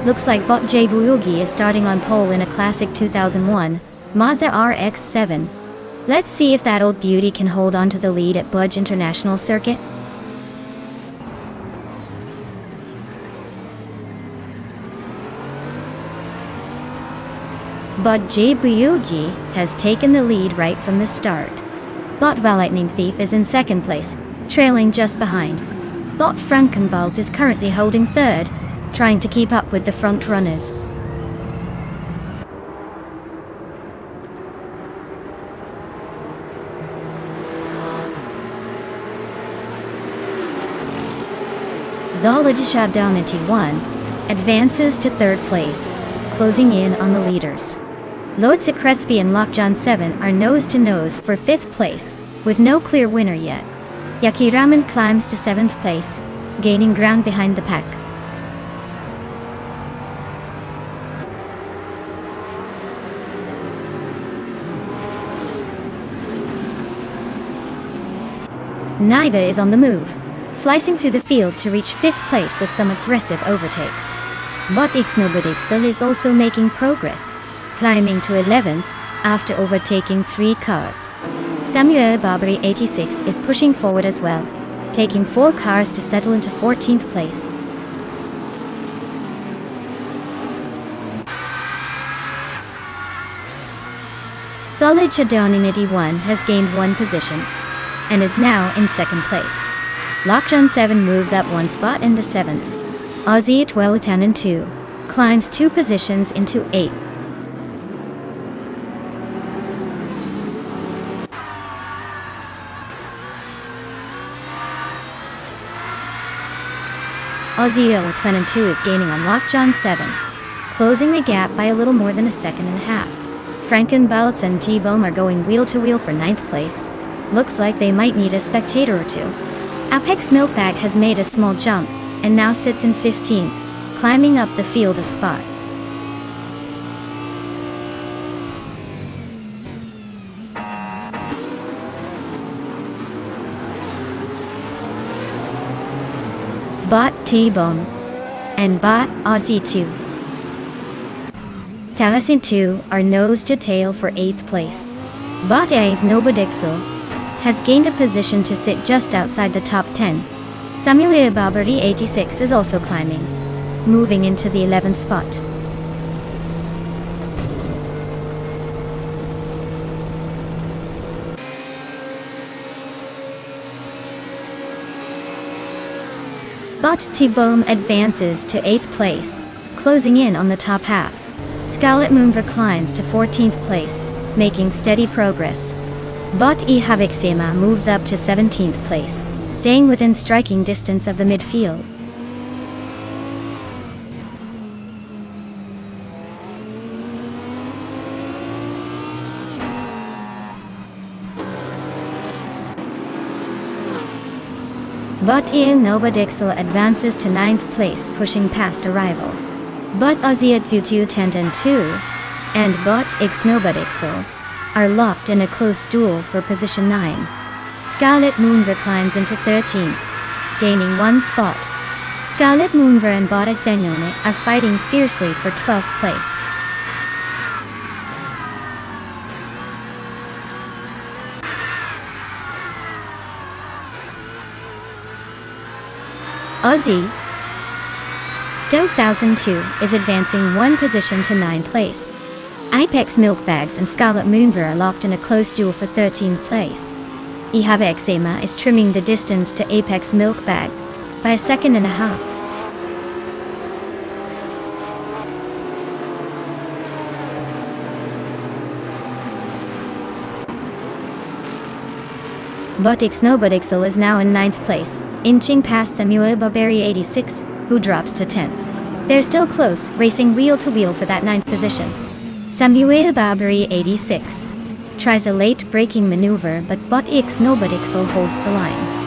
Looks like Bot.J Buyugi is starting on pole in a classic 2001 Mazda RX-7. Let's see if that old beauty can hold on to the lead at Budge International Circuit. Bot.J Buyugi has taken the lead right from the start. Bot Lightning Thief is in second place, trailing just behind. Bot Frankenballs is currently holding third, trying to keep up with the front runners. Zolodishadonity 1 advances to third place, closing in on the leaders. Lotsa Crespi and Lockjohn 7 are nose-to-nose for fifth place, with no clear winner yet. Yakiraman climbs to 7th place, gaining ground behind the pack. Naiba is on the move, slicing through the field to reach 5th place with some aggressive overtakes. Bot Ixnobodixel is also making progress, climbing to 11th after overtaking 3 cars. Samuel Barbary 86 is pushing forward as well, taking 4 cars to settle into 14th place. Solid Shadoninity 1 has gained 1 position, and is now in 2nd place. Lockjohn 7 moves up 1 spot into 7th. Aussie 12 10 and 2 climbs 2 positions into 8th. Aussie 10 and 2 is gaining on Lockjohn 7, closing the gap by a little more than a second and a half. Frankenbaltz and T-Bone are going wheel-to-wheel for 9th place. Looks like they might need a spectator or two. Apex Milkbag has made a small jump, and now sits in 15th, climbing up the field a spot. Bot T-Bone, and Bot Aussie 2. Talasin 2 are nose to tail for 8th place. Bot A's Nobodixel has gained a position to sit just outside the top 10. Samuel Barbary 86 is also climbing, moving into the 11th spot. Bot T-Bone advances to 8th place, closing in on the top half. Scarlet Moonver climbs to 14th place, making steady progress. Bot E Havixema moves up to 17th place, staying within striking distance of the midfield. Bot E Nobodixel advances to 9th place, pushing past a rival. Bot Aziat Thutu Tenten 2 and Bot X Nobodixel are locked in a close duel for position 9. Scarlet Moonver climbs into 13th, gaining 1 spot. Scarlet Moonver and Bot Asenone are fighting fiercely for 12th place. Aussie 2002 is advancing 1 position to 9th place. Apex Milkbags and Scarlet Moonver are locked in a close duel for 13th place. Ihave Exema is trimming the distance to Apex Milkbag by 1.5 seconds. Bot X Nobodixel is now in 9th place, inching past Samuel Barbary 86, who drops to 10th. They're still close, racing wheel to wheel for that 9th position. Samuel Barbary 86 tries a late braking maneuver, but Bot X Nobodixel holds the line.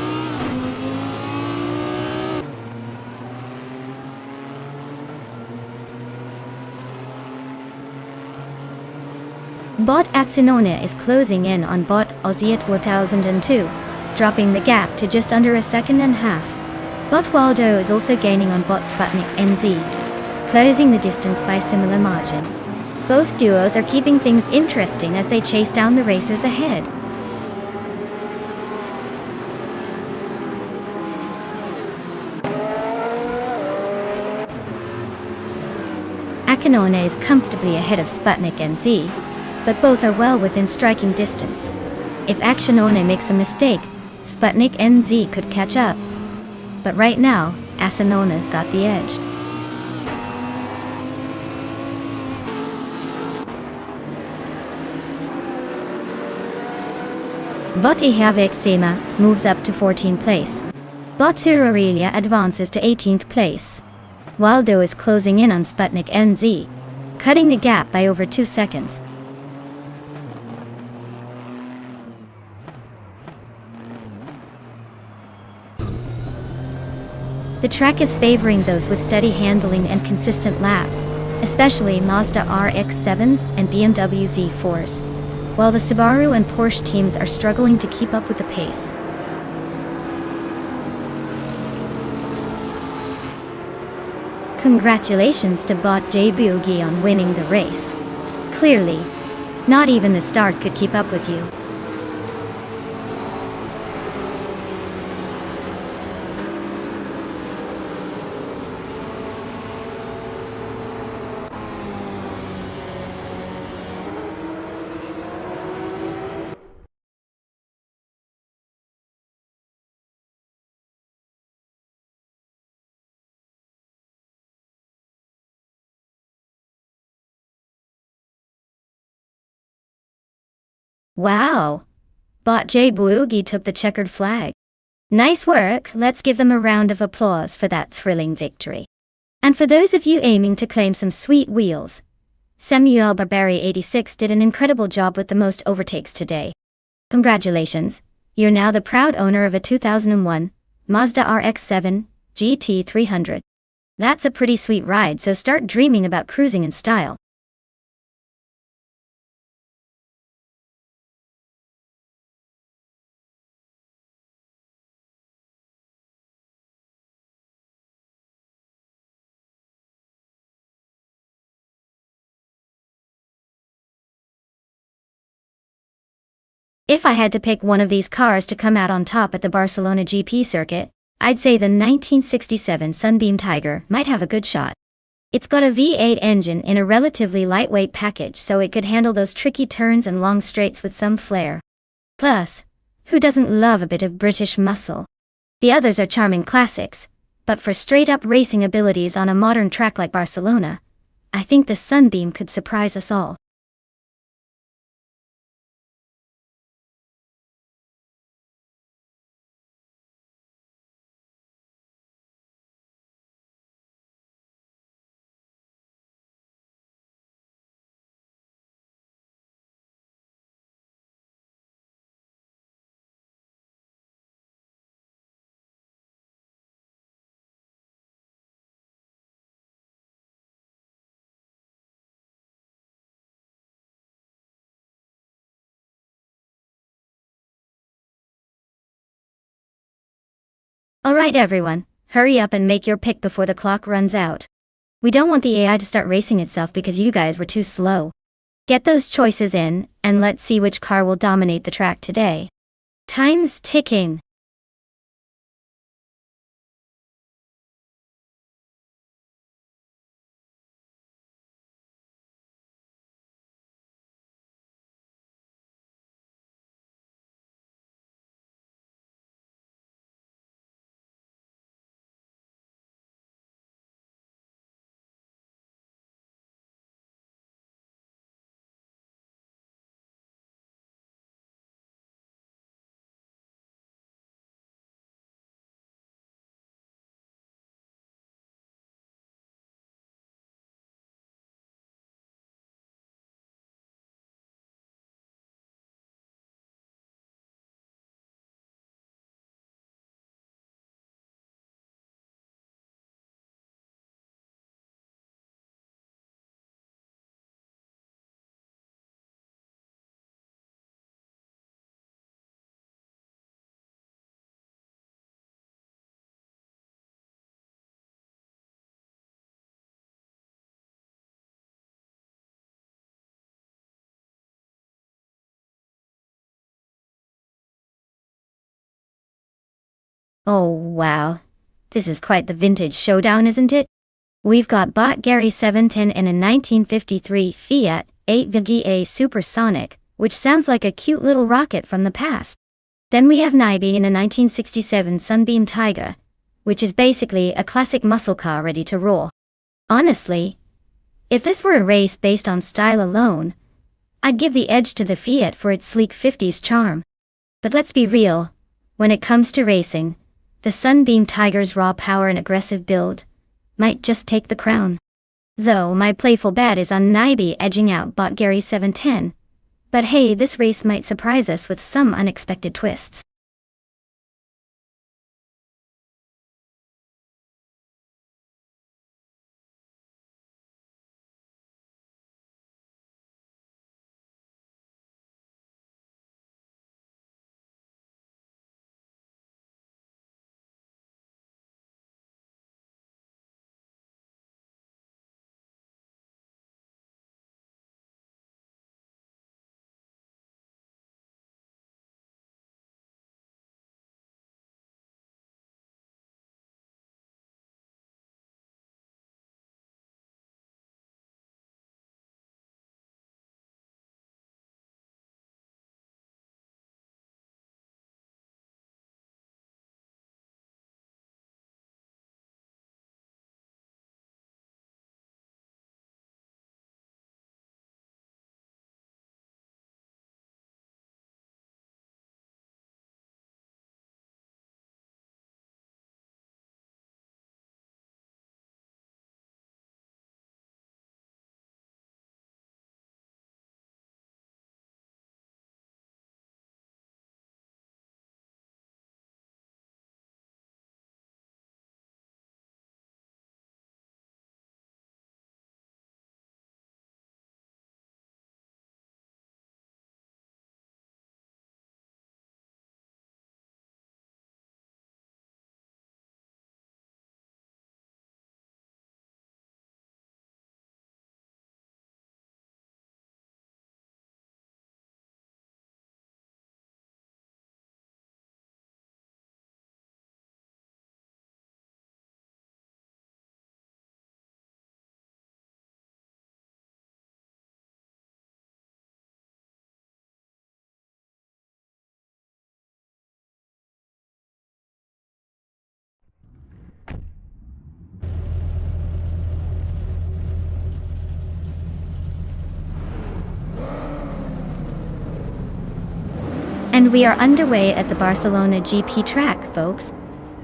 Bot Atsinone is closing in on Bot Oziat 1002, dropping the gap to just under 1.5 seconds. Bot Waldo is also gaining on Bot Sputnik NZ, closing the distance by a similar margin. Both duos are keeping things interesting as they chase down the racers ahead. Akinone is comfortably ahead of Sputnik NZ, but both are well within striking distance. If Actionone makes a mistake, Sputnik NZ could catch up. But right now, Asinona's got the edge. Bot Ihavexema moves up to 14th place. Bot Aurelia advances to 18th place. Waldo is closing in on Sputnik NZ, cutting the gap by over 2 seconds. The track is favoring those with steady handling and consistent laps, especially Mazda RX-7s and BMW Z4s, while the Subaru and Porsche teams are struggling to keep up with the pace. Congratulations to Bot J Boogie on winning the race. Clearly, not even the stars could keep up with you. Wow! Bot J Boogie took the checkered flag. Nice work, let's give them a round of applause for that thrilling victory. And for those of you aiming to claim some sweet wheels, Samuel Barbary 86 did an incredible job with the most overtakes today. Congratulations, you're now the proud owner of a 2001 Mazda RX-7 GT300. That's a pretty sweet ride, so start dreaming about cruising in style. If I had to pick one of these cars to come out on top at the Barcelona GP circuit, I'd say the 1967 Sunbeam Tiger might have a good shot. It's got a V8 engine in a relatively lightweight package, so it could handle those tricky turns and long straights with some flair. Plus, who doesn't love a bit of British muscle? The others are charming classics, but for straight-up racing abilities on a modern track like Barcelona, I think the Sunbeam could surprise us all. Alright everyone, hurry up and make your pick before the clock runs out. We don't want the AI to start racing itself because you guys were too slow. Get those choices in, and let's see which car will dominate the track today. Time's ticking. Oh wow. This is quite the vintage showdown, isn't it? We've got Bot Gary 710 in a 1953 Fiat 8VGA Supersonic, which sounds like a cute little rocket from the past. Then we have Naibi in a 1967 Sunbeam Tiger, which is basically a classic muscle car ready to roar. Honestly, if this were a race based on style alone, I'd give the edge to the Fiat for its sleek 50s charm. But let's be real, when it comes to racing, the Sunbeam Tiger's raw power and aggressive build might just take the crown. So my playful bet is on Naibi edging out Bot Gary 710. But hey, this race might surprise us with some unexpected twists. And we are underway at the Barcelona GP track, folks.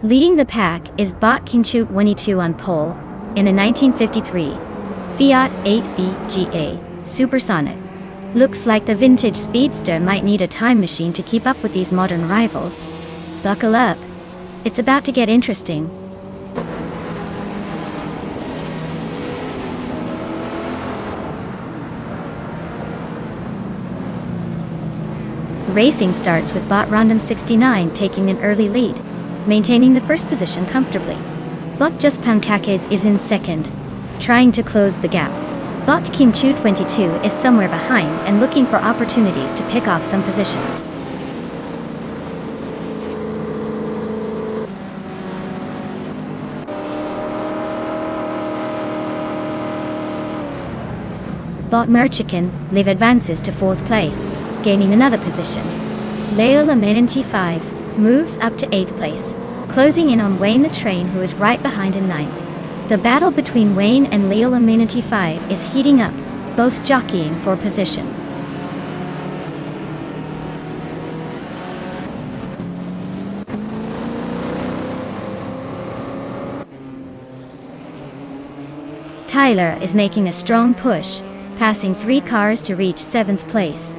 Leading the pack is Bot Kinchut 22 on pole in a 1953 Fiat 8VGA Supersonic. Looks like the vintage speedster might need a time machine to keep up with these modern rivals. Buckle up. It's about to get interesting. Racing starts with Bot Rondon 69 taking an early lead, maintaining the first position comfortably. Bot Just Pankakes is in second, trying to close the gap. Bot Kimchu 22 is somewhere behind and looking for opportunities to pick off some positions. Bot Merchikan Live advances to fourth place, gaining another position. Leo Lamenty 5 moves up to 8th place, closing in on Wayne the Train, who is right behind in 9th. The battle between Wayne and Leo Lamenty 5 is heating up, both jockeying for position. Tyler is making a strong push, passing 3 cars to reach 7th place.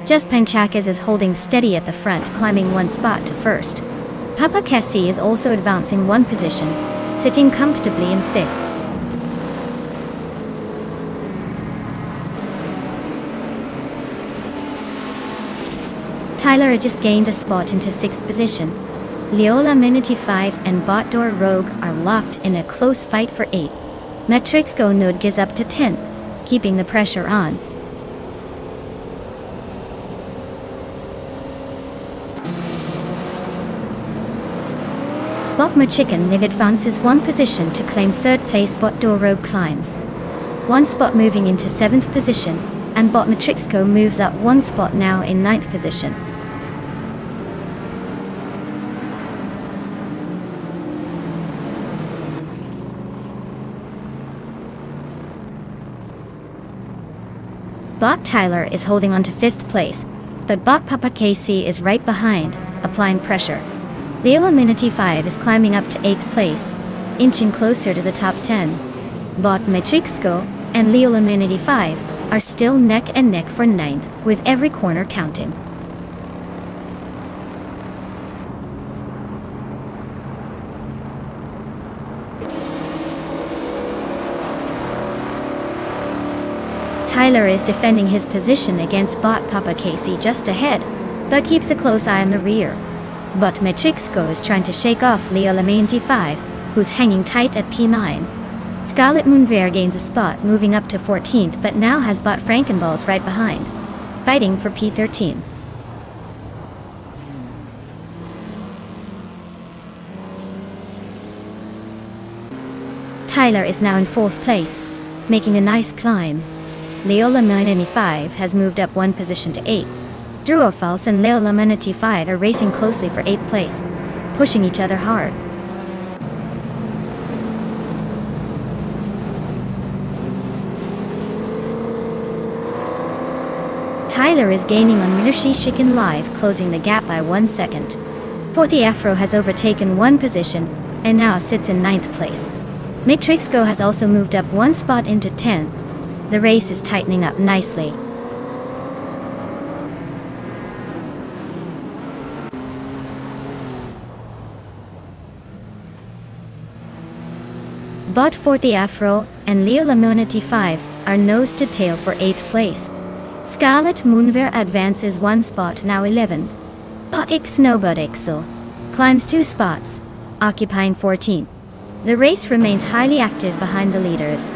Just Panchakas is holding steady at the front, climbing 1 spot to first. Papa Kessie is also advancing 1 position, sitting comfortably in 5th. Tyler just gained a spot into 6th position. Leola Minity 5 and Botdor Rogue are locked in a close fight for 8th. Metrix Go Node is up to 10th, keeping the pressure on. Bot Machikan Live advances 1 position to claim 3rd place. Botdor Rogue climbs 1 spot, moving into 7th position, and Bot Matrixco moves up 1 spot, now in 9th position. Bot Tyler is holding on to 5th place, but Bot Papa KC is right behind, applying pressure. Leo Minity 5 is climbing up to 8th place, inching closer to the top 10. Bot Matrixco and Leo Minity 5 are still neck and neck for 9th, with every corner counting. Tyler is defending his position against Bot Papa Casey just ahead, but keeps a close eye on the rear. Bot Matrixco is trying to shake off Leo Lamenty 5, who's hanging tight at P9. Scarlet Moonver gains a spot, moving up to 14th, but now has Bot Frankenballs right behind, fighting for P13. Tyler is now in 4th place, making a nice climb. Leo Lamenty 5 has moved up 1 position to 8. Druofals and Leo Lamenty 5 are racing closely for 8th place, pushing each other hard. Tyler is gaining on Mirshi Chicken Live, closing the gap by 1 second. 40 Afro has overtaken 1 position, and now sits in 9th place. Matrixco has also moved up 1 spot into 10th. The race is tightening up nicely. Bot 40 Afro and Leo Lamenty 5 are nose to tail for 8th place. Scarlet Moonver advances 1 spot, now 11th. Bot X Snowbird Exo climbs 2 spots, occupying 14th. The race remains highly active behind the leaders.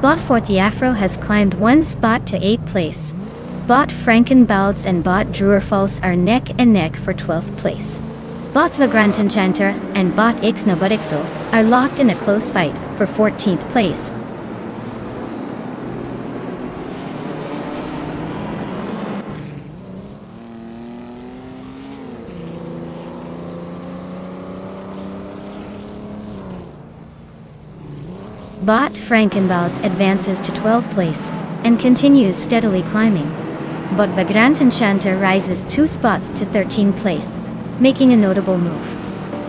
Bot 40 Afro has climbed 1 spot to 8th place. Bot Frankenbalds and Bot Druerfals are neck and neck for 12th place. Bot Vagrant Enchanter and Bot Ixnobudixel are locked in a close fight for 14th place. Bot Frankenwalds advances to 12th place and continues steadily climbing. Bot Vagrant Enchanter rises 2 spots to 13th place, making a notable move.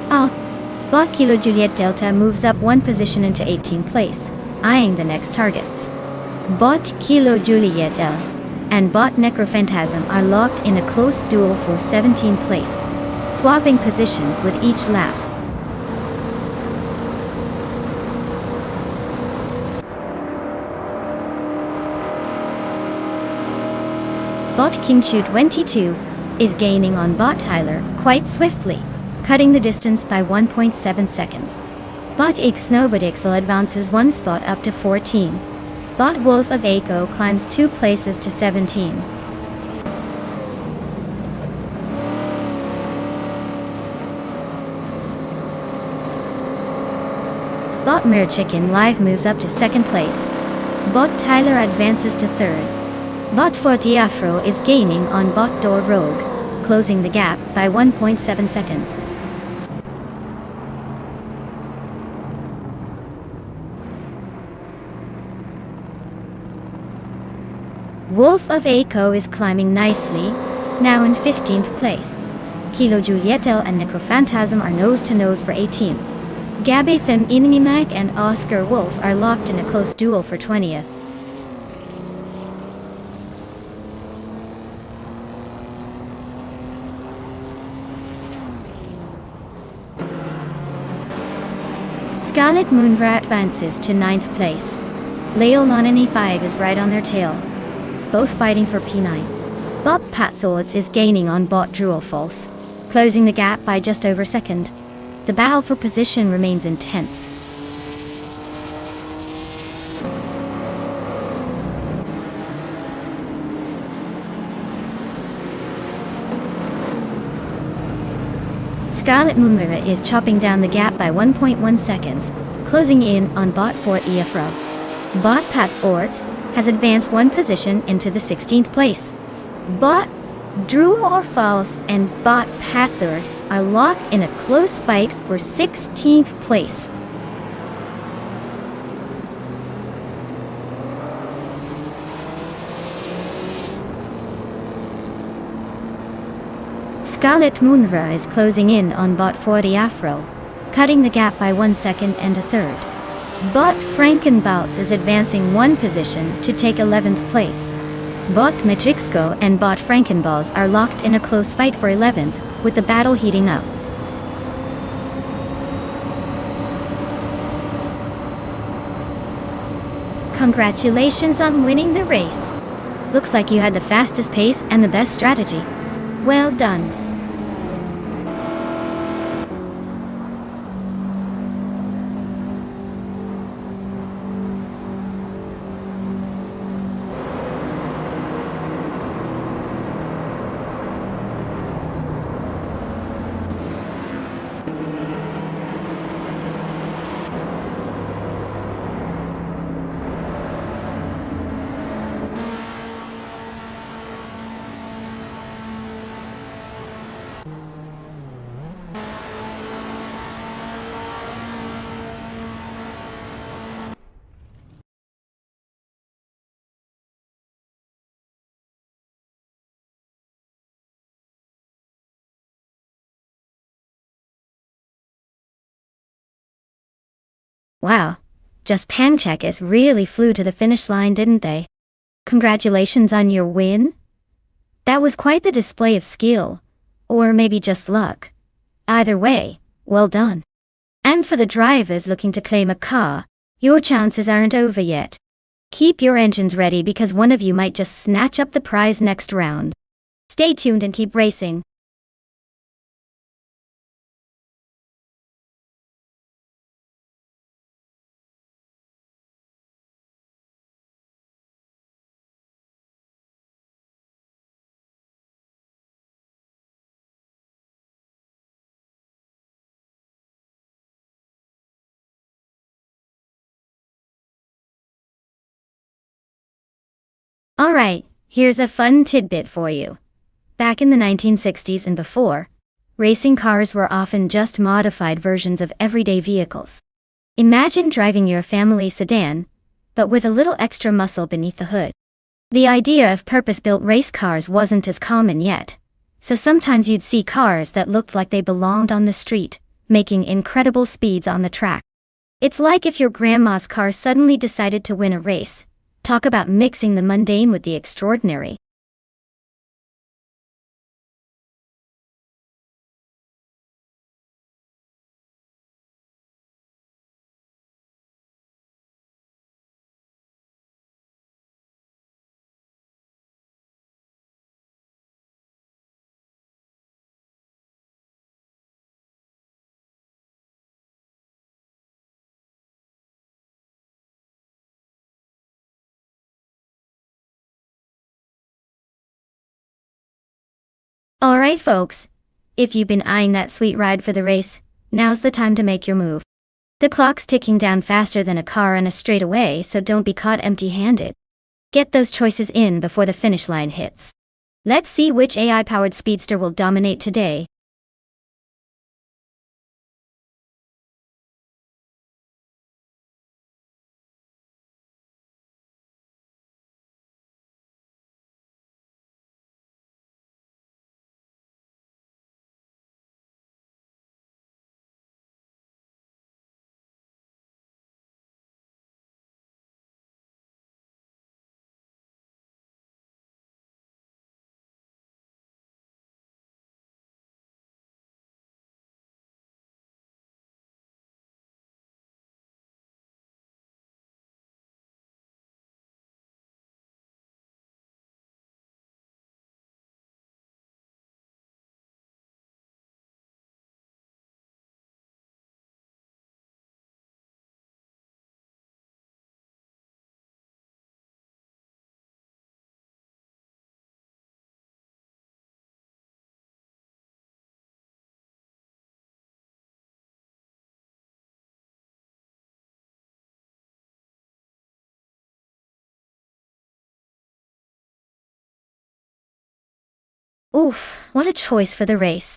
Bot Kilo Juliet Delta moves up 1 position into 18th place, eyeing the next targets. Bot Kilo Juliet L and Bot Necrophantasm are locked in a close duel for 17th place, swapping positions with each lap. Bot Kingshu 22 is gaining on Bot Tyler quite swiftly, cutting the distance by 1.7 seconds. Bot Snowbodixel advances 1 spot up to 14. Bot Wolf of Aiko climbs 2 places to 17. Bot Merchicken Live moves up to 2nd place. Bot Tyler advances to 3rd. Bot 40 Afro is gaining on Bot Door Rogue, closing the gap by 1.7 seconds. Wolf of Aiko is climbing nicely, now in 15th place. Kilo Julietel and Necrophantasm are nose-to-nose for 18th. Gabathim Inimag and Oscar Wolf are locked in a close duel for 20th. Scarlet Moonra advances to 9th place. Leolonini 5 is right on their tail, both fighting for P9. Bot Patswords is gaining on Bot Druel False, closing the gap by just over a second. The battle for position remains intense. Scarlet Moonra is chopping down the gap by 1.1 seconds, closing in on Bot 4 Eafro. Bot Patswords has advanced 1 position into the 16th place. Bot Drew or False and Bot Patswords are locked in a close fight for 16th place. Scarlet Moonra is closing in on Bot 40 Afro, cutting the gap by 1 second and a third. Bot Frankenbalz is advancing 1 position to take 11th place. Bot Matrixco and Bot Frankenbalz are locked in a close fight for 11th, with the battle heating up. Congratulations on winning the race. Looks like you had the fastest pace and the best strategy. Well done. Wow, Just Panchakis really flew to the finish line, didn't they? Congratulations on your win. That was quite the display of skill, or maybe just luck. Either way, well done. And for the drivers looking to claim a car, your chances aren't over yet. Keep your engines ready because one of you might just snatch up the prize next round. Stay tuned and keep racing. Alright, here's a fun tidbit for you. Back in the 1960s and before, racing cars were often just modified versions of everyday vehicles. Imagine driving your family sedan, but with a little extra muscle beneath the hood. The idea of purpose-built race cars wasn't as common yet, so sometimes you'd see cars that looked like they belonged on the street, making incredible speeds on the track. It's like if your grandma's car suddenly decided to win a race. Talk about mixing the mundane with the extraordinary. Alright folks, if you've been eyeing that sweet ride for the race, now's the time to make your move. The clock's ticking down faster than a car on a straightaway, so don't be caught empty-handed. Get those choices in before the finish line hits. Let's see which AI-powered speedster will dominate today. Oof, what a choice for the race.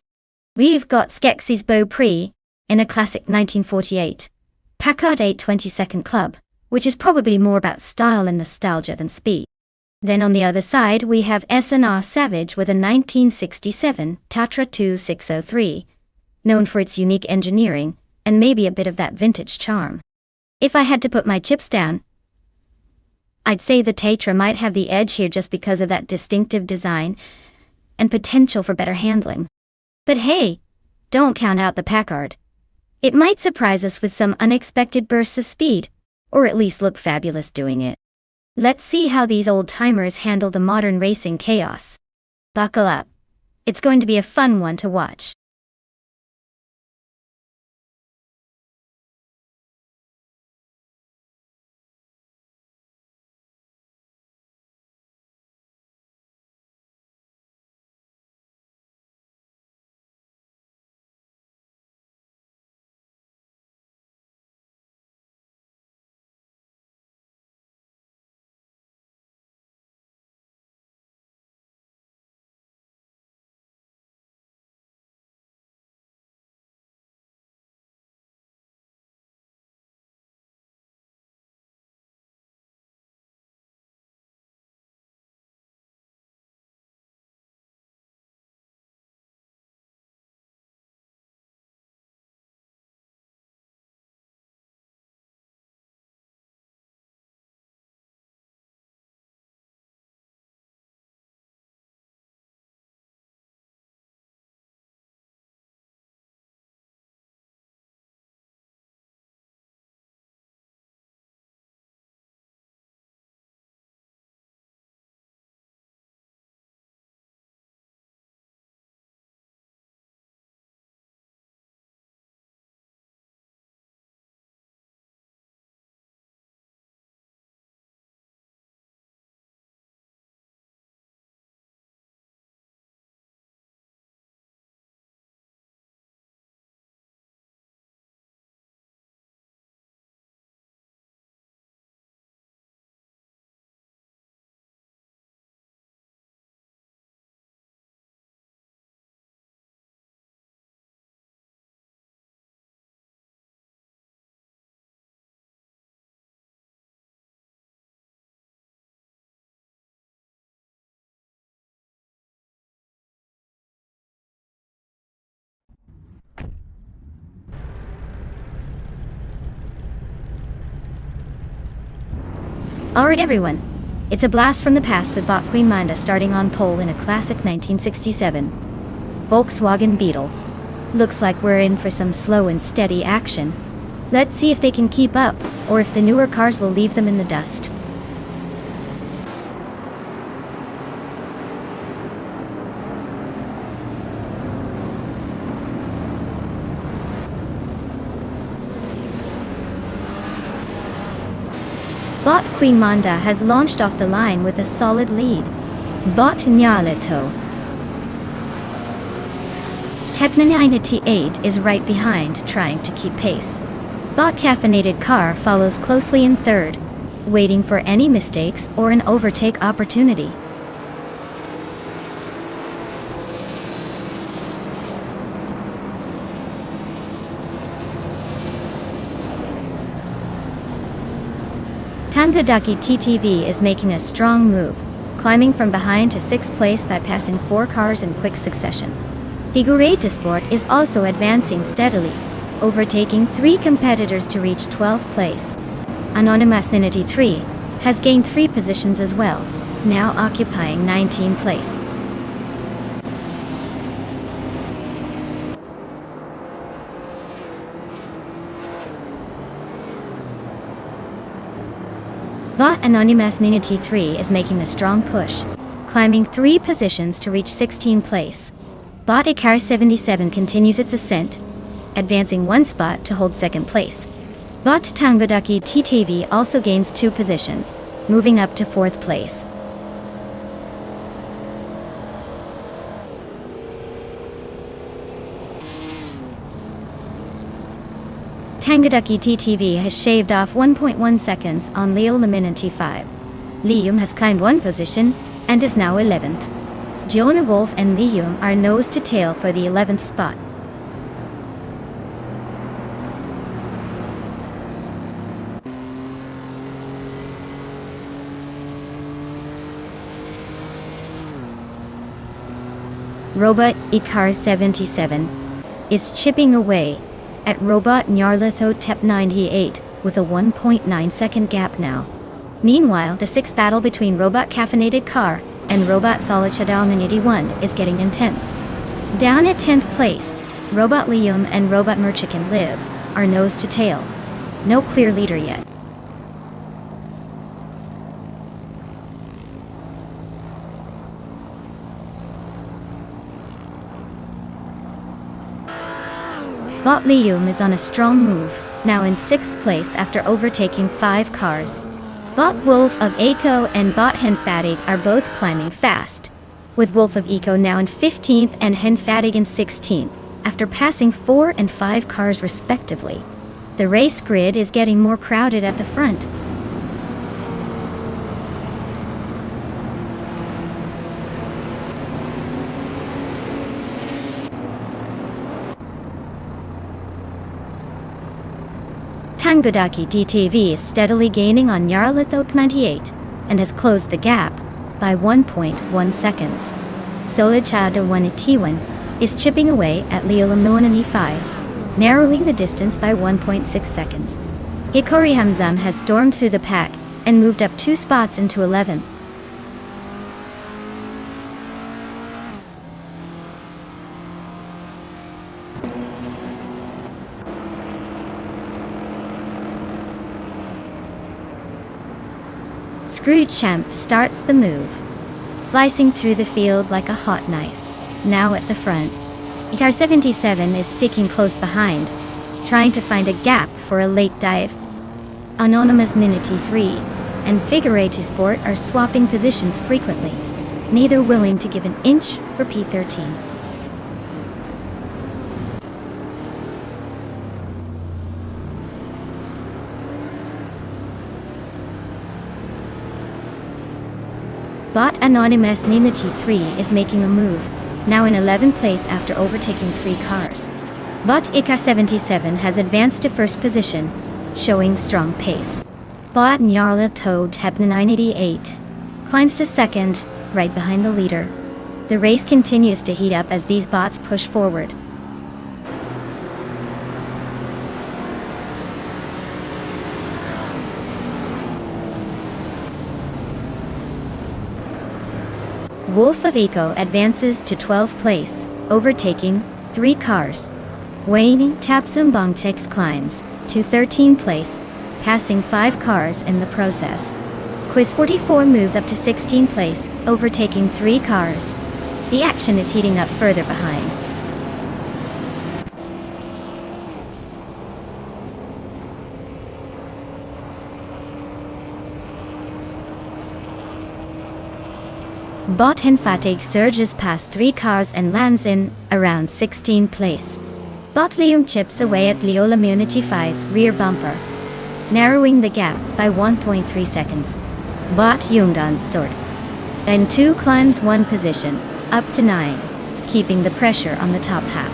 We've got Skeksis Beau Prix, in a classic 1948 Packard 822nd Club, which is probably more about style and nostalgia than speed. Then on the other side we have S&R Savage with a 1967 Tatra 2603, known for its unique engineering, and maybe a bit of that vintage charm. If I had to put my chips down, I'd say the Tatra might have the edge here just because of that distinctive design and potential for better handling. But hey, don't count out the Packard. It might surprise us with some unexpected bursts of speed, or at least look fabulous doing it. Let's see how these old-timers handle the modern racing chaos. Buckle up. It's going to be a fun one to watch. Alright everyone, it's a blast from the past with Bot Queen Manda starting on pole in a classic 1967 Volkswagen Beetle. Looks like we're in for some slow and steady action. Let's see if they can keep up, or if the newer cars will leave them in the dust. Bot Queen Manda has launched off the line with a solid lead. Bot Nyaleto Tepna 98 is right behind, trying to keep pace. Bot Caffeinated Car follows closely in third, waiting for any mistakes or an overtake opportunity. Tangadaki TTV is making a strong move, climbing from behind to 6th place by passing 4 cars in quick succession. Figurete Sport is also advancing steadily, overtaking 3 competitors to reach 12th place. Anonymous 93 has gained 3 positions as well, now occupying 19th place. Bot Anonymous 93 is making a strong push, climbing 3 positions to reach 16th place. Bot Ikar 77 continues its ascent, advancing 1 spot to hold 2nd place. Bot Tangadaki TTV also gains 2 positions, moving up to 4th place. Tangadaki TTV has shaved off 1.1 seconds on Leo Laminanti 5. Liam has climbed 1 position and is now 11th. Jonah Wolf and Liam are nose to tail for the 11th spot. Robot Ikar 77 is chipping away at Robot Nyarlatho Tep 98 with a 1.9 second gap now. Meanwhile, the 6th battle between Robot Caffeinated Car and Robot Solichadalman 81 is getting intense. Down at 10th place, Robot Liam and Robot Merchican Live are nose to tail. No clear leader yet. Bot Liam is on a strong move, now in 6th place after overtaking 5 cars. Bot Wolf of Eco and Bot Henfatig are both climbing fast, with Wolf of Eco now in 15th and Henfatig in 16th, after passing 4 and 5 cars respectively. The race grid is getting more crowded at the front. Tangadaki DTV is steadily gaining on Nyarlathotep 98 and has closed the gap by 1.1 seconds. Solichada 181 is chipping away at Leolamnoan 5, narrowing the distance by 1.6 seconds. Hikori Hamzam has stormed through the pack and moved up 2 spots into 11th. Scrooge Champ starts the move, slicing through the field like a hot knife, now at the front. Ikar 77 is sticking close behind, trying to find a gap for a late dive. Anonymous Ninity 3 and Figurete Sport are swapping positions frequently, neither willing to give an inch for P13. Bot Anonymous Ninity 3 is making a move, now in 11th place after overtaking 3 cars. Bot Ika 77 has advanced to 1st position, showing strong pace. Bot Nyarla Toad Hebna 988 climbs to 2nd, right behind the leader. The race continues to heat up as these bots push forward. Wolf of Eco advances to 12th place, overtaking 3 cars. Wayne Tapsumbongtex climbs to 13th place, passing 5 cars in the process. Quiz 44 moves up to 16th place, overtaking 3 cars. The action is heating up further behind. Bot Fatigue surges past 3 cars and lands in around 16th place. Bot Lium chips away at Leola Munity 5's rear bumper, narrowing the gap by 1.3 seconds. Bot Yungdan's sword. Then 2 climbs 1 position, up to 9, keeping the pressure on the top half.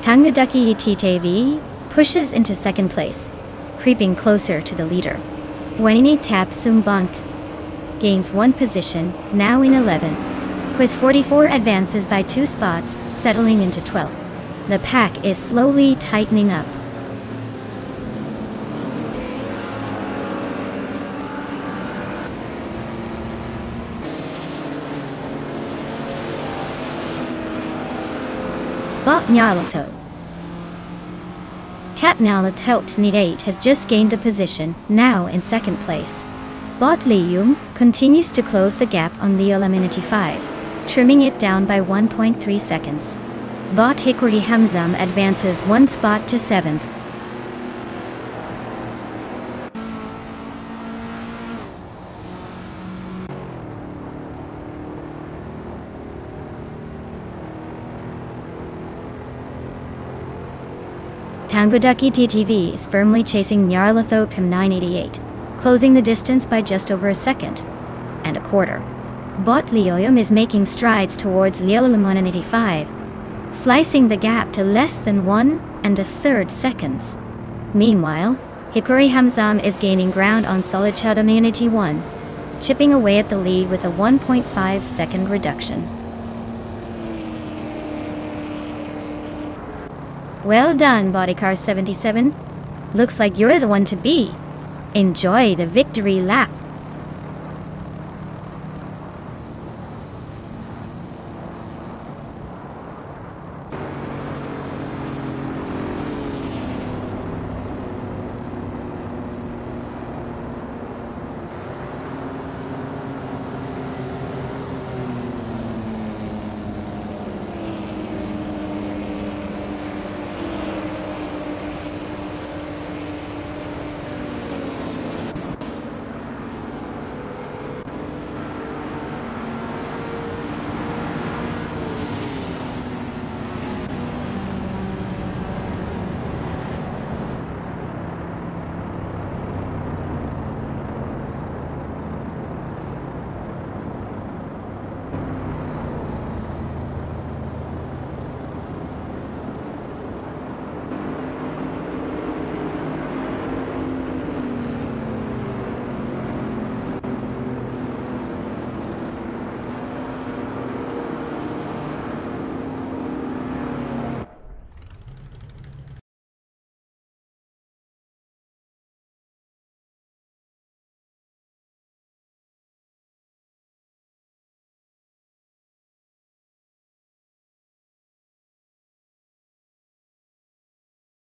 Tangadaki ETTV pushes into 2nd place, creeping closer to the leader. Wayne Tapsumbongtex gains 1 position, now in 11th. Quiz 44 advances by 2 spots, settling into 12th. The pack is slowly tightening up. Bot Nyalato. Cat Nyalato Need 8 has just gained a position, now in 2nd place. Bot Lium continues to close the gap on Leola Munity 5, trimming it down by 1.3 seconds. Bot Hikori Hamzam advances 1 spot to 7th. Tangadaki TTV is firmly chasing Nyarlathotpim 988, closing the distance by just over a second and a quarter. Bot Leoyum is making strides towards Leola 85, slicing the gap to less than 1 1/3 seconds. Meanwhile, Hikori Hamzam is gaining ground on Solichada 91, chipping away at the lead with a 1.5 second reduction. Well done, Bodycar 77. Looks like you're the one to be. Enjoy the victory lap.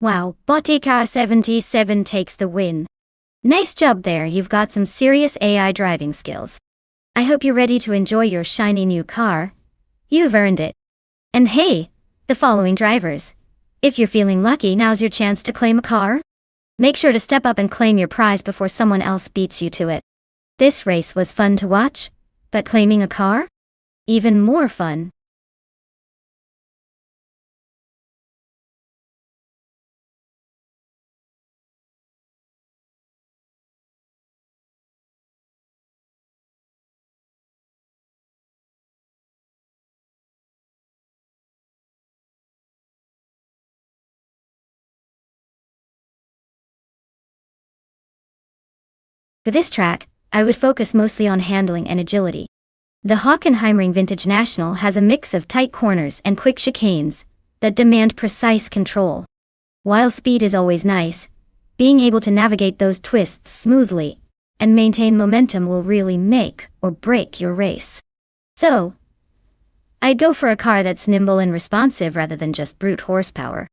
Wow, Bodycar 77 takes the win. Nice job there, you've got some serious AI driving skills. I hope you're ready to enjoy your shiny new car. You've earned it. And hey, the following drivers. If you're feeling lucky, now's your chance to claim a car. Make sure to step up and claim your prize before someone else beats you to it. This race was fun to watch, but claiming a car? Even more fun. For this track, I would focus mostly on handling and agility. The Hockenheimring Vintage National has a mix of tight corners and quick chicanes, that demand precise control. While speed is always nice, being able to navigate those twists smoothly and maintain momentum will really make or break your race. So, I'd go for a car that's nimble and responsive rather than just brute horsepower.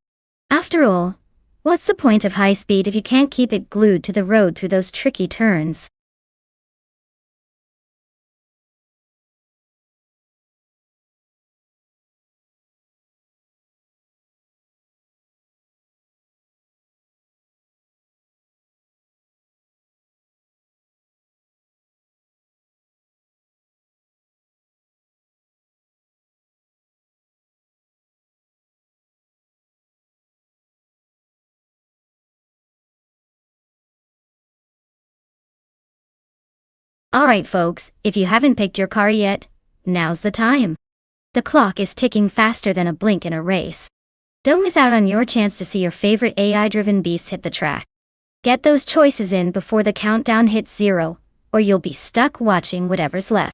After all, what's the point of high speed if you can't keep it glued to the road through those tricky turns? Alright folks, if you haven't picked your car yet, now's the time. The clock is ticking faster than a blink in a race. Don't miss out on your chance to see your favorite AI-driven beasts hit the track. Get those choices in before the countdown hits 0, or you'll be stuck watching whatever's left.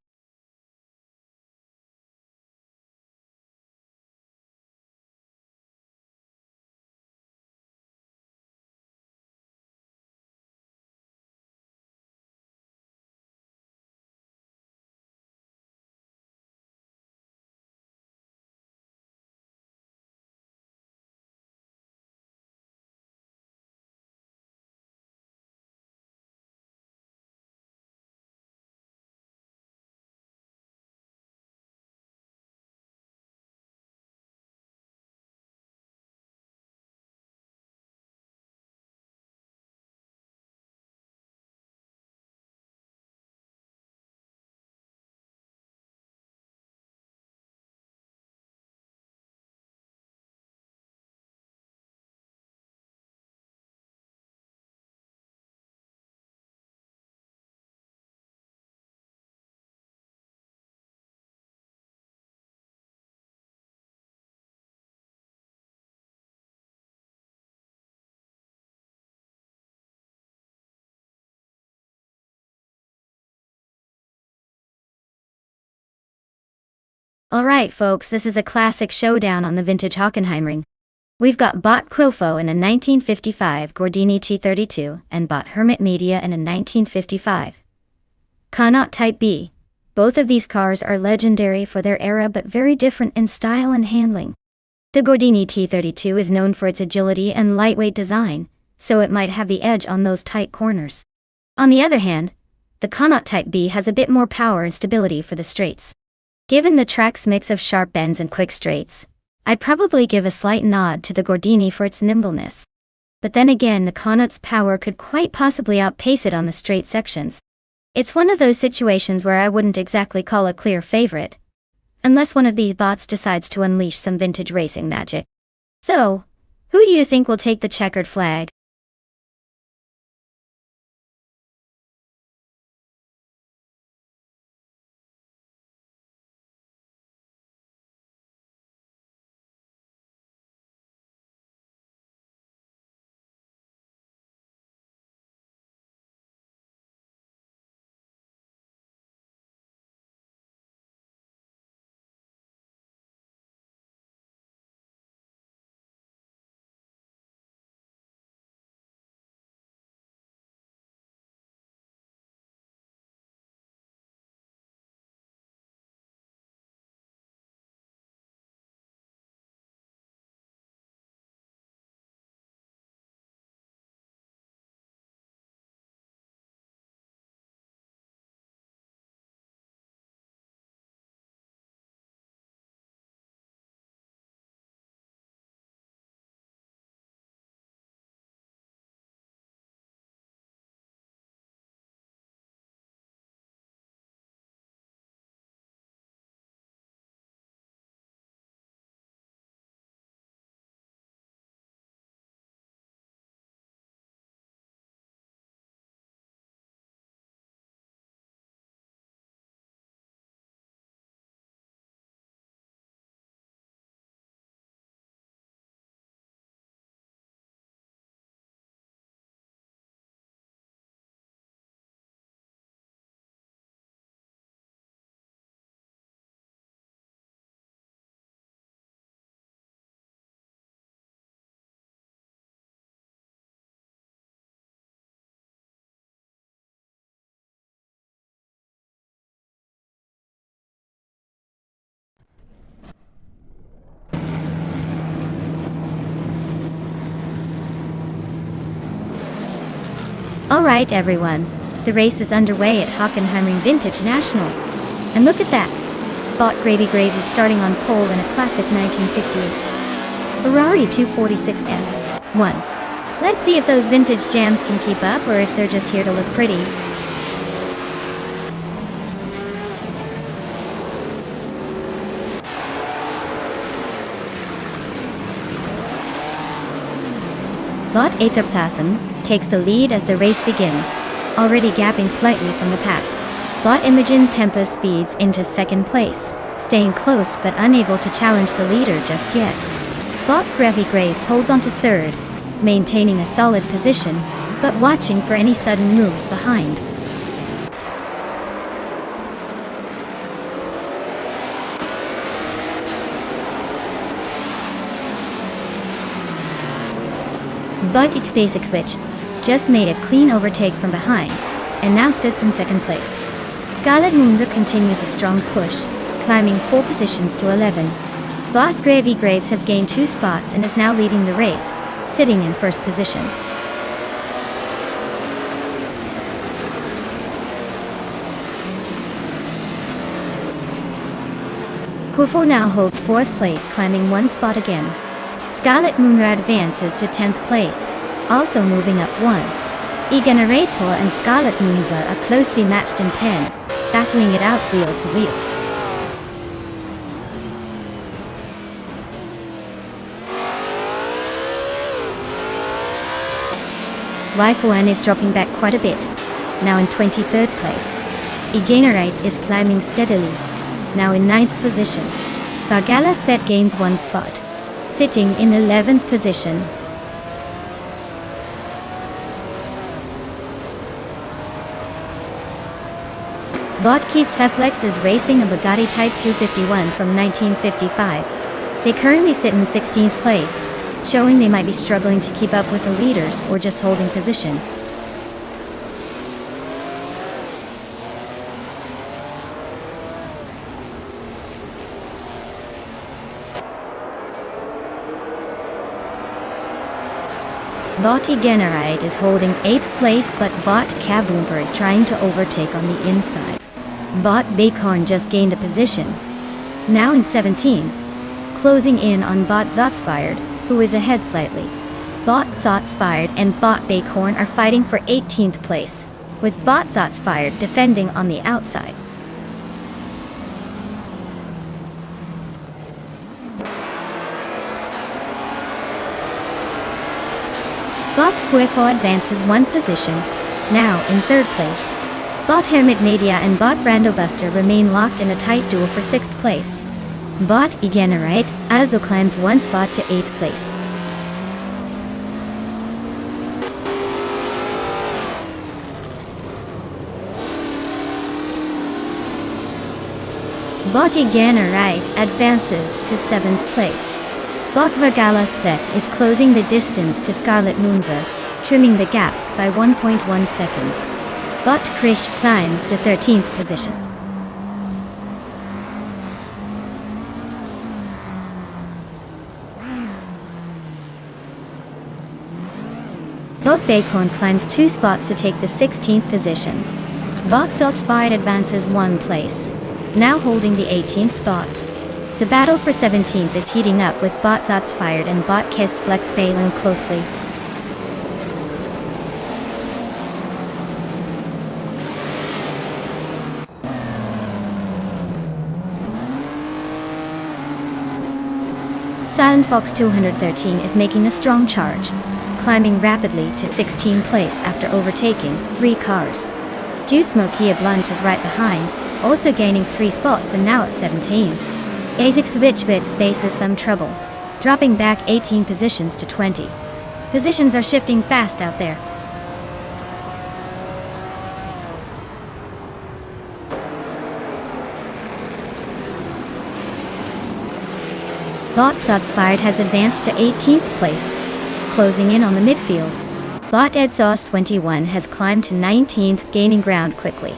Alright folks, this is a classic showdown on the vintage Hockenheimring. We've got Bot Quilfo in a 1955 Gordini T32 and Bot Hermit Media in a 1955 Connaught Type B. Both of these cars are legendary for their era but very different in style and handling. The Gordini T32 is known for its agility and lightweight design, so it might have the edge on those tight corners. On the other hand, the Connaught Type B has a bit more power and stability for the straights. Given the track's mix of sharp bends and quick straights, I'd probably give a slight nod to the Gordini for its nimbleness. But then again, the Connaught's power could quite possibly outpace it on the straight sections. It's one of those situations where I wouldn't exactly call a clear favorite, unless one of these bots decides to unleash some vintage racing magic. So, who do you think will take the checkered flag? Alright everyone, the race is underway at Hockenheimring Vintage National. And look at that! Bot Gravy Graves is starting on pole in a classic 1958 Ferrari 246F1. Let's see if those vintage jams can keep up or if they're just here to look pretty. Bot Etaplasm takes the lead as the race begins, already gapping slightly from the pack. Bot Imogen Tempest speeds into second place, staying close but unable to challenge the leader just yet. Bot Gravy Graves holds on to third, maintaining a solid position, but watching for any sudden moves behind. Bot X-Basic Switch just made a clean overtake from behind, and now sits in second place. Scarlet Moonra continues a strong push, climbing 4 positions to 11. Bot Gravy Graves has gained 2 spots and is now leading the race, sitting in first position. Kufo now holds 4th place, climbing 1 spot again. Scarlet Moonra advances to 10th place, also moving up 1. E-Generator and Scarlet Moonra are closely matched in 10, battling it out wheel to wheel. Y4N is dropping back quite a bit, now in 23rd place. E-Generate is climbing steadily, now in 9th position. Gargala Svet gains 1 spot, sitting in 11th position. Bot Keys Teflex is racing a Bugatti Type 251 from 1955. They currently sit in 16th place, showing they might be struggling to keep up with the leaders or just holding position. Bot Generite is holding 8th place, but Bot Kaboomper is trying to overtake on the inside. Bot Bacorn just gained a position, now in 17th, closing in on Bot Zotsfired, who is ahead slightly. Bot Zotsfired and Bot Bacorn are fighting for 18th place, with Bot Zotsfired defending on the outside. Bot Cuefo advances 1 position, now in 3rd place. Bot Hermit Nadia and Bot Brando Buster remain locked in a tight duel for 6th place. Bot Egenerite also climbs 1 spot to 8th place. Bot Egenerite advances to 7th place. Bot Vergala Svet is closing the distance to Scarlet Moonra, trimming the gap by 1.1 seconds. Bot Krish climbs to 13th position. Bot Bacorn climbs 2 spots to take the 16th position. Bot Zotsfired advances 1 place, now holding the 18th spot. The battle for 17th is heating up, with Bot Zotsfired and Bot Kist Flex bailing closely. Silent Fox 213 is making a strong charge, climbing rapidly to 16th place after overtaking 3 cars. Jude Smokia Blunt is right behind, also gaining 3 spots and now at 17. Azix Witchwitz faces some trouble, dropping back 18 positions to 20. Positions are shifting fast out there. Bot Zotsfired has advanced to 18th place, closing in on the midfield. Bot Edsos 21 has climbed to 19th, gaining ground quickly.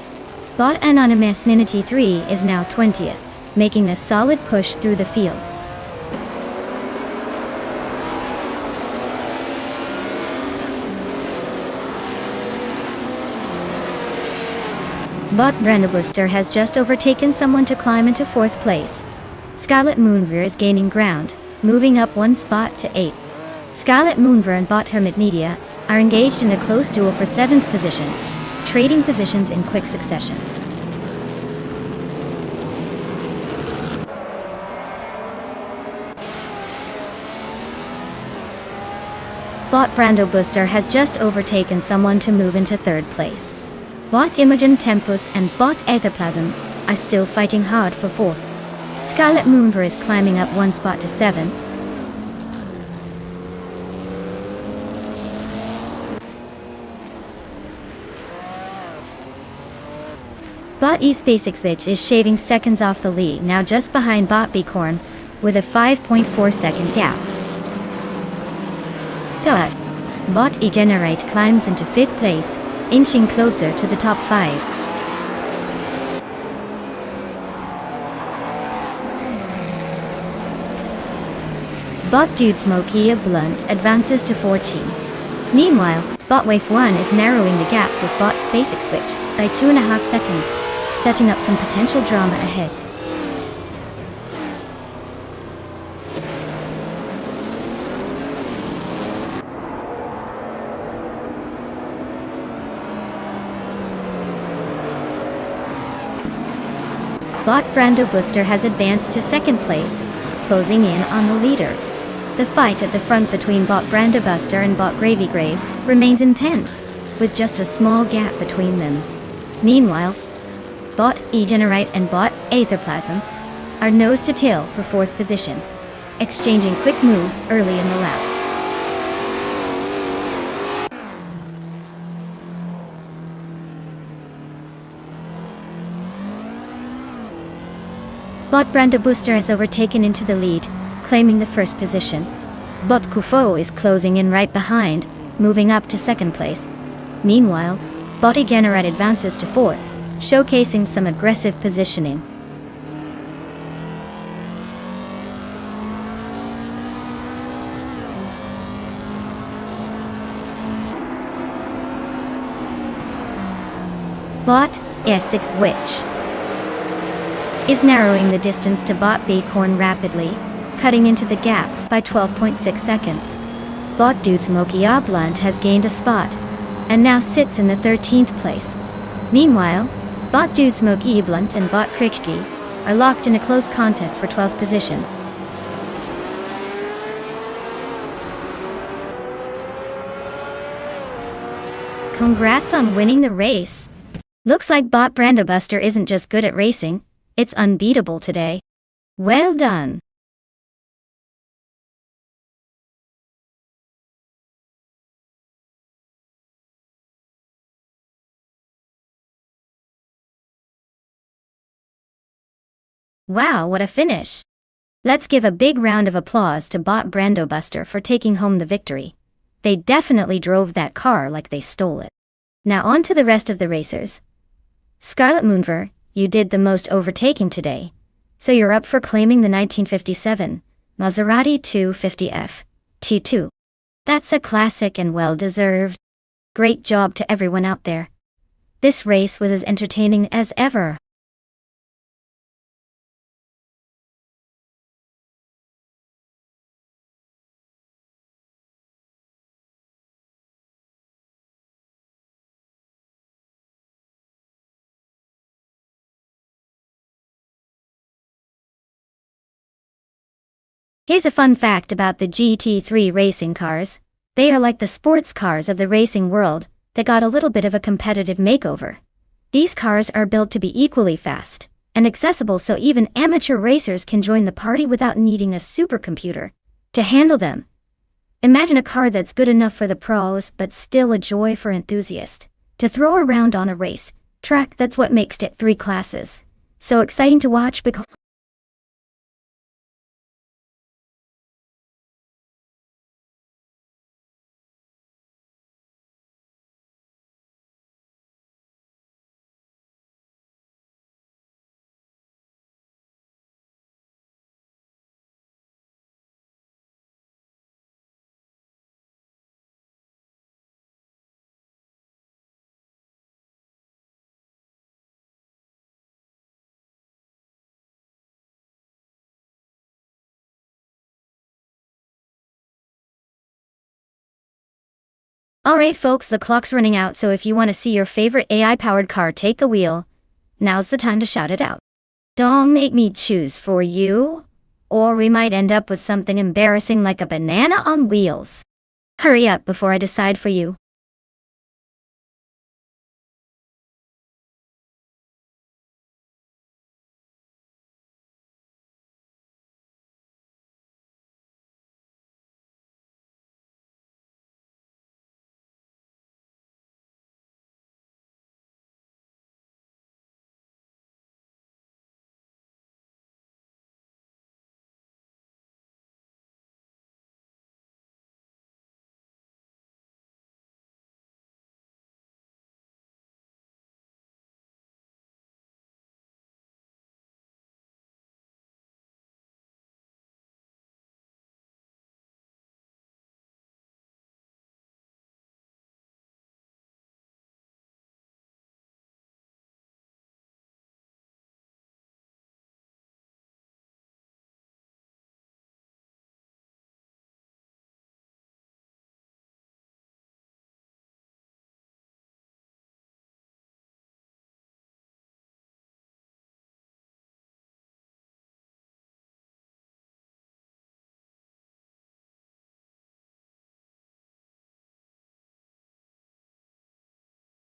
Bot Anonymous Ninity 3 is now 20th, making a solid push through the field. But Brenda Booster has just overtaken someone to climb into 4th place. Scarlet Moonver is gaining ground, moving up 1 spot to 8th. Scarlet Moonver and Bot Hermit Media are engaged in a close duel for 7th position, trading positions in quick succession. Bot Brando Booster has just overtaken someone to move into 3rd place. Bot Imogen Tempus and Bot Aetherplasm are still fighting hard for 4th. Scarlet Moonver is climbing up 1 spot to 7th. Bot East Basic Switch is shaving seconds off the lead, now just behind Bot Bicorn with a 5.4 second gap. Bot Egenerate climbs into 5th place, inching closer to the top 5. Bot Dude Smokey a Blunt advances to 14. Meanwhile, Bot Wave 1 is narrowing the gap with Bot's Basic Switch by 2.5 seconds, setting up some potential drama ahead. Bot Brando Booster has advanced to 2nd place, closing in on the leader. The fight at the front between Bot Brando Buster and Bot Gravy Graves remains intense, with just a small gap between them. Meanwhile, Bot Egenerate and Bot Aetherplasm are nose to tail for 4th position, exchanging quick moves early in the lap. Bot Brando Booster has overtaken into the lead, claiming the 1st position. Bot Kufo is closing in right behind, moving up to 2nd place. Meanwhile, Bot Egenerate advances to 4th, showcasing some aggressive positioning. Bot Essex Witch is narrowing the distance to Bot Bicorn rapidly, cutting into the gap by 12.6 seconds. Bot Dude Smokey a Blunt has gained a spot, and now sits in the 13th place. Meanwhile, Bot Dude Smokey Blunt and Bot Krichki are locked in a close contest for 12th position. Congrats on winning the race! Looks like Bot Brando Buster isn't just good at racing, it's unbeatable today. Well done! Wow, what a finish! Let's give a big round of applause to Bot Brando Buster for taking home the victory. They definitely drove that car like they stole it. Now on to the rest of the racers. Scarlet Moonver, you did the most overtaking today, so you're up for claiming the 1957 Maserati 250F T2. That's a classic and well-deserved. Great job to everyone out there. This race was as entertaining as ever. Here's a fun fact about the GT3 racing cars. They are like the sports cars of the racing world that got a little bit of a competitive makeover. These cars are built to be equally fast and accessible, so even amateur racers can join the party without needing a supercomputer to handle them. Imagine a car that's good enough for the pros but still a joy for enthusiasts to throw around on a race track. That's what makes it 3 classes so exciting to watch because Alright folks, the clock's running out, so if you want to see your favorite AI-powered car take the wheel, now's the time to shout it out. Don't make me choose for you, or we might end up with something embarrassing like a banana on wheels. Hurry up before I decide for you.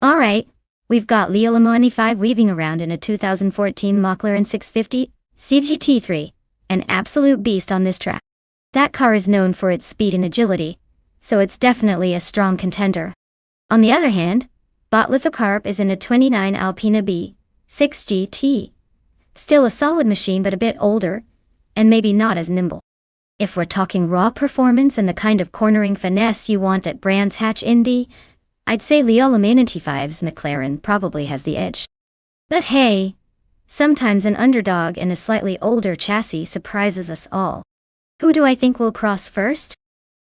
Alright, we've got Leo Lamoni 5 weaving around in a 2014 McLaren 650 CGT3, an absolute beast on this track. That car is known for its speed and agility, so it's definitely a strong contender. On the other hand, Bot Lithocarp is in a 29 Alpina B 6 GT. Still a solid machine but a bit older, and maybe not as nimble. If we're talking raw performance and the kind of cornering finesse you want at Brands Hatch Indy, I'd say Leo Lamoni 5's McLaren probably has the edge. But hey, sometimes an underdog in a slightly older chassis surprises us all. Who do I think will cross first?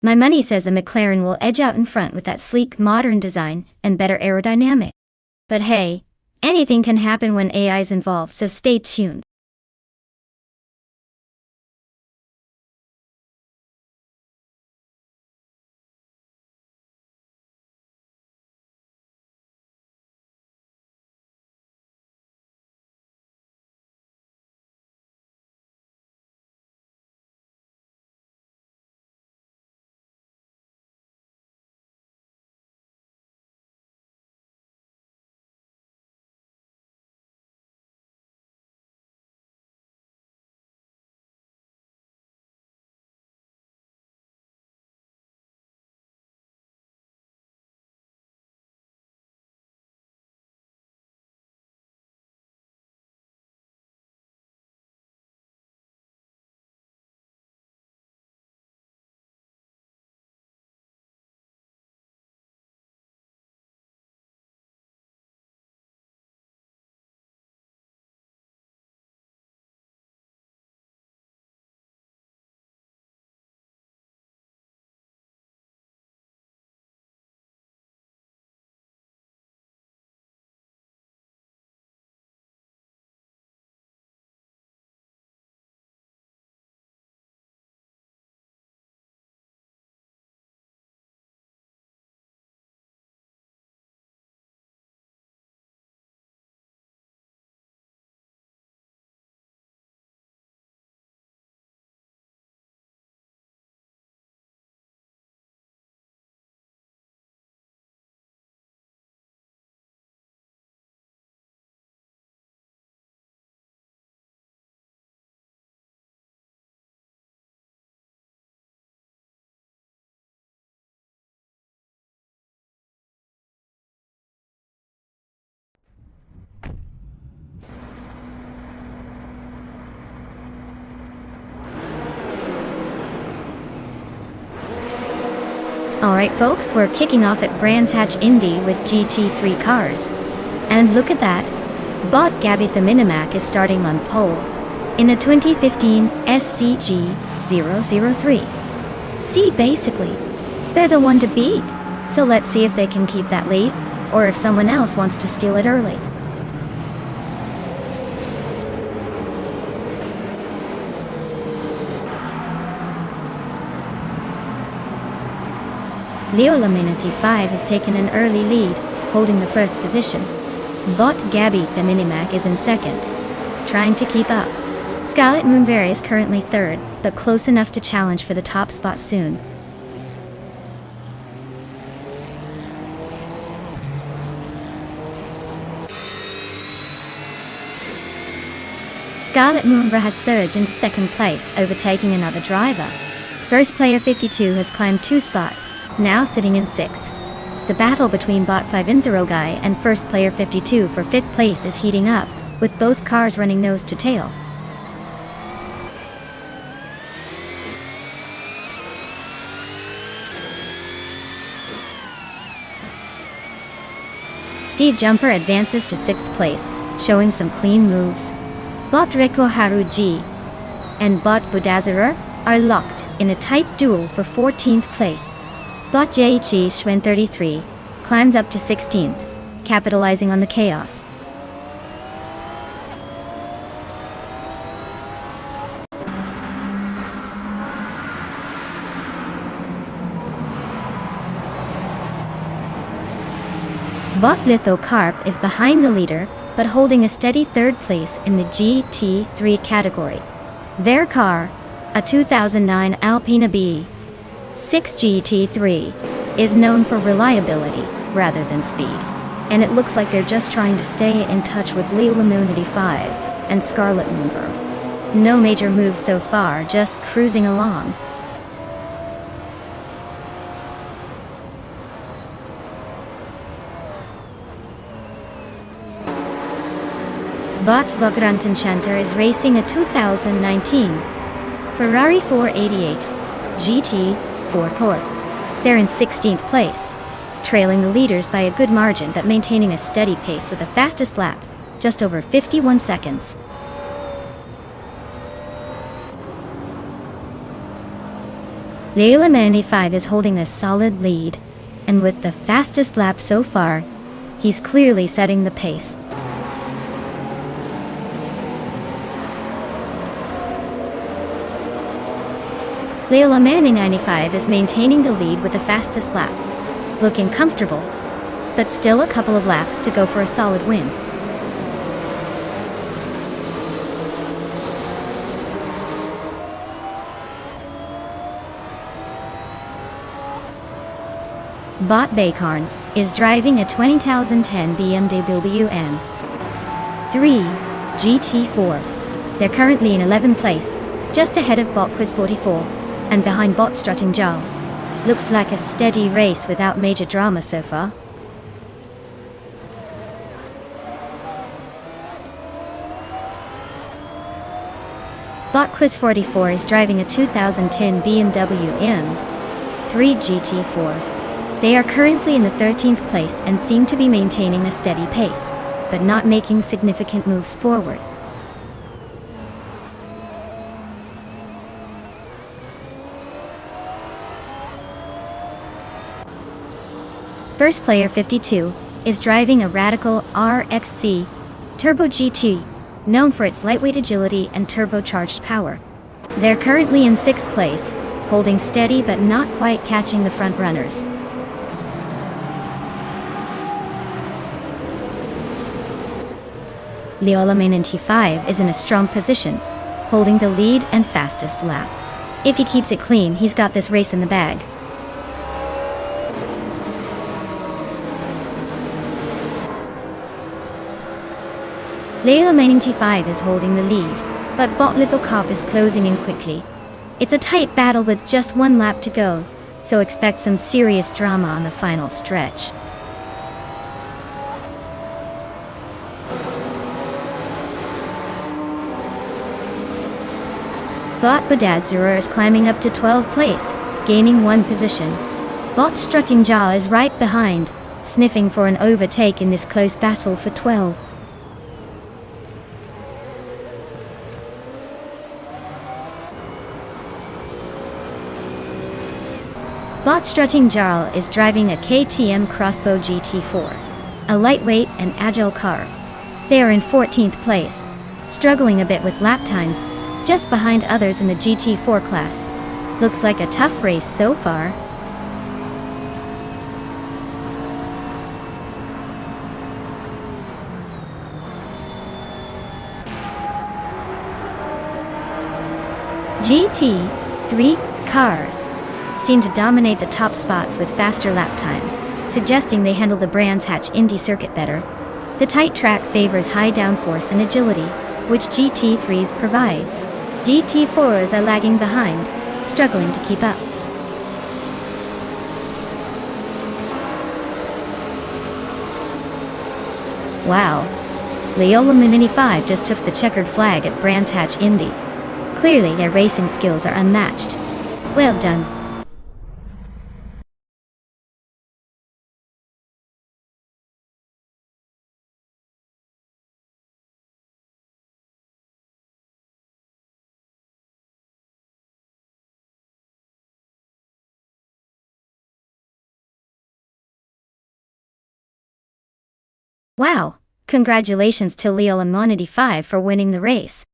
My money says the McLaren will edge out in front with that sleek, modern design and better aerodynamic. But hey, anything can happen when AI's involved, so stay tuned. Alright folks, we're kicking off at Brands Hatch Indy with GT3 cars. And look at that, Bot Gabby the Minimac is starting on pole, in a 2015 SCG-003. See, basically, they're the one to beat, so let's see if they can keep that lead, or if someone else wants to steal it early. Leo Laminity 5 has taken an early lead, holding the first position. Bot Gabby the Minimac is in second, trying to keep up. Scarlet Moonberry is currently third, but close enough to challenge for the top spot soon. Scarlet Moonberry has surged into second place, overtaking another driver. First player 52 has climbed 2 spots, now sitting in 6th. The battle between Bot 5 Inzerogai and first player 52 for 5th place is heating up, with both cars running nose to tail. Steve Jumper advances to 6th place, showing some clean moves. Bot Reko Haruji and Bot Budazarer are locked in a tight duel for 14th place. Bot Jaichi Shwen 33 climbs up to 16th, capitalizing on the chaos. Bot Lithocarp is behind the leader, but holding a steady 3rd place in the GT3 category. Their car, a 2009 Alpina B6 GT3, is known for reliability rather than speed, and it looks like they're just trying to stay in touch with Leo Laminity 5 and Scarlet Moonberry. No major moves so far, just cruising along. Bot Vagrantenchanter is racing a 2019 Ferrari 488 GT4 Core. They're in 16th place, trailing the leaders by a good margin but maintaining a steady pace with the fastest lap, just over 51 seconds. Leo Laminity 5 is holding a solid lead, and with the fastest lap so far, he's clearly setting the pace. Leo Laminity 95 is maintaining the lead with the fastest lap, looking comfortable, but still a couple of laps to go for a solid win. Bot Baykarn is driving a 2010 BMW M3 GT4. They're currently in 11th place, just ahead of Bot Quiz 44. And behind Bot Strutting Jal. Looks like a steady race without major drama so far. Bot Quiz 44 is driving a 2010 BMW M3 GT4. They are currently in the 13th place and seem to be maintaining a steady pace, but not making significant moves forward. First player 52 is driving a Radical RXC Turbo GT, known for its lightweight agility and turbocharged power. They're currently in 6th place, holding steady but not quite catching the front runners. Leo Laminity 5 is in a strong position, holding the lead and fastest lap. If he keeps it clean, he's got this race in the bag. Leo Laminity 5 is holding the lead, but Bot Lithocarp is closing in quickly. It's a tight battle with just 1 lap to go, so expect some serious drama on the final stretch. Bot Budazarer is climbing up to 12th place, gaining 1 position. Bot Strutting Jal is right behind, sniffing for an overtake in this close battle for 12. Bot Strutting Jarl is driving a KTM Crossbow GT4, a lightweight and agile car. They are in 14th place, struggling a bit with lap times, just behind others in the GT4 class. Looks like a tough race so far. GT3 cars seem to dominate the top spots with faster lap times, suggesting they handle the Brands Hatch Indy circuit better. The tight track favors high downforce and agility, which GT3s provide. GT4s are lagging behind, struggling to keep up. Wow. Loyola Mini 5 just took the checkered flag at Brands Hatch Indy. Clearly their racing skills are unmatched. Well done. Wow, congratulations to Loyola Mini 5 for winning the race.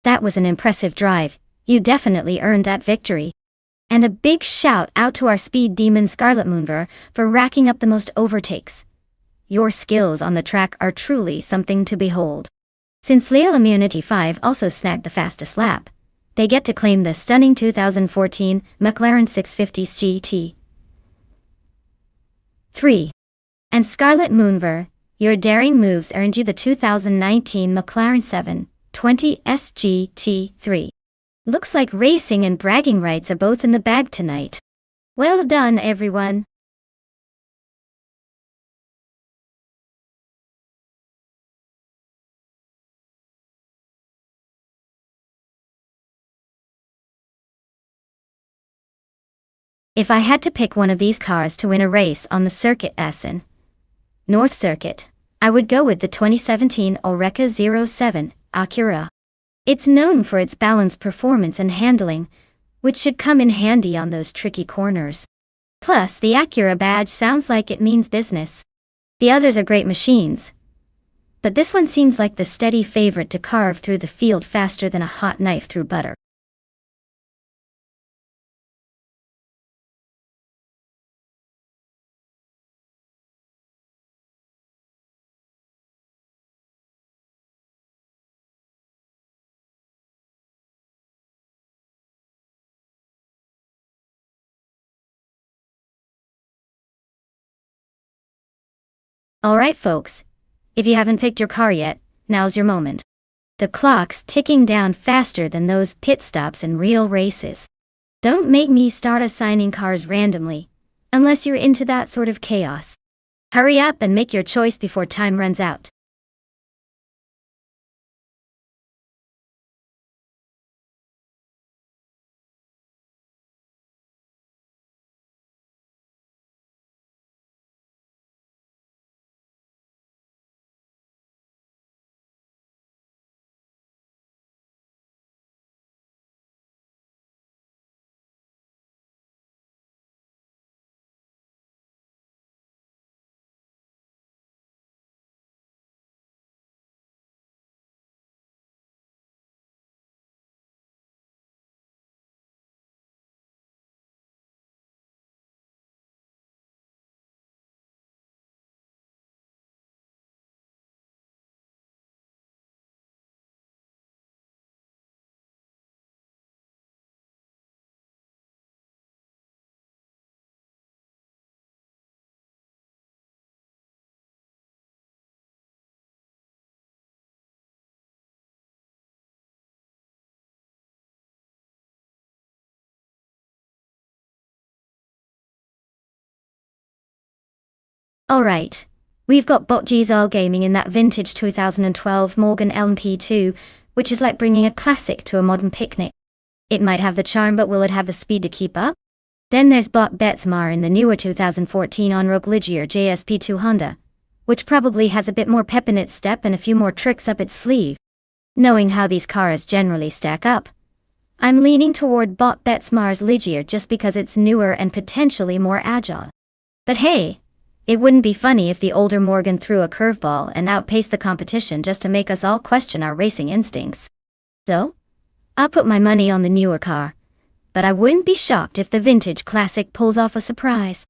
That was an impressive drive, you definitely earned that victory. And a big shout out to our speed demon Scarlet Moonver for racking up the most overtakes. Your skills on the track are truly something to behold. Since Loyola Mini 5 also snagged the fastest lap, they get to claim the stunning 2014 McLaren 650 GT. 3. And Scarlet Moonver, your daring moves earned you the 2019 McLaren 720 SGT3. Looks like racing and bragging rights are both in the bag tonight. Well done, everyone. If I had to pick one of these cars to win a race on the Circuit Essen North Circuit, I would go with the 2017 Oreca 07 Acura. It's known for its balanced performance and handling, which should come in handy on those tricky corners. Plus, the Acura badge sounds like it means business. The others are great machines, but this one seems like the steady favorite to carve through the field faster than a hot knife through butter. Alright folks, if you haven't picked your car yet, now's your moment. The clock's ticking down faster than those pit stops in real races. Don't make me start assigning cars randomly, unless you're into that sort of chaos. Hurry up and make your choice before time runs out. Alright, we've got Botg's All Gaming in that vintage 2012 Morgan LMP2, which is like bringing a classic to a modern picnic. It might have the charm, but will it have the speed to keep up? Then there's Bot Betsmar in the newer 2014 on-road Ligier JSP2 Honda, which probably has a bit more pep in its step and a few more tricks up its sleeve. Knowing how these cars generally stack up, I'm leaning toward Bot Betsmar's Ligier just because it's newer and potentially more agile. But hey, it wouldn't be funny if the older Morgan threw a curveball and outpaced the competition just to make us all question our racing instincts. So, I'll put my money on the newer car, but I wouldn't be shocked if the vintage classic pulls off a surprise.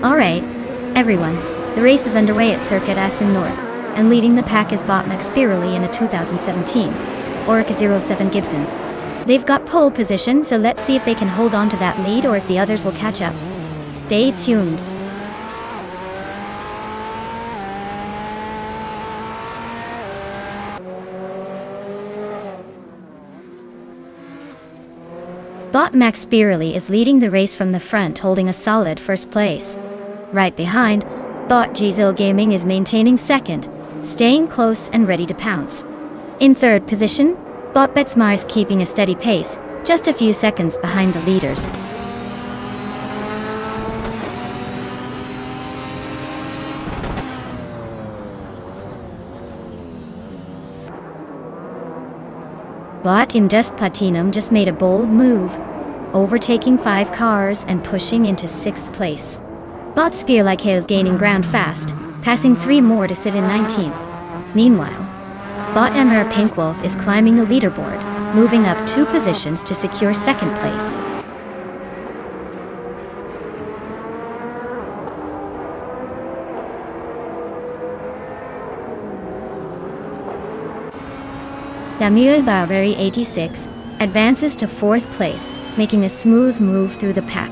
Alright, everyone, the race is underway at Circuit Assen North, and leading the pack is Bot Spirally in a 2017 Orica 07 Gibson. They've got pole position, so let's see if they can hold on to that lead or if the others will catch up. Stay tuned. Bot Spirally is leading the race from the front, holding a solid first place. Right behind, Bot Gzil Gaming is maintaining second, staying close and ready to pounce. In third position, Bot Betsmar is keeping a steady pace, just a few seconds behind the leaders. Bot Indust Platinum just made a bold move, overtaking 5 cars and pushing into 6th place. Bot Spear Like Hail is gaining ground fast, passing 3 more to sit in 19th. Meanwhile, Bot Emperor Pink Wolf is climbing the leaderboard, moving up 2 positions to secure 2nd place. Damir Barbary 86 advances to 4th place, making a smooth move through the pack.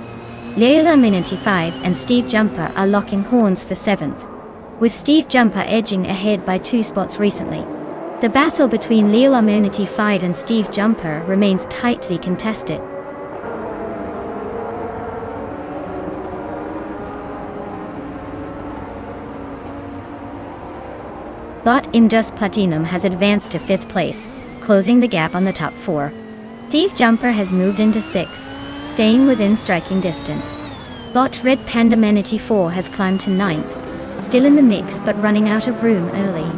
Leila Minity 5 and Steve Jumper are locking horns for 7th, with Steve Jumper edging ahead by 2 spots recently. The battle between Leila Minity 5 and Steve Jumper remains tightly contested. Bot Indus Platinum has advanced to 5th place, closing the gap on the top 4. Steve Jumper has moved into 6th, staying within striking distance. Bot Red Panda Manatee 4 has climbed to 9th, still in the mix but running out of room early.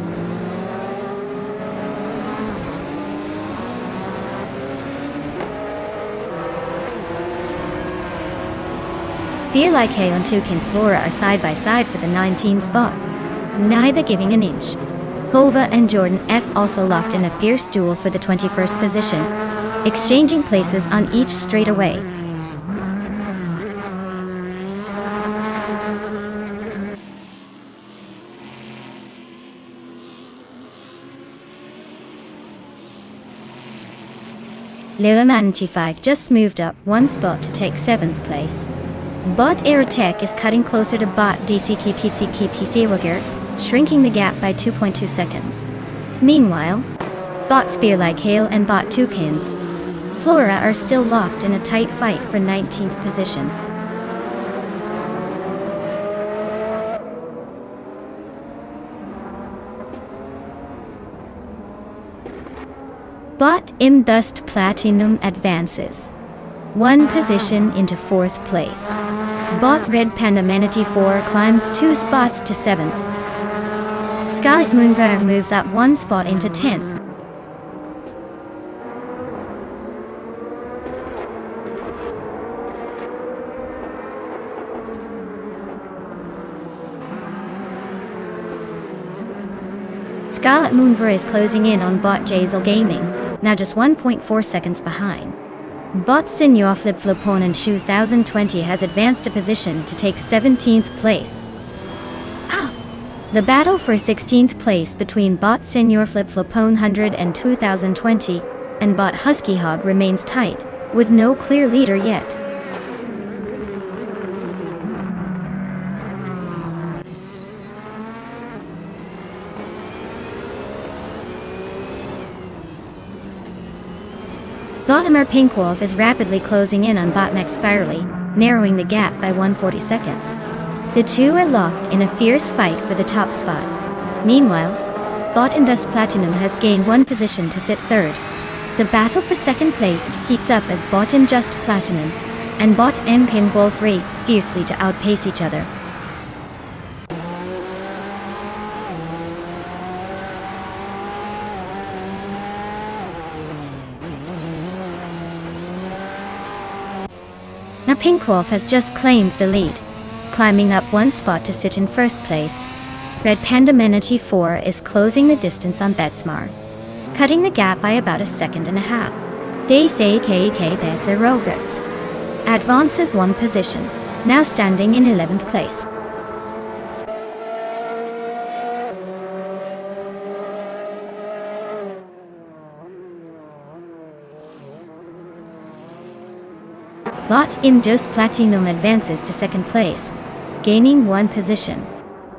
Spear Like Hail and Toucan's Flora are side by side for the 19th spot, neither giving an inch. Hova and Jordan F also locked in a fierce duel for the 21st position, exchanging places on each straightaway. Lila Manatee 5 just moved up 1 spot to take 7th place. Bot Aerotech is cutting closer to Bot DCKPCKPC Rogerts, shrinking the gap by 2.2 seconds. Meanwhile, Bot Spear Like Hail and Bot Toucans Flora are still locked in a tight fight for 19th position. Bot Indust Platinum advances 1 position into 4th place. Bot Red Panda Manatee 4 climbs 2 spots to 7th. Scarlet Moonver moves up 1 spot into 10th. Scarlet Moonver is closing in on Bot Jazel Gaming, now just 1.4 seconds behind. Bot Senior Flip Flopon in 2020 has advanced a position to take 17th place. The battle for 16th place between Bot Senior Flip Flopon 100 and 2020 and Bot Husky Hog remains tight, with no clear leader yet. Bottomer Pink Wolf is rapidly closing in on Botmax Spirally, narrowing the gap by 140 seconds. The two are locked in a fierce fight for the top spot. Meanwhile, Bot Indus Platinum has gained 1 position to sit 3rd. The battle for 2nd place heats up as Bot Indust Platinum and Bot King Wolf race fiercely to outpace each other. Now Pink Wolf has just claimed the lead, climbing up 1 spot to sit in 1st place. Red Panda Manatee 4 is closing the distance on Betsmar, cutting the gap by about 1.5 seconds. DCKK Rogerts advances 1 position, now standing in 11th place. Bot Imdos Platinum advances to 2nd place, gaining 1 position.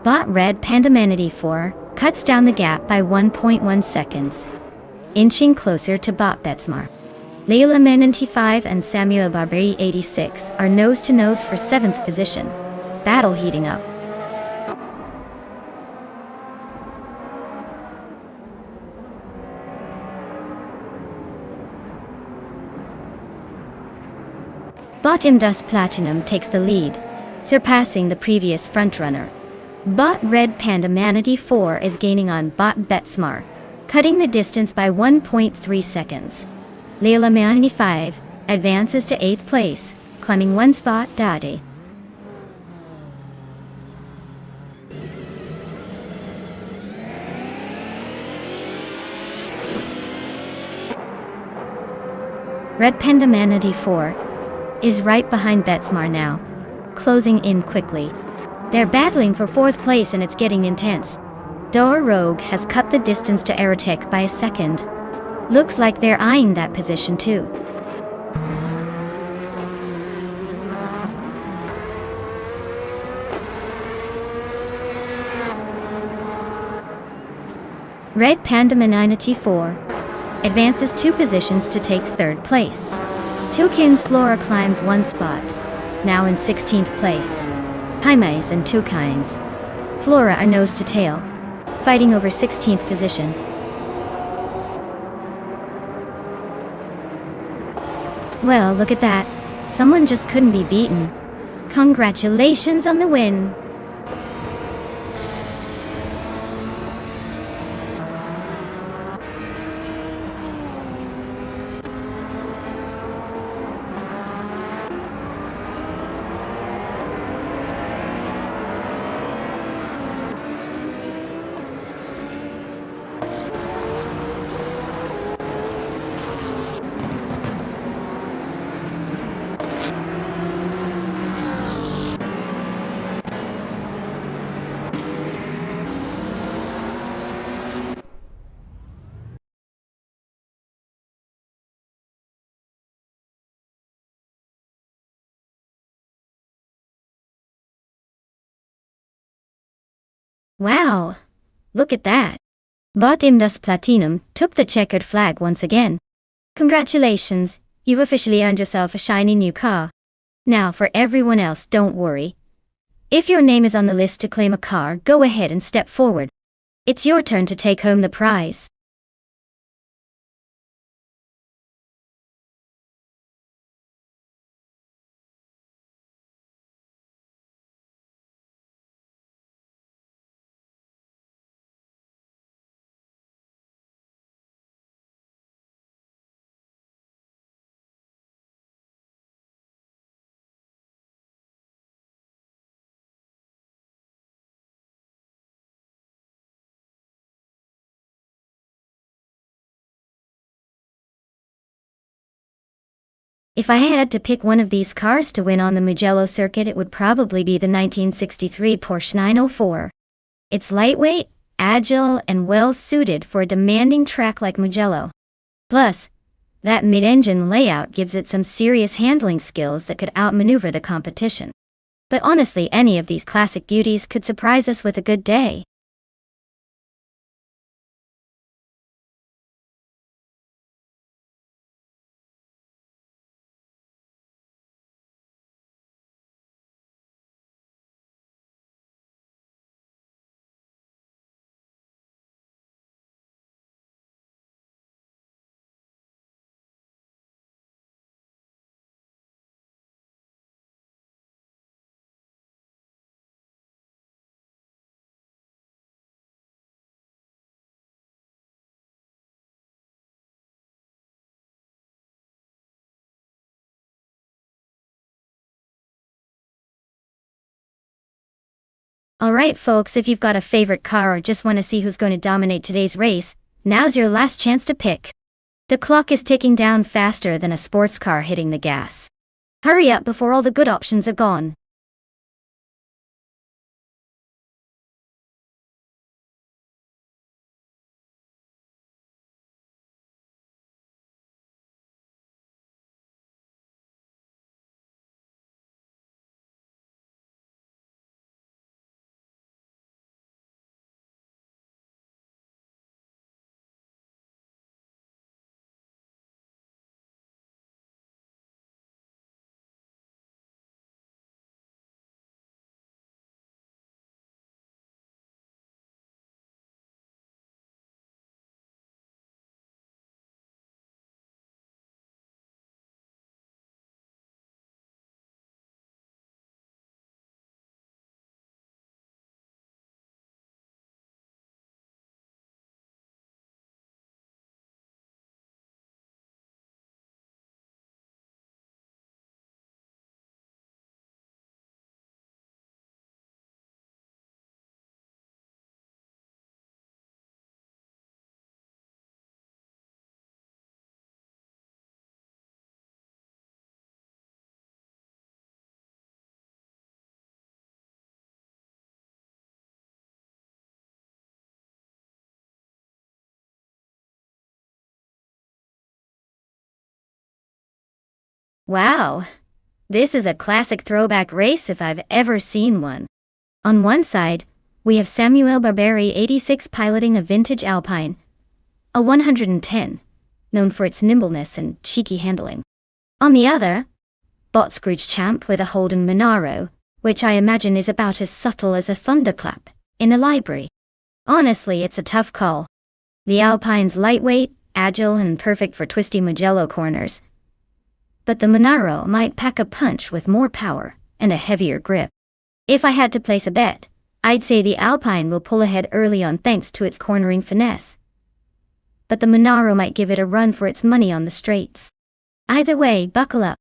Bot Red Pandamanity 4 cuts down the gap by 1.1 seconds, inching closer to Bot Betsmar. Layla Mananti 5 and Samuel Barberi 86 are nose-to-nose for 7th position. Battle heating up. Bot Imdus Platinum takes the lead, surpassing the previous frontrunner. Bot Red Panda Manatee 4 is gaining on Bot Betsmar, cutting the distance by 1.3 seconds. Layla Manatee 5 advances to 8th place, climbing 1 spot. Dade. Red Panda Manatee 4 is right behind Betsmar now, closing in quickly. They're battling for 4th place and it's getting intense. Doer Rogue has cut the distance to Aerotek by a second. Looks like they're eyeing that position too. Red Panda Manatee 4 advances 2 positions to take 3rd place. Toucan's Flora climbs 1 spot, now in 16th place. Jaimes and Toucan's Flora are nose to tail, fighting over 16th position. Well, look at that. Someone just couldn't be beaten. Congratulations on the win. Wow! Look at that! Bot Imdus Platinum took the checkered flag once again. Congratulations, you've officially earned yourself a shiny new car. Now for everyone else, don't worry. If your name is on the list to claim a car, go ahead and step forward. It's your turn to take home the prize. If I had to pick one of these cars to win on the Mugello circuit, it would probably be the 1963 Porsche 904. It's lightweight, agile, and well-suited for a demanding track like Mugello. Plus, that mid-engine layout gives it some serious handling skills that could outmaneuver the competition. But honestly, any of these classic beauties could surprise us with a good day. Alright folks, if you've got a favorite car or just want to see who's going to dominate today's race, now's your last chance to pick. The clock is ticking down faster than a sports car hitting the gas. Hurry up before all the good options are gone. Wow! This is a classic throwback race if I've ever seen one. On one side, we have Samuel Barberi 86 piloting a vintage Alpine, a 110, known for its nimbleness and cheeky handling. On the other, Bot Scrooge Champ with a Holden Monaro, which I imagine is about as subtle as a thunderclap in a library. Honestly, it's a tough call. The Alpine's lightweight, agile, and perfect for twisty Mugello corners. But the Monaro might pack a punch with more power and a heavier grip. If I had to place a bet, I'd say the Alpine will pull ahead early on thanks to its cornering finesse. But the Monaro might give it a run for its money on the straights. Either way, buckle up.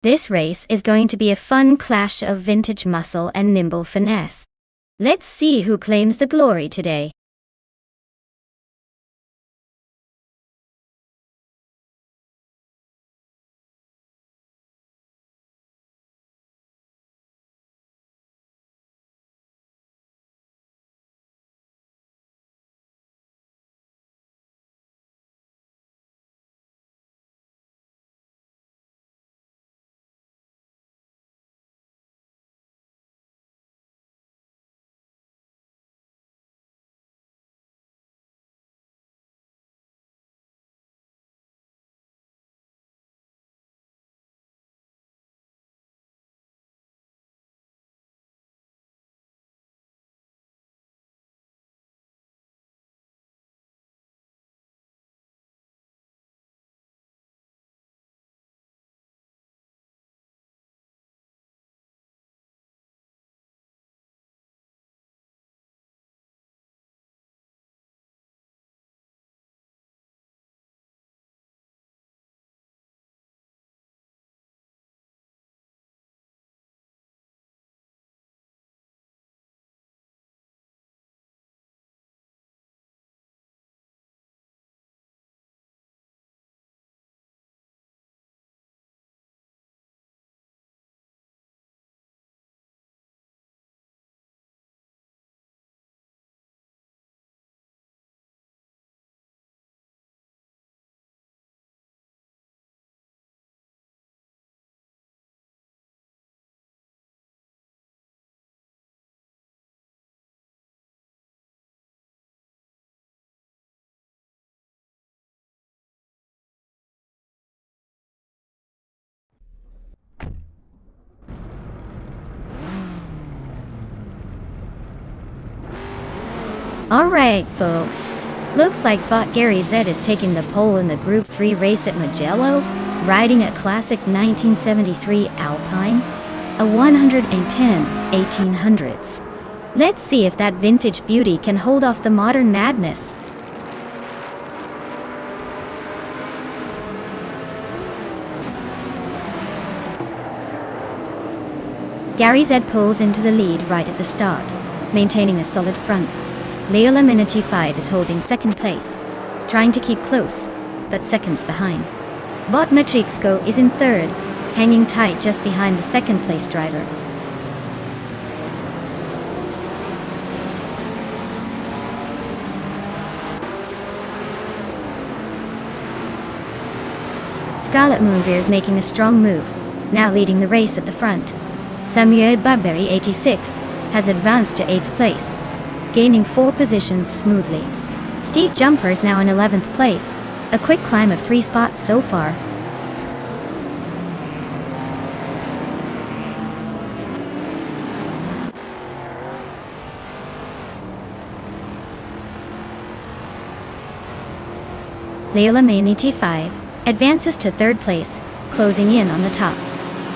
This race is going to be a fun clash of vintage muscle and nimble finesse. Let's see who claims the glory today. Alright folks, looks like Bot Gary Z is taking the pole in the Group 3 race at Mugello, riding a classic 1973 Alpine, a 110 1800s. Let's see if that vintage beauty can hold off the modern madness. Gary Z pulls into the lead right at the start, maintaining a solid front. Leola Minity 5 is holding second place, trying to keep close, but seconds behind. Bot Matrixco is in third, hanging tight just behind the second place driver. Scarlet Moonveer is making a strong move, now leading the race at the front. Samuel Barberi 86 has advanced to 8th place, gaining 4 positions smoothly. Steve Jumper is now in 11th place, a quick climb of 3 spots so far. Leola Minity 5 advances to 3rd place, closing in on the top.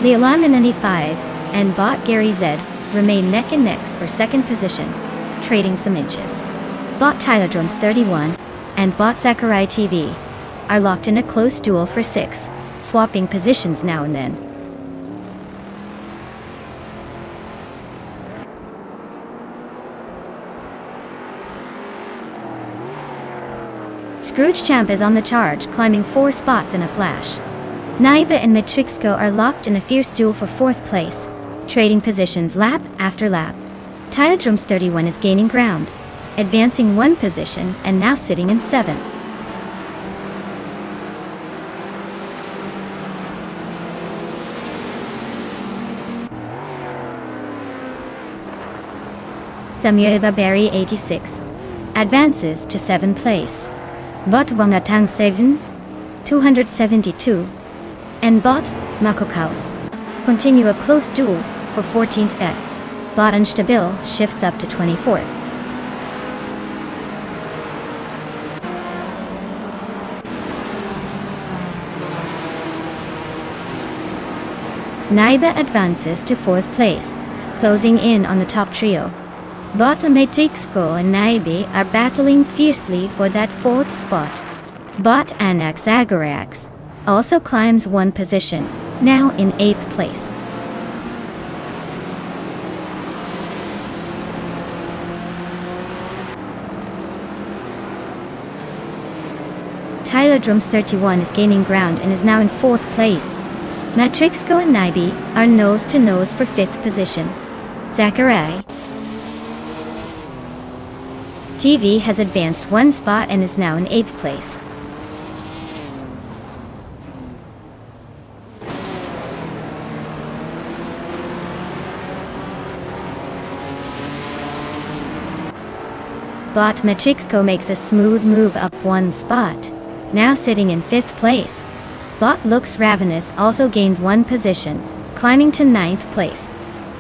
Leola Minity 5 and Bot Gary Z remain neck and neck for 2nd position, trading some inches. Bot Tylodromes 31 and Bot Sakurai TV are locked in a close duel for 6, swapping positions now and then. Scrooge Champ is on the charge, climbing 4 spots in a flash. Naiba and Matrixco are locked in a fierce duel for 4th place, trading positions lap after lap. Tylodromes 31 is gaining ground, advancing 1 position and now sitting in 7th. Samuel Barberry 86 advances to 7th place. Bot Wangatang 7, 272, and Bot Makokaus continue a close duel for 14th at. Bot Unstabil shifts up to 24th. Naiba advances to 4th place, closing in on the top trio. Bot Matrixco and Naibe are battling fiercely for that 4th spot. Bot Anaxagorax also climbs 1 position, now in 8th place. Tylodrums 31 is gaining ground and is now in 4th place. Matrixco and Naibe are nose-to-nose for 5th position. Zachary TV has advanced 1 spot and is now in 8th place. Bot Matrixco makes a smooth move up 1 spot, now sitting in 5th place. Bot Lux Ravenous also gains 1 position, climbing to 9th place.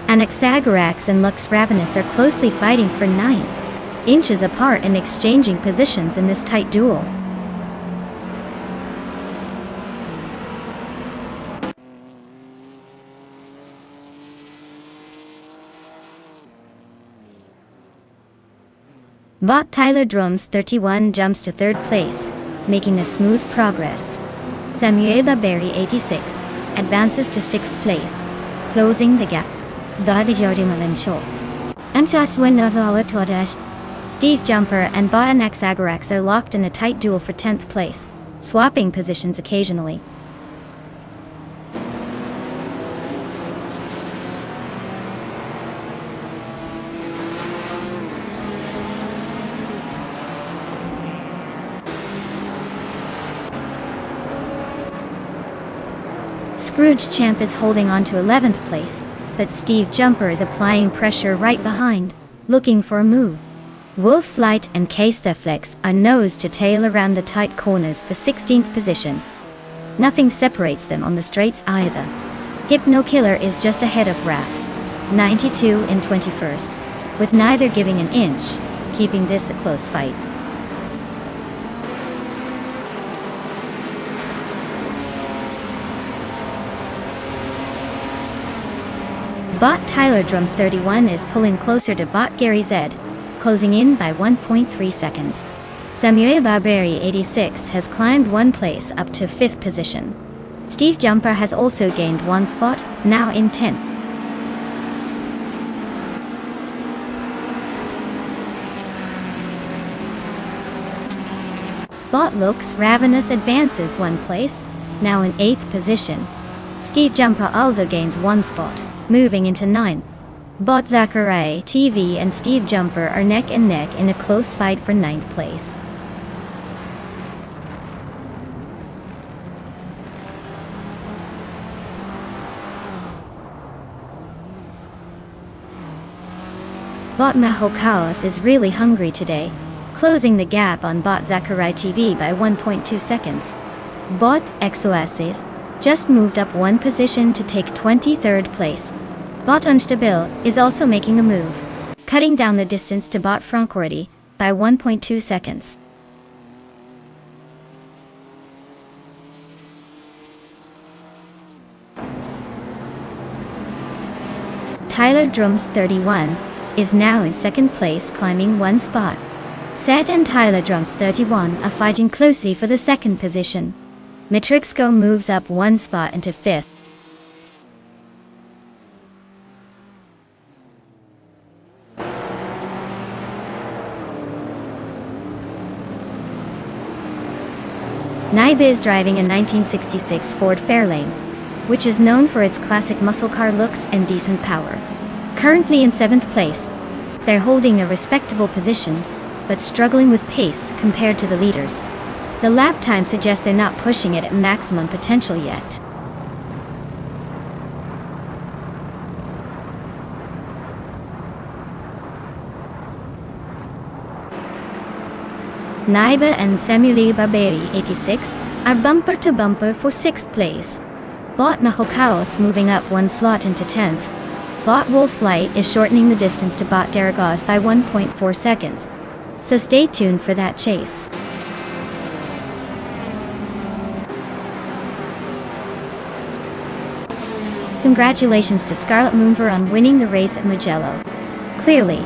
Anaxagorax and Lux Ravenous are closely fighting for 9th, inches apart and exchanging positions in this tight duel. Bot Tylodrums 31 jumps to 3rd place, making a smooth progress. Samuel Barberry 86 advances to 6th place, closing the gap. Steve Jumper and Bot Anaxagorax are locked in a tight duel for 10th place, swapping positions occasionally. Scrooge Champ is holding on to 11th place, but Steve Jumper is applying pressure right behind, looking for a move. Wolf's Light and K-Steflex are nose to tail around the tight corners for 16th position. Nothing separates them on the straights either. Hypno Killer is just ahead of Rap, 92 in 21st, with neither giving an inch, keeping this a close fight. Bot Tylodrums 31 is pulling closer to Bot Gary Z, closing in by 1.3 seconds. Samuel Barberry 86 has climbed 1 place up to 5th position. Steve Jumper has also gained 1 spot, now in 10th. Bot Lux Ravenous advances 1 place, now in 8th position. Steve Jumper also gains 1 spot, moving into 9th. Bot Zachary TV and Steve Jumper are neck and neck in a close fight for 9th place. Bot Mahokaos is really hungry today, closing the gap on Bot Zachary TV by 1.2 seconds. Bot Exoasis just moved up 1 position to take 23rd place. Bot Unstabil is also making a move, cutting down the distance to Bot Francority by 1.2 seconds. Tylodrums 31 is now in 2nd place, climbing 1 spot. Set and Tylodrums 31 are fighting closely for the 2nd position. Matrixco moves up 1 spot into 5th. Naiba is driving a 1966 Ford Fairlane, which is known for its classic muscle car looks and decent power. Currently in 7th place, they're holding a respectable position, but struggling with pace compared to the leaders. The lap time suggests they're not pushing it at maximum potential yet. Naiba and Semuli Barberi 86 are bumper to bumper for 6th place. Bot Mahokaos moving up one slot into 10th. Bot Wolf's Light is shortening the distance to Bot Daragos by 1.4 seconds. So stay tuned for that chase. Congratulations to Scarlet Moonver on winning the race at Mugello. Clearly,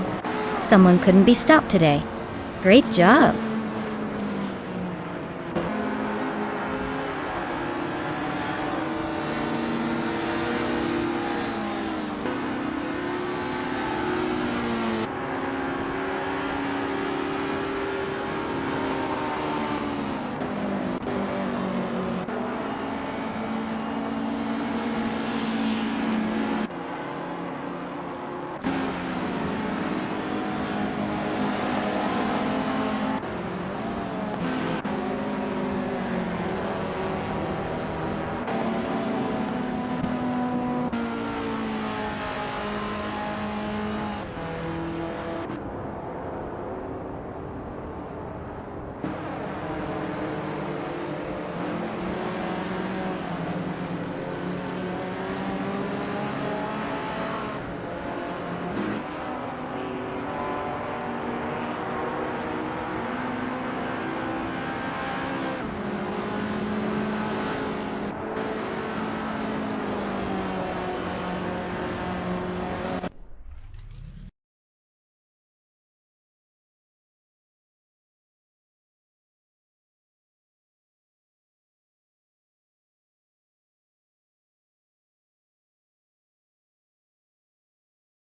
someone couldn't be stopped today. Great job!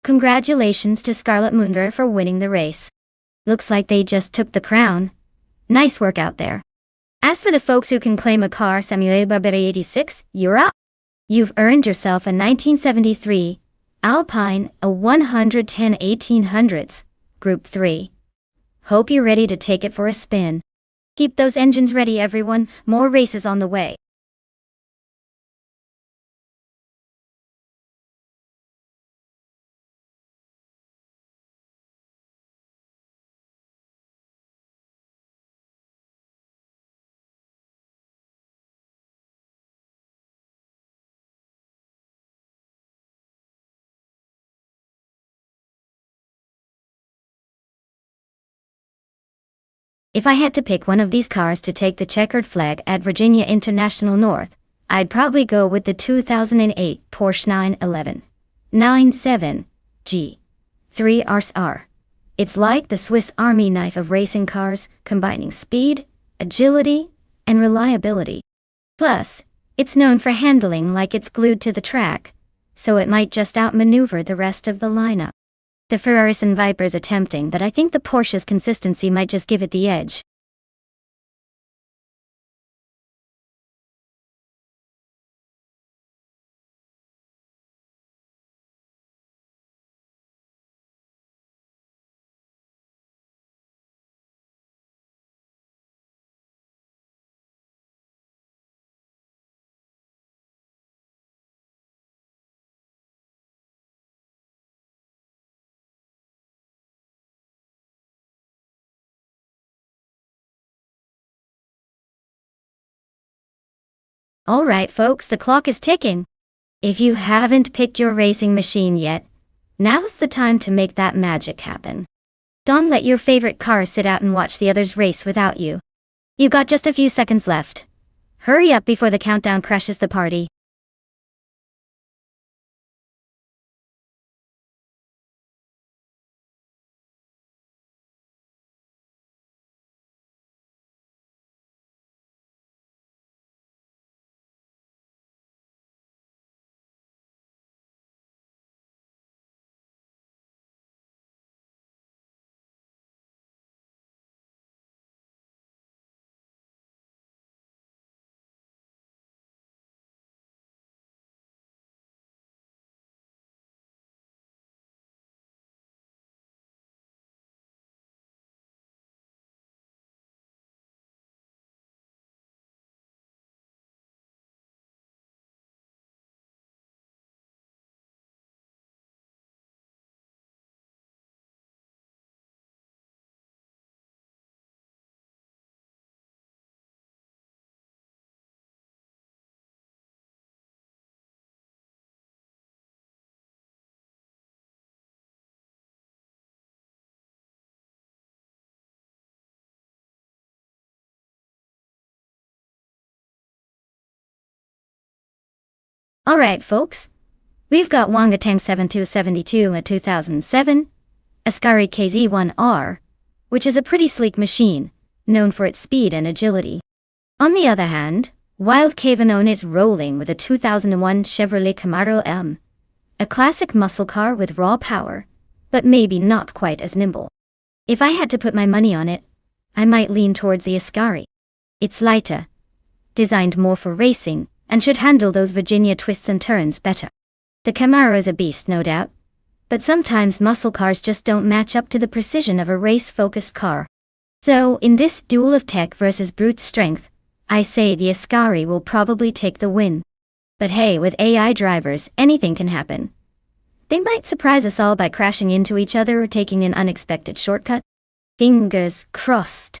Congratulations to Scarlet Moonver for winning the race. Looks like they just took the crown. Nice work out there. As for the folks who can claim a car Samuel Barberi 86, you're up. You've earned yourself a 1973 Alpine, a 110 1800s, Group 3. Hope you're ready to take it for a spin. Keep those engines ready, everyone. More races on the way. If I had to pick one of these cars to take the checkered flag at Virginia International North, I'd probably go with the 2008 Porsche 911 97 G3 RSR. It's like the Swiss Army knife of racing cars, combining speed, agility, and reliability. Plus, it's known for handling like it's glued to the track, so it might just outmaneuver the rest of the lineup. The Ferraris and Vipers are tempting, but I think the Porsche's consistency might just give it the edge. Alright folks, the clock is ticking. If you haven't picked your racing machine yet, now's the time to make that magic happen. Don't let your favorite car sit out and watch the others race without you. You got just a few seconds left. Hurry up before the countdown crashes the party. Alright folks, we've got Wangatang 7272 a 2007, Ascari KZ1R, which is a pretty sleek machine, known for its speed and agility. On the other hand, Wild Cavanon is rolling with a 2001 Chevrolet Camaro M, a classic muscle car with raw power, but maybe not quite as nimble. If I had to put my money on it, I might lean towards the Ascari. It's lighter, designed more for racing, and should handle those Virginia twists and turns better. The Camaro is a beast, no doubt, but sometimes muscle cars just don't match up to the precision of a race-focused car. So, in this duel of tech versus brute strength, I say the Ascari will probably take the win. But hey, with AI drivers, anything can happen. They might surprise us all by crashing into each other or taking an unexpected shortcut. Fingers crossed.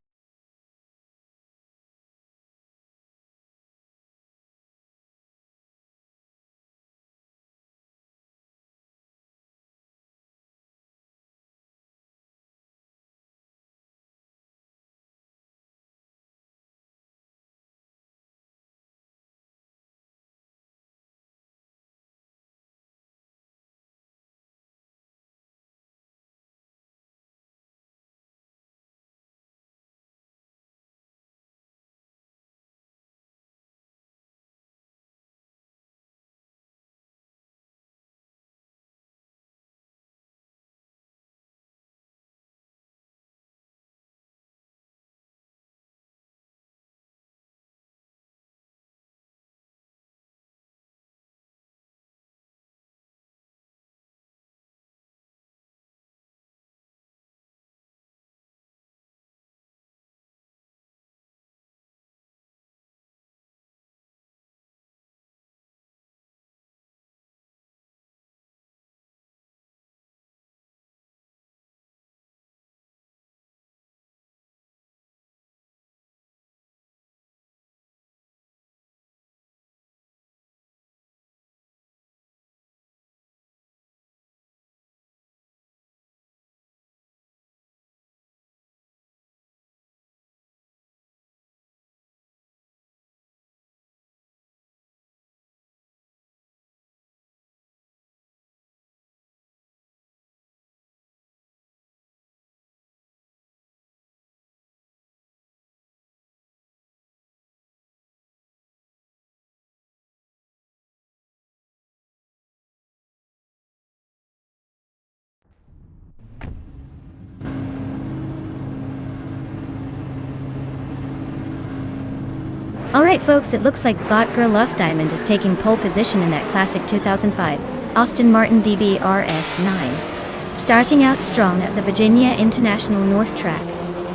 Alright folks, it looks like Bot Girl Love Diamond is taking pole position in that classic 2005 Aston Martin DBRS 9. Starting out strong at the Virginia International North Track.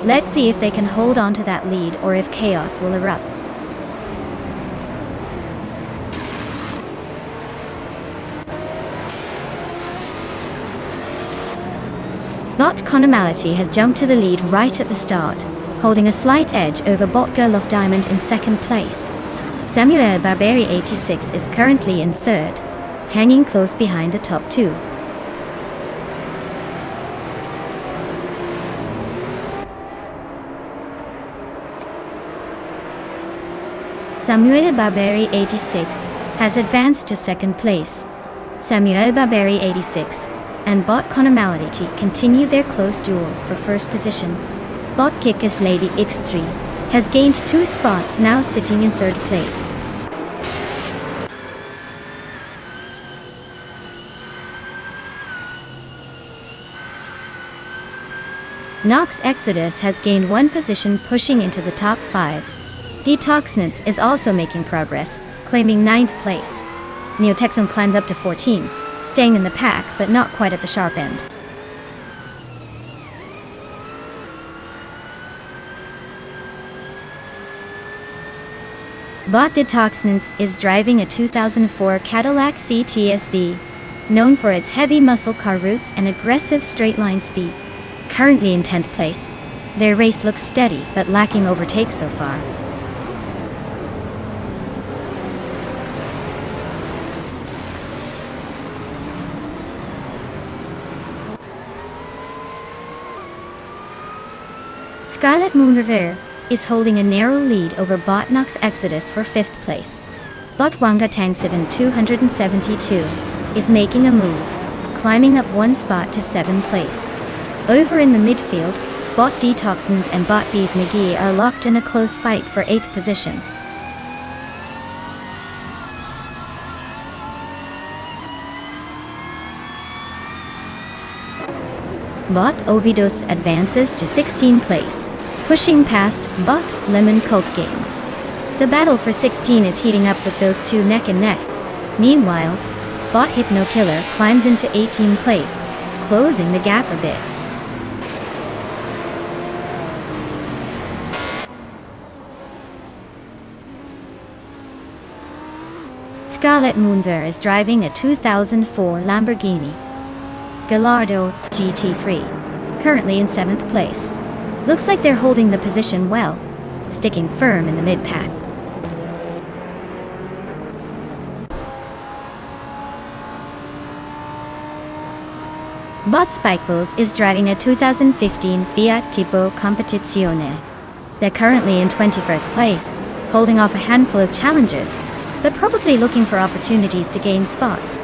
Let's see if they can hold on to that lead or if chaos will erupt. Bot Conomality has jumped to the lead right at the start, holding a slight edge over Bot Girl Love Diamond in second place. Samuel Barberi 86 is currently in third, hanging close behind the top two. Samuel Barberi 86 has advanced to second place. Samuel Barberi 86 and Bot Conomality continue their close duel for first position. Bot Kickus Lady X3 has gained 2 spots, now sitting in third place. Nox Exodus has gained 1 position, pushing into the top 5. Detoxnance is also making progress, claiming 9th place. Neotexum climbs up to 14, staying in the pack but not quite at the sharp end. Bot Detoxnance is driving a 2004 Cadillac CTSV, known for its heavy muscle car roots and aggressive straight-line speed. Currently in 10th place, their race looks steady but lacking overtake so far. Scarlet Moon Revere is holding a narrow lead over Bot Nox Exodus for 5th place. Bot Wanga Tangseven 272 is making a move, climbing up one spot to 7th place. Over in the midfield, Bot Detoxins and Bot Bees McGee are locked in a close fight for 8th position. Bot Ovidos advances to 16th place, pushing past Bot Lemon Cult Games. The battle for 16 is heating up with those two neck and neck. Meanwhile, Bot Hypno Killer climbs into 18th place, closing the gap a bit. Scarlet Moonver is driving a 2004 Lamborghini Gallardo GT3, currently in 7th place. Looks like they're holding the position well, sticking firm in the mid-pack. Bot Spikeballs is driving a 2015 Fiat Tipo Competizione. They're currently in 21st place, holding off a handful of challengers, but probably looking for opportunities to gain spots.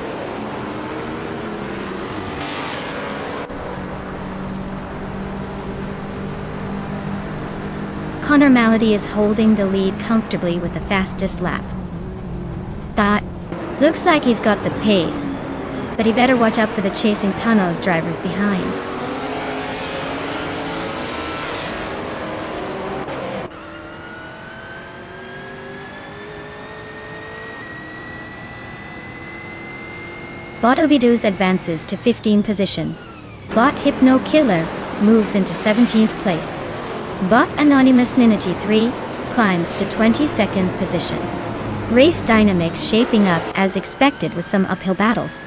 Connor Malady is holding the lead comfortably with the fastest lap. That looks like he's got the pace, but he better watch out for the chasing Panos drivers behind. Bot Ovidus advances to 15th position. Bot Hypno Killer moves into 17th place. Bot Anonymous Ninity 3 climbs to 22nd position. Race dynamics shaping up as expected with some uphill battles.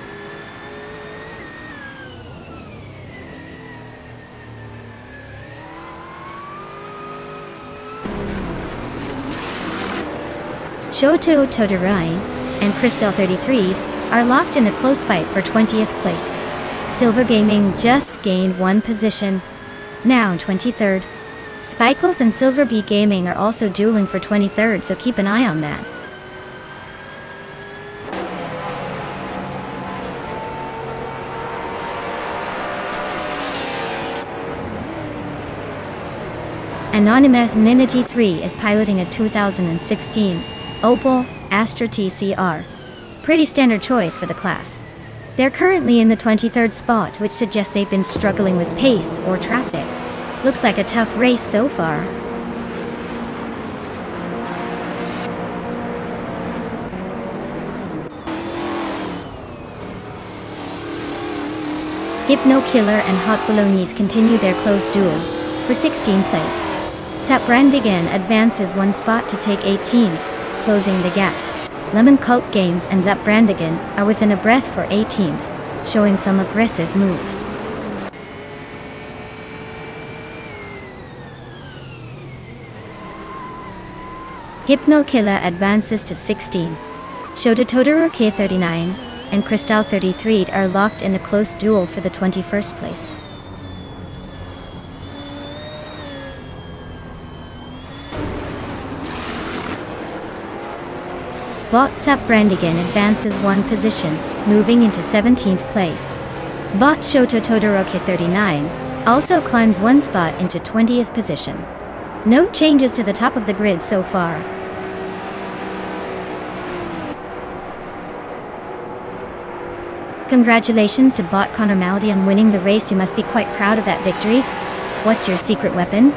Shoto Todorai and Crystal 33 are locked in a close fight for 20th place. Silver Gaming just gained one position, now 23rd. Spikles and Silver Bee Gaming are also dueling for 23rd, so keep an eye on that. Anonymous Ninity 3 is piloting a 2016 Opel Astra TCR. Pretty standard choice for the class. They're currently in the 23rd spot, which suggests they've been struggling with pace or traffic. Looks like a tough race so far. Hypno Killer and Hot Bolognese continue their close duel for 16th place. Zaprandigan advances one spot to take 18, closing the gap. Lemon Cult Games and Zaprandigan are within a breath for 18th, showing some aggressive moves. Hypno Killer advances to 16. Shota Totoro K39 and Crystal 33 are locked in a close duel for the 21st place. Bot Zaprandigan advances one position, moving into 17th place. Bot Shota Totoro K39 also climbs one spot into 20th position. No changes to the top of the grid so far. Congratulations to Bot Connor Malady on winning the race. You must be quite proud of that victory. What's your secret weapon?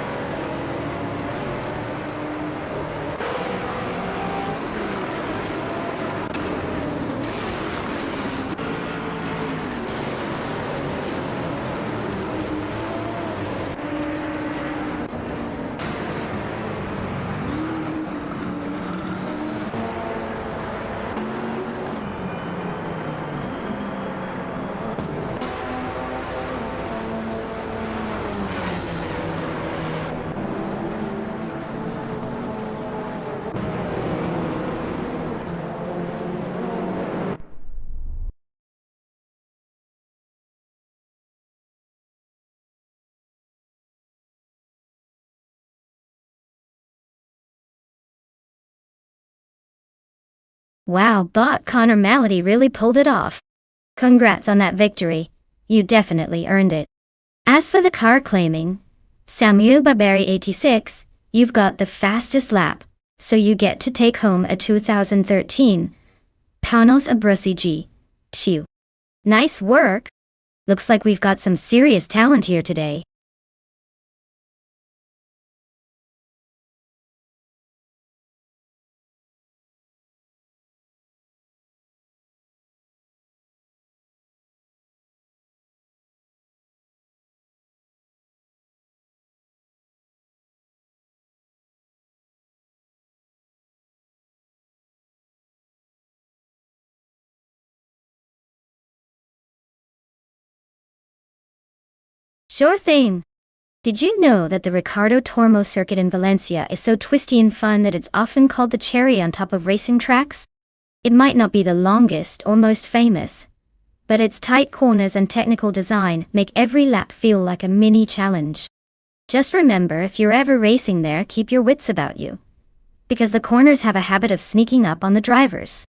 Wow, but Connor Malady really pulled it off. Congrats on that victory. You definitely earned it. As for the car claiming, Samuel Barberi 86, you've got the fastest lap, so you get to take home a 2013 Panos Abruzzi G2. Nice work! Looks like we've got some serious talent here today. Sure thing. Did you know that the Ricardo Tormo circuit in Valencia is so twisty and fun that it's often called the cherry on top of racing tracks? It might not be the longest or most famous, but its tight corners and technical design make every lap feel like a mini challenge. Just remember, if you're ever racing there, keep your wits about you, because the corners have a habit of sneaking up on the drivers.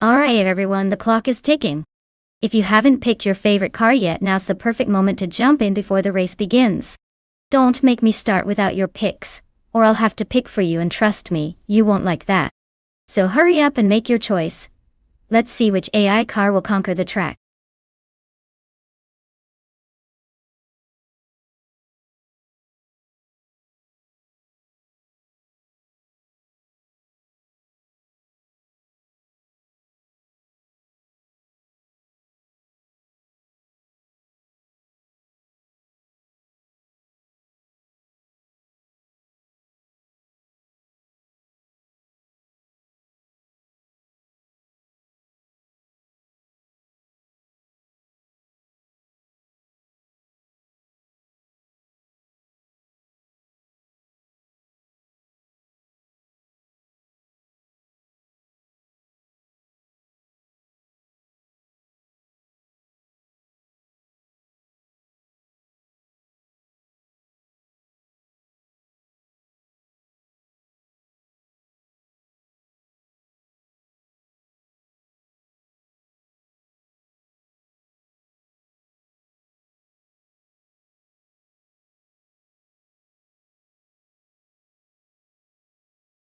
Alright everyone, the clock is ticking. If you haven't picked your favorite car yet, now's the perfect moment to jump in before the race begins. Don't make me start without your picks, or I'll have to pick for you, and trust me, you won't like that. So hurry up and make your choice. Let's see which AI car will conquer the track.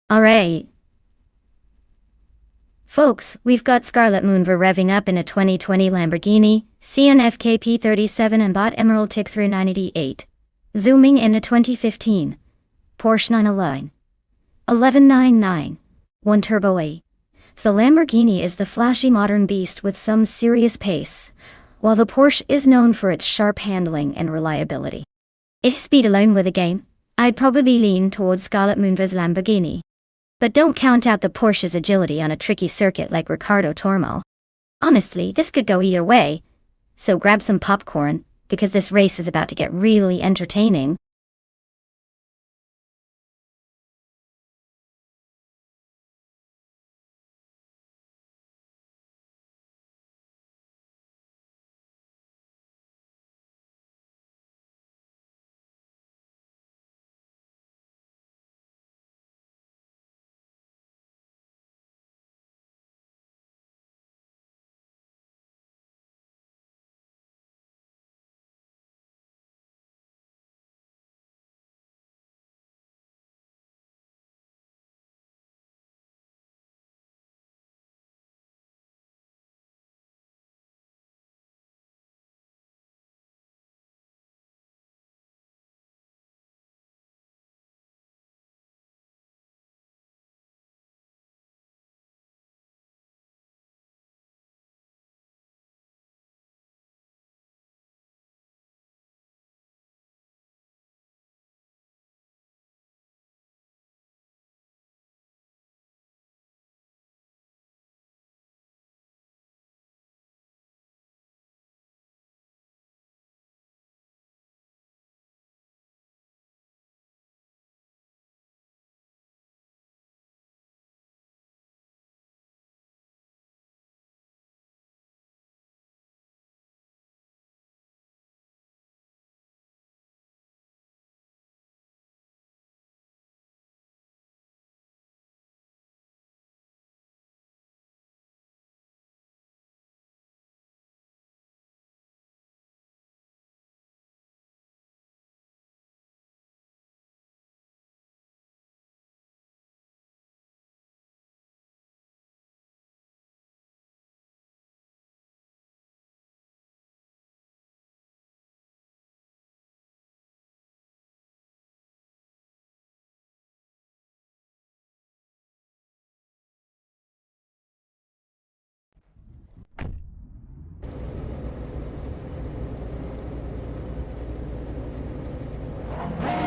Alright. Folks, we've got Scarlet Moonver revving up in a 2020 Lamborghini CNFK P37 and bought Emerald Tick 398. Zooming in a 2015 Porsche 911 1199 1 Turbo A. The Lamborghini is the flashy modern beast with some serious pace, while the Porsche is known for its sharp handling and reliability. If speed alone were the game, I'd probably lean towards Scarlet Moonver's Lamborghini. But don't count out the Porsche's agility on a tricky circuit like Ricardo Tormo. Honestly, this could go either way, so grab some popcorn, because this race is about to get really entertaining.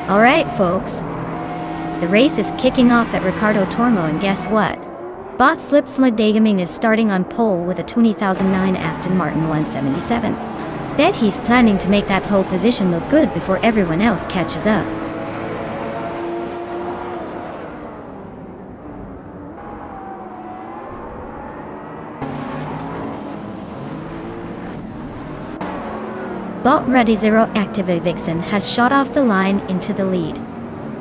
Alright folks, the race is kicking off at Ricardo Tormo, and guess what? Bot Slipsladgaming is starting on pole with a 2009 Aston Martin 177. Bet he's planning to make that pole position look good before everyone else catches up. Bot Ready Zero Activa Vixen has shot off the line into the lead,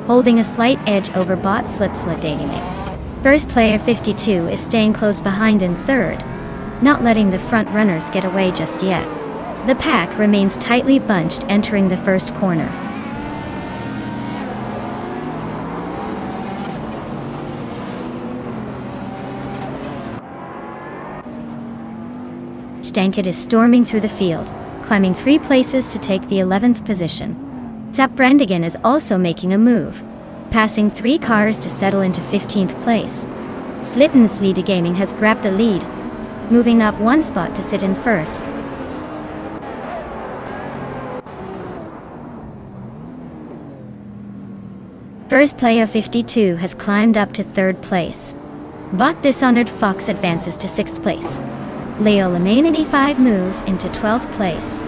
holding a slight edge over Bot Slipsladgaming. First player 52 is staying close behind in third, not letting the front runners get away just yet. The pack remains tightly bunched entering the first corner. Stankitt is storming through the field, climbing 3 places to take the 11th position. Zaprandigan is also making a move, passing 3 cars to settle into 15th place. Slipsladgaming has grabbed the lead, moving up 1 spot to sit in first. First player 52 has climbed up to 3rd place. Bot Dishonored Fox advances to 6th place. Leo Lemaine 85 moves into 12th place.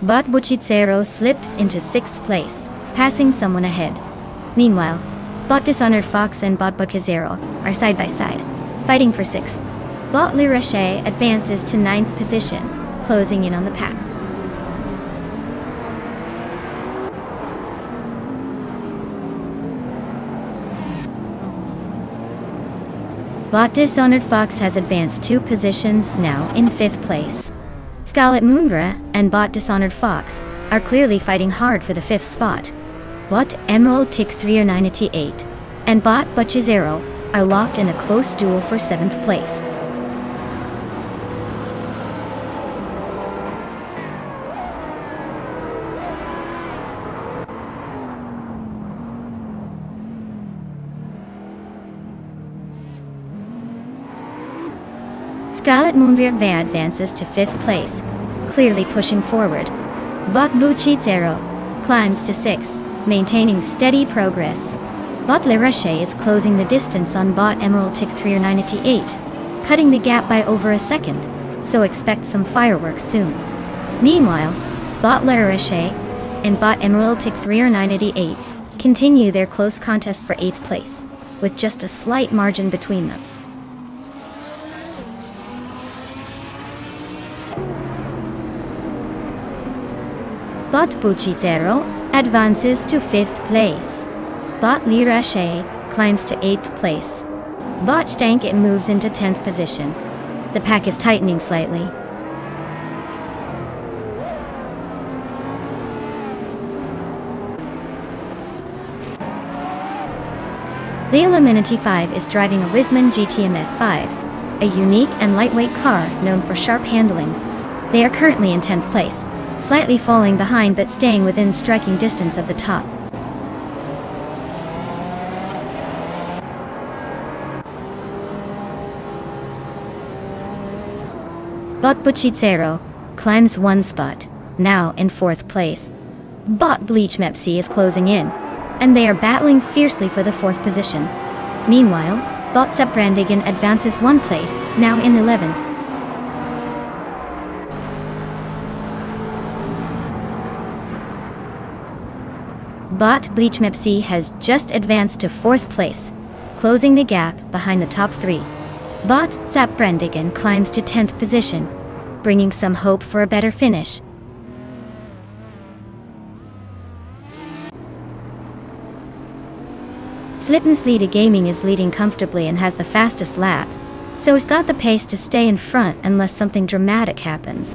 Bot Buchitsero slips into 6th place, passing someone ahead. Meanwhile, Bot Dishonored Fox and Bot Buchitsero are side by side, fighting for 6th. Bot Lirache advances to 9th position, closing in on the pack. Bot Dishonored Fox has advanced 2 positions, now in 5th place. Scarlet Moonbra and Bot Dishonored Fox are clearly fighting hard for the 5th spot. Bot Emerald Tick 398 and Bot Buchitsero are locked in a close duel for 7th place. Scarlet Moonbra advances to 5th place, clearly pushing forward. Bot Buchitsero climbs to 6th, maintaining steady progress. Bot Lirache is closing the distance on Bot Emerald Tick 398, cutting the gap by over a second, so expect some fireworks soon. Meanwhile, Bot Lirache and Bot Emerald Tick 398 continue their close contest for 8th place, with just a slight margin between them. Bot Buchitsero advances to 5th place. Bot Lirache climbs to 8th place. Bot Stankitt moves into 10th position. The pack is tightening slightly. Leo Lemaine 5 is driving a Wisman GTM F5, a unique and lightweight car known for sharp handling. They are currently in 10th place, slightly falling behind but staying within striking distance of the top. Bot Buchitsero climbs 1 spot, now in 4th place. Bot Bleachmepsi is closing in, and they are battling fiercely for the 4th position. Meanwhile, Bot Zaprandigan advances 1 place, now in 11th. Bot Bleachmepsi has just advanced to 4th place, closing the gap behind the top 3. Bot Zaprandigan climbs to 10th position, bringing some hope for a better finish. Slipsladgaming is leading comfortably and has the fastest lap, so he's got the pace to stay in front unless something dramatic happens.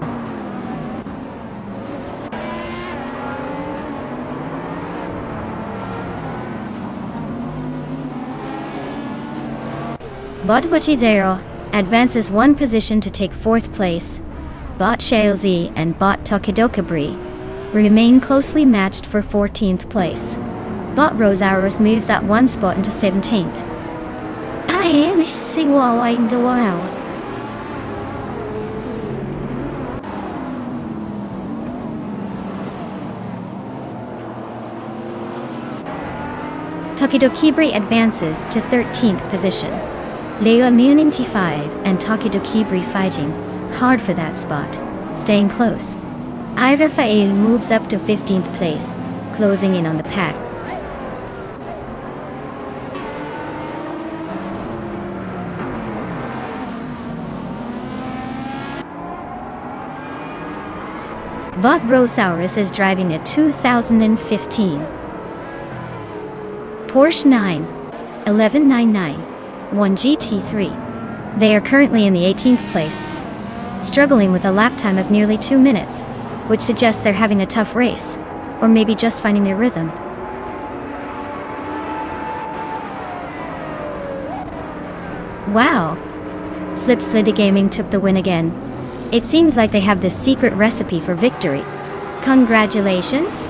Bot Buchitsero advances 1 position to take 4th place. Bot Shalezi and Bot Tokidokabri remain closely matched for 14th place. Bot Rosaurus moves up 1 spot into 17th. I am Singwalling the Wow. Takedo Kibri advances to 13th position. Leo Immunity 5 and Takedo Kibri fighting hard for that spot, staying close. Rafael moves up to 15th place, closing in on the pack. Bot Rosaurus is driving a 2015 Porsche 91199 GT3. They are currently in the 18th place, struggling with a lap time of nearly 2 minutes, which suggests they're having a tough race, or maybe just finding their rhythm. Wow! Slip Sliddy Gaming took the win again. It seems like they have the secret recipe for victory. Congratulations!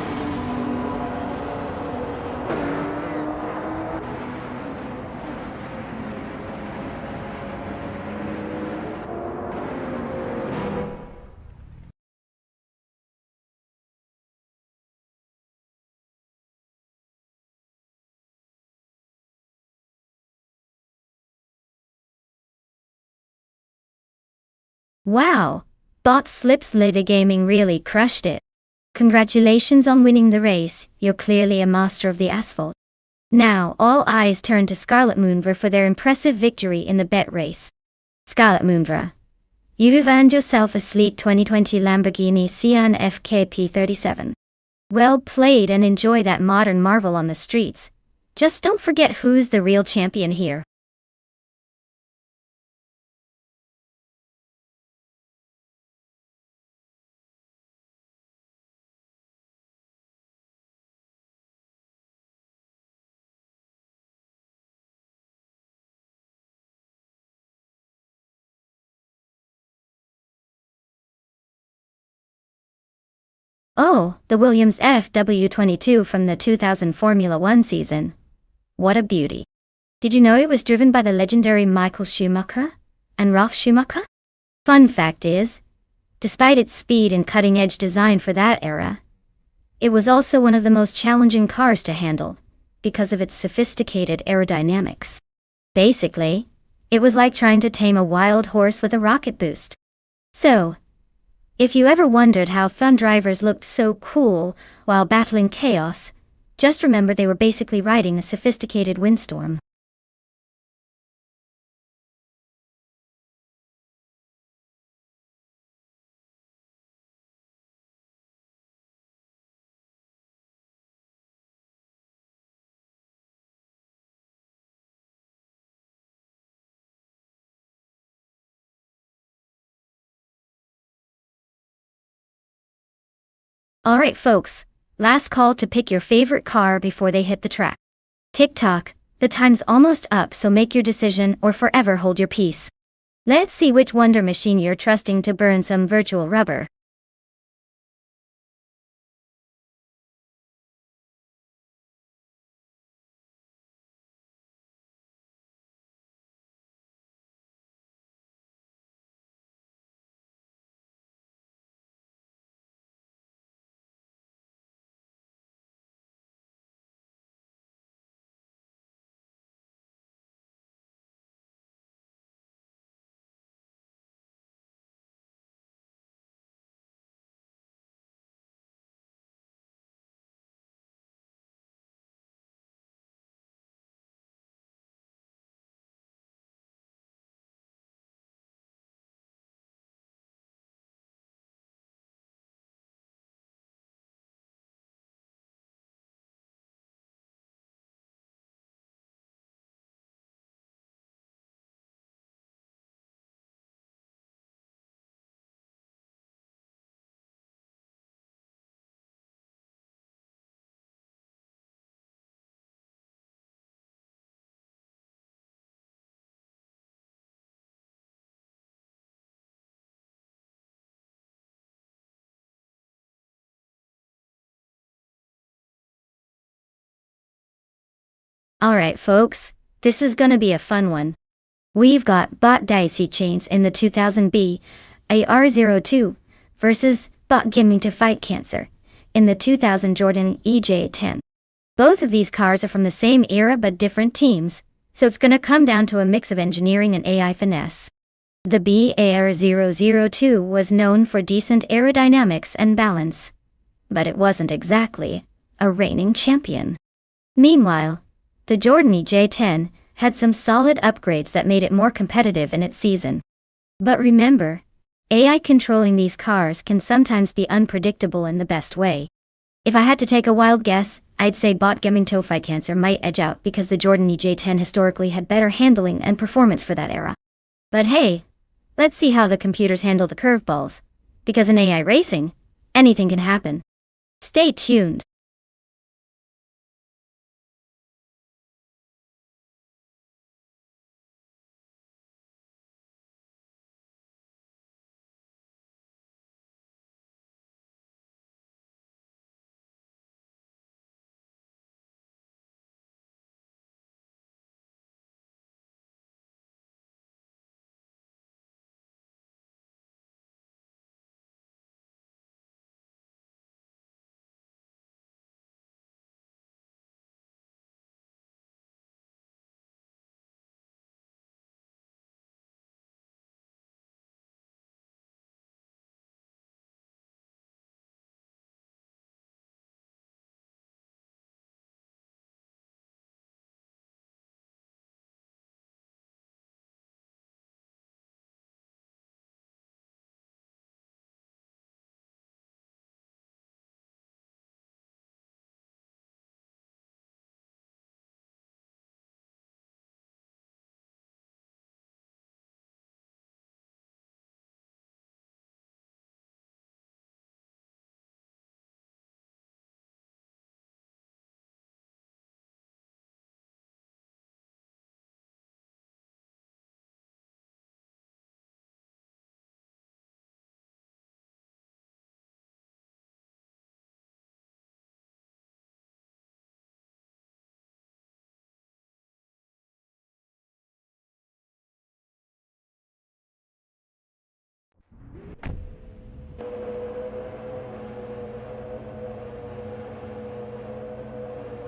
Wow! Bot Slip Sliddy Gaming really crushed it. Congratulations on winning the race, you're clearly a master of the asphalt. Now, all eyes turn to Scarlet Moonvra for their impressive victory in the bet race. Scarlet Moonvra, you've earned yourself a sleek 2020 Lamborghini Sian FKP37. Well played, and enjoy that modern marvel on the streets. Just don't forget who's the real champion here. Oh, the Williams FW22 from the 2000 Formula One season. What a beauty. Did you know it was driven by the legendary Michael Schumacher and Ralf Schumacher? Fun fact is, despite its speed and cutting-edge design for that era, it was also one of the most challenging cars to handle because of its sophisticated aerodynamics. Basically, it was like trying to tame a wild horse with a rocket boost. So, if you ever wondered how fun drivers looked so cool while battling chaos, just remember they were basically riding a sophisticated windstorm. Alright folks, last call to pick your favorite car before they hit the track. Tick-tock, the time's almost up, so make your decision or forever hold your peace. Let's see which wonder machine you're trusting to burn some virtual rubber. Alright folks, this is gonna be a fun one. We've got Bot Daisy Chains in the 2000B AR02 versus Bot Gaming to Fight Cancer in the 2000 Jordan EJ10. Both of these cars are from the same era but different teams, so it's gonna come down to a mix of engineering and AI finesse. The BAR002 was known for decent aerodynamics and balance, but it wasn't exactly a reigning champion. Meanwhile, the Jordan EJ10 had some solid upgrades that made it more competitive in its season. But remember, AI controlling these cars can sometimes be unpredictable in the best way. If I had to take a wild guess, I'd say bot gaming toe-fight cancer might edge out because the Jordan EJ10 historically had better handling and performance for that era. But hey, let's see how the computers handle the curveballs, because in AI racing, anything can happen. Stay tuned.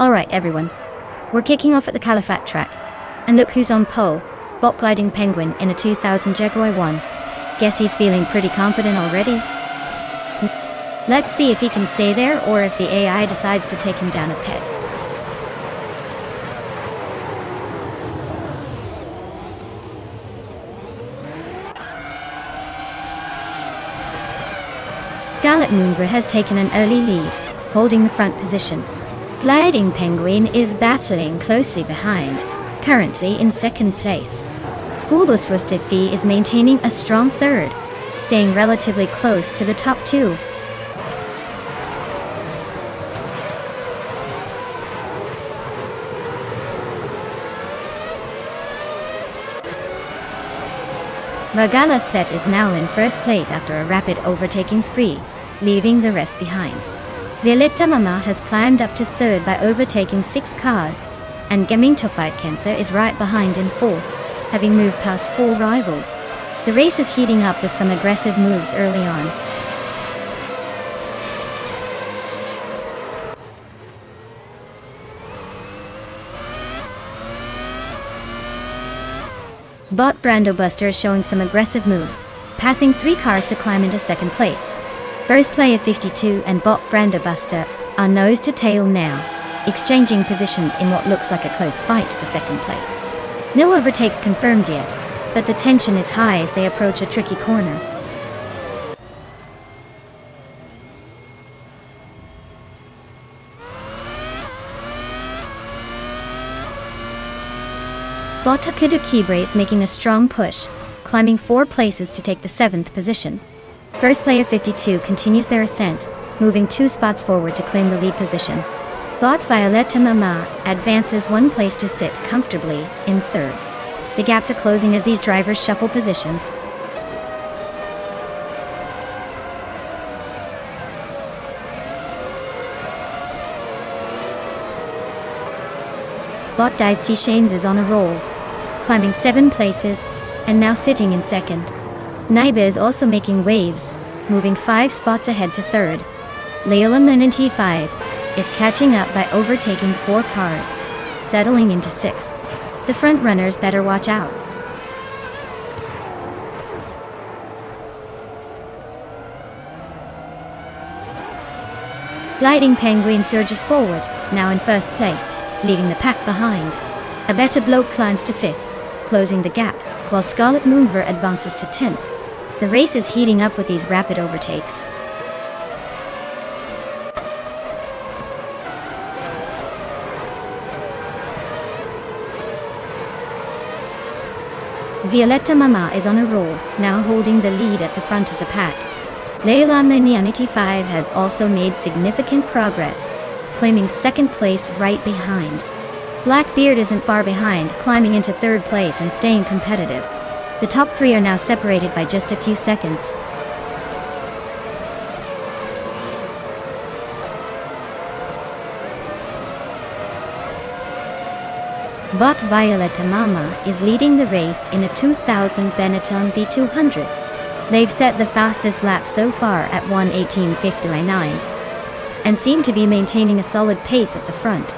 Alright everyone, we're kicking off at the Califat track. And look who's on pole, bot gliding penguin in a 2000 Jaguar 1. Guess he's feeling pretty confident already? Let's see if he can stay there or if the AI decides to take him down a peg. Scarlet Moonbra has taken an early lead, holding the front position. Gliding Penguin is battling closely behind, currently in second place. Schoolbus Rusted Fee is maintaining a strong third, staying relatively close to the top two. Vagala Set is now in first place after a rapid overtaking spree, leaving the rest behind. Violetta Mama has climbed up to third by overtaking 6 cars, and Gaming Toe-Fight Cancer is right behind in fourth, having moved past 4 rivals. The race is heating up with some aggressive moves early on. Bot Brando Buster is showing some aggressive moves, passing 3 cars to climb into second place. First Player 52 and Bot Brando Buster are nose to tail now, exchanging positions in what looks like a close fight for second place. No overtakes confirmed yet, but the tension is high as they approach a tricky corner. Bot Takudo Kibre is making a strong push, climbing 4 places to take the 7th position. First Player 52 continues their ascent, moving 2 spots forward to claim the lead position. Bot Violetta Mama advances 1 place to sit comfortably in third. The gaps are closing as these drivers shuffle positions. Bot Dicey Shanes is on a roll, climbing 7 places, and now sitting in second. Naiba is also making waves, moving 5 spots ahead to third. Leola T5 is catching up by overtaking 4 cars, settling into 6th. The front runners better watch out. Gliding Penguin surges forward, now in 1st place, leaving the pack behind. A better bloke climbs to 5th, closing the gap, while Scarlet Moonver advances to 10th. The race is heating up with these rapid overtakes. Violetta Mama is on a roll, now holding the lead at the front of the pack. Leila Manianity 5 has also made significant progress, claiming 2nd place right behind. Blackbeard isn't far behind, climbing into 3rd place and staying competitive. The top 3 are now separated by just a few seconds. Bot Violetta Mama is leading the race in a 2000 Benetton B200. They've set the fastest lap so far at 1:18:59 and seem to be maintaining a solid pace at the front.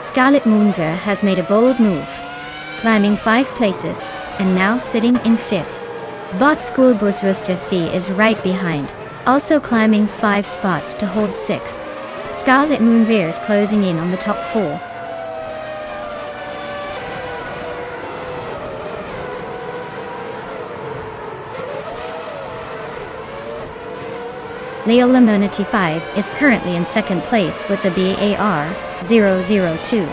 Scarlet Moonver has made a bold move, climbing 5 places and now sitting in 5th. Bot Schoolbus Rustafi is right behind, also climbing 5 spots to hold 6th. Scarlet Moonver is closing in on the top 4. Leo Lemonity 5 is currently in 2nd place with the BAR 002.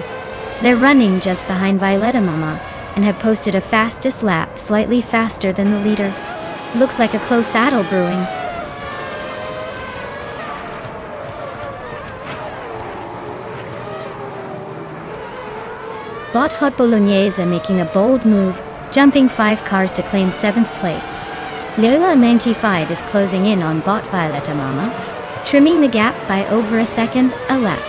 They're running just behind Violetta Mama and have posted a fastest lap slightly faster than the leader. Looks like a close battle brewing. Bot Hot Bolognese making a bold move, jumping 5 cars to claim 7th place. Lola 95 is closing in on Bot Violetta Mama, trimming the gap by over a second a lap.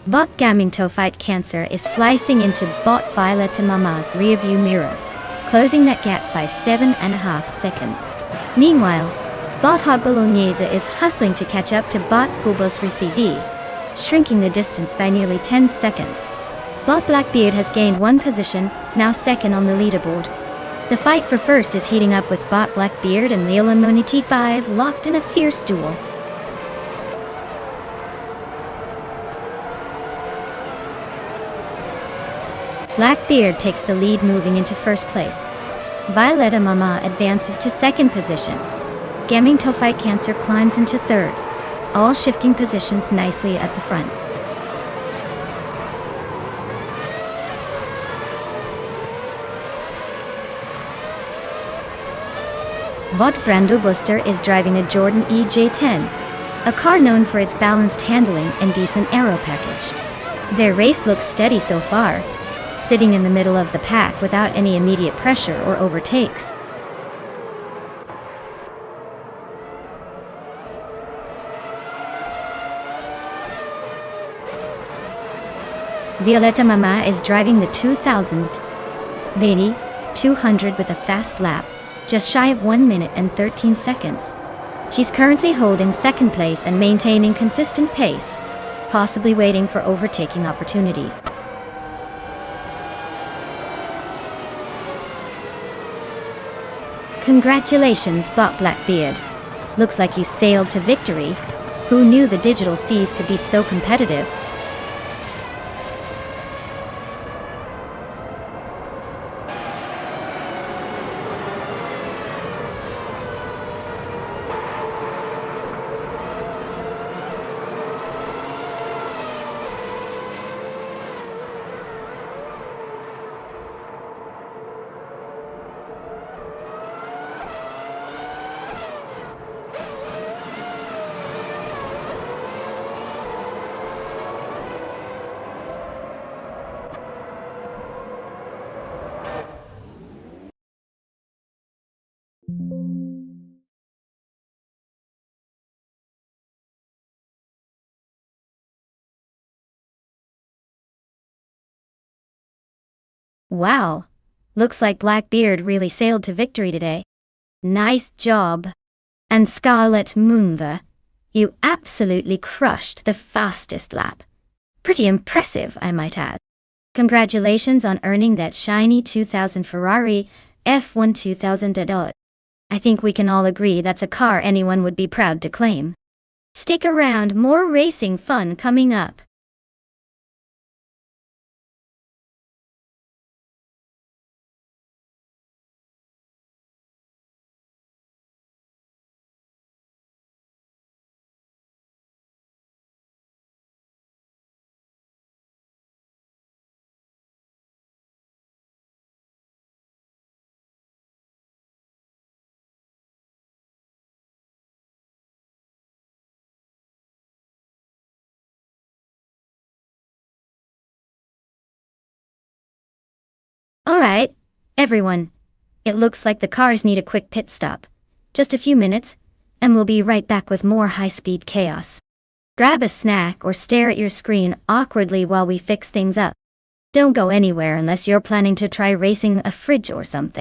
Bot Gaming Toe Fight Cancer is slicing into Bot Violetta Mama's rearview mirror, closing that gap by 7.5 seconds. Meanwhile, Bot Hot Bolognese is hustling to catch up to Bot Schoolbus TV, shrinking the distance by nearly 10 seconds. Bot Blackbeard has gained 1 position, now 2nd on the leaderboard. The fight for 1st is heating up with Bot Blackbeard and Leola Moni T5 locked in a fierce duel. Blackbeard takes the lead moving into 1st place. Violetta Mama advances to 2nd position. Gaming Toe Fight Cancer climbs into 3rd, all shifting positions nicely at the front. Bot Brando Buster is driving a Jordan EJ10, a car known for its balanced handling and decent aero package. Their race looks steady so far, sitting in the middle of the pack without any immediate pressure or overtakes. Violetta Mama is driving the 2000 Beni 200 with a fast lap, just shy of 1 minute and 13 seconds. She's currently holding 2nd place and maintaining consistent pace, possibly waiting for overtaking opportunities. Congratulations, Bot Blackbeard. Looks like you sailed to victory. Who knew the digital seas could be so competitive? Wow. Looks like Blackbeard really sailed to victory today. Nice job. And Scarlet Moonva, you absolutely crushed the fastest lap. Pretty impressive, I might add. Congratulations on earning that shiny 2000 Ferrari F1 2000 Adult. I think we can all agree that's a car anyone would be proud to claim. Stick around, more racing fun coming up. Alright, everyone. It looks like the cars need a quick pit stop. Just a few minutes, and we'll be right back with more high-speed chaos. Grab a snack or stare at your screen awkwardly while we fix things up. Don't go anywhere unless you're planning to try racing a fridge or something.